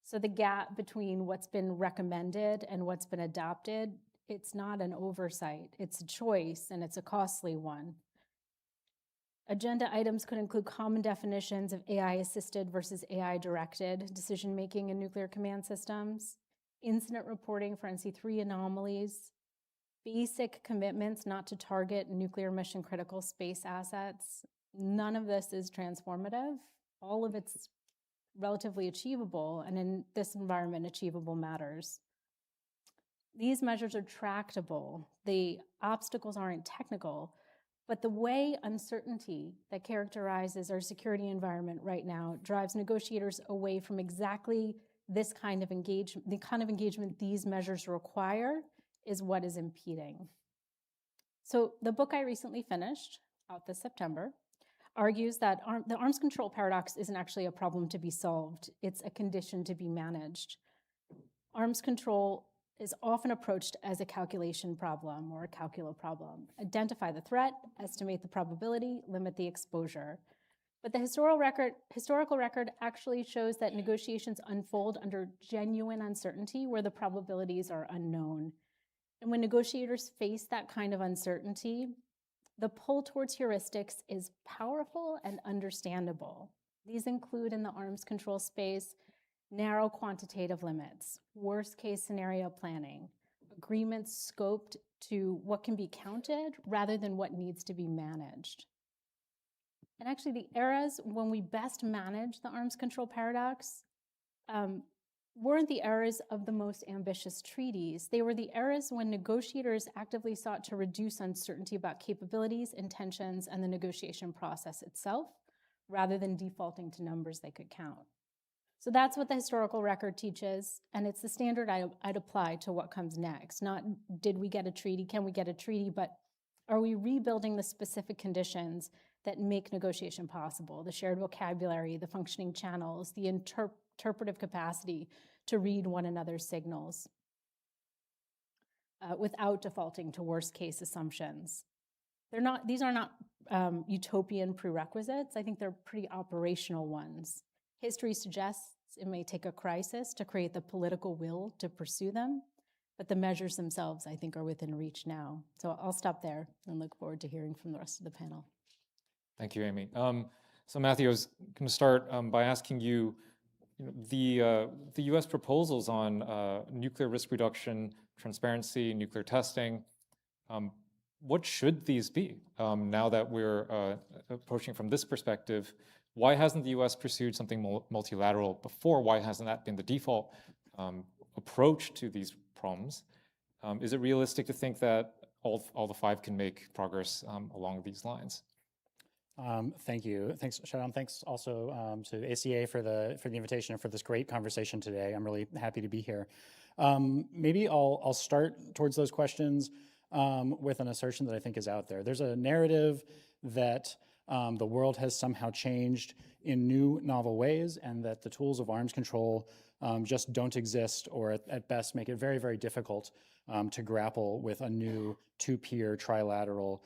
So the gap between what's been recommended and what's been adopted, it's not an oversight, it's a choice, and it's a costly one. Agenda items could include common definitions of AI-assisted versus AI-directed decision-making in nuclear command systems, incident reporting for NC3 anomalies, basic commitments not to target nuclear mission-critical space assets. None of this is transformative. All of it's relatively achievable, and in this environment, achievable matters. These measures are tractable. The obstacles aren't technical, but the way uncertainty that characterizes our security environment right now drives negotiators away from exactly this kind of engagement, the kind of engagement these measures require is what is impeding. So the book I recently finished, out this September, argues that the arms control paradox isn't actually a problem to be solved. It's a condition to be managed. Arms control is often approached as a calculation problem or a calculo problem. Identify the threat, estimate the probability, limit the exposure. But the historical record actually shows that negotiations unfold under genuine uncertainty where the probabilities are unknown. And when negotiators face that kind of uncertainty, the pull towards heuristics is powerful and understandable. These include in the arms control space, narrow quantitative limits, worst case scenario planning, agreements scoped to what can be counted rather than what needs to be managed. And actually the eras when we best managed the arms control paradox weren't the eras of the most ambitious treaties. They were the eras when negotiators actively sought to reduce uncertainty about capabilities, intentions, and the negotiation process itself, rather than defaulting to numbers they could count. So that's what the historical record teaches, and it's the standard I'd apply to what comes next. Not did we get a treaty, can we get a treaty, but are we rebuilding the specific conditions that make negotiation possible? The shared vocabulary, the functioning channels, the interpretive capacity to read one another's signals without defaulting to worst case assumptions. These are not utopian prerequisites. I think they're pretty operational ones. History suggests it may take a crisis to create the political will to pursue them, but the measures themselves, I think, are within reach now. So I'll stop there and look forward to hearing from the rest of the panel. Thank you, Amy. So Matthew, I was going to start by asking you, the U.S. proposals on nuclear risk reduction, transparency, nuclear testing, what should these be now that we're approaching from this perspective? Why hasn't the U.S. pursued something multilateral before? Why hasn't that been the default approach to these problems? Is it realistic to think that all the five can make progress along these lines? Thank you. Thanks, Sharon. Thanks also to ACA for the invitation and for this great conversation today. I'm really happy to be here. Maybe I'll start towards those questions with an assertion that I think is out there. There's a narrative that the world has somehow changed in new, novel ways, and that the tools of arms control just don't exist, or at best make it very, very difficult to grapple with a new two-peer trilateral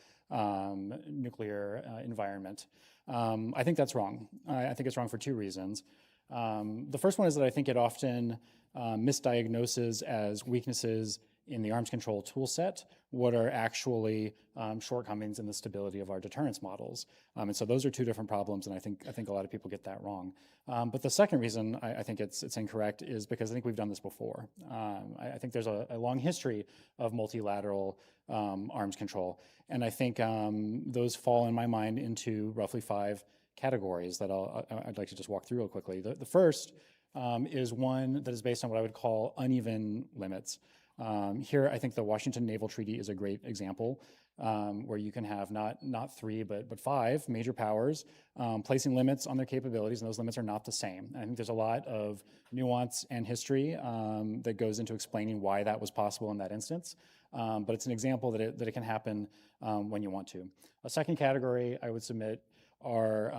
nuclear environment. I think that's wrong. I think it's wrong for two reasons. The first one is that I think it often misdiagnoses as weaknesses in the arms control tool set what are actually shortcomings in the stability of our deterrence models. And so those are two different problems, and I think a lot of people get that wrong. But the second reason I think it's incorrect is because I think we've done this before. I think there's a long history of multilateral arms control, and I think those fall in my mind into roughly 5 categories that I'd like to just walk through real quickly. The first is one that is based on what I would call uneven limits. Here, I think the Washington Naval Treaty is a great example, where you can have not 3, but 5 major powers placing limits on their capabilities, and those limits are not the same. And I think there's a lot of nuance and history that goes into explaining why that was possible in that instance. But it's an example that it can happen when you want to. A second category I would submit are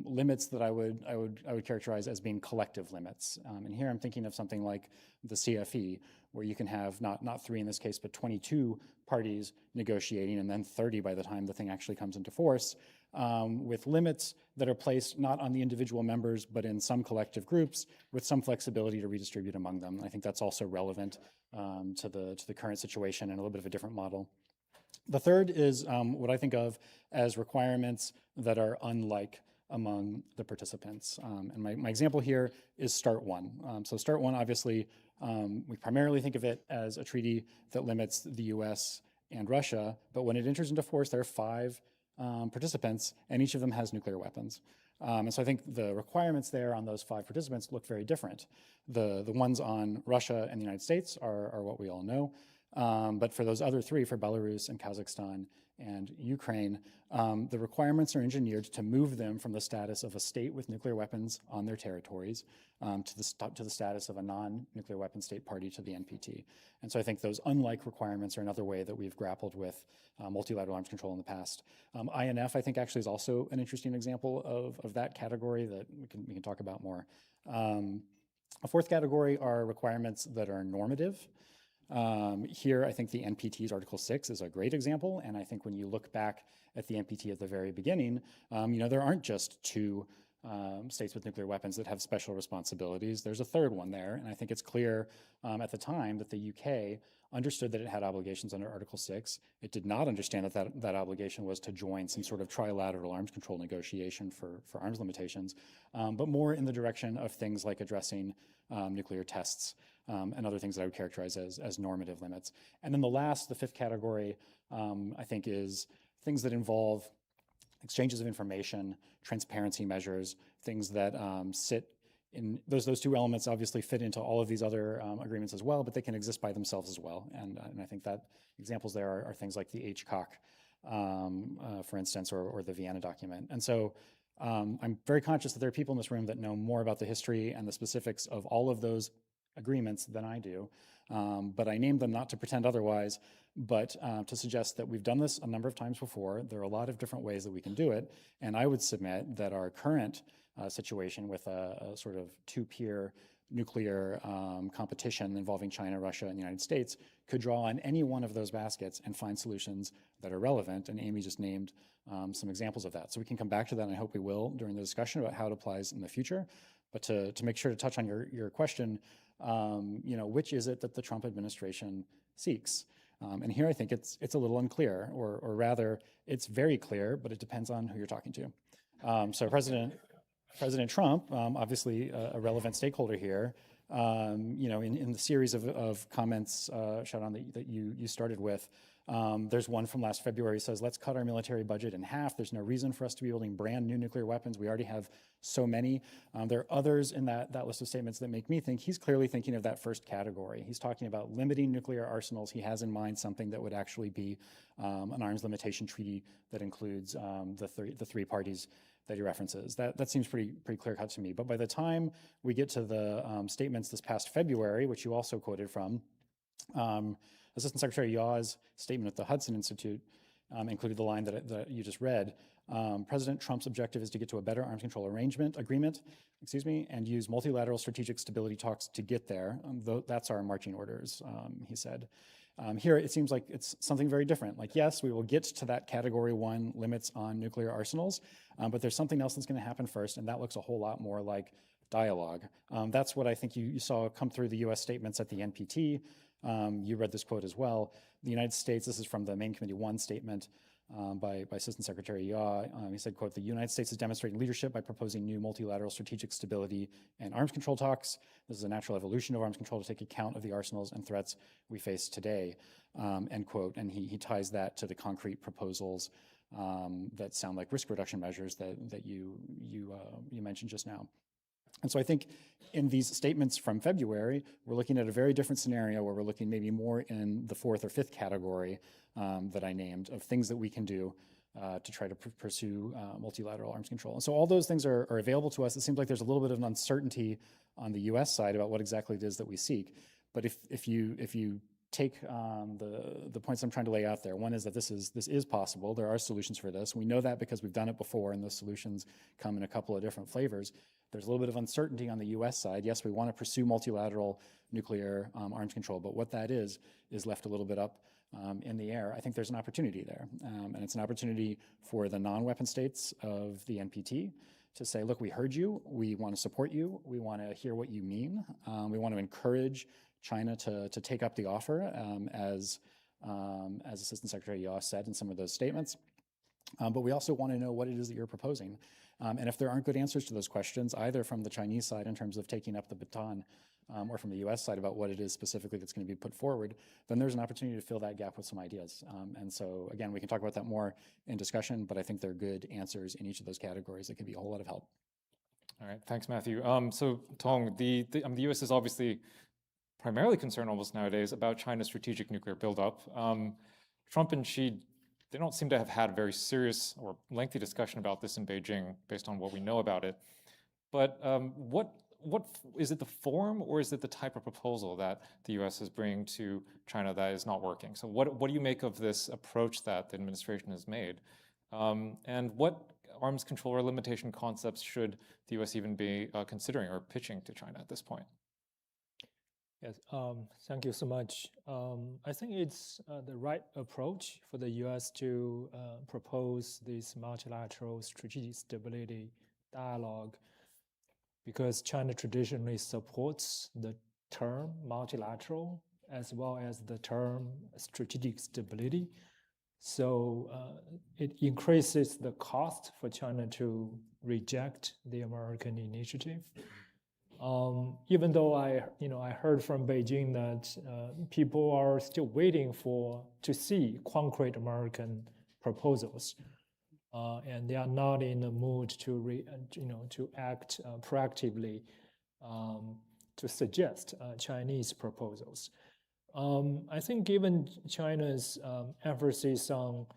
limits that I would characterize as being collective limits. And here I'm thinking of something like the CFE, where you can have not 3 in this case, but 22 parties negotiating, and then 30 by the time the thing actually comes into force, with limits that are placed not on the individual members, but in some collective groups with some flexibility to redistribute among them. I think that's also relevant to the current situation and a little bit of a different model. The third is what I think of as requirements that are unlike among the participants. And my example here is START 1. So START 1, obviously, we primarily think of it as a treaty that limits the US and Russia, but when it enters into force, there are 5 participants, and each of them has nuclear weapons. And so I think the requirements there on those 5 participants look very different. The ones on Russia and the United States are what we all know. But for those other 3, for Belarus and Kazakhstan and Ukraine, the requirements are engineered to move them from the status of a state with nuclear weapons on their territories to the status of a non-nuclear weapon state party to the NPT. And so I think those unlike requirements are another way that we've grappled with multilateral arms control in the past. INF, I think, actually is also an interesting example of that category that we can talk about more. A fourth category are requirements that are normative. Here, I think the NPT's Article 6 is a great example, and I think when you look back at the NPT at the very beginning, there aren't just 2 states with nuclear weapons that have special responsibilities. There's a third one there, and I think it's clear at the time that the UK understood that it had obligations under Article 6. It did not understand that obligation was to join some sort of trilateral arms control negotiation for arms limitations, but more in the direction of things like addressing nuclear tests and other things that I would characterize as normative limits. And then the fifth category, I think, is things that involve exchanges of information, transparency measures, things that sit in those two elements obviously fit into all of these other agreements as well, but they can exist by themselves as well. And I think that examples there are things like the HCOC, for instance, or the Vienna document. And so I'm very conscious that there are people in this room that know more about the history and the specifics of all of those agreements than I do. But I named them not to pretend otherwise, but to suggest that we've done this a number of times before. There are a lot of different ways that we can do it. And I would submit that our current situation with a sort of two-peer nuclear competition involving China, Russia, and the United States could draw on any one of those baskets and find solutions that are relevant. And Amy just named some examples of that. So we can come back to that, and I hope we will during the discussion about how it applies in the future. But to make sure to touch on your question, which is it that the Trump administration seeks? And here I think it's a little unclear, or rather, it's very clear, but it depends on who you're talking to. So President Trump, obviously a relevant stakeholder here, in the series of comments, Sharon, that you started with, there's one from last February says, let's cut our military budget in half. There's no reason for us to be building brand new nuclear weapons. We already have so many. There are others in that list of statements that make me think he's clearly thinking of that first category. He's talking about limiting nuclear arsenals. He has in mind something that would actually be an arms limitation treaty that includes the three parties that he references. That seems pretty clear-cut to me. But by the time we get to the statements this past February, which you also quoted from, Assistant Secretary Yaw's statement at the Hudson Institute included the line that you just read. President Trump's objective is to get to a better arms control agreement, and use multilateral strategic stability talks to get there. That's our marching orders, he said. Here, it seems like it's something very different. Like, yes, we will get to that Category 1 limits on nuclear arsenals, but there's something else that's going to happen first, and that looks a whole lot more like dialogue. That's what I think you saw come through the U.S. statements at the NPT. You read this quote as well. The United States, this is from the Main Committee 1 statement by Assistant Secretary Yaw. He said, quote, the United States is demonstrating leadership by proposing new multilateral strategic stability and arms control talks. This is a natural evolution of arms control to take account of the arsenals and threats we face today, end quote. And he ties that to the concrete proposals that sound like risk reduction measures that you mentioned just now. And so I think in these statements from February, we're looking at a very different scenario where we're looking maybe more in the fourth or fifth category that I named of things that we can do to try to pursue multilateral arms control. And so all those things are available to us. It seems like there's a little bit of an uncertainty on the US side about what exactly it is that we seek. But if you take the points I'm trying to lay out there, one is that this is possible. There are solutions for this. We know that because we've done it before, and those solutions come in a couple of different flavors. There's a little bit of uncertainty on the US side. Yes, we want to pursue multilateral nuclear arms control, but what that is left a little bit up in the air. I think there's an opportunity there, and it's an opportunity for the non-weapon states of the NPT to say, look, we heard you, we want to support you, we want to hear what you mean, we want to encourage China to take up the offer, as Assistant Secretary Yaw said in some of those statements. But we also want to know what it is that you're proposing. And if there aren't good answers to those questions, either from the Chinese side in terms of taking up the baton, or from the US side about what it is specifically that's going to be put forward, then there's an opportunity to fill that gap with some ideas. And so, again, we can talk about that more in discussion, but I think there are good answers in each of those categories that could be a whole lot of help. All right, thanks, Matthew. So, Tong, the US is obviously primarily concerned almost nowadays about China's strategic nuclear buildup. Trump and Xi, they don't seem to have had a very serious or lengthy discussion about this in Beijing based on what we know about it. But what is it, the form or is it the type of proposal that the US is bringing to China that is not working? So what do you make of this approach that the administration has made? And what arms control or limitation concepts should the US even be considering or pitching to China at this point? Yes, thank you so much. I think it's the right approach for the US to propose this multilateral strategic stability dialogue, because China traditionally supports the term multilateral as well as the term strategic stability. So it increases the cost for China to reject the American initiative. Even though I heard from Beijing that people are still waiting to see concrete American proposals, and they are not in the mood to act proactively to suggest Chinese proposals. I think given China's emphasis on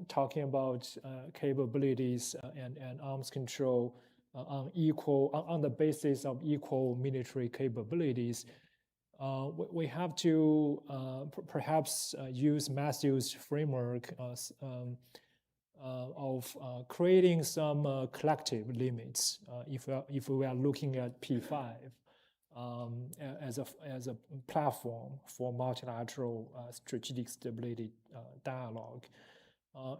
talking about capabilities and arms control on the basis of equal military capabilities, we have to perhaps use Matthew's framework of creating some collective limits if we are looking at P5 as a platform for multilateral strategic stability dialogue.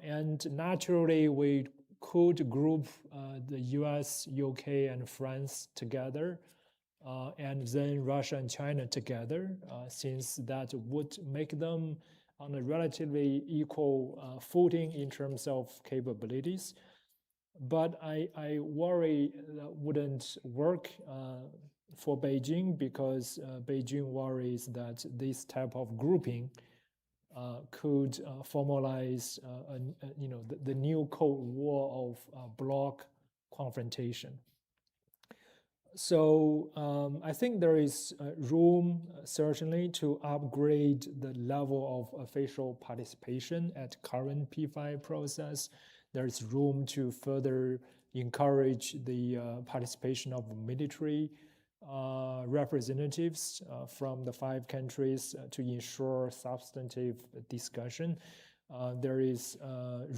And naturally, we could group the US, UK, and France together, and then Russia and China together, since that would make them on a relatively equal footing in terms of capabilities. But I worry that wouldn't work for Beijing, because Beijing worries that this type of grouping could formalize the new Cold War of bloc confrontation. So I think there is room, certainly, to upgrade the level of official participation at current P5 process. There is room to further encourage the participation of military representatives from the 5 countries to ensure substantive discussion. There is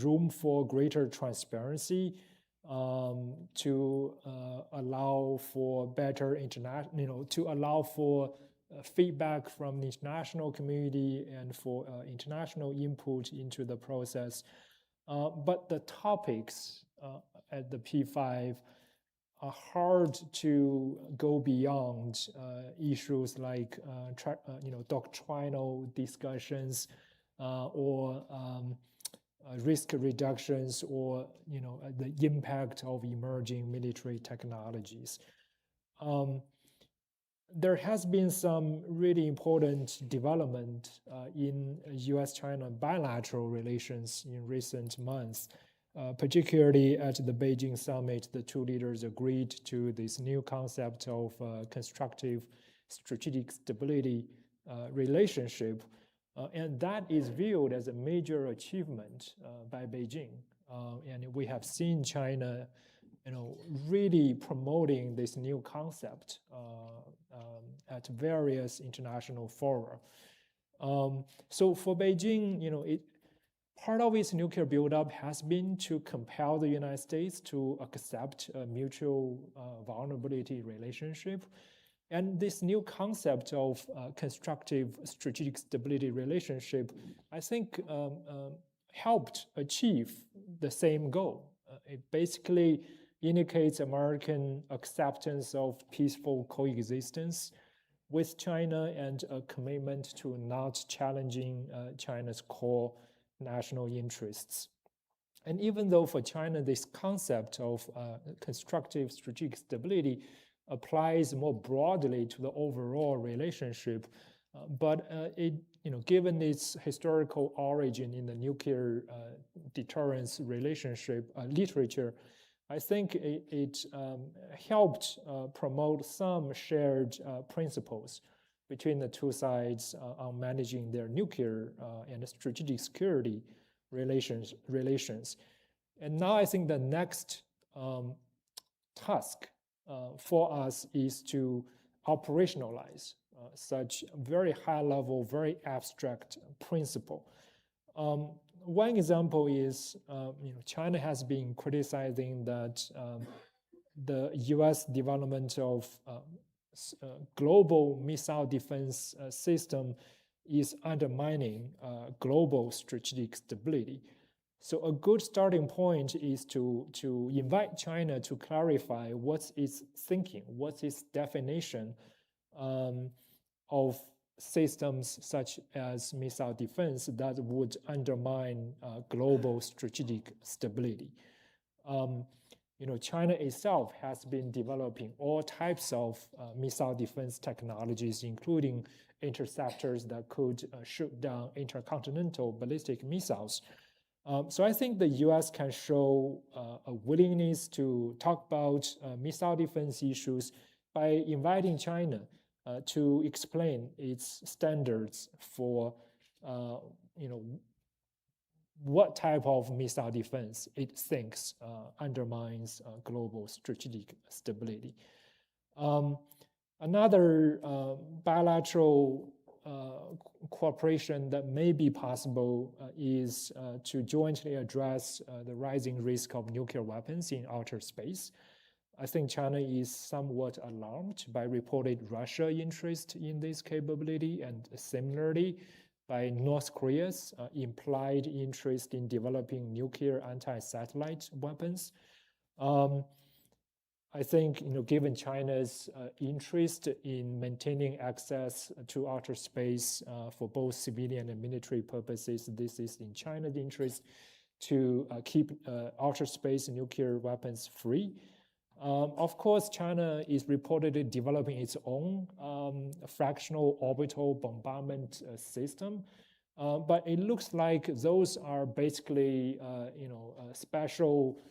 room for greater transparency to allow for better to allow for feedback from the international community and for international input into the process. But the topics at the P5 are hard to go beyond issues like doctrinal discussions or risk reductions, or the impact of emerging military technologies. There has been some really important development in US-China bilateral relations in recent months. Particularly at the Beijing summit, the 2 leaders agreed to this new concept of constructive strategic stability relationship, and that is viewed as a major achievement by Beijing. And we have seen China, really promoting this new concept at various international fora. So for Beijing, part of its nuclear buildup has been to compel the United States to accept a mutual vulnerability relationship. And this new concept of constructive strategic stability relationship, I think, helped achieve the same goal. It basically indicates American acceptance of peaceful coexistence with China and a commitment to not challenging China's core national interests. And even though for China this concept of constructive strategic stability applies more broadly to the overall relationship, but given its historical origin in the nuclear deterrence relationship literature, I think it helped promote some shared principles between the 2 sides on managing their nuclear and strategic security relations. And now I think the next task for us is to operationalize such very high level, very abstract principle. One example is, China has been criticizing that the US development of global missile defense system is undermining global strategic stability. So a good starting point is to invite China to clarify what's its thinking, what's its definition of systems such as missile defense that would undermine global strategic stability. China itself has been developing all types of missile defense technologies, including interceptors that could shoot down intercontinental ballistic missiles. So I think the US can show a willingness to talk about missile defense issues by inviting China to explain its standards for, what type of missile defense it thinks undermines global strategic stability. Another bilateral cooperation that may be possible is to jointly address the rising risk of nuclear weapons in outer space. I think China is somewhat alarmed by reported Russia interest in this capability, and similarly by North Korea's implied interest in developing nuclear anti-satellite weapons. I think, given China's interest in maintaining access to outer space for both civilian and military purposes, this is in China's interest to keep outer space nuclear weapons free. Of course, China is reportedly developing its own fractional orbital bombardment system, but it looks like those are basically, special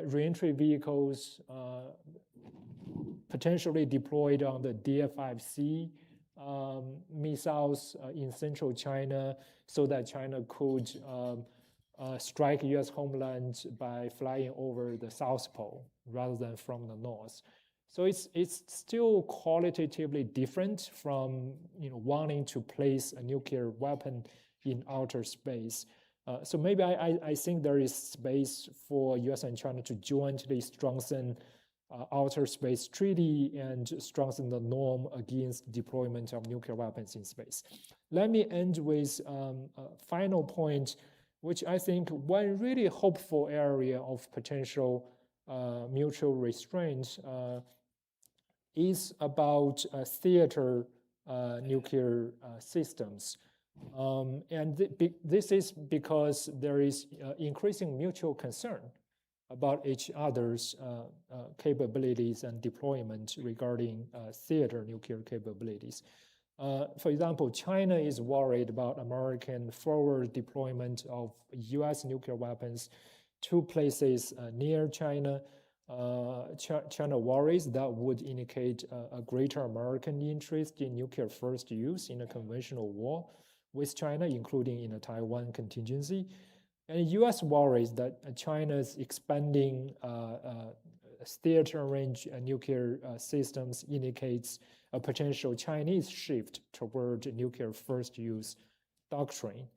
reentry vehicles potentially deployed on the DF-5C missiles in central China, so that China could strike US homeland by flying over the South Pole rather than from the north. So it's still qualitatively different from wanting to place a nuclear weapon in outer space. So maybe I think there is space for US and China to jointly strengthen outer space treaty and strengthen the norm against deployment of nuclear weapons in space. Let me end with a final point, which I think one really hopeful area of potential mutual restraint is about theater nuclear systems. This is because there is increasing mutual concern about each other's capabilities and deployment regarding theater nuclear capabilities. For example, China is worried about American forward deployment of US nuclear weapons to places near China. China worries that would indicate a greater American interest in nuclear first use in a conventional war with China, including in a Taiwan contingency. And the US worries that China's expanding theater range nuclear systems indicates a potential Chinese shift toward nuclear first use doctrine.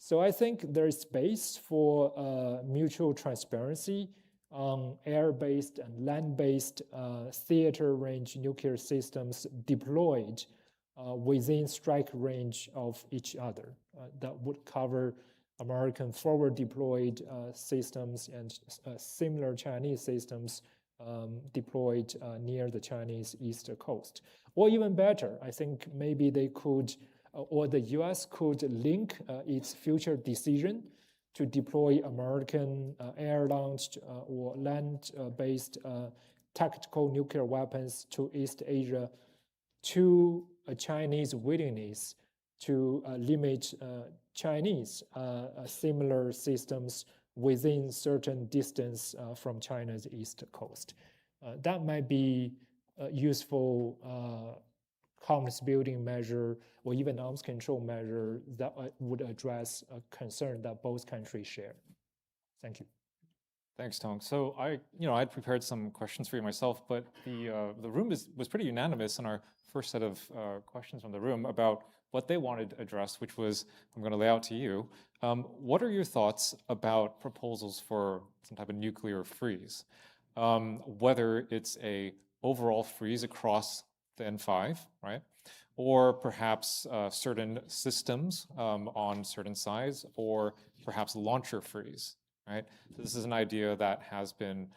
So I think there is space for mutual transparency on air-based and land-based theater range nuclear systems deployed within strike range of each other. That would cover American forward deployed systems and similar Chinese systems deployed near the Chinese east coast. Or even better, I think maybe they could, or the US could link its future decision to deploy American air-launched or land-based tactical nuclear weapons to East Asia to a Chinese willingness to limit Chinese similar systems within certain distance from China's east coast. That might be a useful confidence building measure or even arms control measure that would address a concern that both countries share. Thank you. Thanks, Tong. So I'd prepared some questions for you myself, but the room was pretty unanimous in our first set of questions from the room about what they wanted addressed, which was, I'm going to lay out to you. What are your thoughts about proposals for some type of nuclear freeze? Whether it's a overall freeze across the N5, right? Or perhaps certain systems on certain sides, or perhaps launcher freeze, right? So this is an idea that has been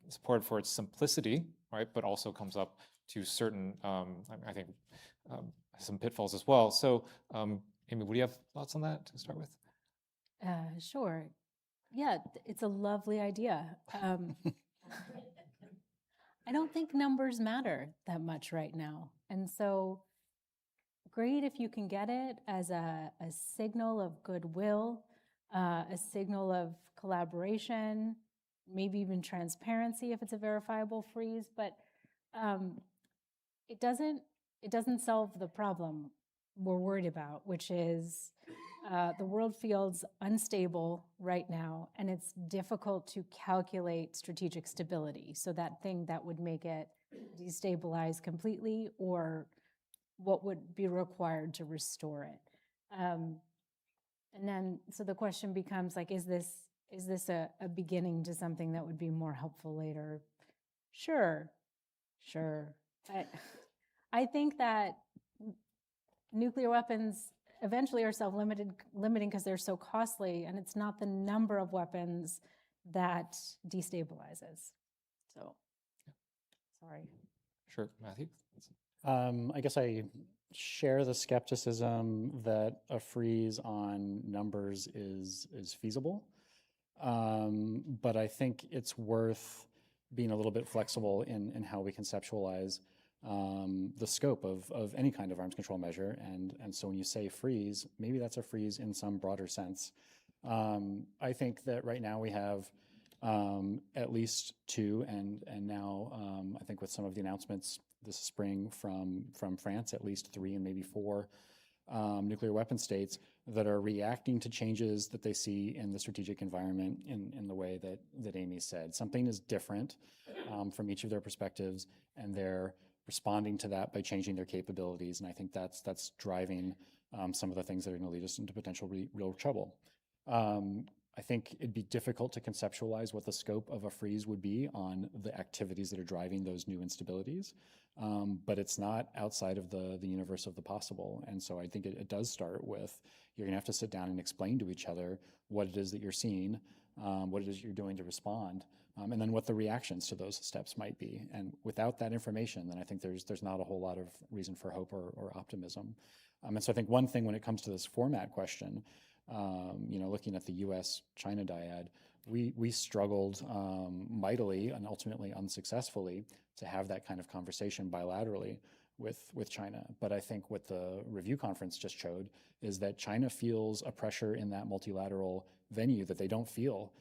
supported for its simplicity, right? But also comes up to certain, I think, has some pitfalls as well. So, Amy, would you have thoughts on that to start with? Sure. Yeah, it's a lovely idea. I don't think numbers matter that much right now. And so great if you can get it as a signal of goodwill, a signal of collaboration, maybe even transparency if it's a verifiable freeze, but it doesn't solve the problem we're worried about, which is the world feels unstable right now, and it's difficult to calculate strategic stability. So that thing that would make it destabilize completely, or what would be required to restore it. And then, so the question becomes like, is this a beginning to something that would be more helpful later? Sure. I think that nuclear weapons eventually are self-limiting because they're so costly, and it's not the number of weapons that destabilizes. So, sorry. Sure, Matthew? I guess I share the skepticism that a freeze on numbers is feasible, but I think it's worth being a little bit flexible in how we conceptualize the scope of any kind of arms control measure. And so when you say freeze, maybe that's a freeze in some broader sense. I think that right now we have at least two, and now I think with some of the announcements this spring from France, at least 3 and maybe 4 nuclear weapon states that are reacting to changes that they see in the strategic environment in the way that Amy said. Something is different from each of their perspectives, and they're responding to that by changing their capabilities. And I think that's driving some of the things that are going to lead us into potential real trouble. I think it'd be difficult to conceptualize what the scope of a freeze would be on the activities that are driving those new instabilities, but it's not outside of the universe of the possible. And so I think it does start with, you're gonna have to sit down and explain to each other what it is that you're seeing, what it is you're doing to respond, and then what the reactions to those steps might be. And without that information, then I think there's not a whole lot of reason for hope or optimism. And so I think one thing when it comes to this format question, looking at the US-China dyad, we struggled mightily and ultimately unsuccessfully to have that kind of conversation bilaterally with China. But I think what the review conference just showed is that China feels a pressure in that multilateral venue that they don't feel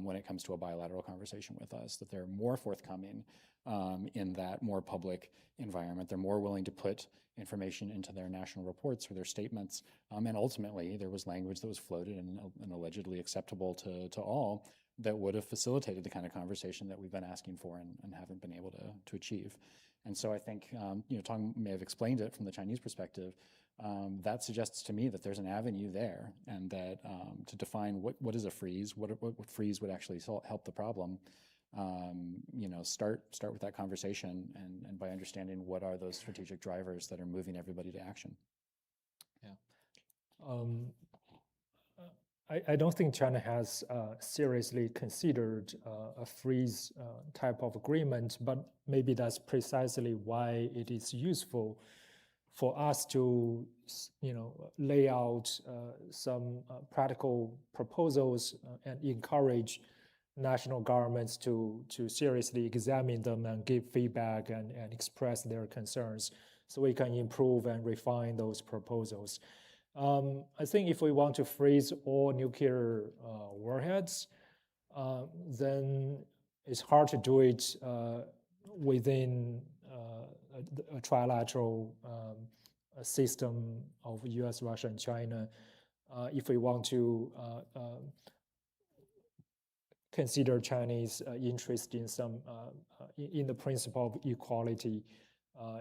when it comes to a bilateral conversation with us, that they're more forthcoming in that more public environment. They're more willing to put information into their national reports or their statements. And ultimately, there was language that was floated and allegedly acceptable to all that would have facilitated the kind of conversation that we've been asking for and haven't been able to achieve. And so I think, Tong may have explained it from the Chinese perspective. That suggests to me that there's an avenue there, and that to define what is a freeze, what freeze would actually help the problem, start with that conversation and by understanding what are those strategic drivers that are moving everybody to action. Yeah. I don't think China has seriously considered a freeze type of agreement, but maybe that's precisely why it is useful for us to, lay out some practical proposals and encourage national governments to seriously examine them and give feedback and express their concerns, so we can improve and refine those proposals. I think if we want to freeze all nuclear warheads, then it's hard to do it within a trilateral system of US, Russia, and China. If we want to consider Chinese interest in some in the principle of equality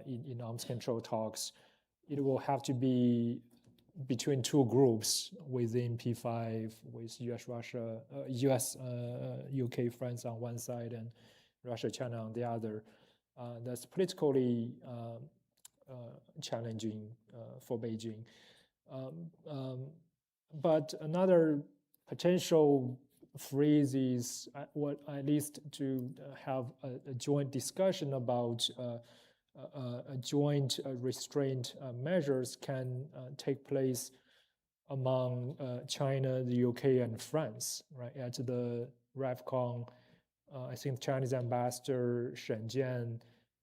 in arms control talks, it will have to be between two groups within P5, with US, UK, France on one side and Russia, China on the other. That's politically challenging for Beijing. But another potential freeze is at least to have a joint discussion about joint restraint measures can take place among China, the UK, and France, right? At the RevCon, I think Chinese ambassador Shen Jian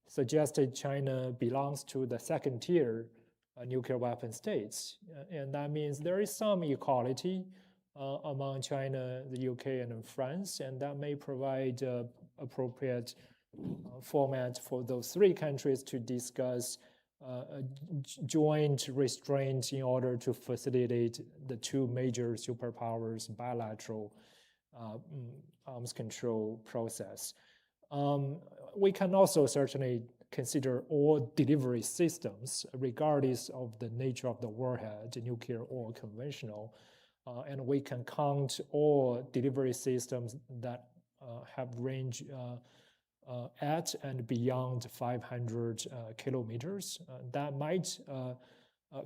suggested China belongs to the second tier nuclear weapon states. And that means there is some equality among China, the UK, and France, and that may provide appropriate format for those three countries to discuss a joint restraint in order to facilitate the two major superpowers' bilateral arms control process. We can also certainly consider all delivery systems, regardless of the nature of the warhead, nuclear or conventional, and we can count all delivery systems that have range at and beyond 500 kilometers. That might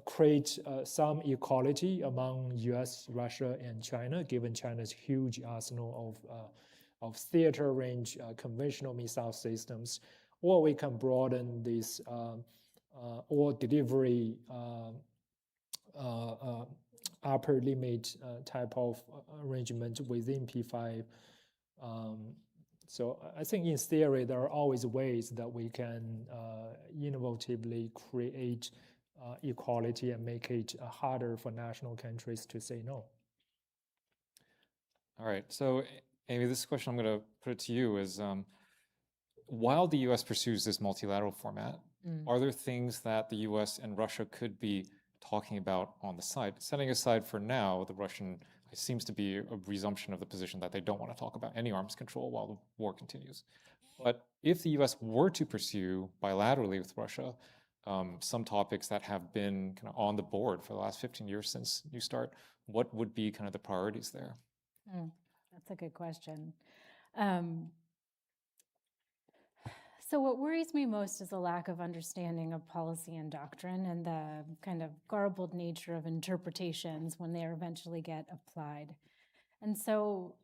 create some equality among US, Russia, and China, given China's huge arsenal of theater range conventional missile systems. Or we can broaden this all delivery upper limit type of arrangement within P5. So I think in theory, there are always ways that we can innovatively create equality and make it harder for national countries to say no. All right, so Amy, this question I'm going to put it to you is, while the US pursues this multilateral format, are there things that the US and Russia could be talking about on the side? Setting aside for now, the Russian seems to be a resumption of the position that they don't want to talk about any arms control while the war continues. But if the US were to pursue bilaterally with Russia some topics that have been kind of on the board for the last 15 years since New START, what would be kind of the priorities there? That's a good question. So what worries me most is a lack of understanding of policy and doctrine and the kind of garbled nature of interpretations when they eventually get applied. And so,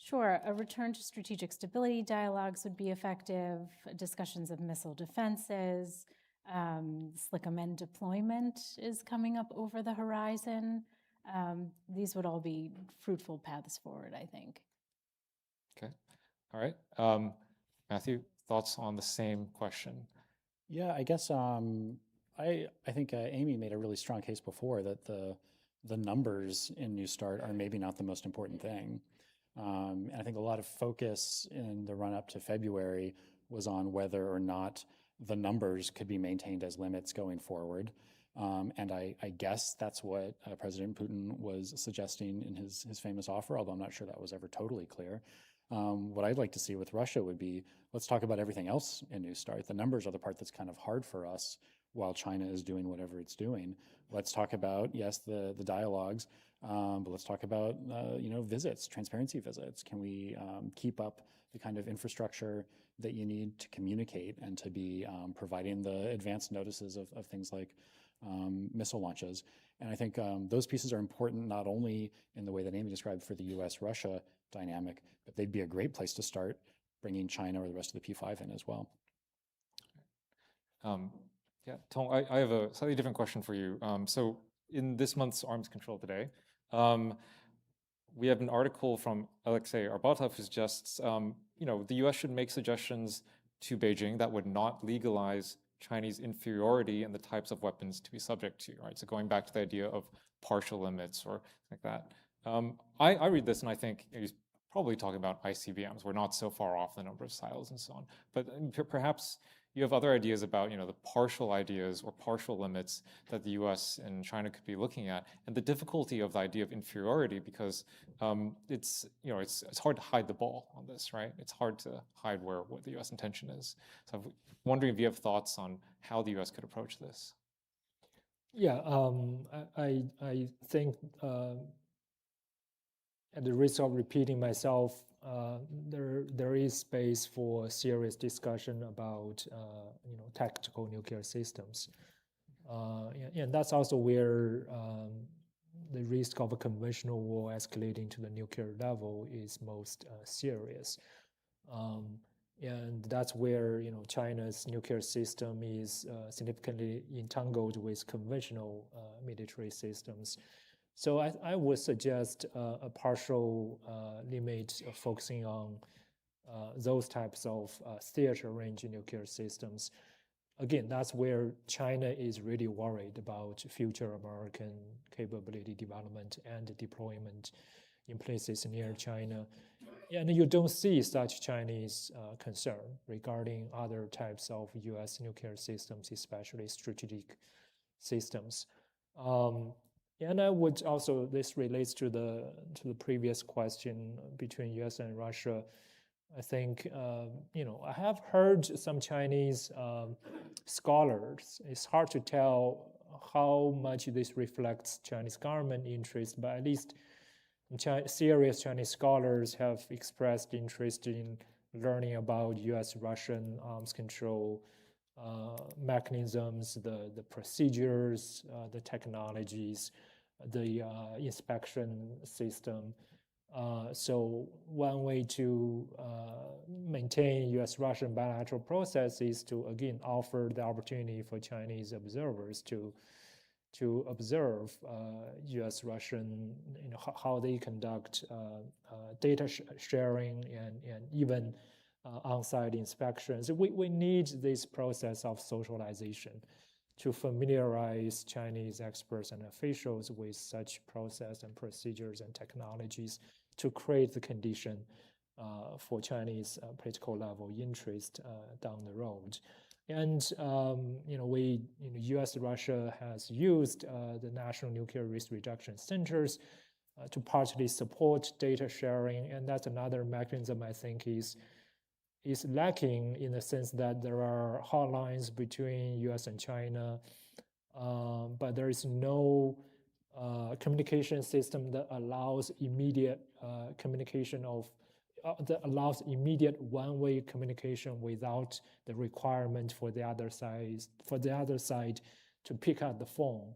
sure, a return to strategic stability dialogues would be effective, discussions of missile defenses, SLICM deployment is coming up over the horizon. These would all be fruitful paths forward, I think. Okay, all right. Matthew, thoughts on the same question? Yeah, I guess I think Amy made a really strong case before that the numbers in New START are maybe not the most important thing. And I think a lot of focus in the run up to February was on whether or not the numbers could be maintained as limits going forward. And I guess that's what President Putin was suggesting in his famous offer, although I'm not sure that was ever totally clear. What I'd like to see with Russia would be, let's talk about everything else in New START. The numbers are the part that's kind of hard for us while China is doing whatever it's doing. Let's talk about, yes, the dialogues, but let's talk about, visits, transparency visits. Can we keep up the kind of infrastructure that you need to communicate and to be providing the advanced notices of things like missile launches? And I think those pieces are important not only in the way that Amy described for the US-Russia dynamic, but they'd be a great place to start bringing China or the rest of the P5 in as well. Yeah, Tom, I have a slightly different question for you. So in this month's Arms Control Today, we have an article from Alexei Arbatov who suggests, the US should make suggestions to Beijing that would not legalize Chinese inferiority in the types of weapons to be subject to, right? So going back to the idea of partial limits or like that. I read this and I think he's probably talking about ICBMs. We're not so far off the number of silos and so on. But perhaps you have other ideas about, the partial ideas or partial limits that the US and China could be looking at, and the difficulty of the idea of inferiority, because it's hard to hide the ball on this, right? It's hard to hide what the US intention is. So I'm wondering if you have thoughts on how the US could approach this. Yeah, I think at the risk of repeating myself, there is space for serious discussion about tactical nuclear systems, and that's also where the risk of a conventional war escalating to the nuclear level is most serious. And that's where China's nuclear system is significantly entangled with conventional military systems. So I would suggest a partial limit focusing on those types of theater range nuclear systems. Again, that's where China is really worried about future American capability development and deployment in places near China. And you don't see such Chinese concern regarding other types of US nuclear systems, especially strategic systems. And I would also, this relates to the previous question between US and Russia. I think, I have heard some Chinese scholars, it's hard to tell how much this reflects Chinese government interest, but at least serious Chinese scholars have expressed interest in learning about US-Russian arms control mechanisms, the procedures, the technologies, the inspection system. So one way to maintain US-Russian bilateral process is to, again, offer the opportunity for Chinese observers to observe US-Russian, how they conduct data sharing and even on-site inspections. We need this process of socialization to familiarize Chinese experts and officials with such process and procedures and technologies to create the condition for Chinese political level interest down the road. And US-Russia has used the National Nuclear Risk Reduction Centers to partially support data sharing, and that's another mechanism I think is lacking in the sense that there are hotlines between US and China, but there is no communication system that allows immediate communication that allows immediate one-way communication without the requirement for the other side to pick up the phone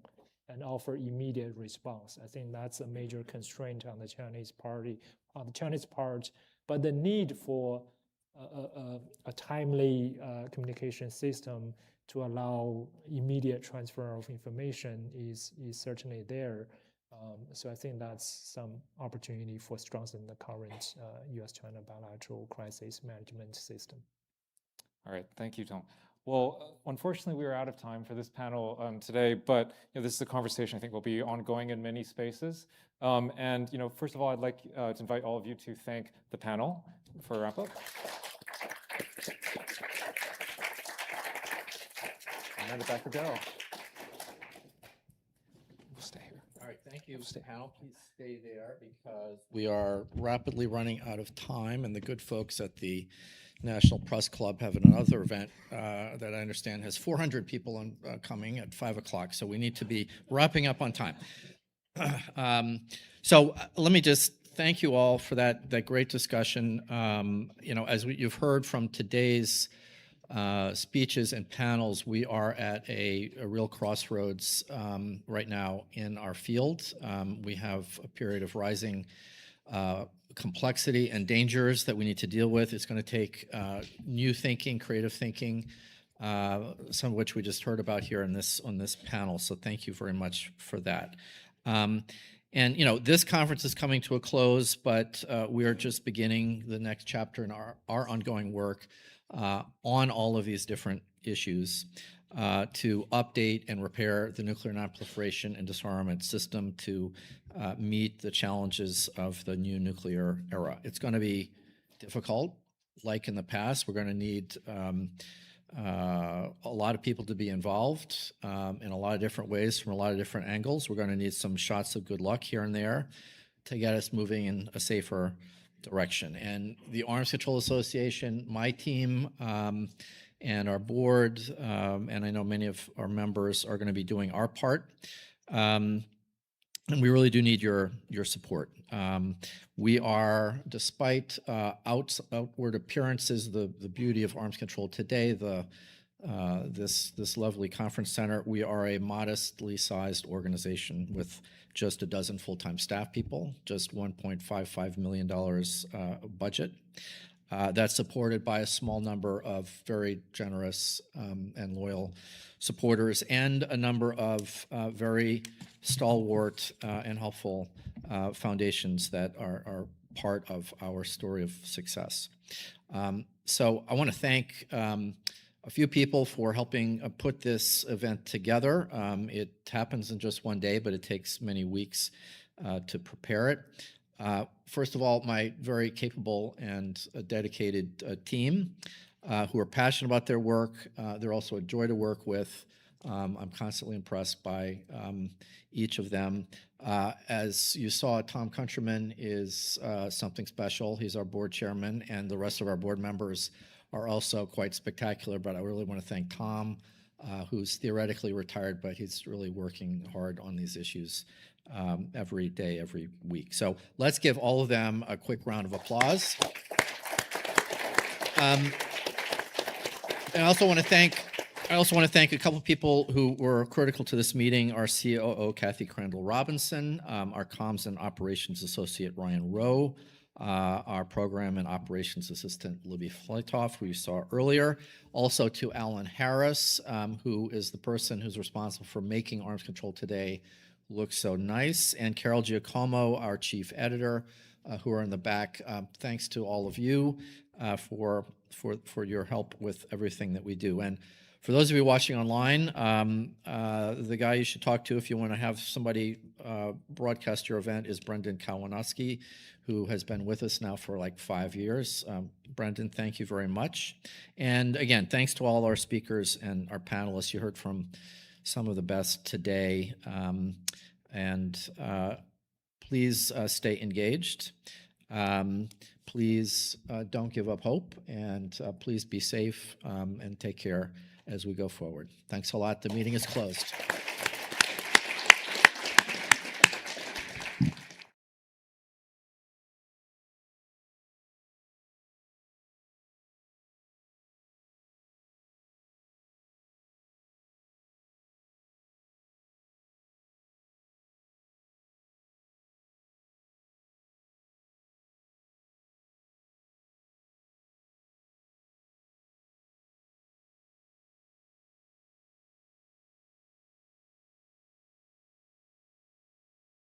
and offer immediate response. I think that's a major constraint on the Chinese part. But the need for a timely communication system to allow immediate transfer of information is certainly there. So I think that's some opportunity for strengthening the current US-China bilateral crisis management system. All right, thank you, Tom. Well, unfortunately, we are out of time for this panel today, but this is a conversation I think will be ongoing in many spaces. And first of all, I'd like to invite all of you to thank the panel for a wrap up. I'll hand it back to Daryl. We'll stay here. All right, thank you, panel. Please stay there because we are rapidly running out of time, and the good folks at the National Press Club have another event that I understand has 400 people coming at 5 o'clock, so we need to be wrapping up on time. So let me just thank you all for that great discussion. As you've heard from today's speeches and panels, we are at a real crossroads right now in our field. We have a period of rising complexity and dangers that we need to deal with. It's going to take new thinking, creative thinking, some of which we just heard about here on this panel. So thank you very much for that. And this conference is coming to a close, but we are just beginning the next chapter in our ongoing work on all of these different issues to update and repair the nuclear nonproliferation and disarmament system to meet the challenges of the new nuclear era. It's going to be difficult, like in the past. We're going to need a lot of people to be involved in a lot of different ways from a lot of different angles. We're going to need some shots of good luck here and there to get us moving in a safer direction. And the Arms Control Association, my team, and our board, and I know many of our members are going to be doing our part. And we really do need your support. We are, despite outward appearances, the beauty of arms control today, this lovely conference center, we are a modestly sized organization with just a dozen full-time staff people, just $1.55 million budget. that's supported by a small number of very generous and loyal supporters and a number of very stalwart and helpful foundations that are part of our story of success. So I want to thank a few people for helping put this event together. It happens in just one day, but it takes many weeks to prepare it. First of all, my very capable and dedicated team who are passionate about their work. They're also a joy to work with. I'm constantly impressed by each of them. As you saw, Tom Countryman is something special. He's our board chairman, and the rest of our board members are also quite spectacular, but I really want to thank Tom, who's theoretically retired, but he's really working hard on these issues every day, every week. So let's give all of them a quick round of applause. And I also want to thank a couple of people who were critical to this meeting: our COO, Kathy Crandall Robinson, our Comms and Operations Associate, Ryan Rowe, our Program and Operations Assistant, Libby Fleitoff, who you saw earlier. Also to Alan Harris, who is the person who's responsible for making Arms Control Today look so nice, and Carol Giacomo, our Chief Editor, who are in the back. Thanks to all of you for your help with everything that we do. And for those of you watching online, the guy you should talk to if you want to have somebody broadcast your event is Brendan Kawanowski, who has been with us now for like 5 years. Brendan, thank you very much. And again, thanks to all our speakers and our panelists. You heard from some of the best today. Please stay engaged. Please don't give up hope, and please be safe and take care as we go forward. Thanks a lot. The meeting is closed.